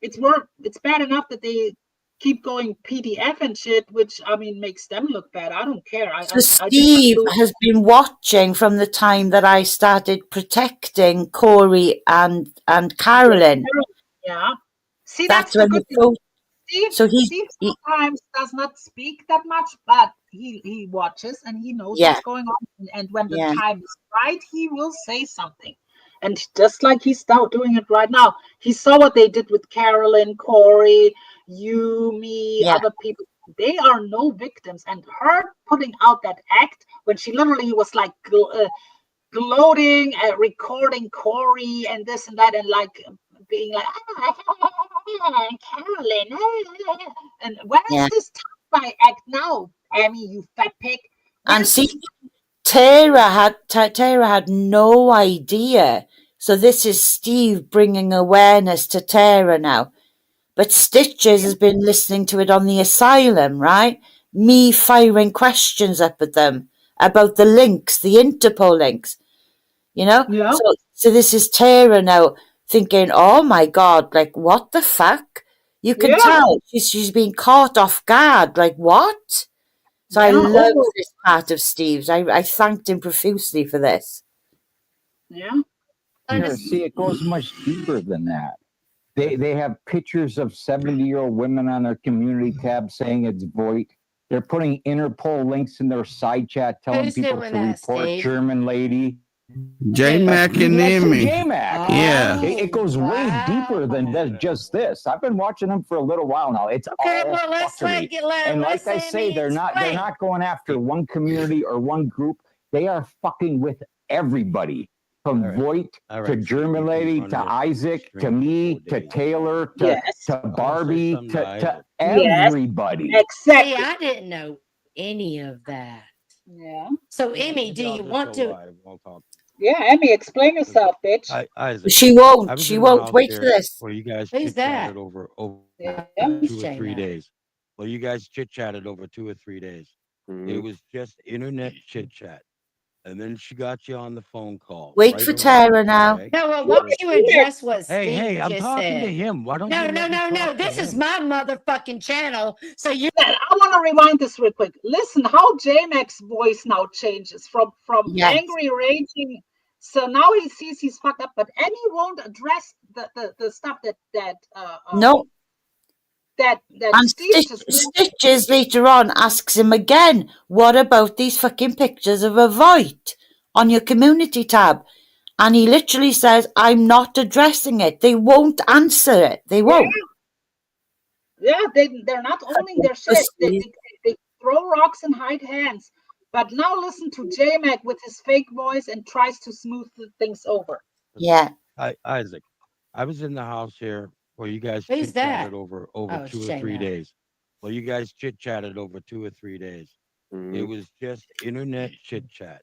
it's bad enough that they keep going PDF and shit, which I mean makes them look bad. I don't care. Steve has been watching from the time that I started protecting Corey and Carolyn. Yeah. See, that's the good thing. Steve sometimes does not speak that much, but he watches and he knows what's going on. And when the time is right, he will say something. And just like he's doing it right now, he saw what they did with Carolyn, Corey, you, me, other people. They are no victims. And her putting out that act when she literally was like gloating, recording Corey and this and that, and like being like, Carolyn, and where is this by act now? I mean, you fat pig. And see, Tara had no idea. So this is Steve bringing awareness to Tara now. But Stitches has been listening to it on the asylum, right? Me firing questions up at them about the links, the Interpol links, you know? Yeah. So this is Tara now thinking, oh my God, like, what the fuck? You can tell she's been caught off guard. Like, what? So I love this part of Steve's. I thanked him profusely for this. Yeah. See, it goes much deeper than that. They have pictures of 70-year-old women on their community tab saying it's Boyt. They're putting Interpol links in their side chat telling people to report German lady. Jmack and Nimmy. Jmack. Yeah. It goes way deeper than just this. I've been watching them for a little while now. It's all fuckery. And like I say, they're not going after one community or one group. They are fucking with everybody. From Boyt to German lady to Isaac to me to Taylor to Barbie to everybody. Exactly. See, I didn't know any of that. Yeah. So, Emmy, do you want to? Yeah, Emmy, explain yourself, bitch. Isaac, She won't. She won't. Wait for this. Where you guys Who's that? chit-chatted over Yeah. 2 or 3 days. Well, you guys chit-chatted over 2 or 3 days. It was just internet chit-chat. And then she got you on the phone call. Wait right for around, Tara now. okay? No, well, why don't you address what Steve Hey, I'm just talking to said? him. Why don't No, you no, let me no, no. talk to This is him? my motherfucking channel. So you. I want to rewind this real quick. Listen, how Jmack's voice now changes from Yes. angry, raging. So now he sees he's fucked up, but Emmy won't address the stuff that No. that And Steve just Stitches later on asks him again, what about these fucking pictures of AVOYT on your community tab? And he literally says, I'm not addressing it. They won't answer it. They won't. Yeah, they're not owning their shit. They throw rocks and hide hands. But now listen to Jmack with his fake voice and tries to smooth the things over. Yeah. Isaac, I was in the house here where you guys Who's that? chit-chatted over Oh, 2 or 3 Jmack. days. Well, you guys chit-chatted over 2 or 3 days. It was just internet chit-chat.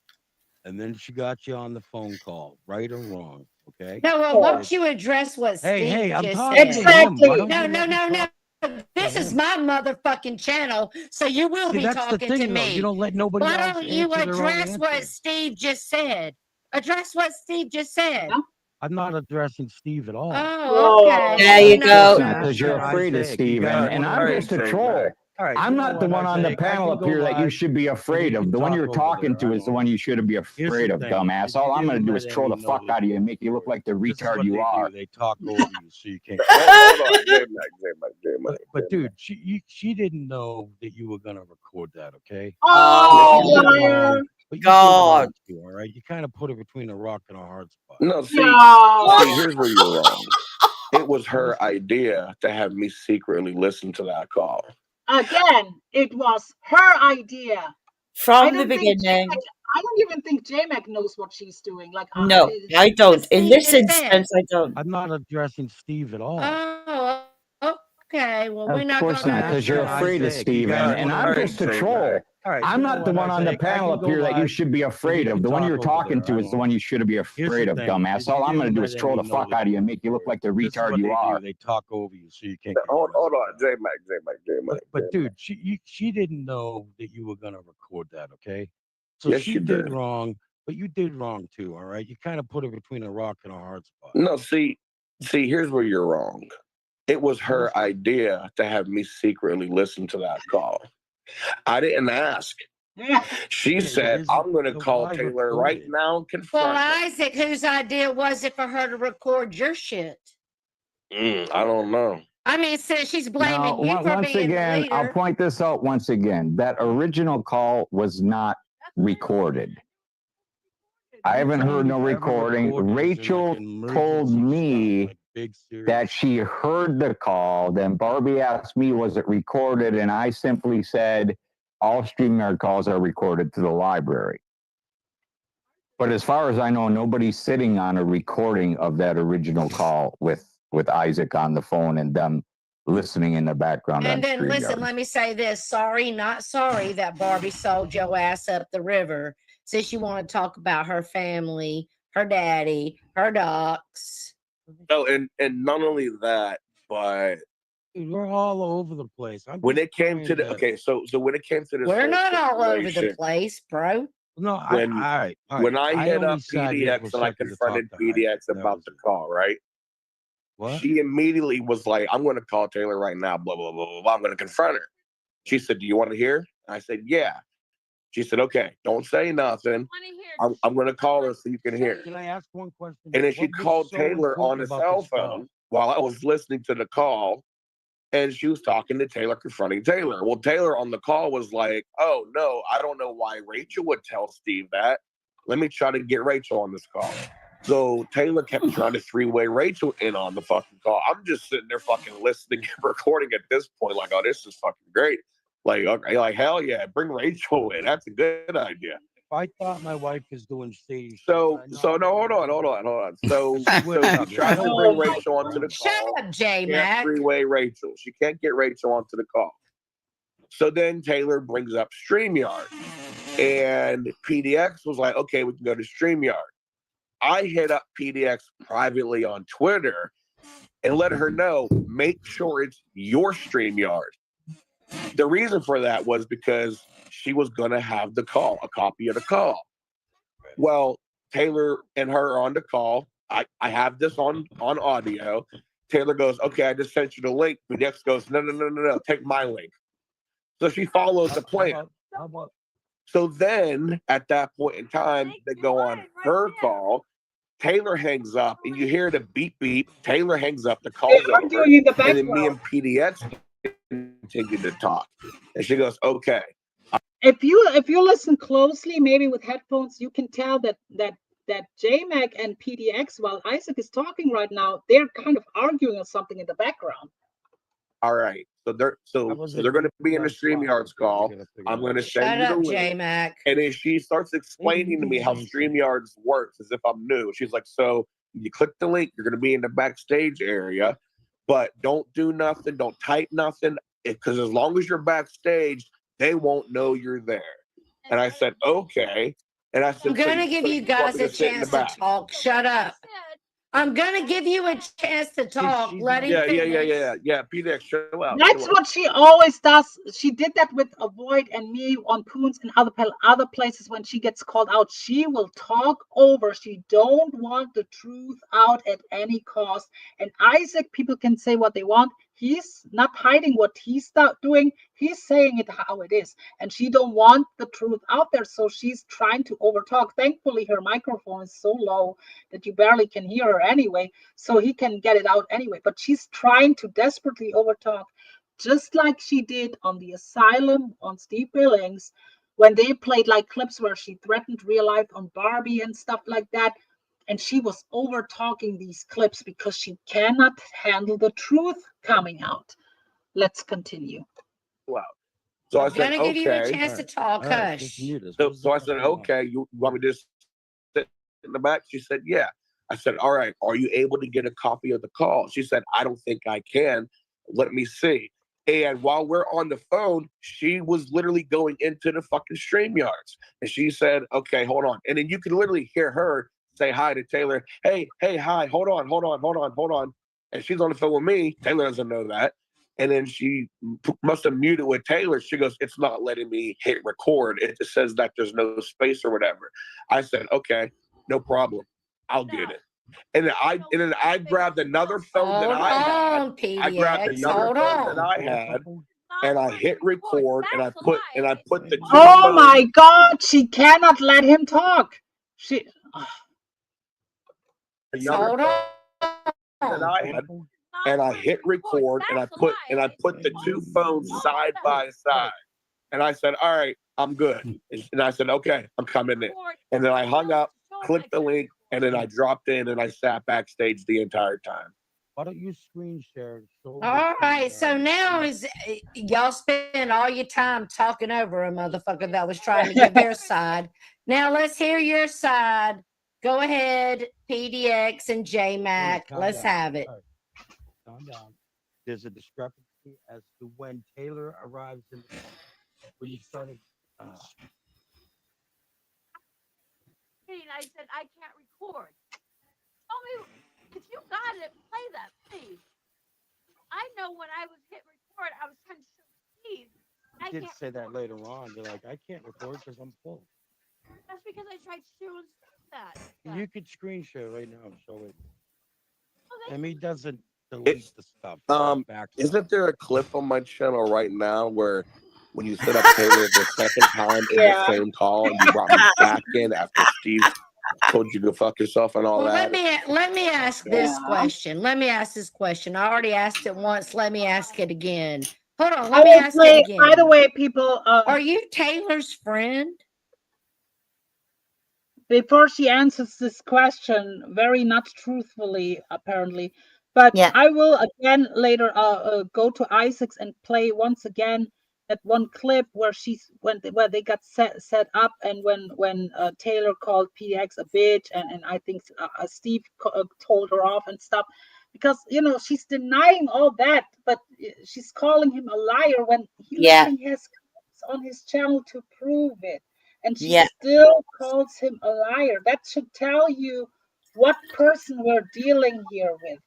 And then she got you on the phone call, right or wrong, okay? No, well, why don't you address what Steve Hey, I'm just talking said? to him. Why don't No, you no, let me no, no. talk? This is my motherfucking channel, so you will See, be that's the talking to thing, though. me. You don't let nobody Why else don't you answer their own address what answers. Steve just said? Address what Steve just said. I'm not addressing Steve at all. Oh, okay. There you go. Because you're afraid of Steve, and I'm just a troll. I'm not the one on the panel up here that you should be afraid of. The one you're talking to is the one you should be afraid of, dumbass. All I'm going to do is troll the fuck out of you and make you look like the retard you are. They talk over you, so you can't. Hold on, Jmack. But dude, she didn't know that you were gonna record that, okay? Oh, But you did liar. wrong, but you did God. wrong too, all right? You kind of put her between a rock and a hard spot. No, see, No. here's where you're wrong. It was her idea to have me secretly listen to that call. Again, it was her idea. I From the don't think beginning. I don't even think Jmack knows what she's doing. Like, No, I don't. In this Steve just instance, I don't. I'm not addressing Steve at all. Oh, okay. Well, we're Of not course going not, to. because you're afraid of Steve, and I'm just a troll. I'm not the one on the panel up here that you should be afraid of. The one you're talking to is the one you should be afraid of, dumbass. All I'm going to do is troll the fuck out of you and make you look like the retard you are. They talk over you, so you can't. Hold on, Jmack. But dude, she didn't know that you were gonna record that, okay? So Yes, she you did did. wrong, but you did wrong too, all right? You kind of put her between a rock and a hard spot. No, see, here's where you're wrong. It was her idea to have me secretly listen to that call. I didn't ask. She said, I'm going to call Taylor right now and confront Well, her. Isaac, whose idea was it for her to record your shit? I don't know. I mean, since she's blaming Now, you for once being again, the leader. I'll point this out once again. That original call was not recorded. I haven't heard no recording. Rachel told me that she heard the call. Then Barbie asked me, was it recorded? And I simply said, all StreamYard calls are recorded to the library. But as far as I know, nobody's sitting on a recording of that original call with Isaac on the phone and them listening in the background. And on then listen, StreamYard. let me say this. Sorry, not sorry that Barbie sold your ass up the river. Since you want to talk about her family, her daddy, her docs. Oh, and not only that, but we're all over the place. When it came to the so when it came to this, we're not all over the place, bro. No, when I hit up only sat here for PDX a and I second to confronted talk to Isaac. PDX That about was the call, right? What? She immediately was like, I'm going to call Taylor right now, blah, blah, blah, blah, blah. I'm going to confront her. She said, do you want to hear? I said, yeah. She said, okay, don't say nothing. I'm going to call her so you can hear. Can I ask one question? And then she called Taylor on his cell phone while I was listening to the call. And she was talking to Taylor, confronting Taylor. Well, Taylor on the call was like, oh, no, I don't know why Rachel would tell Steve that. Let me try to get Rachel on this call. So Taylor kept trying to three-way Rachel in on the fucking call. I'm just sitting there fucking listening and recording at this point, like, oh, this is fucking great. Like, okay, like, hell yeah, bring Rachel in. That's a good idea. I thought my wife was doing shady shit, So but I know so I'm no, not hold doing on. it. So She so whipped she up, tries right? to bring Rachel onto the Shut call. up, Can't Jmack. three-way Rachel. She can't get Rachel onto the call. So then Taylor brings up StreamYard. And PDX was like, okay, we can go to StreamYard. I hit up PDX privately on Twitter and let her know, make sure it's your StreamYard. The reason for that was because she was going to have the call, a copy of the call. Well, Taylor and her are on the call. I have this on audio. Taylor goes, okay, I just sent you the link. PDX goes, no, take my link. So she follows the plan. So then at that point in time, they go on her call. Taylor hangs up and you hear the beep beep. Taylor hangs up, the call's over. arguing in the And then me background. and PDX continue to talk. And she goes, okay. If you listen closely, maybe with headphones, you can tell that Jmack and PDX, while Isaac is talking right now, they're kind of arguing on something in the background. All right. So they're going to be in the StreamYard's call. I'm going to send you the link. Jmack. And then she starts explaining to me how StreamYards works as if I'm new. She's like, so you click the link, you're going to be in the backstage area, but don't do nothing, don't type nothing, because as long as you're backstage, they won't know you're there. And I said, okay. And I said, I'm going to give you guys a chance to talk. Shut up. I'm going to give you a chance to talk. Let him finish. Yeah. PDX, chill out. That's what she always does. She did that with AVOYT and me on Poons and other places when she gets called out. She will talk over. She don't want the truth out at any cost. And Isaac, people can say what they want. He's not hiding what he's doing. He's saying it how it is. And she don't want the truth out there. So she's trying to overtalk. Thankfully, her microphone is so low that you barely can hear her anyway. So he can get it out anyway. But she's trying to desperately overtalk, just like she did on the asylum on Steve Billings, when they played like clips where she threatened real life on Barbie and stuff like that. And she was over talking these clips because she cannot handle the truth coming out. Let's continue. Wow. So I said, I'm gonna give you a chance to talk. Hush. So I said, okay, you want me to sit in the back? She said, yeah. I said, all right, are you able to get a copy of the call? She said, I don't think I can. Let me see. And while we're on the phone, she was literally going into the fucking StreamYards. And she said, okay, hold on. And then you can literally hear her say hi to Taylor. Hey, hi, hold on. And she's on the phone with me. Taylor doesn't know that. And then she must have muted with Taylor. She goes, it's not letting me hit record. It just says that there's no space or whatever. I said, okay, no problem. I'll get it. And then I grabbed another phone that I had. PDX, I grabbed another phone that I had, and I hit record, and I put the two Oh my God, she cannot let him talk. She another phone that I had, and I hit record, and I put the two phones side by side. And I said, all right, I'm good. And I said, okay, I'm coming in. And then I hung up, clicked the link, and then I dropped in and I sat backstage the entire time. Why don't you screen share? All right, so now is y'all spend all your time talking over a motherfucker that was trying to give their side. Now let's hear your side. Go ahead, PDX and Jmack. Let's have it. Calm down. There's a discrepancy as to when Taylor arrives in the when you started. I said I can't record. Tell me if you got it. Play that, please. I know when I was hit record, I was trying to show Steve. I did say that later on. You're like, I can't record because I'm full. That's because I tried showing that. You could screen share right now. Show it. Oh, Emmy doesn't delete the stuff. Isn't there a clip on my channel right now where when you set up Taylor the second time in the same call, you brought me back in after Steve told you to fuck yourself and all that? Let me ask this question. Let me ask this question. I already asked it once. Let me ask it again. Hold on. Let me ask it again. By the way, people, are you Taylor's friend? Before she answers this question, very not truthfully, apparently, but I will again later go to Isaac's and play once again that one clip where where they got set up, and when Taylor called PX a bitch, and I think Steve told her off and stuff, because she's denying all that, but she's calling him a liar when he literally has on his channel to prove it, and she still calls him a liar. That should tell you what person we're dealing here with.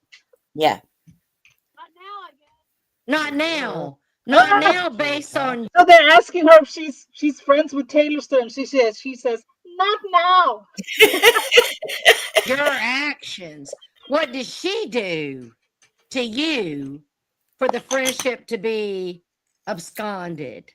Yeah. Not now. Not now, based on. So they're asking her if she's friends with Taylor still, and she says, not now. Your actions. What did she do to you for the friendship to be absconded?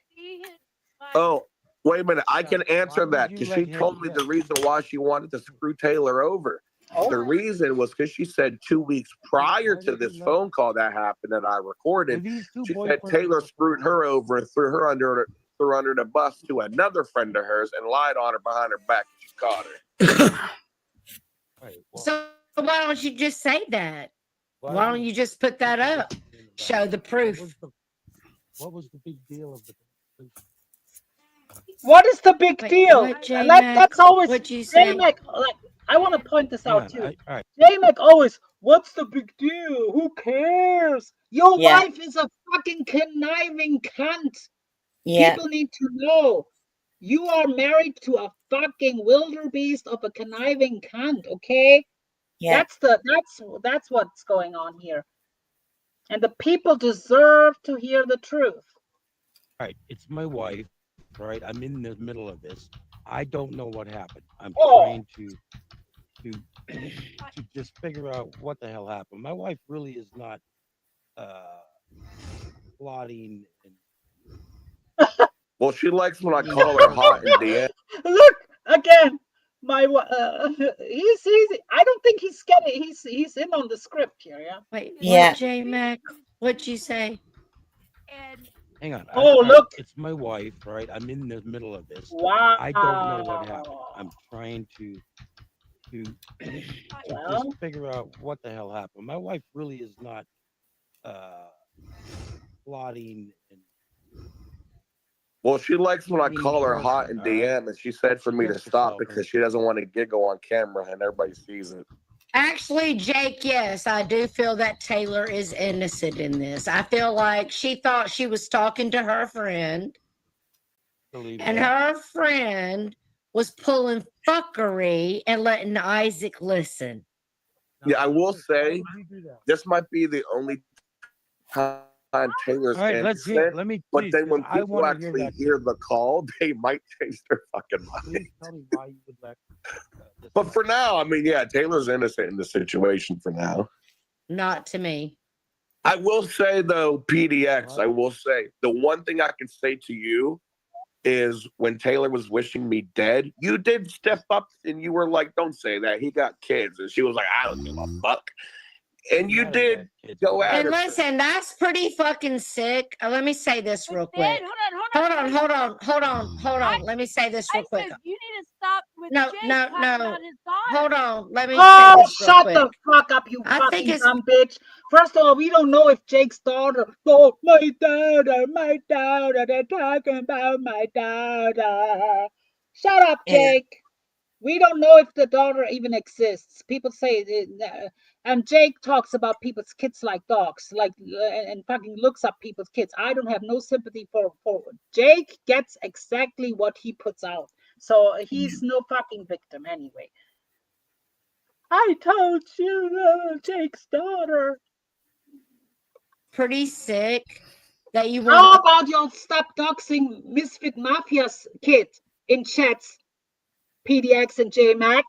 Oh, wait a minute. I can answer that because she told me the reason why she wanted to screw Taylor over. The reason was because she said 2 weeks prior to this phone call that happened that I recorded, she said Taylor screwed her over and threw her under the bus to another friend of hers and lied on her behind her back. She caught her. So why don't you just say that? Why don't you just put that up? Show the proof. What was the big deal of the? What is the big deal? That's always what you say. Jmack, like, I want to point this out too. Jmack always, what's the big deal? Who cares? Your wife is a fucking conniving cunt. People need to know. You are married to a fucking wildebeest of a conniving cunt, okay? Yeah. That's what's going on here. And the people deserve to hear the truth. All right, it's my wife, right? I'm in the middle of this. I don't know what happened. I'm trying to just figure out what the hell happened. My wife really is not plotting. Well, she likes when I call her hot and DM. Look again, my he's I don't think he's getting. He's in on the script here. Yeah. Wait. Yeah. Jmack, what'd you say? Hang on. Look. It's my wife, right? I'm in the middle of this. Wow. I don't know what happened. I'm trying to just figure out what the hell happened. My wife really is not plotting. Well, she likes when I call her hot and DM, and she said for me to stop because she doesn't want to giggle on camera and everybody sees it. Actually, Jake, yes, I do feel that Taylor is innocent in this. I feel like she thought she was talking to her friend, and her friend was pulling fuckery and letting Isaac listen. Yeah, I will say this might be the only time Taylor's innocent. But then when people actually hear the call, they might change their fucking mind. Tell me why you would let. But for now, I mean, yeah, Taylor's innocent in the situation for now. Not to me. I will say, though, PDX, I will say, the one thing I can say to you is when Taylor was wishing me dead, you did step up and you were like, don't say that. He got kids. And she was like, I don't give a fuck. And you did go at her. And listen, that's pretty fucking sick. Let me say this real quick. Hold on. Let me say this real quick. You need to stop with no. Hold on. Let me say this real shut quick. the fuck up, you fucking dumb bitch. First of all, we don't know if Jake's daughter. Oh, my daughter, they're talking about my daughter. Shut up, Jake. We don't know if the daughter even exists. People say, and Jake talks about people's kids like dogs, and fucking looks up people's kids. I don't have no sympathy for Jake. Gets exactly what he puts out, so he's no fucking victim anyway. I told you, Jake's daughter. Pretty sick that you. How about you stop doxing Misfit Mafia's kid in chats? PDX and Jmack.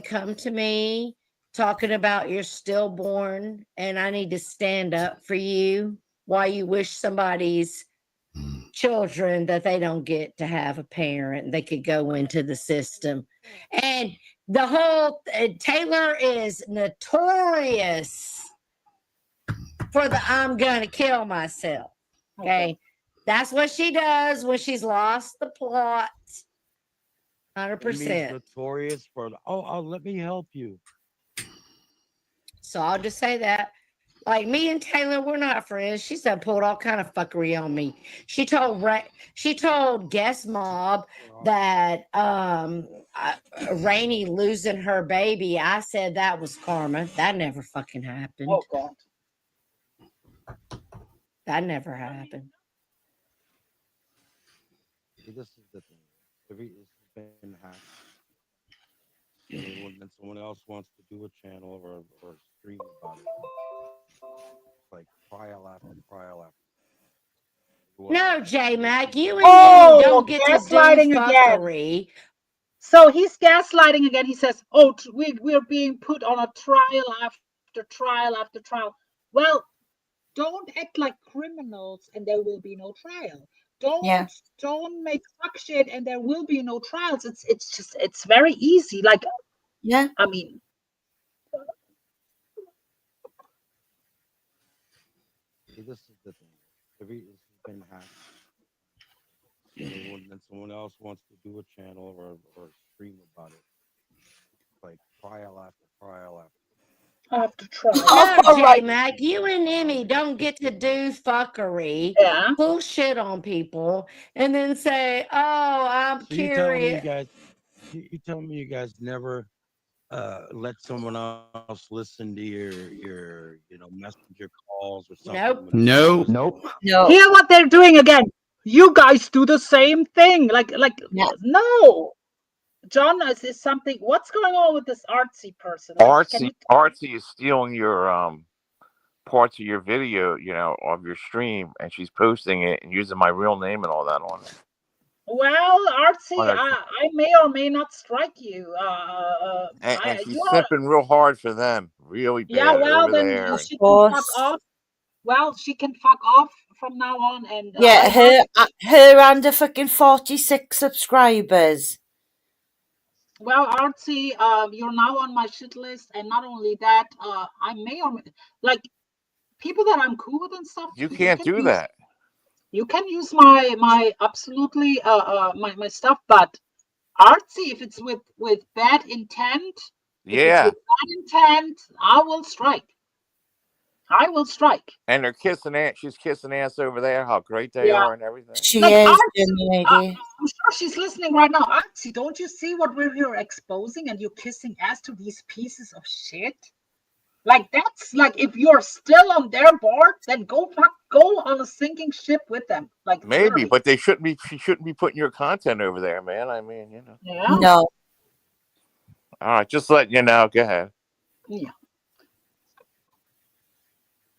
Come to me talking about you're stillborn and I need to stand up for you while you wish somebody's children that they don't get to have a parent. They could go into the system. And the whole Taylor is notorious for the I'm gonna kill myself. Okay. That's what she does when she's lost the plot. 100%. Notorious for let me help you. So I'll just say that Like me and Taylor, we're not friends. She said pulled all kind of fuckery on me. She told Guestmob that Rainey losing her baby. I said that was karma. That never fucking happened. Oh God. That never happened. This is the thing. This has been hacked. When someone else wants to do a channel or stream about it, like trial after trial after. No, Jmack, you and Oh, me don't get to do gaslighting again. fuckery. So he's gaslighting again. He says, "Oh, we're being put on a trial after trial after trial." Well, don't act like criminals, and there will be no trial. Don't make fuck shit, and there will be no trials. It's very easy. Like, yeah, I mean, this is the thing. This has been hacked. When someone else wants to do a channel or stream about it, like trial after trial after trial. No, Jmack, you and Emmy don't get to do fuckery, Yeah. pull shit on people, and then say, "Oh, I'm So you telling me curious." you telling me you guys never let someone else listen to your messenger calls or something? Nope. Nope. Hear what they're doing again. You guys do the same thing. Like, no. John, is something. What's going on with this artsy person? Like, Artsy is stealing your parts of your video, of your stream, and she's posting it and using my real name and all that on it. Well, Artsy, On her- I may or may not strike you. and she's simping real hard for them, really bad. Yeah, well, over then there. she can fuck off. Well, she can fuck off from now on. And yeah, her and her fucking 46 subscribers. Well, Artsy, you're now on my shit list, and not only that, I may or may, like people that I'm cool with and stuff. You can't do that. You can use my absolutely my stuff, but Artsy, if it's with bad intent, Yeah. if it's with bad intent, I will strike. I will strike. And they're kissing ass. She's kissing ass over there. How great they are and everything. She Like, is, Artsy, lady. I'm sure she's listening right now. Artsy, don't you see what we're here exposing, and you're kissing ass to these pieces of shit? Like, that's like, if you're still on their board, then go on a sinking ship with them. Like, Maybe, literally. but they shouldn't be. She shouldn't be putting your content over there, man. I mean, Yeah. No. All right, just letting you know. Go ahead. Yeah.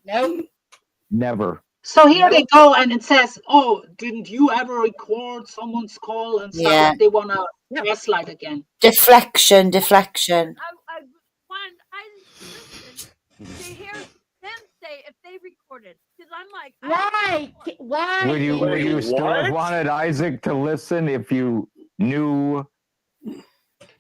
Nope. Never. So here they go, and it says, "Oh, didn't you ever record someone's call and stuff?" Yeah. Like they want to gaslight again. Deflection. I want to hear them say if they recorded, because I'm like, why? Would you still have wanted Isaac to listen if you knew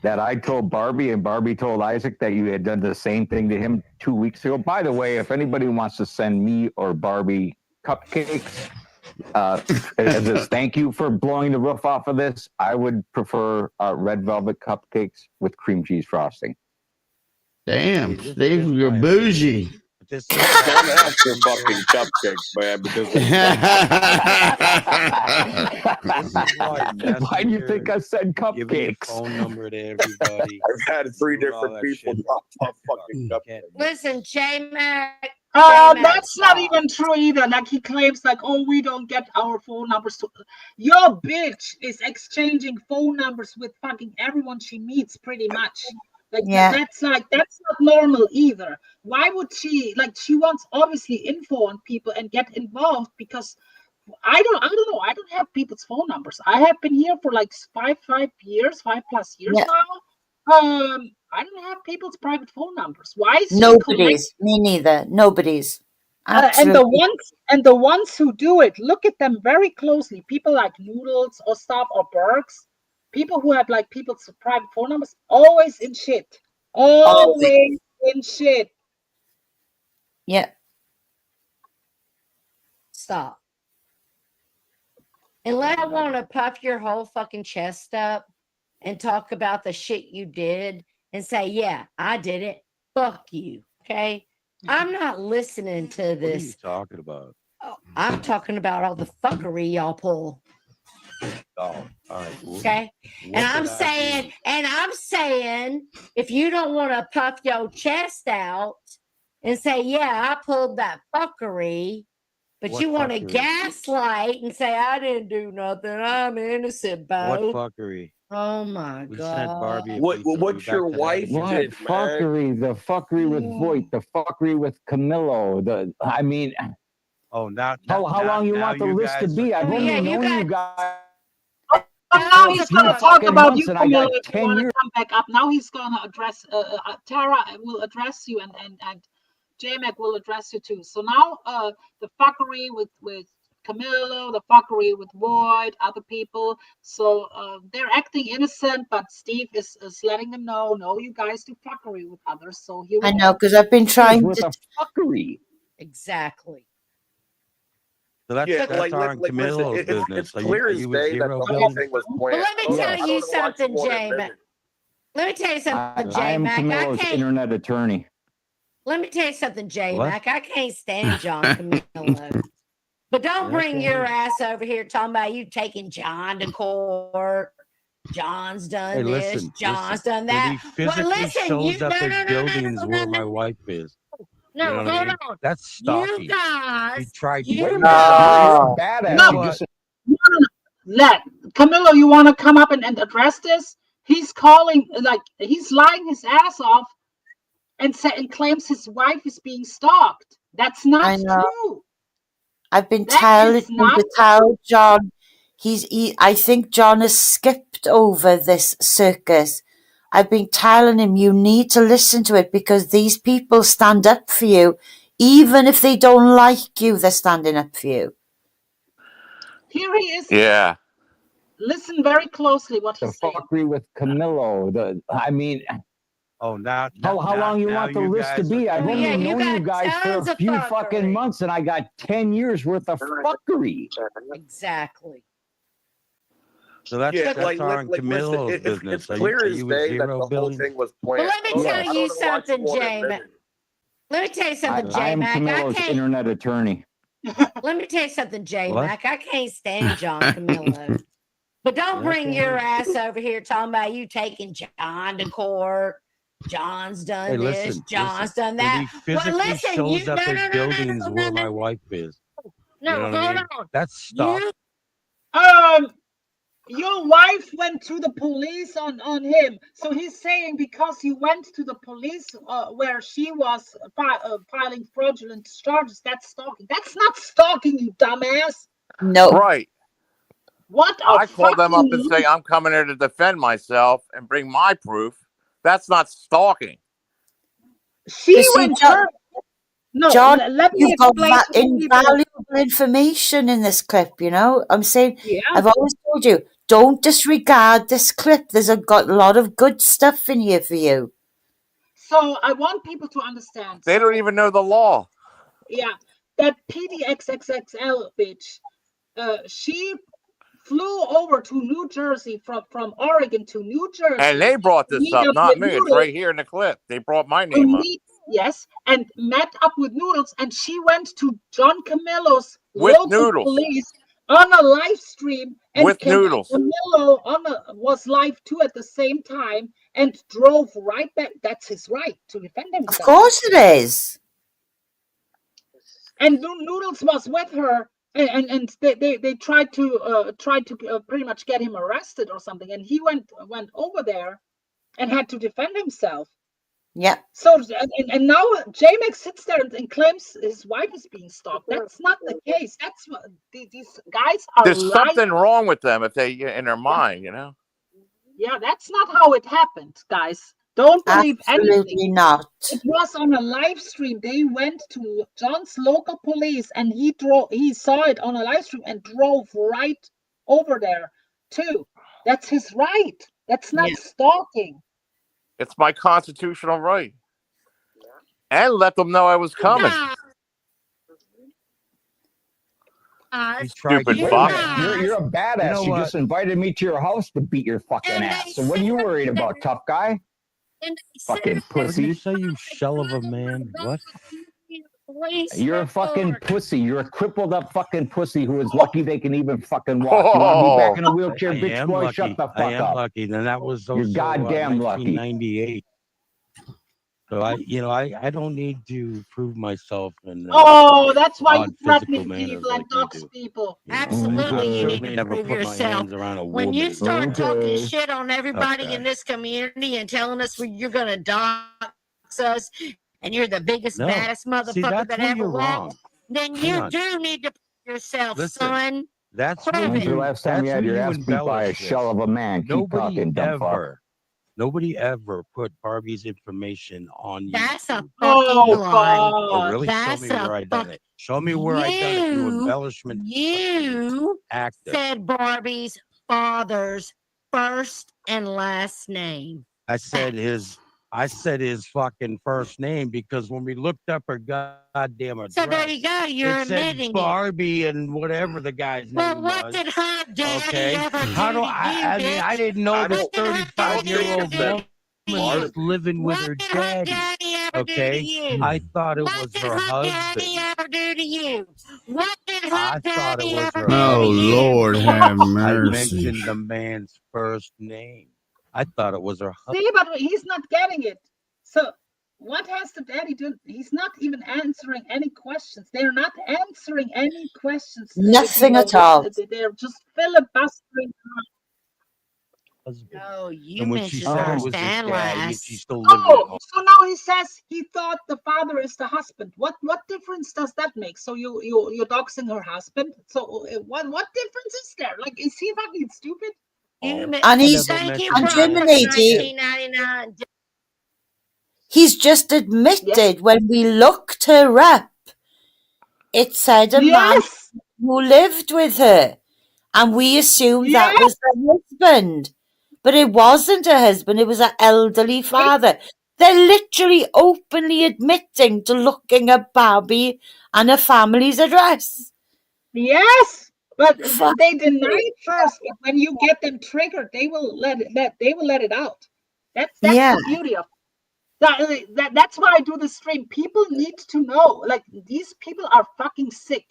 that I told Barbie and Barbie told Isaac that you had done the same thing to him 2 weeks ago? By the way, if anybody wants to send me or Barbie cupcakes as a thank you for blowing the roof off of this, I would prefer red velvet cupcakes with cream cheese frosting. Damn, Steve, you're bougie. Don't ask for fucking cupcakes, man, because why do you think I said cupcakes? Phone number to everybody. I've had 3 different people drop off fucking cupcakes. Listen, Jmack. That's not even true either. Like, he claims, like, "Oh, we don't get our phone numbers." Your bitch is exchanging phone numbers with fucking everyone she meets, pretty much. Like, that's not normal either. Why would she? Like, she wants obviously info on people and get involved, because I don't know. I don't have people's phone numbers. I have been here for like 5+ years now. I don't have people's private phone numbers. Why is she Nobody's. Me neither. Nobody's. Absolutely. And the ones who do it, look at them very closely. People like Noodles or stuff, or Bergs, people who have like people's private phone numbers, always in shit. Always in shit. Yeah. Stop. Unless I want to puff your whole fucking chest up and talk about the shit you did and say, "Yeah, I did it. Fuck you." Okay? I'm not listening to What are you this. talking about? I'm talking about all the fuckery y'all pull. Oh, all right. Okay. And I'm saying, if you don't want to puff your chest out and say, yeah, I pulled that fuckery, but What you want to fuckery? gaslight and say, I didn't do nothing. I'm innocent, What Bo. fuckery? Oh my We sent God. Barbie a What piece of what you your back to wife Vatican. What did, man? fuckery? The fuckery with Boyt, the fuckery with Camillo. I mean, Oh, now how long you want the list to be? I've Oh, only yeah, you known got you guys But now for a he's few going to talk fucking about months, you, and I got Camillo, if you 10 want to years. come back up. Now he's going to address, Tara will address you, and Jmack will address you too. So now the fuckery with Camillo, the fuckery with Boyt, other people. So they're acting innocent, but Steve is letting them know, no, you guys do fuckery with others. So here we I go. know, because I've been trying With to. a fuckery. Exactly. So that's Yeah, that's our listen, Camillo's business. it's Are clear as you with day that zero the whole Billings? thing was Well, planned. let me tell you something, Jmack. Let me tell you something, I am Jmack. Camillo's internet attorney. Let me tell you something, Jmack. What? I can't stand John Camillo. But don't bring your ass over here talking about you taking John to court. John's done Hey, this. listen, John's listen. done When that. he physically shows up at buildings where my wife is. No, You know what I mean? hold on. That's stalking. You guys. He tried to. Wait a do minute. that. You're a badass. You know You what? just Let Camillo, you want to come up and address this? He's calling, like, he's lying his ass off and claims his wife is being stalked. That's I not know. true. I've been That telling is him not to tell John. I think John has skipped over this circus. I've been telling him you need to listen to it because these people stand up for you. Even if they don't like you, they're standing up for you. Here he is. Yeah. Listen very closely what the he's saying. fuckery with Camillo. I mean, Oh, now how long you want the list to be? I've only known you guys for a few fucking months, and I got 10 years worth of fuckery. Exactly. So that's our Camillo's business. It's clear as day that the whole thing was planned. Well, let me tell you something, Jmack. Let me tell you something, I am Jmack. Camillo's internet attorney. Let me tell you something, Jmack. I can't stand John Camillo. But don't bring your ass over here talking about you taking John to court. John's done Hey, this. listen, John's listen. done that. When he physically shows up at buildings where my wife is. No, you know what I mean? on. That's stalking. Your wife went to the police on him. So he's saying because you went to the police where she was filing fraudulent charges, that's stalking. That's not stalking, you dumbass. No. Right. What? I call them up and say, I'm coming here to defend myself and bring my proof. That's not stalking. She went first. No, John, let me you've got explain that to the people. invaluable information in this clip, you know? I'm saying, Yeah. I've always told you, don't disregard this clip. There's got a lot of good stuff in here for you. So I want people to understand. They don't even know the law. Yeah, that PDXXXL bitch, she flew over to New Jersey from Oregon to New Jersey. And they brought this up, not me. It's right here in the clip. They brought my name up. Yes, and met up with Noodles, and she went to John Camillo's With local Noodles. police on a live stream, and With Noodles. Camillo was live too at the same time, and drove right back. That's his right to defend himself. Of course it is. And Noodles was with her, and they tried to pretty much get him arrested or something, and he went over there and had to defend himself. Yeah. So and now Jmack sits there and claims his wife is being stalked. That's not the case. That's what these guys are. There's lying. something wrong with them if they in their mind, you know. Yeah, that's not how it happened, guys. Don't believe Absolutely anything. not. It was on a live stream. They went to John's local police, and he saw it on a live stream and drove right over there too. That's his right. That's not stalking. It's my constitutional right. And let them know I was coming. Stupid fuck. You're a badass. You know You what? just invited me to your house to beat your fucking ass. So what are you worried about, tough guy? Fucking What did you pussy. say, you shell of a man? What? You're a fucking pussy. You're a crippled up fucking pussy who is lucky they can even fucking walk. You want to be back in a wheelchair, I bitch am boy? lucky. Shut the fuck I am up. lucky. And that was also You're goddamn lucky. 1998. So I don't need to prove myself and Oh, that's why you on threatening physical manners people and like you dox do. people. You know, I Absolutely, you need certainly to never prove put my yourself. hands around a When you woman. start talking Okay. shit on everybody Okay. in this community and telling us you're gonna dox us and you're the biggest, No. baddest See, motherfucker that's that where ever you're wrong. walked, then Hang you on. do need to prove yourself, Listen, son. That's Prove where When's the it. last time you that's had where your you ass beat by a embellish shell this. of a man? Keep Nobody talking, dumb fuck. nobody ever put Barbie's information on That's a YouTube. fucking Oh lie. Oh, God. really? Show That's me where a I done fuck. it. Show me where I done it. You You, embellishment fucking you actor. said Barbie's father's first and last name. I said his fucking first name because when we looked up her goddamn So there you address, go. You're it said admitting it. Barbie and whatever the guy's Well, name what was. did her daddy Okay. ever How do do to you, I mean, I bitch? didn't know I this What did her daddy 35-year-old ever do woman to was you? living with her What did her daddy. daddy ever do to Okay. you? I thought it What was did her her daddy husband. ever do to you? What did her I thought it daddy was ever her do to Oh husband. you? Lord, have I mercy. mentioned the man's first name. I thought it was her husband. See, but he's not getting it. So what has the daddy done? He's not even answering any questions. They're not answering any questions. Nothing at all. They're just filibustering. Husband. No, you And when she mentioned said it first was his and daddy and last. she still lived at Oh, home. so now he says he thought the father is the husband. What difference does that make? So you're doxing her husband. So what difference is there? Like, is he fucking stupid? You Oh, And I he's never thank you mentioned for the and man's putting first name. Lady, 1999. he's just Yes. admitted when we looked her up, it said a man Yes. who lived with her. And we assumed that Yes. was her husband. But it wasn't her husband, it was her elderly father. They're literally openly admitting to looking at Barbie and her family's address. Yes. But Fuck. they deny it first. But when you get them triggered, they will let it out. That's Yeah. the beauty of that's why I do the stream. People need to know. Like, these people are fucking sick.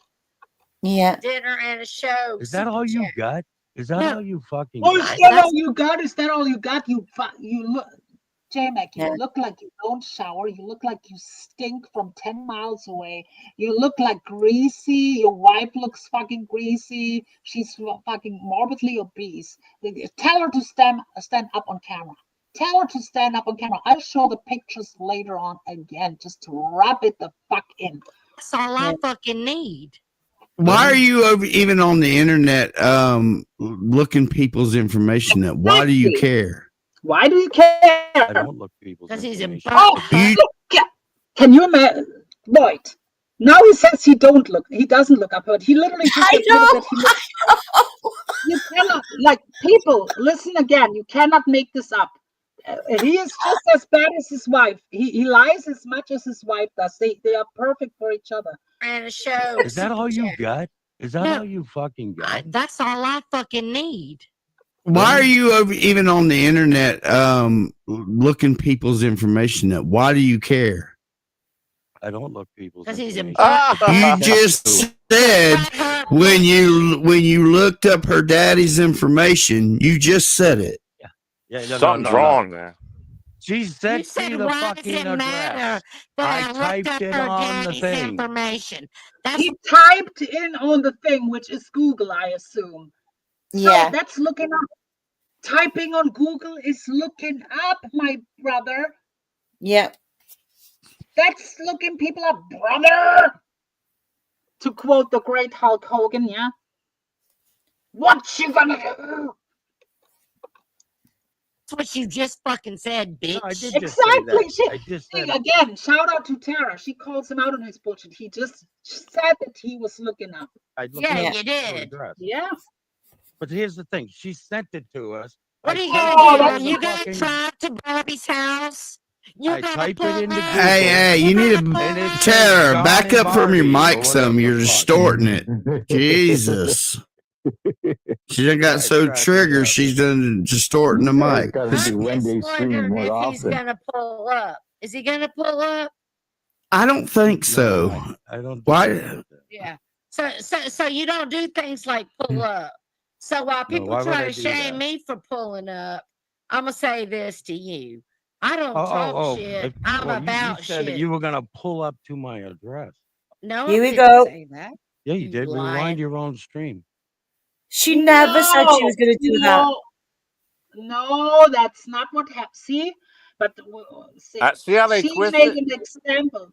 Yeah. Dinner and a show. Is that all you got? Is that No. all you fucking Oh, got? is that all you got? Is that all you got? You look, Jmack, you Yeah. look like you don't shower. You look like you stink from 10 miles away. You look like greasy. Your wife looks fucking greasy. She's fucking morbidly obese. Tell her to stand up on camera. Tell her to stand up on camera. I'll show the pictures later on again, just to rub it the fuck in. That's all I fucking need. Why are you even on the internet looking people's information up? Why do you care? Why do you care? I don't look people's Because he's a information. Can you imagine? Boyt. Now he says he doesn't look up, but he literally just I admitted know. that he looks. You cannot, like, people, listen again. You cannot make this up. He is just as bad as his wife. He lies as much as his wife does. They are perfect for each other. And a show. Is that all you got? Is that all you fucking got? That's all I fucking need. Why are you even on the internet looking people's information up? Why do you care? I don't look people's Because he's a information. You just said when you looked up her daddy's information, you just said it. Yeah, Something's wrong there. She sent me the why fucking does it matter address. that I looked typed up it her on the daddy's thing. information? That's He typed in on the thing, which is Google, I assume. So Yeah. that's looking up. Typing on Google is looking up, my brother. Yeah. That's looking people up, brother. To quote the great Hulk Hogan, yeah. What you gonna do? That's what you just fucking said, bitch. No, I did just say Exactly. that. I just said Again, shout out to Tara. She calls him out on his bullshit. He just said that he was looking up. Yeah, you did. Yeah. But here's the thing. She sent it to us. What are you typed gonna it do? in Are the you gonna fucking- drive to Barbie's house? You I gonna type pull it into up? Google. Hey, you need And to it says Tara, John back and up from your Barbie or mic whatever some. the You're fuck. distorting it. Jesus. She done got so triggered, she's done distorting the mic. I'm just wondering if he's gonna pull up. Is he gonna pull up? I don't think No, so. I don't Why? disagree with that. Yeah. So you don't do things like pull up. So while No, people why would try I to do shame that? me for pulling up, I'm gonna say this to you. I don't Oh, talk shit. if, I'm well, you about said that shit. you were gonna pull up to my address. No, Here I we didn't go. say that. Yeah, you You did. Rewind lying. your own stream. She never said she was going to do that. No, that's not what happened. See, but See how they she twist made it? an example.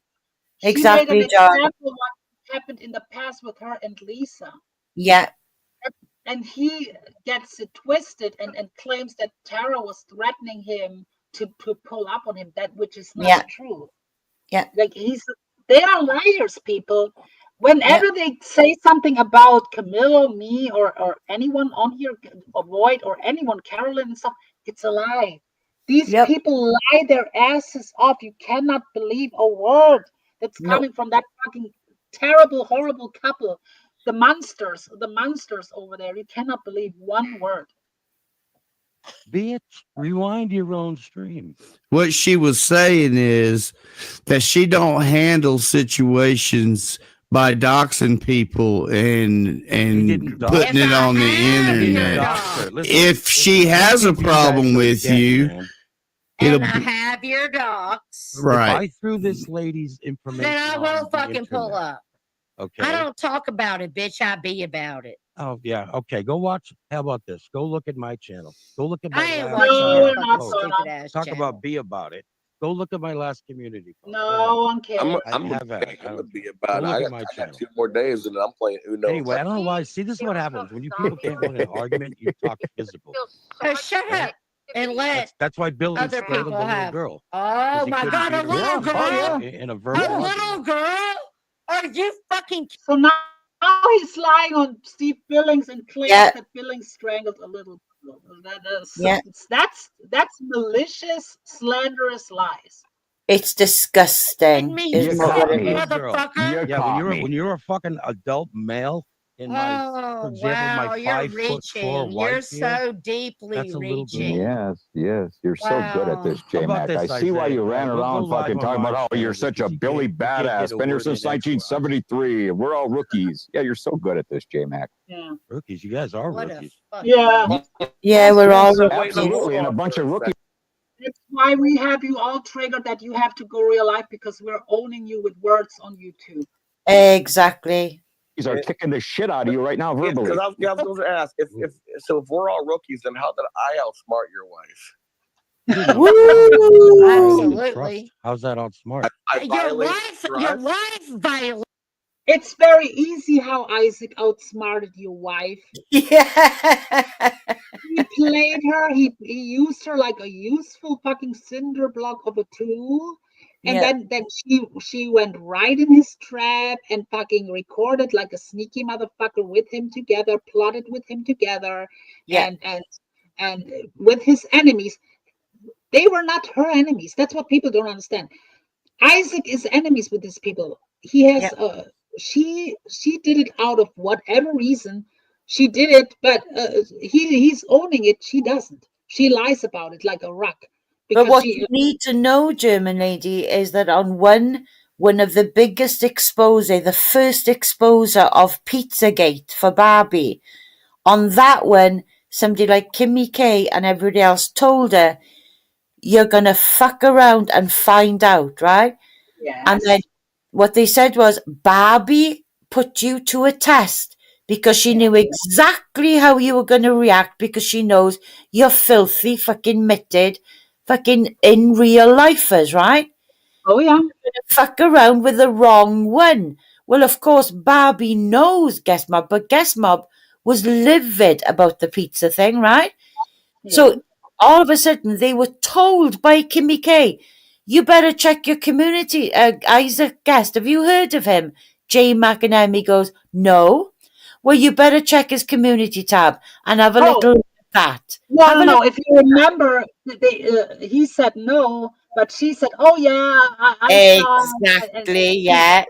She made an Exactly, John. example what happened in the past with her and Lisa. Yeah. And he gets it twisted and claims that Tara was threatening him to pull up on him, that which is not Yeah. true. Yeah. Like they are liars, people. Whenever they say something about Camillo, me, or anyone on here, AVOYT or anyone, Carolyn and stuff, it's a lie. These Yep. people lie their asses off. You cannot believe a word that's No. coming from that fucking terrible, horrible couple. The monsters over there. You cannot believe one word. Bitch, rewind your own stream. What she was saying is that she don't handle situations by doxing people and putting it on the internet. If she has a problem with you, and I have your docs, right. If I threw this lady's information, then I on won't the fucking pull internet, up. Okay. I don't talk about it, bitch. I be about it. Oh yeah. Okay. Go watch. How about this? Go look at my channel. Go look at my I ain't last watching No, your we're not fucking post. stupid ass Talk channel. about be about it. Go look at my last community post. No one cares. I'm gonna be about it. I got 2 more days and I'm playing Uno. Anyway, I don't know why. See, this is what happens when you people can't win an argument. You talk physical. Shut up and let That's why Billings other strangled people the little have. girl. Oh my god, a little girl! In a A verbal little girl? Are you fucking? So now he's lying on Steve Billings and claims that Billings strangled a little girl. That's malicious, slanderous lies. It's disgusting. You Isn't caught it? me, motherfucker. Yeah, when you're a fucking adult male in my, for example, wow, my you're 5'4" reaching. wife You're here, so deeply that's a little reaching. girl. Yes, you're so good at this, How about Jmack. I this, see why Isaiah? you ran Go around live fucking on talking my about, oh, you're channel such a because Billy you can't badass. get a Been here word in since 1973. We're all rookies. Yeah, you're so good at this, Jmack. Yeah. Rookies, you guys are rookies. Yeah. Yeah, we're all Absolutely, and a bunch of rookies. That's why we have you all triggered that you have to go real life, because we're owning you with words on YouTube. Exactly. These are kicking the shit out of you right now verbally. Because I was going to ask if we're all rookies, then how did I outsmart your wife? Absolutely. How's that outsmart? Your wife violated. It's very easy how Isaac outsmarted your wife. Yeah. He played her. He used her like a useful fucking cinder block of a tool. And then she went right in his trap and fucking recorded like a sneaky motherfucker with him together, plotted with him together, and with his enemies. They were not her enemies. That's what people don't understand. Isaac is enemies with these people. He has she did it out of whatever reason. She did it, but he's owning it. She doesn't. She lies about it like a rock. But what you need to know, German lady, is that on one of the biggest the first exposure of Pizzagate for Barbie, on that one, somebody like Kimmy K and everybody else told her, you're going to fuck around and find out, right? Yes. And then what they said was, Barbie put you to a test because she knew exactly how you were going to react, because she knows you're filthy, fucking mitted, fucking in real lifers, right? Oh, yeah. You're going to fuck around with the wrong one. Well, of course, Barbie knows Guestmob, but Guestmob was livid about the pizza thing, right? Yeah. So all of a sudden they were told by Kimmy K, you better check your community. Isaac Guest, have you heard of him? Jmack and Emmy goes, no. Well, you better check his community tab and have a little look at that. No. If you remember, he said no, but she said, "Oh yeah, I saw." Exactly, yeah.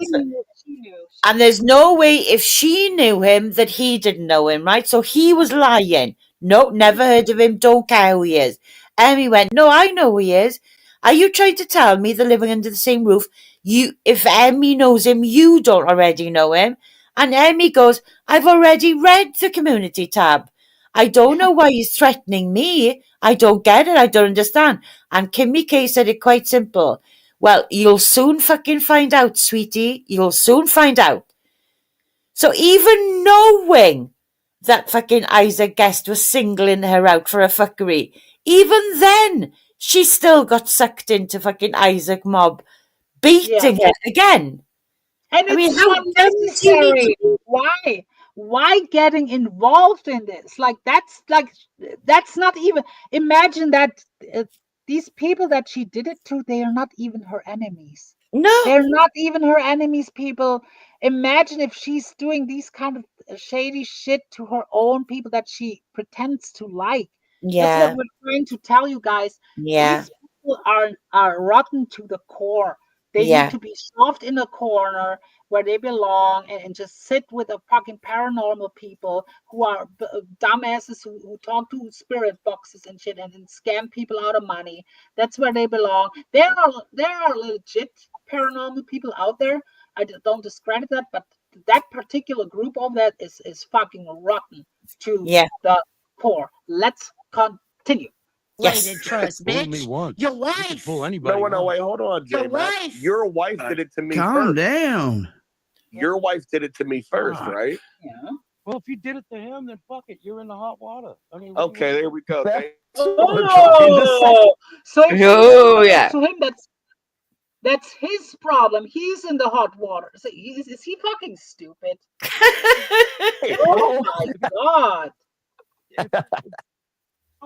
She knew. And there's no way if she knew him that he didn't know him, right? So he was lying. No, never heard of him. Don't care who he is. Emmy went, no, I know who he is. Are you trying to tell me they're living under the same roof? if Emmy knows him, you don't already know him. And Emmy goes, I've already read the community tab. I don't know why he's threatening me. I don't get it. I don't understand. And Kimmy K said it quite simple. Well, you'll soon fucking find out, sweetie. You'll soon find out. So even knowing that fucking Isaac Guest was singling her out for a fuckery, even then, she still got sucked into fucking Isaac Mob beating her again. And I mean, it's how unnecessary. Why getting involved in this? Like that's not even. Imagine that these people that she did it to, they are not even her enemies. No, They're not even her enemies, people. Imagine if she's doing these kind of shady shit to her own people that she pretends to like. That's what yeah, we're trying to tell you guys. yeah, These people are rotten to the core. They need yeah, to be shoved in a corner where they belong and just sit with a fucking paranormal people who are dumbasses who talk to spirit boxes and shit and scam people out of money. That's where they belong. There are legit paranormal people out there. I don't discredit that, but that particular group of that is fucking rotten to yeah. the core. Let's continue. Yes. Bladed trust, Fool me bitch. once. Your You can wife. fool anybody. No, once. wait, hold on, Your Jmack. wife. Your wife did it to me Calm first. down. Your wife did it to me first, Ah. right? Yeah. Well, if you did it to him, then fuck it. You're in the hot water. I mean, what do you Okay, want? there we go. That's Thank what we're trying to say. Oh, so if she Oh, did it yeah. to him, that's his problem. He's in the hot water. So is he fucking stupid? Oh my god.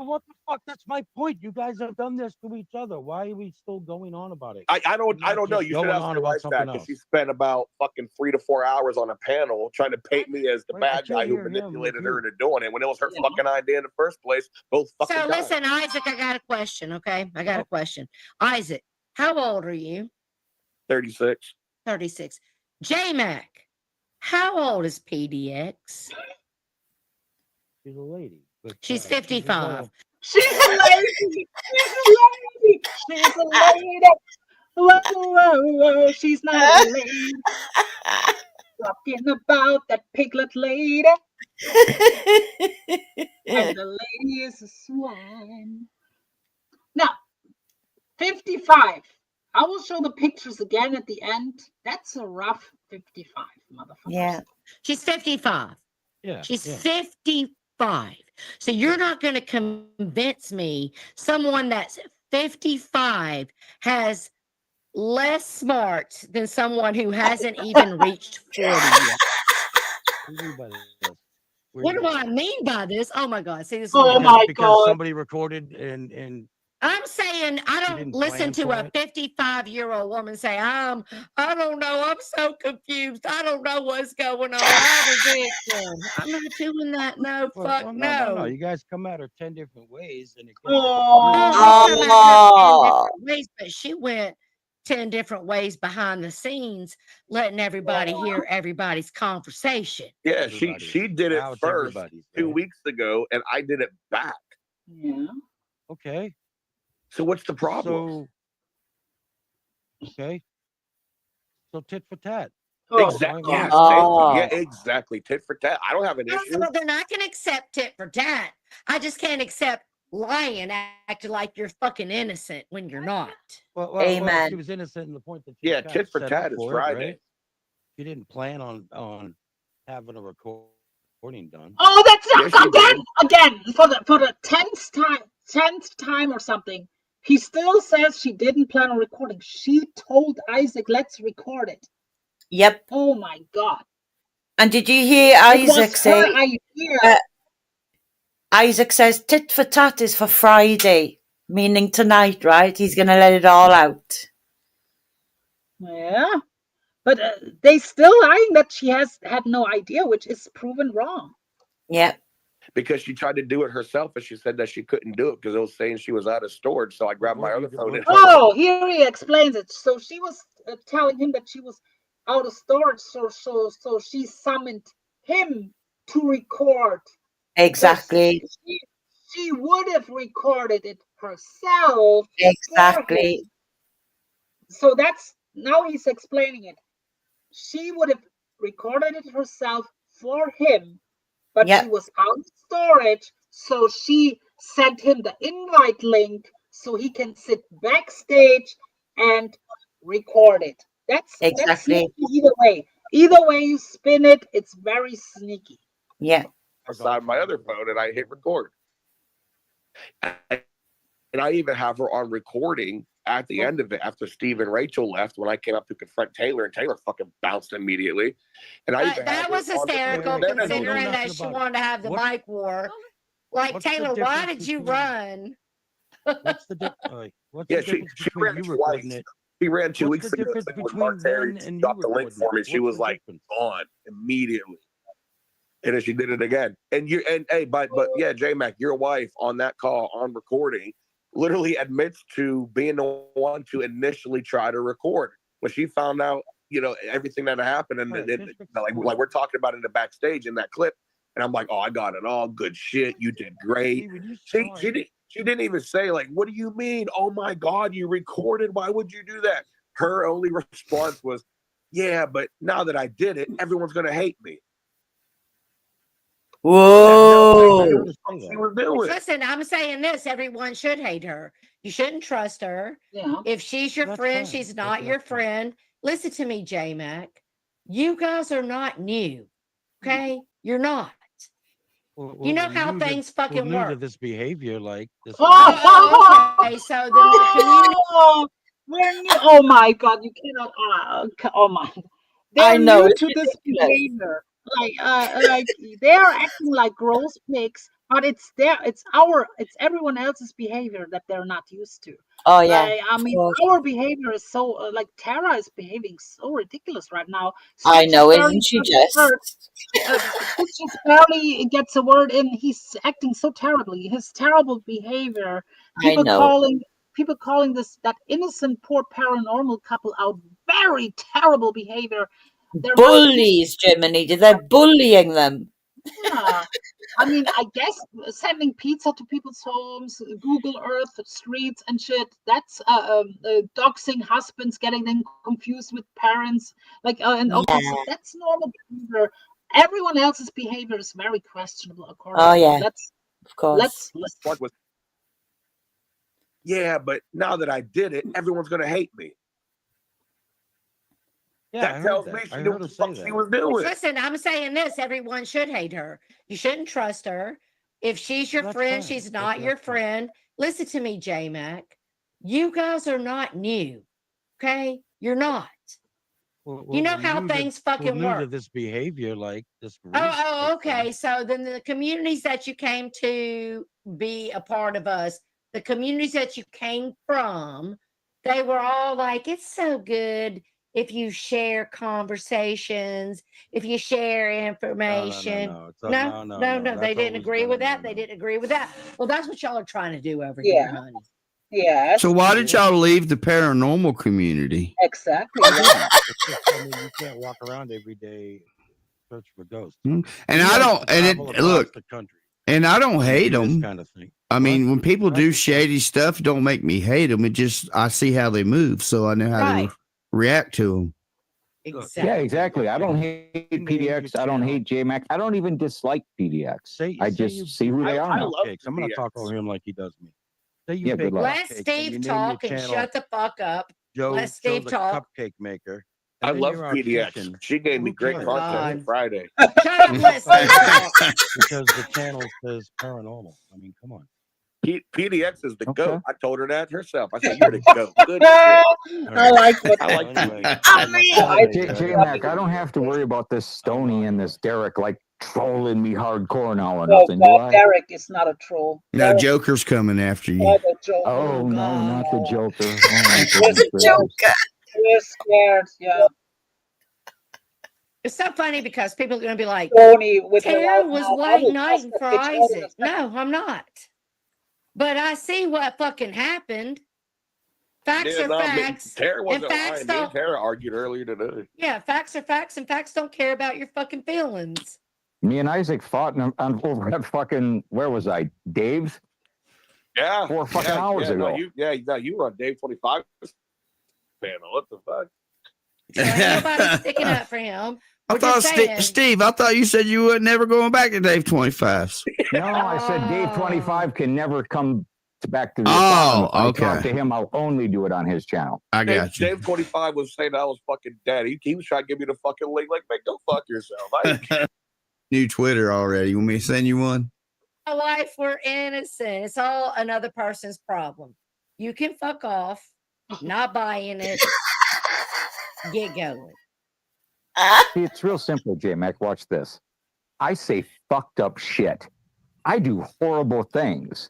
Oh, what the fuck? That's my point. You guys have done this to each other. Why are we still going on about it? I don't know. Just You should going ask on your about wife that something because else. she spent about fucking 3 to 4 hours on a panel trying to paint me as the Right, I bad can't guy who hear him manipulated with her you. into doing it when it was her Yeah. fucking idea in the first place. Both fucking So times. listen, Isaac, I got a question. Okay, I got a Oh. question. Isaac, how old are you? 36. 36. Jmack, how old is PDX? She's a lady. But, She's a 55. little- She's a lady. She's a lady. She's a lady. Whoa, whoa, whoa. She's not a lady. Talking about that piglet lady. And the lady is a swine. Now, 55. I will show the pictures again at the end. That's a rough 55, motherfuckers. Yeah. She's 55. Yeah. She's yeah. 55. So you're not going to convince me someone that's 55 has less smarts than someone who hasn't even reached 40 yet. What do you mean by this? What do I mean by this? Oh my God. See, this is Oh what my Because god. somebody recorded and I'm saying I don't didn't listen plan to for a it? 55-year-old woman say, I don't know, I'm so confused. I don't know what's going on. I'm a victim. I'm not doing that. No, fuck well, no. no. You guys come at her 10 different ways, and it gets Oh. Oh, we come at her 10 Oh, different ways, but she went 10 different ways behind the scenes, letting everybody hear everybody's conversation. Yeah, Everybody's. she did it Now it's first everybody's, 2 right? weeks ago, and I did it back. Yeah. Okay. So what's the problem? Okay. So tit for tat. Oh, Exactly. God. Yes, Oh. thank you. Yeah, exactly. Tit for tat. I don't have an issue. Well, then I can accept tit for tat. I just can't accept lying, acting like you're fucking innocent when you're not. Well, Amen. she was innocent in the point that she Yeah, was kind tit of for set up tat is for it, Friday. right? She didn't plan on having a recording done. Oh, that's Yes, she again for the tenth time or something. He still says she didn't plan on recording. She told Isaac, "Let's record it." Yep. Oh my god! And did you hear It was Isaac say? her idea. Isaac says tit for tat is for Friday, meaning tonight, right? He's going to let it all out. Yeah, but they still lying that she has had no idea, which is proven wrong. Yeah. Because she tried to do it herself, and she said that she couldn't do it because it was saying she was out of storage. So I grabbed my other phone. Oh, here he explains it. So she was telling him that she was out of storage. So she summoned him to record. Exactly. She would have recorded it herself. Exactly. So that's now he's explaining it. She would have recorded it herself for him, but Yep. he was out of storage, so she sent him the invite link so he can sit backstage and record it. That's Exactly. sneaky either way. Either way you spin it, it's very sneaky. Yeah. Outside my other phone, and I hit record. And I even have her on recording at the end of it after Steve and Rachel left when I came up to confront Taylor, and Taylor fucking bounced immediately. And I even That was hysterical, considering that she wanted to have the mic war. Like, Taylor, why did you run? What's the difference? What's the difference she between ran you twice. recording it? She ran 2 What's weeks the ago. difference When between Mark Terry then and you dropped the link recording for me, it? she What's was the like difference? gone immediately. And then she did it again. And hey, but yeah, Jmack, your wife on that call on recording literally admits to being the one to initially try to record when she found out, everything that happened, and like we're talking about in the backstage in that clip. And I'm like, oh, I got it all. Good shit. You did great. She didn't even say, like, what do you mean? Oh my God, you recorded. Why would you do that? Her only response was, yeah, but now that I did it, everyone's gonna hate me. Whoa. She was doing. Listen, I'm saying this. Everyone should hate her. You shouldn't trust her. Yeah. If she's your friend, she's not your friend. Listen to me, Jmack. You guys are not new. Okay? You're not. You know how things fucking new to work. this behavior, like this. Okay, so then the community. We're new. Oh my God, you cannot. Oh my. I They're know, new it's to this ridiculous. behavior. Like they're acting like gross pigs, but it's everyone else's behavior that they're not used to. Oh yeah. Like, I mean, our behavior is so like Tara is behaving so ridiculous right now. I Stitch know, is barely isn't she getting a word. just? Stitch just barely gets a word in. He's acting so terribly. His terrible behavior. I know. People calling that innocent poor paranormal couple out very terrible behavior. They're Bullies, Jiminy. They're bullying them. yeah. I mean, I guess sending pizza to people's homes, Google Earth streets and shit. That's doxing husbands, getting them confused with parents, and all kinds of, that's normal behavior. Everyone else's behavior is very questionable, according Oh to me. yeah. Of course. What was? Yeah, but now that I did it, everyone's gonna hate me. Yeah, that tells me she knew what the fuck she was doing. Listen, I'm saying this. Everyone should hate her. You shouldn't trust her. If she's your friend, she's not your friend. Listen to me, Jmack. You guys are not new. Okay? You're not. You know how things fucking new work. to this behavior, like this. Okay. So then the communities that you came to be a part of us, the communities that you came from, they were all like, it's so good if you share conversations, if you share information. No, they didn't agree with that. They didn't agree with that. Well, that's what y'all are trying to do over here, honey. Yeah. So why did y'all leave the paranormal community? Exactly. I mean, you can't walk around every day search for ghosts. And I don't. And look, the country. And I don't hate them. Kind of thing. I mean, when people do shady stuff, don't make me hate them. It just I see how they move, so I know how to react to them. Exactly. Yeah, exactly. I don't hate PDX. I don't hate Jmack. I don't even dislike PDX. I just see who they are. I'm going to talk over him like he does me. Yeah, good luck. Let Steve talk and shut the fuck up. Let Steve talk. Cupcake maker. I love PDX. She gave me great content on Friday. Shut up, let Steve talk. Because the channel says paranormal. I mean, come on. PDX is the goat. I told her that herself. I said, "You're the goat." Good shit. I like it. I like Jmack, I don't have to worry about this Stony and this Derek like trolling me hardcore now or nothing. Do I? Derek is not a troll. No, Joker's coming after you. Oh no, not the Joker. The Joker. We're scared. Yeah. It's so funny because people are going to be like, with Tara was white knighting for Isaac. No, I'm not. But I see what fucking happened. Facts are facts. Tara wasn't and facts lying. don't. Tara argued earlier today. Yeah, facts are facts, and facts don't care about your fucking feelings. Me and Isaac fought over at fucking, where was I? Dave's? Yeah. 4 fucking hours ago. You were on Dave 25 panel. What the fuck? So ain't nobody sticking up for him. I We're thought just saying. Steve, I thought you said you were never going back to Dave 25s. No, I said Dave 25 can never come back to the Oh, farm. If I okay. talk to him, I'll only do it on his channel. I got you. Dave 25 was saying I was fucking dead. He was trying to give me the fucking link. Like, man, go fuck yourself. New Twitter already. You want me to send you one? My wife, we're innocent. It's all another person's problem. You can fuck off, not buying it. Get going. See, it's real simple, Jmack. Watch this. I say fucked up shit. I do horrible things.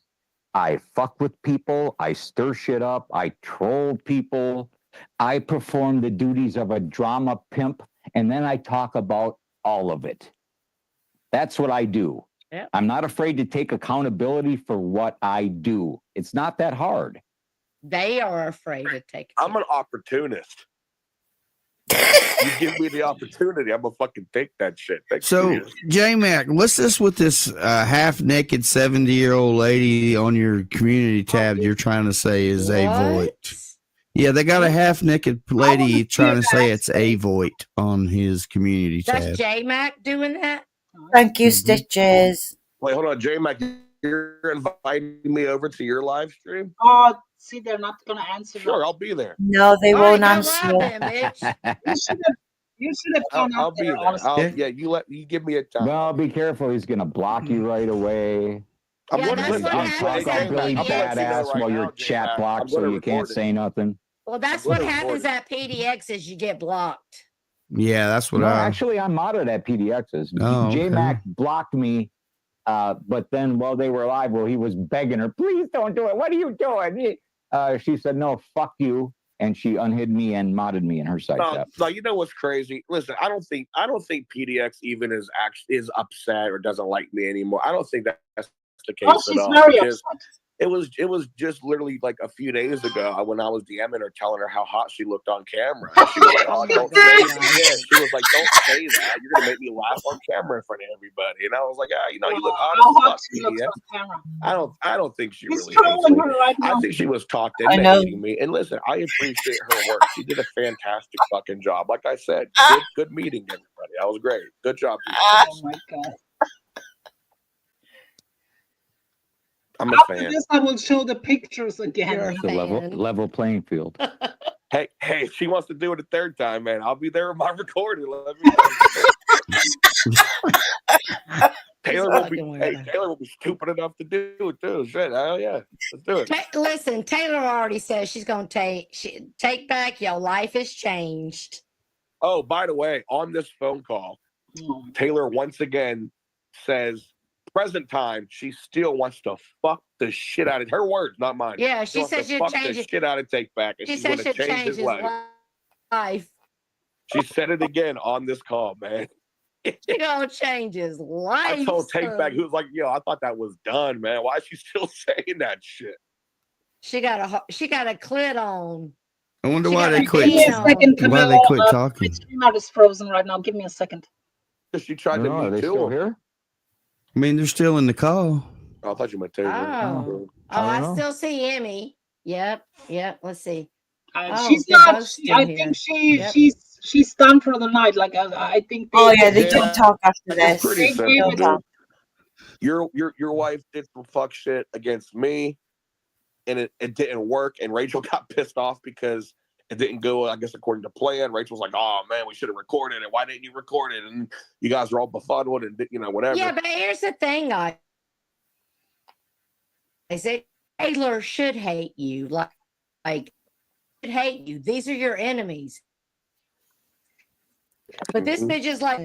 I fuck with people. I stir shit up. I troll people. I perform the duties of a drama pimp, and then I talk about all of it. That's what I do. Yep. I'm not afraid to take accountability for what I do. It's not that hard. They are afraid to take. I'm an opportunist. You give me the opportunity, I'm gonna fucking take that shit. So, J-Mac, what's this with this half-naked 70-year-old lady on your community tab you're trying to say is AVOYT? Yeah, they got a half-naked lady trying to say it's AVOYT on his community tab. That's J-Mac doing that? Thank you, Stitches. Wait, hold on, J-Mac, you're inviting me over to your live stream? Oh, see, they're not going to answer. Sure, I'll be there. No, they All won't right, answer. go live then, bitch. You should have gone I'll out be there, there. honestly. Yeah, you give me a time. Well, be careful. He's going to block you right away. I'm Yeah, gonna that's listen, what I'm happens gonna- at Billy I'm gonna let you know Badass right while now, your chat J-Mac, blocked I'm so gonna you can't record it. say nothing. Well, that's I'm what gonna happens record at PDX is you get blocked. Yeah, that's what No, I... actually, I'm modded at PDX's. Oh, okay. J-Mac blocked me, but then while they were live, he was begging her, please don't do it. What are you doing? She said, no, fuck you. And she unhid me and modded me in her side chat. No, you know what's crazy? Listen, I don't think PDX even is upset or doesn't like me anymore. I don't think that's the case Oh, at she's all. very because upset. It was just literally like a few days ago when I was DMing her, telling her how hot she looked on camera. And she was like, "Oh, Oh my don't God. say that." Yeah, she was like, "Don't say that. You're gonna make me laugh on camera in front of everybody." And I was like, "Ah, you know, you look hot How as hot fuck, she looks PDX." on camera. I don't think she He's really hates trolling me. her right I now. think she was talked I into know. hating me. And listen, I appreciate her work. She did a fantastic fucking job. Like I said, good meeting everybody. That was great. Good job, PDX. Oh my God. I'm a After fan. this, I will show the pictures again. You're a It's a fan. level playing field. Hey, if she wants to do it a third time, man, I'll be there with my recording. Let me know. Taylor will be stupid enough to do it too. Shit, hell yeah, let's do it. Listen, Taylor already says she's going to take back your life has changed. Oh, by the way, on this phone call, Taylor once again says, present time, she still wants to fuck the shit out of her words, not mine. Yeah, she wants says to she'll fuck change the it. shit out of Take Back, and She she's says going to she'll change his life. She said it again on this call, man. She gonna change his life. I told Take Back, son. he was like, "Yo, I thought that was done, man. Why is she still saying that shit?" She got a clit on. I wonder She why got they a quit. Give me a second, Why Camillo. they quit My talking. streamer is frozen right now. Give me a second. She tried to Are meet they too. still here? I mean, they're still in the call. Oh, I thought you meant Taylor. Oh, I still see Emmy. Yep. Let's see. She's they're not. both still I here. think Yep. she's done for the night. Like I think. Oh yeah, they don't talk after It's this. pretty They simple, don't talk. dude. Your wife did some fuck shit against me, and it didn't work. And Rachel got pissed off because it didn't go, I guess, according to plan. Rachel's like, "Oh man, we should have recorded it. Why didn't you record it?" And you guys are all befuddled and whatever. Yeah, but here's the thing, guys. Taylor should hate you. Like should hate you. These are your enemies. But this bitch is like,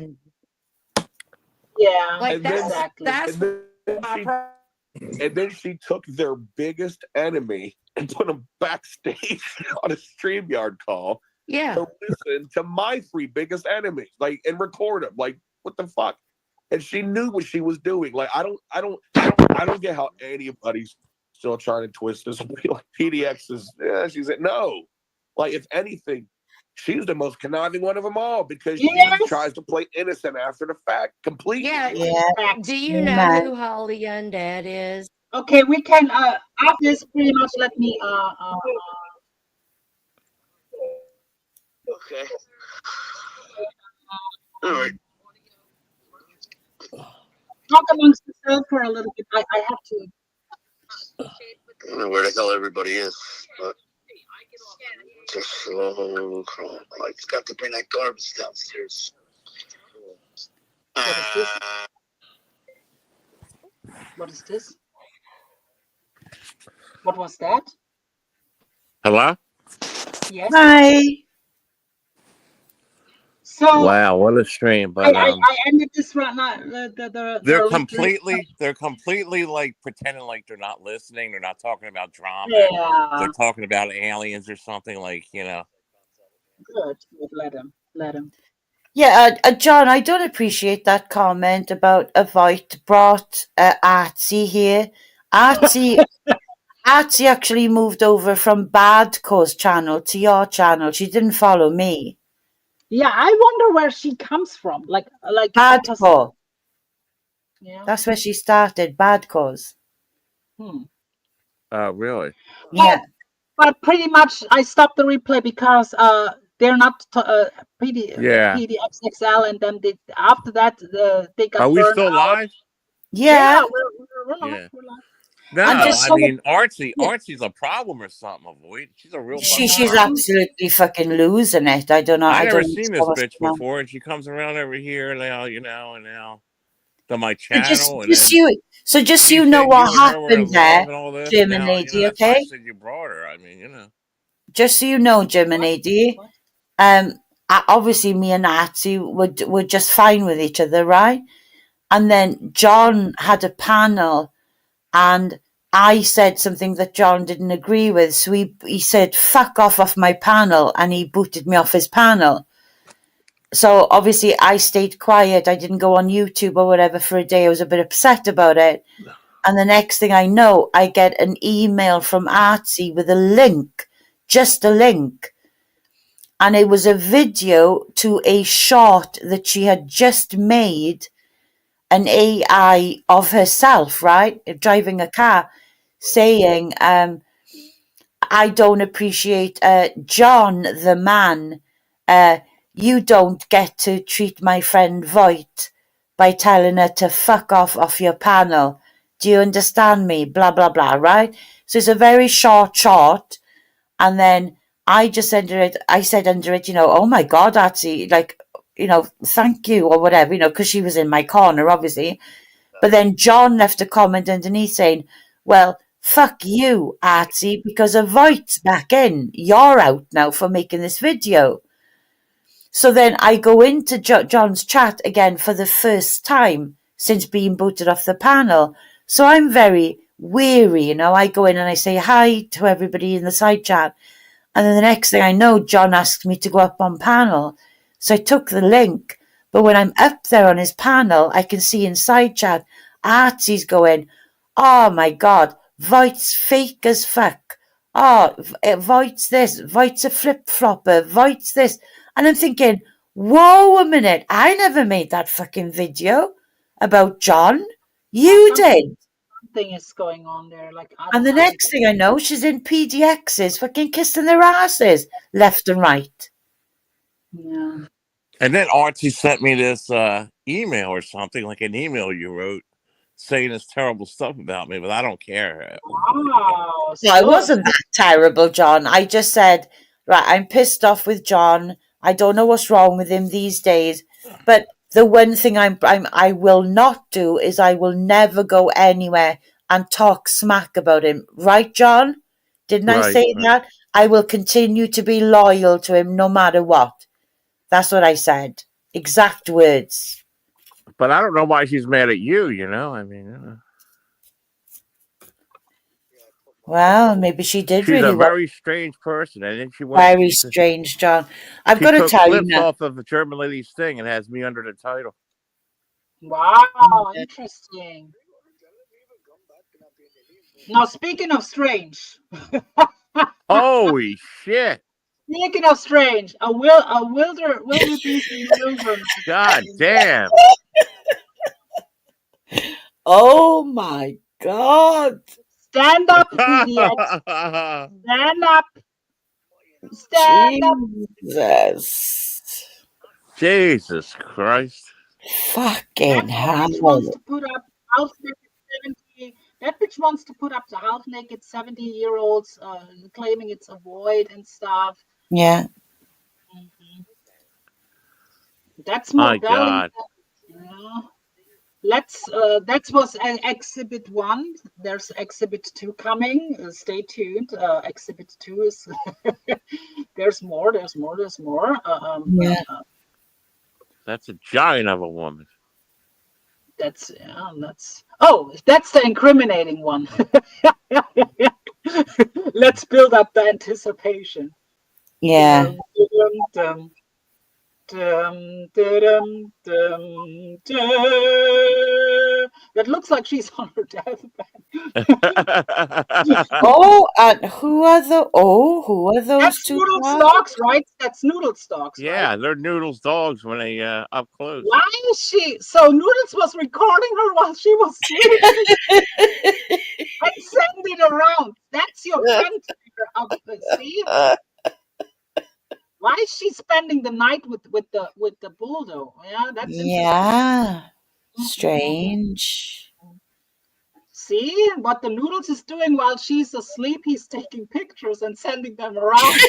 Yeah. like And that's then- that's And then she took their biggest enemy and put him backstage on a StreamYard call yeah. to listen to my three biggest enemies, like, and record them. Like, what the fuck? And she knew what she was doing. Like, I don't get how anybody's still trying to twist this. Like, PDX is, she said no. Like, if anything, she's the most conniving one of them all because she tries to play innocent after the fact completely. Yeah. Do you know who Holly Undead is? Okay, we can. After this, pretty much let me. Okay. All right. Talk amongst yourself for a little bit. I have to. I don't know where the hell everybody is, but just slow crawl. I just got to bring that garbage downstairs. What is this? What is this? What was that? Hello? Yes. Hi. So Wow, what a stream! I But ended this right now. they're completely like pretending like they're not listening. They're not talking about drama. Yeah. They're talking about aliens or something, like, Good. Let him. Yeah, John, I don't appreciate that comment about AVOYT brought Artsy here. Artsy actually moved over from Badco's channel to your channel. She didn't follow me. Yeah, I wonder where she comes from. Like Badco. Yeah. That's where she started, Badco's. Really? Yeah. But pretty much I stopped the replay because they're not Yeah. PDXXL, and then after that they got Are we burned still out. live? Yeah. We're live. Yeah. We're live. No, And just I so mean Artsy's a problem or something. AVOYT. She's a real fucking she's problem. absolutely fucking losing it. I don't know. I never don't seen this understand what's bitch going on. before, and she comes around over here now, and now to my So channel, and just then so she you know said what you and her were in happened there, love and all this. German Now, lady, that's why I okay? said you brought her. I mean, Just so you know, German lady, obviously me and Artsy were just fine with each other, right? And then John had a panel, and I said something that John didn't agree with, so he said, fuck off my panel, and he booted me off his panel. So obviously I stayed quiet. I didn't go on YouTube or whatever for a day. I was a bit upset about it. And the next thing I know, I get an email from Artsy with a link, just a link. And it was a video to a shot that she had just made, an AI of herself, right? Driving a car, saying, I don't appreciate John, the man. You don't get to treat my friend Voight by telling her to fuck off your panel. Do you understand me? Blah, blah, blah, right? So it's a very short shot. And then I just said under it, oh my God, Artsy, like, thank you or whatever, because she was in my corner, obviously. But then John left a comment underneath saying, well, fuck you, Artsy, because AVOYT's back in. You're out now for making this video. So then I go into John's chat again for the first time since being booted off the panel. So I'm very weary, I go in and I say hi to everybody in the side chat. And then the next thing I know, John asked me to go up on panel. So I took the link. But when I'm up there on his panel, I can see in side chat, Artsy's going, oh my God, Voight's fake as fuck. Oh, Voight's this, Voight's a flip-flopper, Voight's this. And I'm thinking, whoa a minute, I never made that fucking video about John. You did. Something is going on there. And the next thing I know, she's in PDXs, fucking kissing their asses left and right. Yeah. And then Artsy sent me this email or something, like an email you wrote, saying this terrible stuff about me, but I don't care. Wow. No, it wasn't that terrible, John. I just said, right, I'm pissed off with John. I don't know what's wrong with him these days. But the one thing I will not do is I will never go anywhere and talk smack about him. Right, John? Didn't I say that? I will continue to be loyal to him no matter what. That's what I said. Exact words. But I don't know why she's mad at you, I mean, Well, maybe she did she's really a very strange person, and then she went very strange, John. I've she got to took tell you clips now. off of the German lady's thing and has me under the title. Wow, interesting. Now, speaking of strange. Holy shit. Speaking of strange, a wildebeest in the wilderness. God damn. Oh my God. Stand up, PDX. Stand up. Stand up. Jesus. Jesus Christ. Fucking That bitch wants hell. to put up half-naked 70. That bitch wants to put up the half-naked 70-year-olds, claiming it's AVOYT and stuff. Yeah. That's My more Bellington. God. Yeah. That was exhibit 1. There's exhibit 2 coming. Stay tuned. Exhibit 2 is there's more. Yeah. That's a giant of a woman. That's the incriminating one. Let's build up the anticipation. Yeah. Dum, dum, dum, dum, dum. That looks like she's on her deathbed. Oh, and who are those That's two Noodle guys? Stalks, right? That's Noodle Stalks, Yeah, right? they're Noodles dogs when they up close. Why is she? So Noodles was recording her while she was sleeping and send it around. That's your friend. See? Why is she spending the night with the bulldog? Yeah, that's interesting. Yeah. Strange. See what the Noodles is doing while she's asleep? He's taking pictures and sending them around.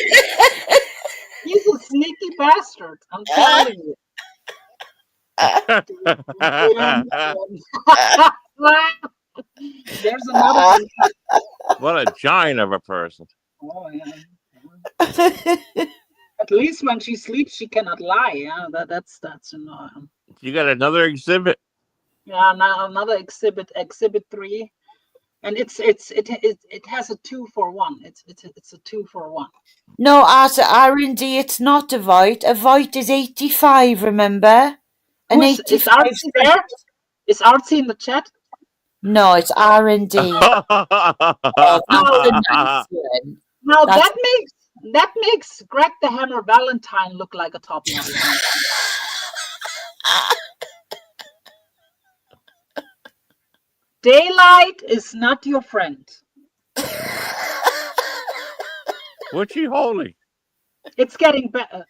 He's a sneaky bastard. I'm telling you. There's another one. What a giant of a person. Oh yeah. At least when she sleeps, she cannot lie. Yeah, that's annoying. You got another exhibit? Yeah, now another exhibit 3, and it has a 2-for-1. It's a 2-for-1. No, at R&D, it's not AVOYT. AVOYT is 85, remember? An Is 85. Artsy there? Is Artsy in the chat? No, it's R&D. Oh, that's the nice one. Now That's- that makes Greg the Hammer Valentine look like a top model. Daylight is not your friend. What's she holding? It's getting better.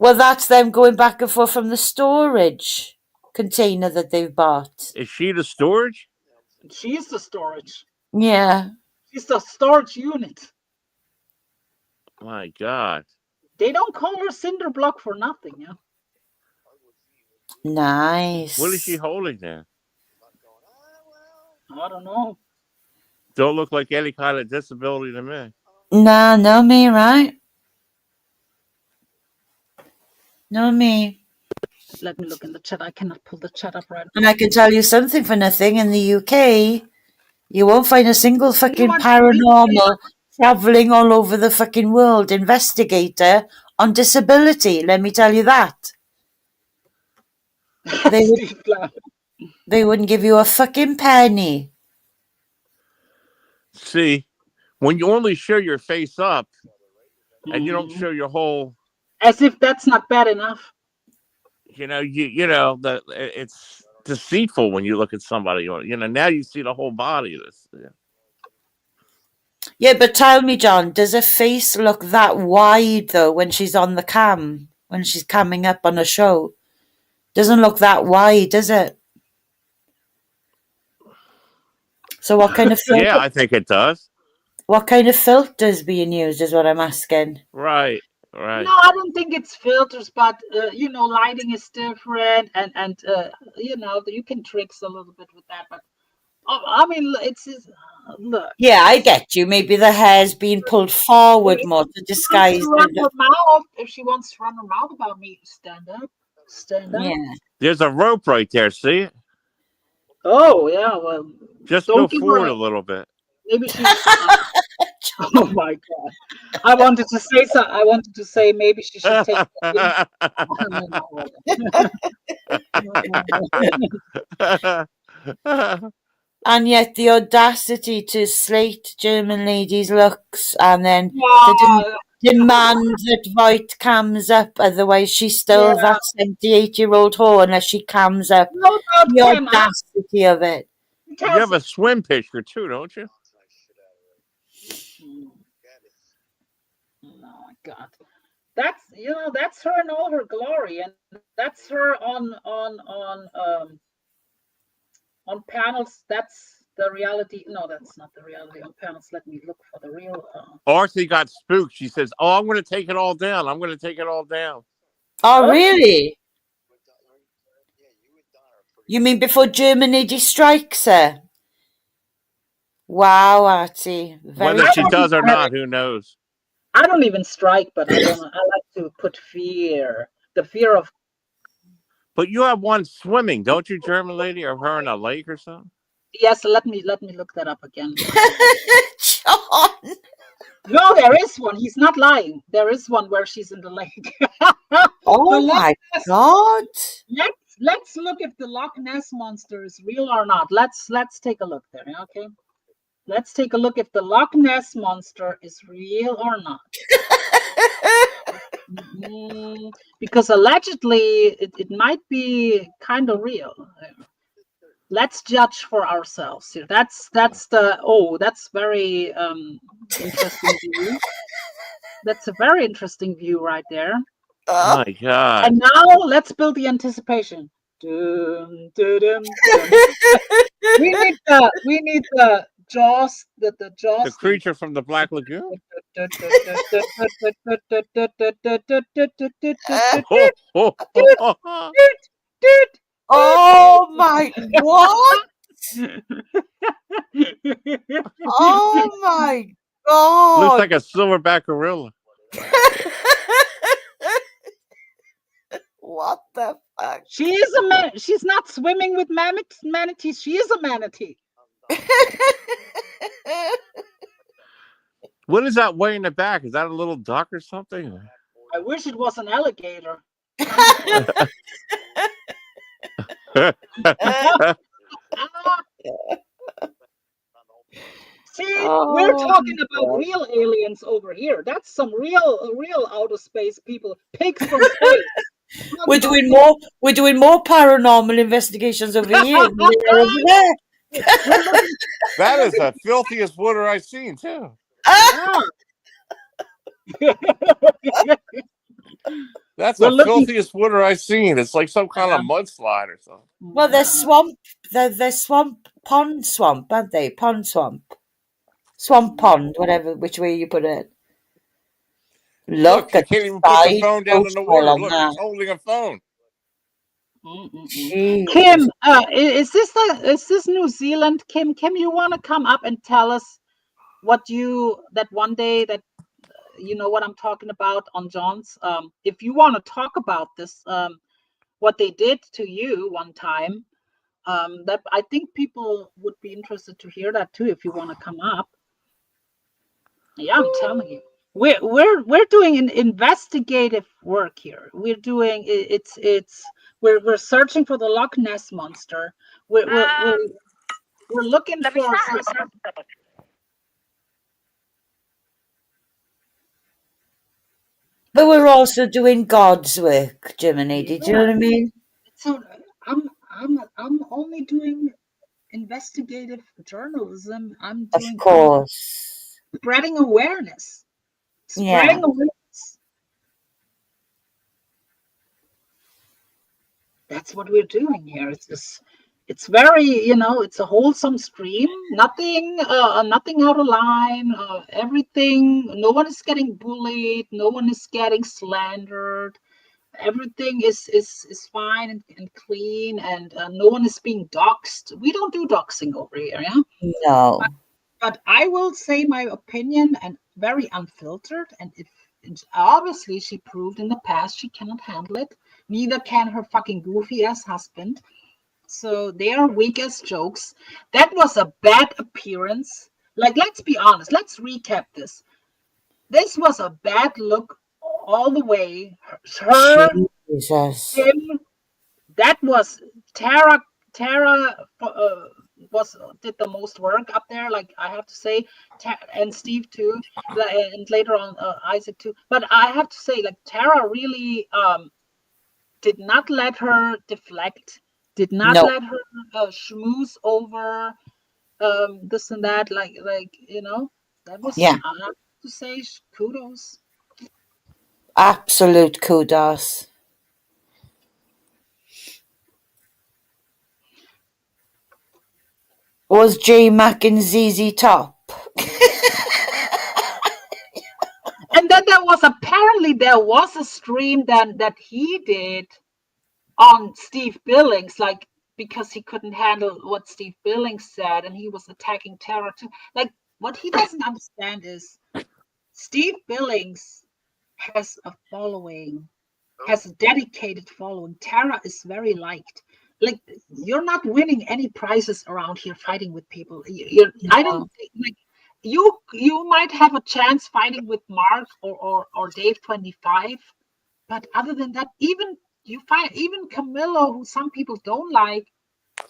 Well, that's them going back and forth from the storage container that they've bought. Is she the storage? She's the storage. Yeah. She's the storage unit. My God. They don't call her Cinder Block for nothing, yeah. Nice. What is she holding there? I don't know. Don't look like any kind of disability to me. Nah, no me, right? No me. Let me look in the chat. I cannot pull the chat up right now. And I can tell you something for nothing. In the UK, you won't find a single fucking paranormal traveling all over the fucking world investigator on disability. Let me tell you that. They wouldn't give you a fucking penny. See, when you only show your face up and you don't show your whole, as if that's not bad enough. You know that it's deceitful when you look at somebody. Now you see the whole body. Yeah, but tell me, John, does her face look that wide though when she's on the cam, when she's camming up on a show? Doesn't look that wide, does it? So what kind of filter? Yeah, I think it does. What kind of filters being used is what I'm asking. Right. No, I don't think it's filters, but lighting is different, and you can tricks a little bit with that. But I mean, it's look. Yeah, I get you. Maybe the hair's being pulled forward more to disguise. If she wants to run her mouth about me, stand up. Yeah. There's a rope right there. See it? Oh yeah. Well, just go forward a little bit. Maybe she's. Oh my God! I wanted to say so. I wanted to say maybe she should take. And yet the audacity to slate German ladies' looks and then to demand that Voight cams up, otherwise she's still that 78-year-old whore unless she cams up. The audacity of it. You have a swim picture too, don't you? Oh my God. That's that's her in all her glory, and that's her on panels. That's the reality. No, that's not the reality on panels. Let me look for the real. Arcee got spooked. She says, "Oh, I'm going to take it all down. I'm going to take it all down." Oh, Okay. really? You mean before Germany strikes her? Wow, Artie. Very Whether she I does or don't, not, who knows? I don't even strike, but I don't. I like to put fear, the fear of. But you have one swimming, don't you, German lady, or her in a lake or something? Yes, let me look that up again. John. No, there is one. He's not lying. There is one where she's in the lake. Oh my God. Let's look if the Loch Ness monster is real or not. Let's take a look there. Okay. Let's take a look if the Loch Ness monster is real or not. Because allegedly it might be kind of real. Let's judge for ourselves here. That's very interesting view. That's a very interesting view right there. My God. And now let's build the anticipation. Dum, dum, dum, dum. we need the Jaws, the Jaws. The creature from the Black Lagoon. Oh my what? Oh my God. Looks like a silverback gorilla. What the fuck? She is a man. She's not swimming with manatees. She is a manatee. What is that way in the back? Is that a little duck or something? I wish it was an alligator. See, we're talking about real aliens over here. That's some real outer space people. Pigs from space. We're doing more paranormal investigations over here than we are over there. That is the filthiest water I've seen too. That's the filthiest water I've seen. It's like some kind of mudslide or something. Well, they're swamp, pond swamp, aren't they? Pond swamp. Swamp pond, whatever, which way you put it. Look, you can't even put the phone down in the water. Look, he's holding a phone. Kim, is this New Zealand? Kim, you want to come up and tell us what that one day that you know what I'm talking about on John's? If you want to talk about this, what they did to you one time, that I think people would be interested to hear that too. If you want to come up, yeah, I'm telling you. We're doing an investigative work here. We're doing we're searching for the Loch Ness monster. We're looking for. But we're also doing God's work, Jiminy. Did you know what I mean? So I'm only doing investigative journalism. I'm doing, of course, spreading awareness. Yeah. That's what we're doing here. It's very, it's a wholesome stream. Nothing out of line. Everything. No one is getting bullied. No one is getting slandered. Everything is fine and clean, and no one is being doxed. We don't do doxing over here, yeah. No. But I will say my opinion, and very unfiltered. And if obviously she proved in the past she cannot handle it. Neither can her fucking goofy ass husband. So they are weak as jokes. That was a bad appearance. Like, let's be honest. Let's recap this. This was a bad look all the way. Her, Jesus. him. That was Tara. Tara did the most work up there. Like, I have to say, and Steve too, and later on Isaac too. But I have to say, like, Tara really did not let her deflect. Did not let her schmooze over this and that. Like that was. I have to say, kudos. Absolute kudos. Was Jmack and ZZ Top? And then there was a stream then that he did on Steve Billings, like because he couldn't handle what Steve Billings said and he was attacking Tara too. Like what he doesn't understand is Steve Billings has a following, has a dedicated following. Tara is very liked. Like you're not winning any prizes around here fighting with people. I don't think like you might have a chance fighting with Mark or Dave 25, but other than that, even Camillo, who some people don't like,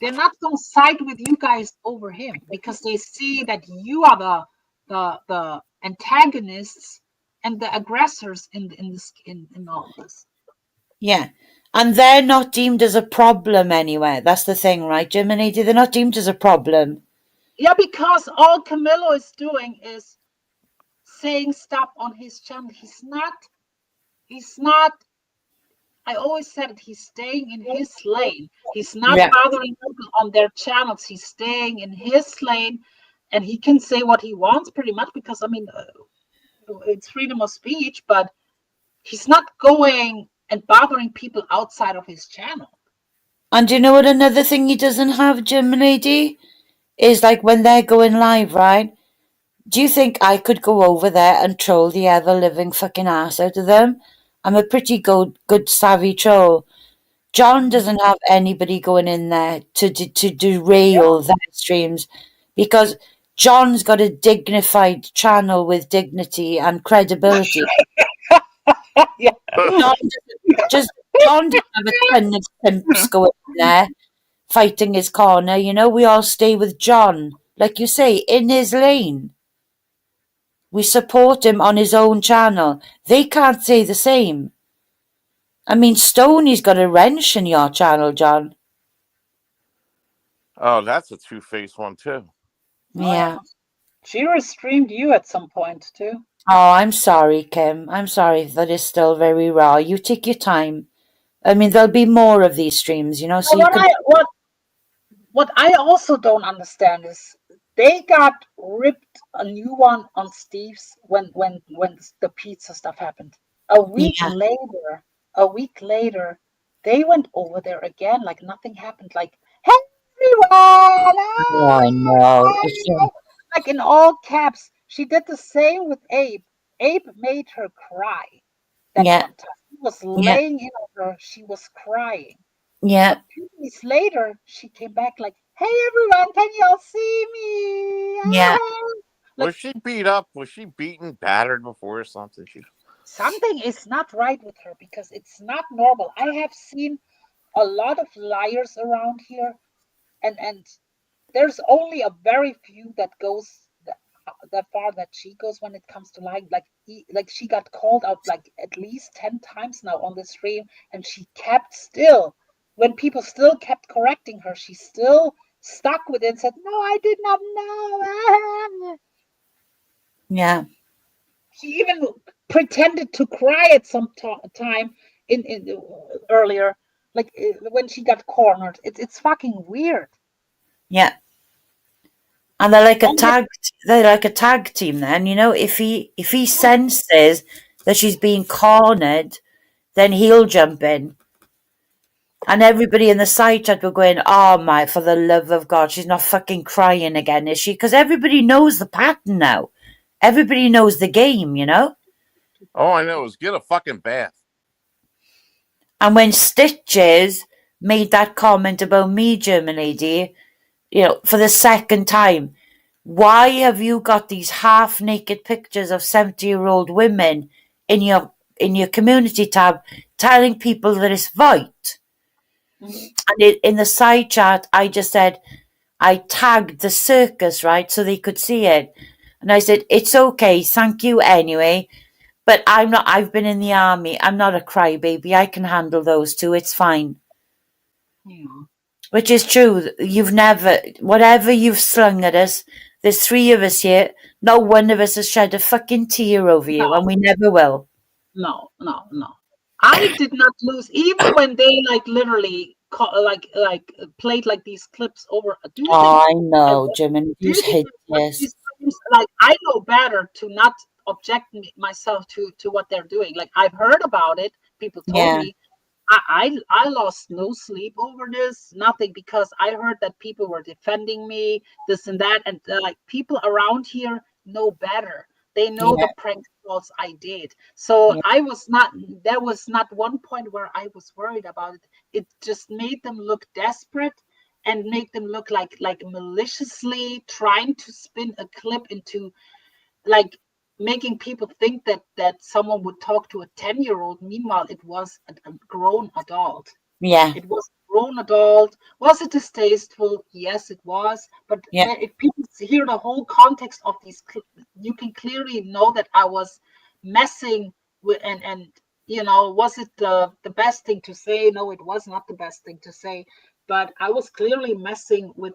they're not going to side with you guys over him because they see that you are the antagonists and the aggressors in all this. Yeah. And they're not deemed as a problem anywhere. That's the thing, right, Jim and Edie? They're not deemed as a problem. Yeah, because all Camillo is doing is saying stuff on his channel. He's not, I always said it, he's staying in his lane. He's not bothering people on their channels. He's staying in his lane and he can say what he wants pretty much because, I mean, it's freedom of speech, but he's not going and bothering people outside of his channel. And you know what another thing he doesn't have, Jim and Edie? Is like when they're going live, right? Do you think I could go over there and troll the ever living fucking ass out of them? I'm a pretty good savvy troll. John doesn't have anybody going in there to derail their streams because John's got a dignified channel with dignity and credibility. John doesn't have a ton of pimps going in there fighting his corner. You know, we all stay with John, like you say, in his lane. We support him on his own channel. They can't say the same. I mean, Stoney's got a wrench in your channel, John. Oh, that's a two-faced one too. Yeah. She streamed you at some point too. Oh, I'm sorry, Kim. I'm sorry. That is still very raw. You take your time. I mean, there'll be more of these streams, you know. So what I also don't understand is they got ripped a new one on Steve's when the pizza stuff happened. A week later, they went over there again like nothing happened. Like, hey everyone! Oh, I know. Like in all caps. She did the same with Abe. Abe made her cry. That one time. He was laying in on her. She was crying. Yeah. 2 days later, she came back like, hey everyone, can y'all see me? Yeah. Was she beat up? Was she beaten, battered before or something? Something is not right with her because it's not normal. I have seen a lot of liars around here, and there's only a very few that goes that far that she goes when it comes to lying. Like she got called out like at least 10 times now on the stream, and she kept still. When people still kept correcting her, she still stuck with it and said, no, I did not know. Yeah. She even pretended to cry at some time in earlier, like when she got cornered. It's fucking weird. Yeah. And they're like a tag team then, you know, if he senses that she's being cornered, then he'll jump in. And everybody in the side chat were going, oh my, for the love of God, she's not fucking crying again, is she? Because everybody knows the pattern now. Everybody knows the game, you know? All I know is get a fucking bath. And when Stitches made that comment about me, German lady, you know, for the second time, why have you got these half-naked pictures of 70-year-old women in your community tab telling people that it's AVOYT? And in the side chat, I just said, I tagged the circus, right, so they could see it. And I said, it's okay, thank you anyway. But I've been in the army. I'm not a crybaby. I can handle those two. It's fine. Yeah. Which is true. Whatever you've slung at us, there's 3 of us here. Not one of us has shed a fucking tear over you, and we never will. No. I did not lose, even when they like literally played like these clips over. Do you think? I know, Jim, and Do you you think hate that this. these times, like I know better to not object myself to what they're doing? Like I've heard about it. People told Yeah, me. I lost no sleep over this, nothing, because I heard that people were defending me, this and that, and like people around here know better. They know yeah, the prank calls I did. So yeah, I was not, there was not one point where I was worried about it. It just made them look desperate and make them look like maliciously trying to spin a clip into like making people think that someone would talk to a 10-year-old. Meanwhile, it was a grown adult. yeah, It was a grown adult. Was it distasteful? Yes, it was. But yeah, if people hear the whole context of these, you can clearly know that I was messing with, and was it the best thing to say? No, it was not the best thing to say. But I was clearly messing with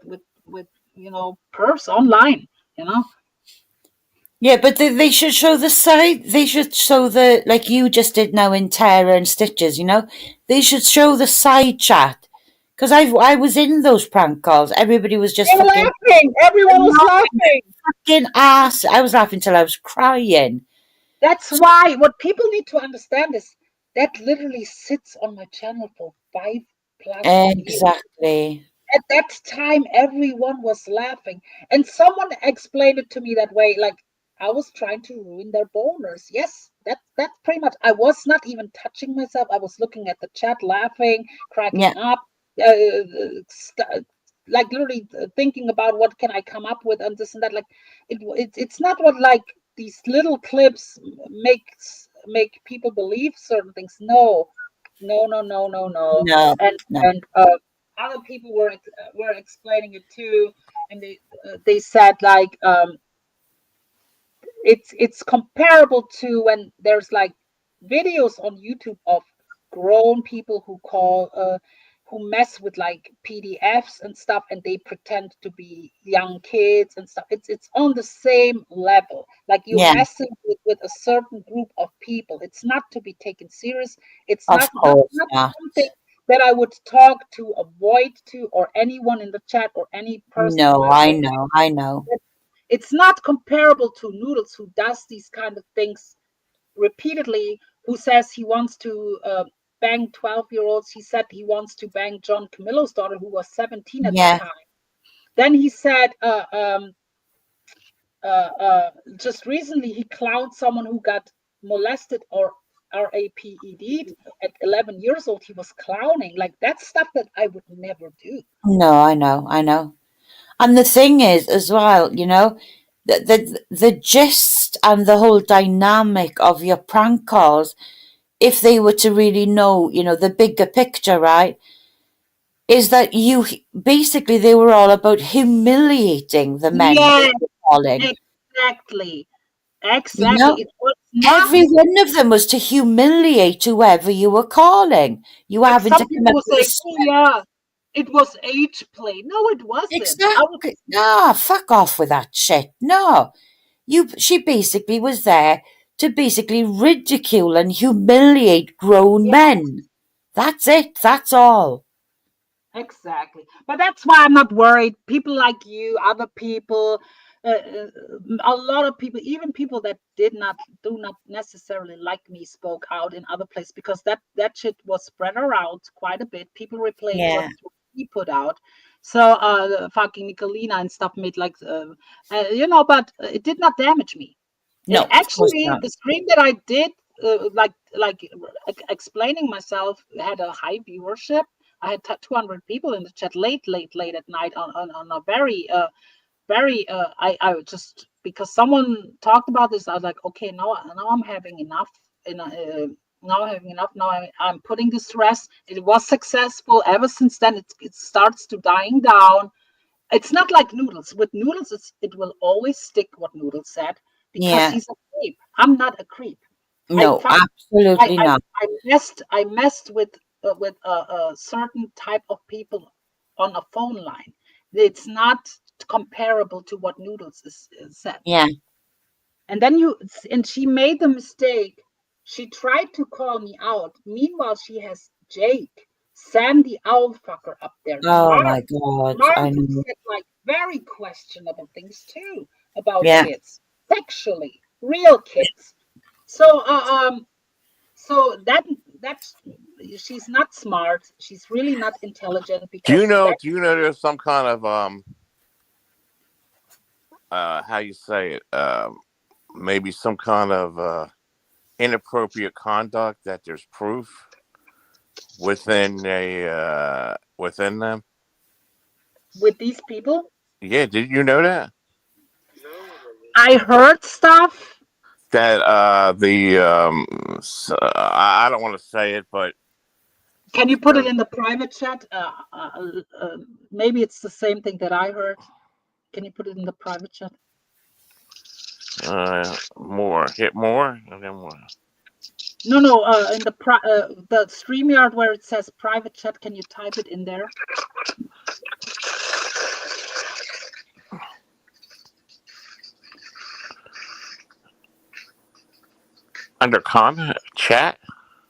pervs online. You know. yeah. But they should show the side. They should show the, like you just did now in Terror and Stitches. They should show the side chat, because I was in those prank calls. Everybody was just They were fucking laughing. Everyone was laughing. fucking ass. I was laughing till I was crying. That's why what people need to understand is that literally sits on my channel for 5+ years. Exactly. At that time, everyone was laughing. And someone explained it to me that way, like I was trying to ruin their boners. Yes, that's pretty much. I was not even touching myself. I was looking at the chat, laughing, cracking Yeah, up, like literally thinking about what can I come up with and this and that. Like it's not what like these little clips make people believe certain things. No, no. no, And no. and other people were explaining it too, and they said like it's comparable to when there's like videos on YouTube of grown people who mess with like PDFs and stuff, and they pretend to be young kids and stuff. It's on the same level. Like you're Yeah, messing with a certain group of people. It's not to be taken serious. It's of course not not. something that I would talk to avoid to or anyone in the chat or any person in No, my I life. know, I know. It's not comparable to Noodles, who does these kind of things repeatedly, who says he wants to bang 12-year-olds. He said he wants to bang John Camillo's daughter, who was 17 at the Yeah, time. Then he said just recently he clowned someone who got molested or raped at 11 years old. He was clowning. Like that's stuff that I would never do. no, I know, I know. And the thing is, as well, the gist and the whole dynamic of your prank calls, if they were to really know, the bigger picture, right, is that basically they were all about humiliating the men that Yes, you were calling. exactly. You Exactly. know, It was not every one of them was to humiliate whoever you were calling. You were like having to some come people up will with a say, oh yeah, it was age play. No, it wasn't. I was exactly. No, fuck off with that shit. No. She basically was there to basically ridicule and humiliate grown yeah, men. That's it. That's all. exactly. But that's why I'm not worried. People like you, other people, a lot of people, even people that do not necessarily like me, spoke out in other places because that shit was spread around quite a bit. People replaying what Yeah. he put out. So fucking Nicolina and stuff made like but it did not damage me. No, of course Actually, not. the stream that I did, explaining myself, had a high viewership. I had 200 people in the chat late at night on a very I just because someone talked about this, I was like, okay, now I'm having enough. Now I'm having enough. Now I'm putting this to rest. It was successful. Ever since then, it starts to dying down. It's not like Noodles. With Noodles, it will always stick what Noodles said because Yeah. he's a creep. I'm not a creep. I No, fuck. absolutely not. I messed with a certain type of people on a phone line. It's not comparable to what Noodles is said. Yeah. And then she made the mistake. She tried to call me out. Meanwhile, she has Jake, Sandy owl fucker up there. Oh my Mark, God, Mark I who know. said like very questionable things too about Yeah. kids, sexually, real kids. So so that's she's not smart. She's really not intelligent Do you because know? that Do you know there's some kind of how you say it? Maybe some kind of inappropriate conduct that there's proof within within them. with these people, Yeah, did you know that? I heard stuff. That I don't want to say it, but Can you put it in the private chat? Maybe it's the same thing that I heard. Can you put it in the private chat? hit more, and then more. No, in the StreamYard where it says private chat, can you type it in there? Under comment chat.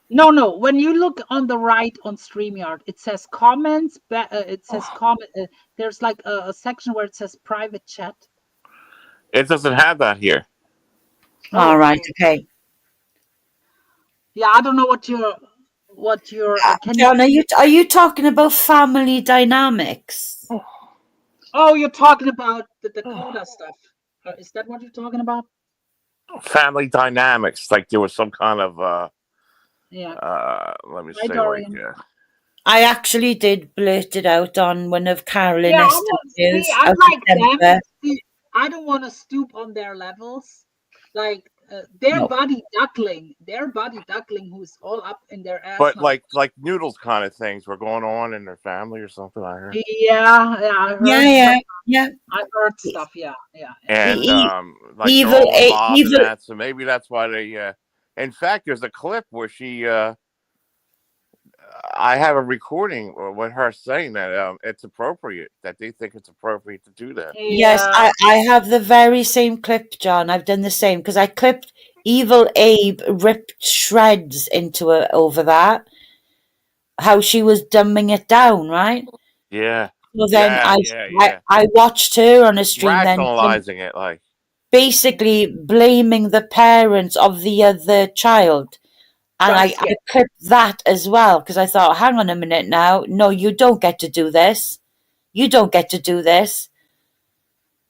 No. When you look on the right on StreamYard, it says comments. It says comment. There's like a section where it says private chat. It doesn't have that here. All right. Okay. Yeah, I don't know what your John, are you talking about family dynamics? Oh, you're talking about the Dakota stuff. Is that what you're talking about? Family dynamics, like there was some kind of yeah. Let me Hi, say, Dorian. like I actually did blurt it out on one of Carolyn Yeah, Esther's I'm out of like temper. them. See, I don't want to stoop on their levels. Like their No. body duckling, who's all up in their ass. but now. like noodles kind of things were going on in their family or something. I heard. Yeah, I heard. Yeah. I heard stuff. Yeah. And like evil, they're all involved in evil. that, so maybe that's why they. In fact, there's a clip where she. I have a recording with her saying that it's appropriate, that they think it's appropriate to do that. Yes, I have the very same clip, John. I've done the same because I clipped Evil Abe ripped shreds into her over that. How she was dumbing it down, right? Yeah. Well, then Yeah. I watched her on a stream then Rationalizing it, like basically blaming the parents of the other child. And I clipped that as well because I thought, hang on a minute now. No, you don't get to do this. You don't get to do this.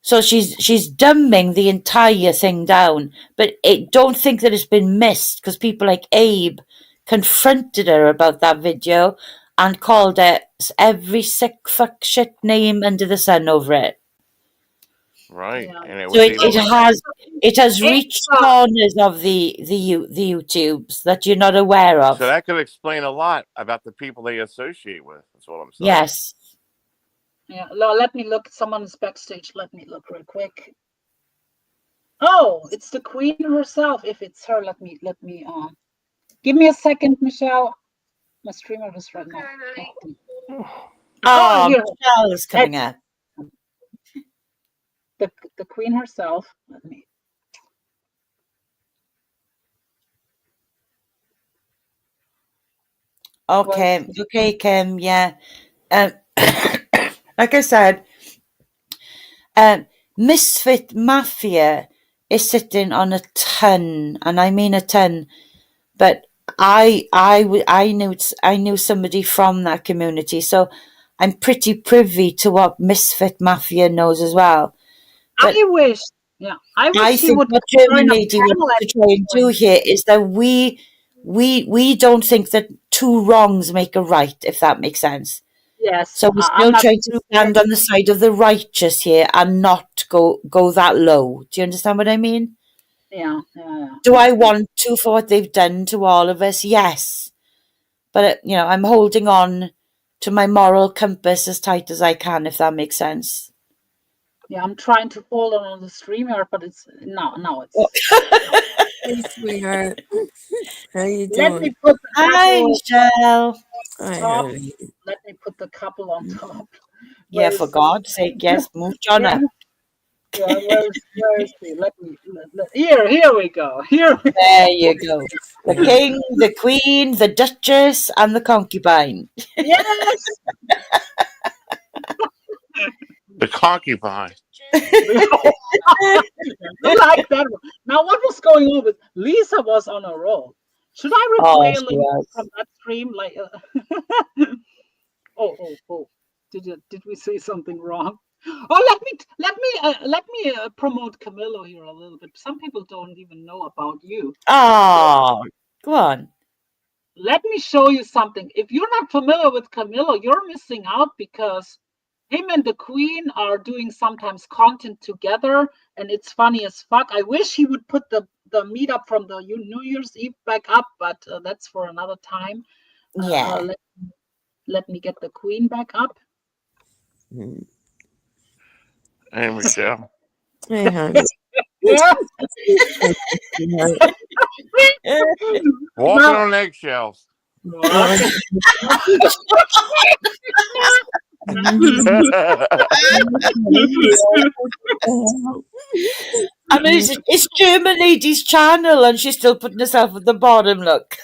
So she's dumbing the entire thing down. But don't think that it's been missed because people like Abe confronted her about that video and called it every sick fuck shit name under the sun over it. Right. And So it has reached corners of the YouTubes that you're not aware of. So that could explain a lot about the people they associate with. That's what I'm saying. Yes. Yeah. Let me look. Someone's backstage. Let me look real quick. Oh, it's the queen herself. If it's her, let me give me a second, Michelle. My streamer is right now. Oh, Michelle is coming up. The queen herself. Let me. Okay, Kim. Yeah. Like I said, Misfit Mafia is sitting on a ton, and I mean a ton. But I knew somebody from that community, so I'm pretty privy to what Misfit Mafia knows as well. But I wish she think would what join German lady wants to try and do here is that we don't think that two wrongs make a right, if that makes sense. Yes. So we're still trying to stand on the side of the righteous here and not go that low. Do you understand what I mean? Yeah. Do I want to for what they've done to all of us? Yes. But, I'm holding on to my moral compass as tight as I can, if that makes sense. Yeah, I'm trying to hold on the streamer, but it's it's. Hey, sweetheart. How you Let doing? me put the Hi, Michelle. top. Let me put the couple on top. Yeah, for God's sake, yes. Move John up. where is he? Here we go. There you go. The king, the queen, the duchess, and the concubine. Yes. The concubine. I like that one. Now, what was going on with Lisa? Was on a roll. Should I replay a little from that stream? Like, oh! Did we say something wrong? Oh, let me promote Camillo here a little bit. Some people don't even know about you. Oh, go on. Let me show you something. If you're not familiar with Camillo, you're missing out because him and the Queen are doing sometimes content together, and it's funny as fuck. I wish he would put the meetup from the New Year's Eve back up, but that's for another time. Yeah. Let me get the Queen back up. Hey, Michelle. Hey, honey. Walking on eggshells. I mean, it's German Lady's channel, and she's still putting herself at the bottom. Look.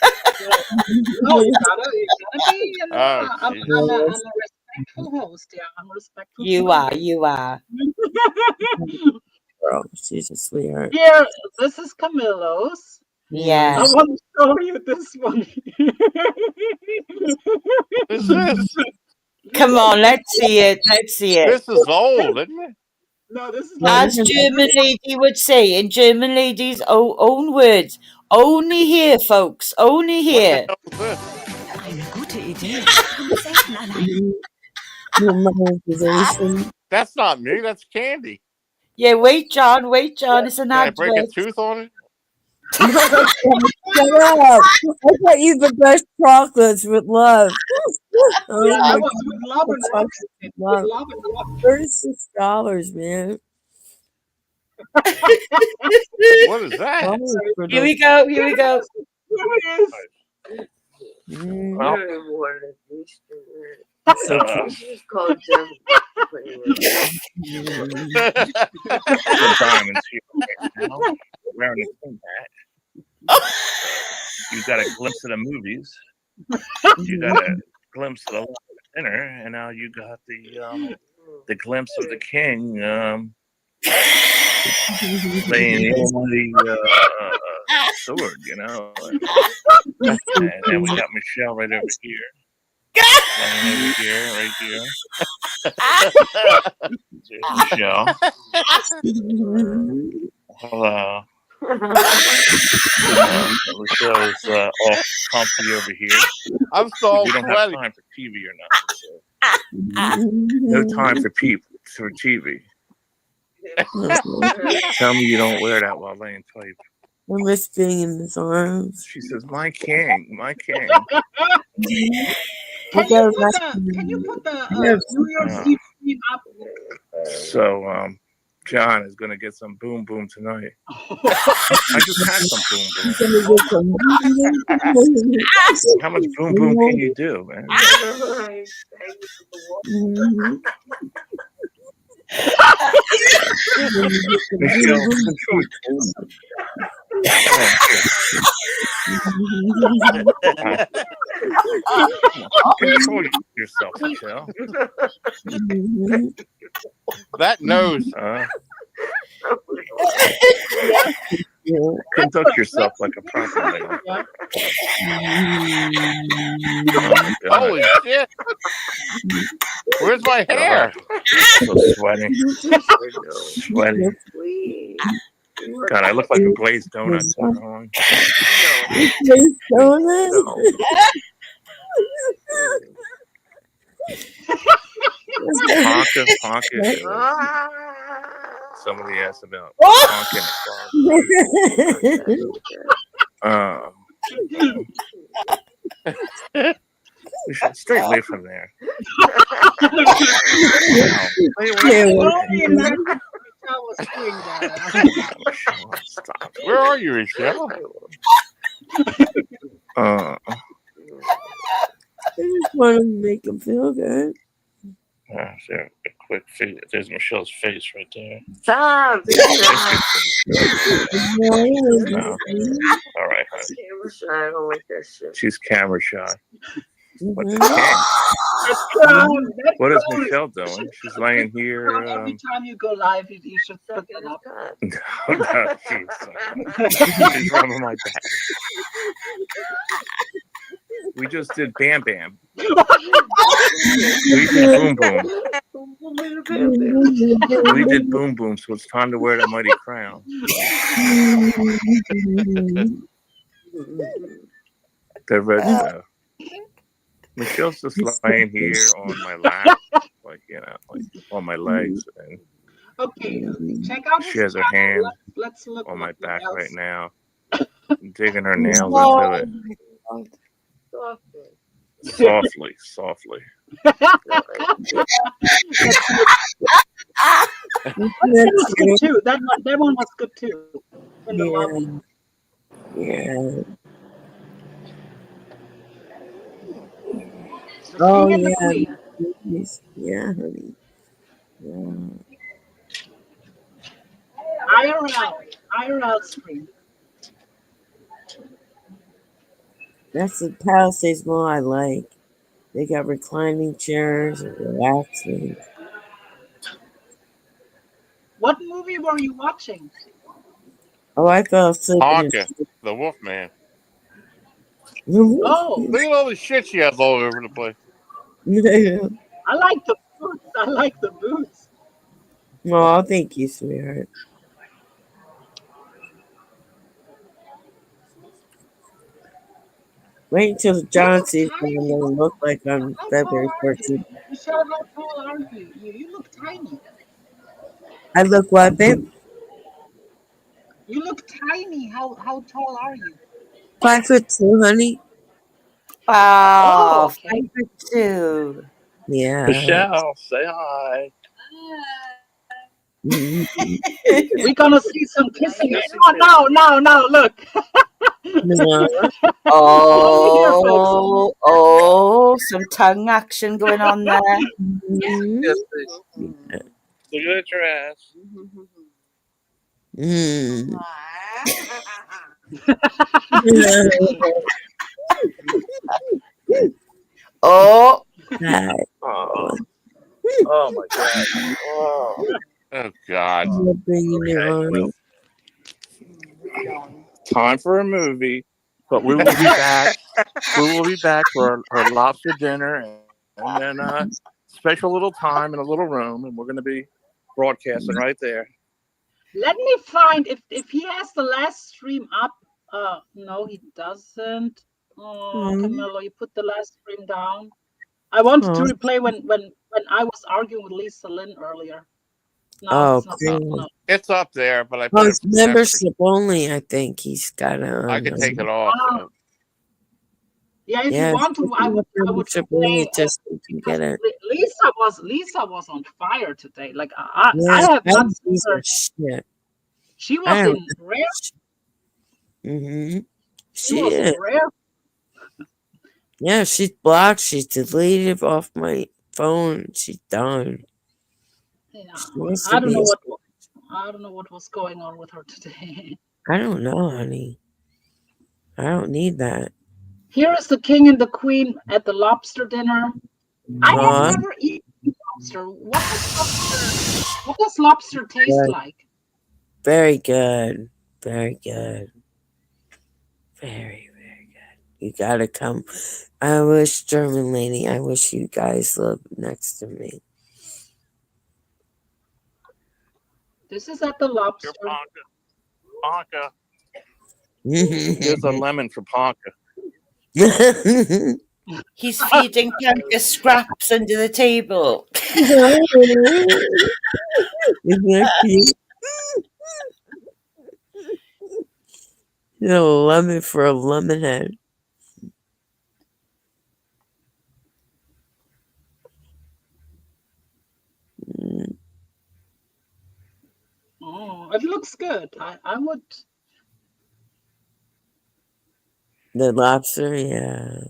No, you gotta be. You know, I'm a respectful host. Yeah, I'm respectful. You are. Girl, she's a sweetheart. Here, this is Camillo's. Yeah. I want to show you this one. What's this? Come on, let's see it. This is old, isn't it? No, this is as German Lady would say, in German Lady's own words. Only here, folks. Only here. Eine gute Idee. That's not me. That's Candy. Yeah, wait, John. It's an Can I advert. break a tooth on it? Shut up. I got you the best chocolates with love. Oh Yeah, my that was with love and God. love. With love and love. $36, man. What is that? Here we go. Here it is. Well, It's called German. The diamonds here. You know, wearing a tin hat. You got a glimpse of the movies. You got a glimpse of the dinner, and now you got the glimpse of the king playing the sword. You know, and then we got Michelle right over here. Right here. Michelle. Hello. Michelle's all comfy over here. I'm so we don't have time for TV or nothing. So. No time for TV. Tell me you don't wear that while laying pipe. I miss being in his arms. She says, "My king." Can you put the New Year's Eve scene up? So, John is going to get some boom boom tonight. I just had some boom boom. How much boom boom can you do, man? Michelle, control yourself, Michelle. That nose. Conduct yourself like a proper lady. Holy shit! Where's my hair? So sweaty. God, I look like a glazed donut. Glazed donut? Honka. Somebody asked about honking. We should stay away from there. Stop. Where are you, Michelle? I just want to make him feel good. Sure. quick face. There's Michelle's face right there. Stop. No. All right, honey. Camera shy. I don't like that shit. She's camera shy. But the That's wrong. That's what is wrong. Michelle doing? She's laying here. Every time you go live, you should put it up. No, she's rubbing my back. We just did Bam Bam. We did Boom Boom. We did Boom Boom, so it's time to wear the mighty crown. They're ready now. Michelle's just lying here on my lap, like on my legs, and okay, check out. She has her hand let's look on my back else. right now, digging her nails into it. Softly, softly. That was good too. That one was good too. In the lobby. Yeah. Oh yeah. Yeah, honey. Yeah. IRL screen. That's the Palisades Mall I like. They got reclining chairs and relaxing. What movie were you watching? Oh, I fell asleep. Honka, the Wolfman. Oh, Look at all the shit she has all over the place. I like the boots. I like the boots. Oh, thank you, sweetheart. Wait until John sees what I'm going to look like on February 14th. Michelle, how tall are you? You look tiny. I look what, babe? You look tiny. How tall are you? 5'2", honey. Wow, okay. 5'2". Yeah. Michelle, say hi. We're gonna see some kissing. No, look. No. Oh, some tongue action going on there. Look at your ass. Oh. Oh my God. Oh God. Time for a movie, but we will be back. We will be back for her lobster dinner and then special little time in a little room, and we're going to be broadcasting right there. Let me find if he has the last stream up. No, he doesn't. Oh, Camillo, you put the last stream down. I wanted to replay when I was arguing with Lisa Lynn earlier. No, it's not up. No. It's up there, but I put it's membership only. I think he's got it on. I could take it off. Yeah, if you want to, I would only just so you can get it. Lisa was on fire today. Like I have not seen her. Shit. She was in rare. She was is. in rare. Yeah, she's blocked. She's deleted off my phone. She's done. Yeah. I don't know what was going on with her today. I don't know, honey. I don't need that. Here is the king and the queen at the lobster dinner. I have never eaten lobster. What does lobster taste like? Very good. Very good. Very, very good. You gotta come. I wish, German lady, I wish you guys lived next to me. This is at the lobster. Ponca. Here's a lemon for Ponca. He's feeding Ponca scraps under the table. Isn't that cute? You know, a lemon for a lemon head. Oh, it looks good. I would. The lobster, yeah.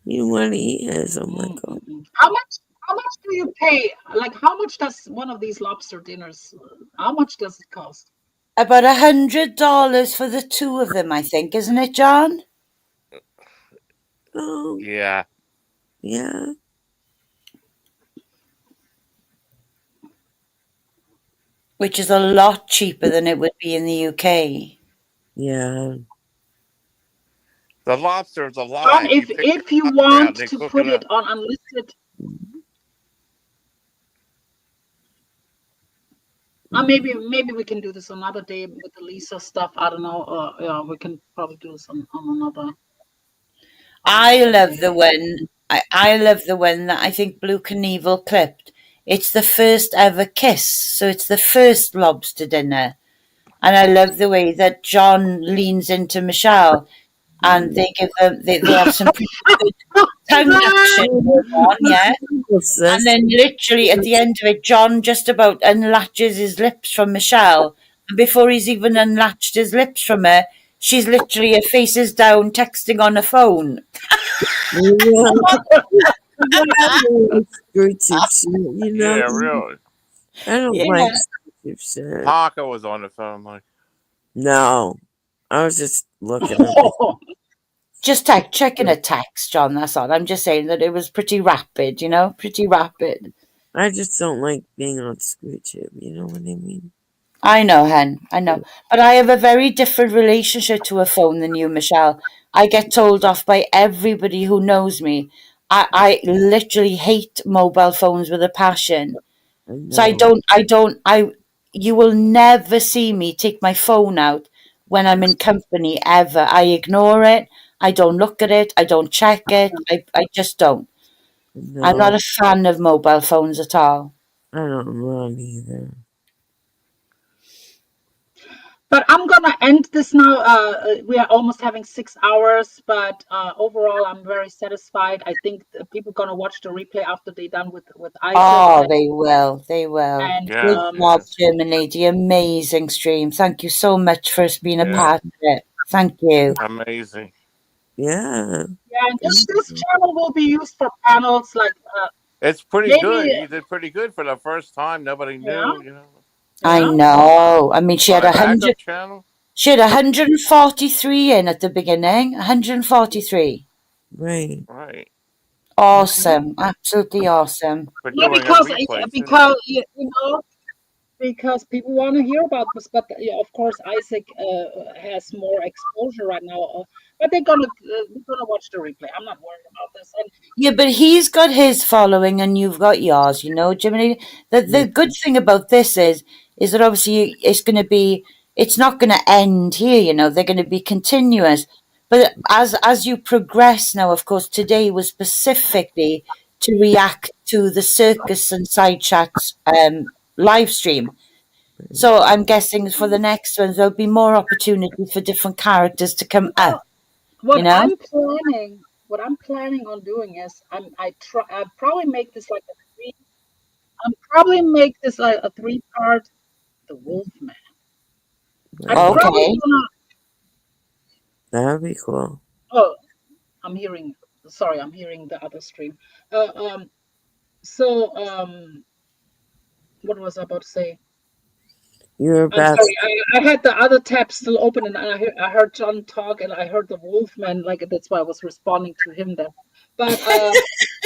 You want to eat it? Oh my god. How much do you pay? Like, how much does one of these lobster dinners? How much does it cost? About $100 for the two of them, I think, isn't it, John? Yeah. Yeah. Which is a lot cheaper than it would be in the UK. Yeah. The lobster's John, alive. if you out, want they to cook put it it up. on unlisted, maybe we can do this another day with the Lisa stuff. I don't know. Yeah, we can probably do this on another. I love the one. I love the one that I think Blue Knievel clipped. It's the first ever kiss, so it's the first lobster dinner, and I love the way that John leans into Michelle, and they give them they have some pretty good tongue action going on, yeah. And then literally at the end of it, John just about unlatches his lips from Michelle, and before he's even unlatched his lips from her, she's literally her face is down, texting on a phone. Screw tip shit, you know? Yeah, really. I don't Yeah. like screw tip shit. Parker was on the phone, like. No. I was just looking at it. Just checking a text, John, that's all. I'm just saying that it was pretty rapid, you know? Pretty rapid. I just don't like being on screw tip, you know what I mean? I know, Hen. I know. But I have a very different relationship to a phone than you, Michelle. I get told off by everybody who knows me. I literally hate mobile phones with a passion. So you will never see me take my phone out when I'm in company ever. I ignore it. I don't look at it. I don't check it. I just don't. I'm not a fan of mobile phones at all. I don't run either. But I'm gonna end this now. We are almost having 6 hours, but overall, I'm very satisfied. I think people gonna watch the replay after they're done with Isaac. Oh, they will. They will. And Good job, German lady. Amazing stream. Thank you so much for being a part of it. Thank you. Amazing. Yeah. Yeah, and this channel will be used for panels like. It's pretty maybe, good. You did pretty good for the first time. Nobody knew, you know. I know. I mean, she had My backup 100. channel. She had 143 in at the beginning. 143. Right. Right. Awesome. Absolutely awesome. Yeah, because you know, because people want to hear about this, but yeah, of course Isaac has more exposure right now. But they're gonna watch the replay. I'm not worried about this. And Yeah, but he's got his following and you've got yours, you know, Jiminy. The good thing about this is that obviously it's not gonna end here, you know, they're gonna be continuous. But as you progress now, of course, today was specifically to react to the circus and side chats live stream. So I'm guessing for the next ones there'll be more opportunity for different characters to come up. what You know? I'm planning on doing is I'll probably make this like a 3-part The Wolfman. I'm probably Okay. gonna. That'd be cool. Oh, I'm hearing the other stream. So what was I about to say? You're I'm sorry, I had the other tab still open, and I heard John talk, and I heard the Wolfman. Like that's why I was responding to him there. But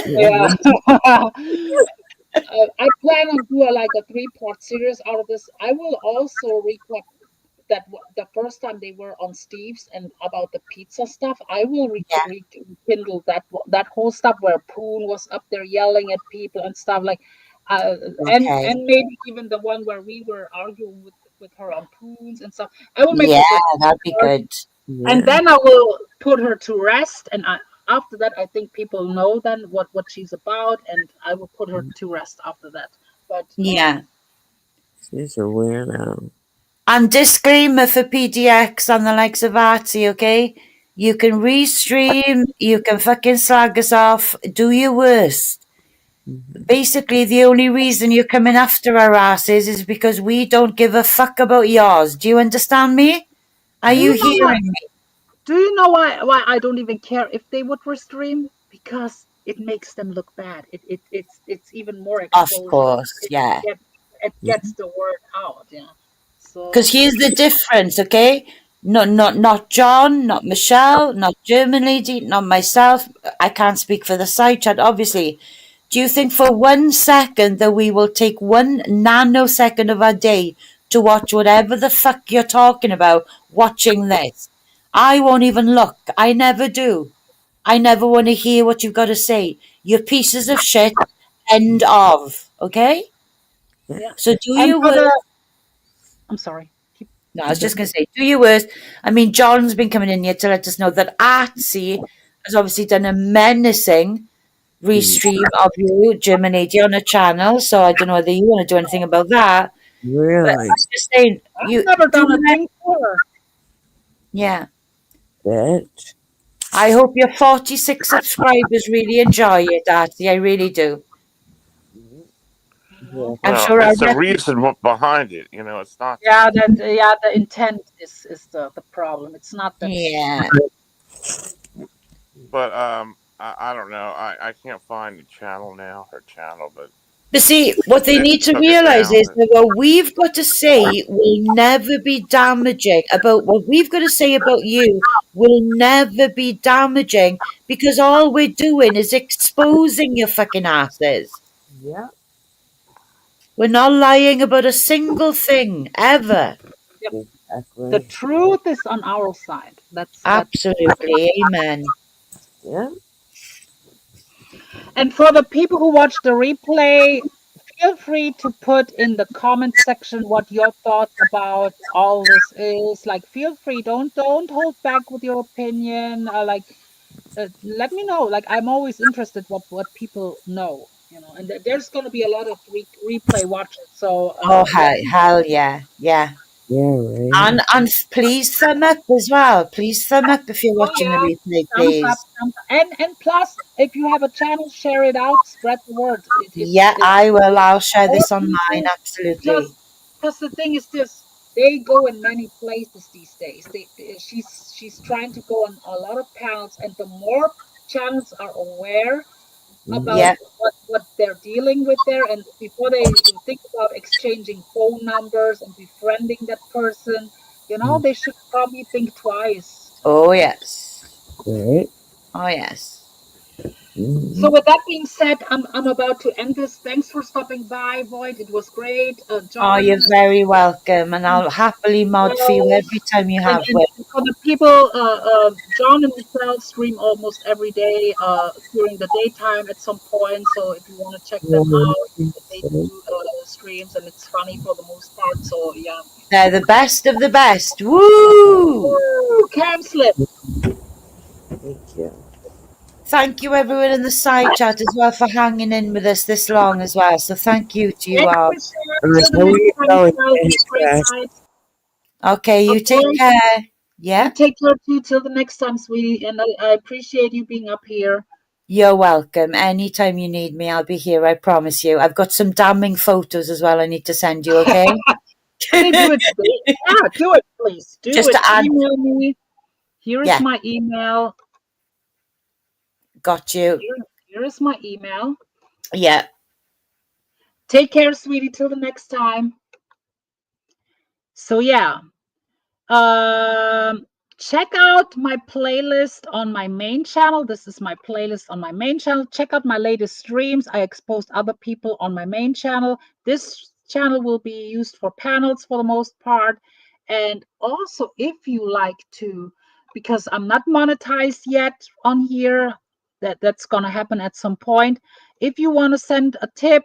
yeah, I plan on doing like a 3-part series out of this. I will also recap that the first time they were on Steve's and about the pizza stuff. I will rekindle that whole stuff where Poon was up there yelling at people and stuff like, and maybe even the one where we were arguing with her on Poons and stuff. I will make that'd be good. and then I will put her to rest. And after that, I think people know then what she's about, and I will put her to rest after that. But yeah. She's a weirdo. And disclaimer for PDX and the likes of Artie, okay? You can restream, you can fucking slag us off, do your worst. Basically, the only reason you're coming after our asses is because we don't give a fuck about yours. Do you understand me? Are you hearing me? Do you know why I don't even care if they would restream? because it makes them look bad. It's even more Of exposure. course, It, yeah. it gets the word out. Yeah. Because So here's the difference, okay? Not John, not Michelle, not German lady, not myself. I can't speak for the side chat, obviously. Do you think for 1 second that we will take 1 nanosecond of our day to watch whatever the fuck you're talking about watching this? I won't even look. I never do. I never want to hear what you've got to say. You're pieces of shit. End of. Okay? yeah. So do And your for worst. the, I'm sorry. No, I was just going to say, do your worst. I mean, John's been coming in here to let us know that Artsy has obviously done a menacing restream of you, Jim and AD, on a channel. So I don't know whether you want to do anything about that. But Really? I'm just saying, I've you never do done a that. thing for her. Yeah. Bitch. I hope your 46 subscribers really enjoy it, Artsy. I really do. Yeah. I'm Well, sure I'll it's the get. reason behind it. You know, it's not. Yeah, the intent is the problem. It's not that. Yeah. But I don't know. I can't find the channel now. Her channel, but But see, what they need to took it realise down. is that what we've got to say will never be damaging. About what we've got to say about you will never be damaging because all we're doing is exposing your fucking asses. Yeah. We're not lying about a single thing ever. Yep. The Exactly. truth is on our side. That's Absolutely. Amen. Yeah. And for the people who watch the replay, feel free to put in the comment section what your thoughts about all this is. Like, feel free. Don't hold back with your opinion. Let me know. Like, I'm always interested what people know. You know, and there's going to be a lot of replay watchers. So Oh, yeah, hell yeah. Yeah. Yeah, right. And please thumb up as well. Please thumb up if you're oh watching the yeah, replay, thumbs up, please. thumbs up. And plus, if you have a channel, share it out, spread the word. Yeah, It's I will. I'll share more this on mine. people Absolutely. because the thing is this, they go in many places these days. She's trying to go on a lot of panels, and the more channels are aware about Yeah. what they're dealing with there, and before they think about exchanging phone numbers and befriending that person, they should probably think twice. Oh, yes. Right. Oh, yes. So with that being said, I'm about to end this. Thanks for stopping by, Void. It was great. Oh, you're John, very welcome. And I'll happily mod for you well, every time you and, have and one. for the people, John and myself stream almost every day during the daytime at some point. So if you want to check them out, they do streams, and it's funny for the most part. So yeah. They're the best of the best. Woo! Woo! Cam slip. Thank you. Thank you, everyone in the side chat as well, for hanging in with us this long as well. So thank you to you Thanks, all. Michelle. Till the next time, Michelle. Have a great night. Okay, you take Okay. care. Yeah. You take care too. Till the next time, sweetie. And I appreciate you being up here. You're welcome. Anytime you need me, I'll be here. I promise you. I've got some damning photos as well I need to send you, okay? Can you do it today? Yeah, do it, please. Do Just it. to add. Email me. Here is Yeah. my email. Got you. Here is my email. Yeah. Take care, sweetie. Till the next time. So yeah. Check out my playlist on my main channel. This is my playlist on my main channel. Check out my latest streams. I exposed other people on my main channel. This channel will be used for panels for the most part. And also, if you like to, because I'm not monetized yet on here, that's gonna happen at some point. If you want to send a tip,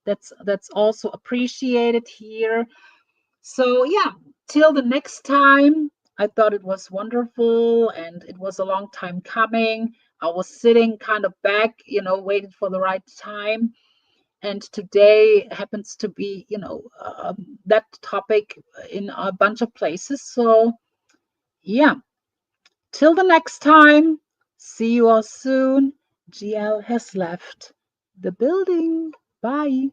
that's also appreciated here. So yeah, till the next time, I thought it was wonderful and it was a long time coming. I was sitting kind of back, waiting for the right time. And today happens to be, that topic in a bunch of places. So yeah, till the next time, see you all soon. GL has left the building. Bye.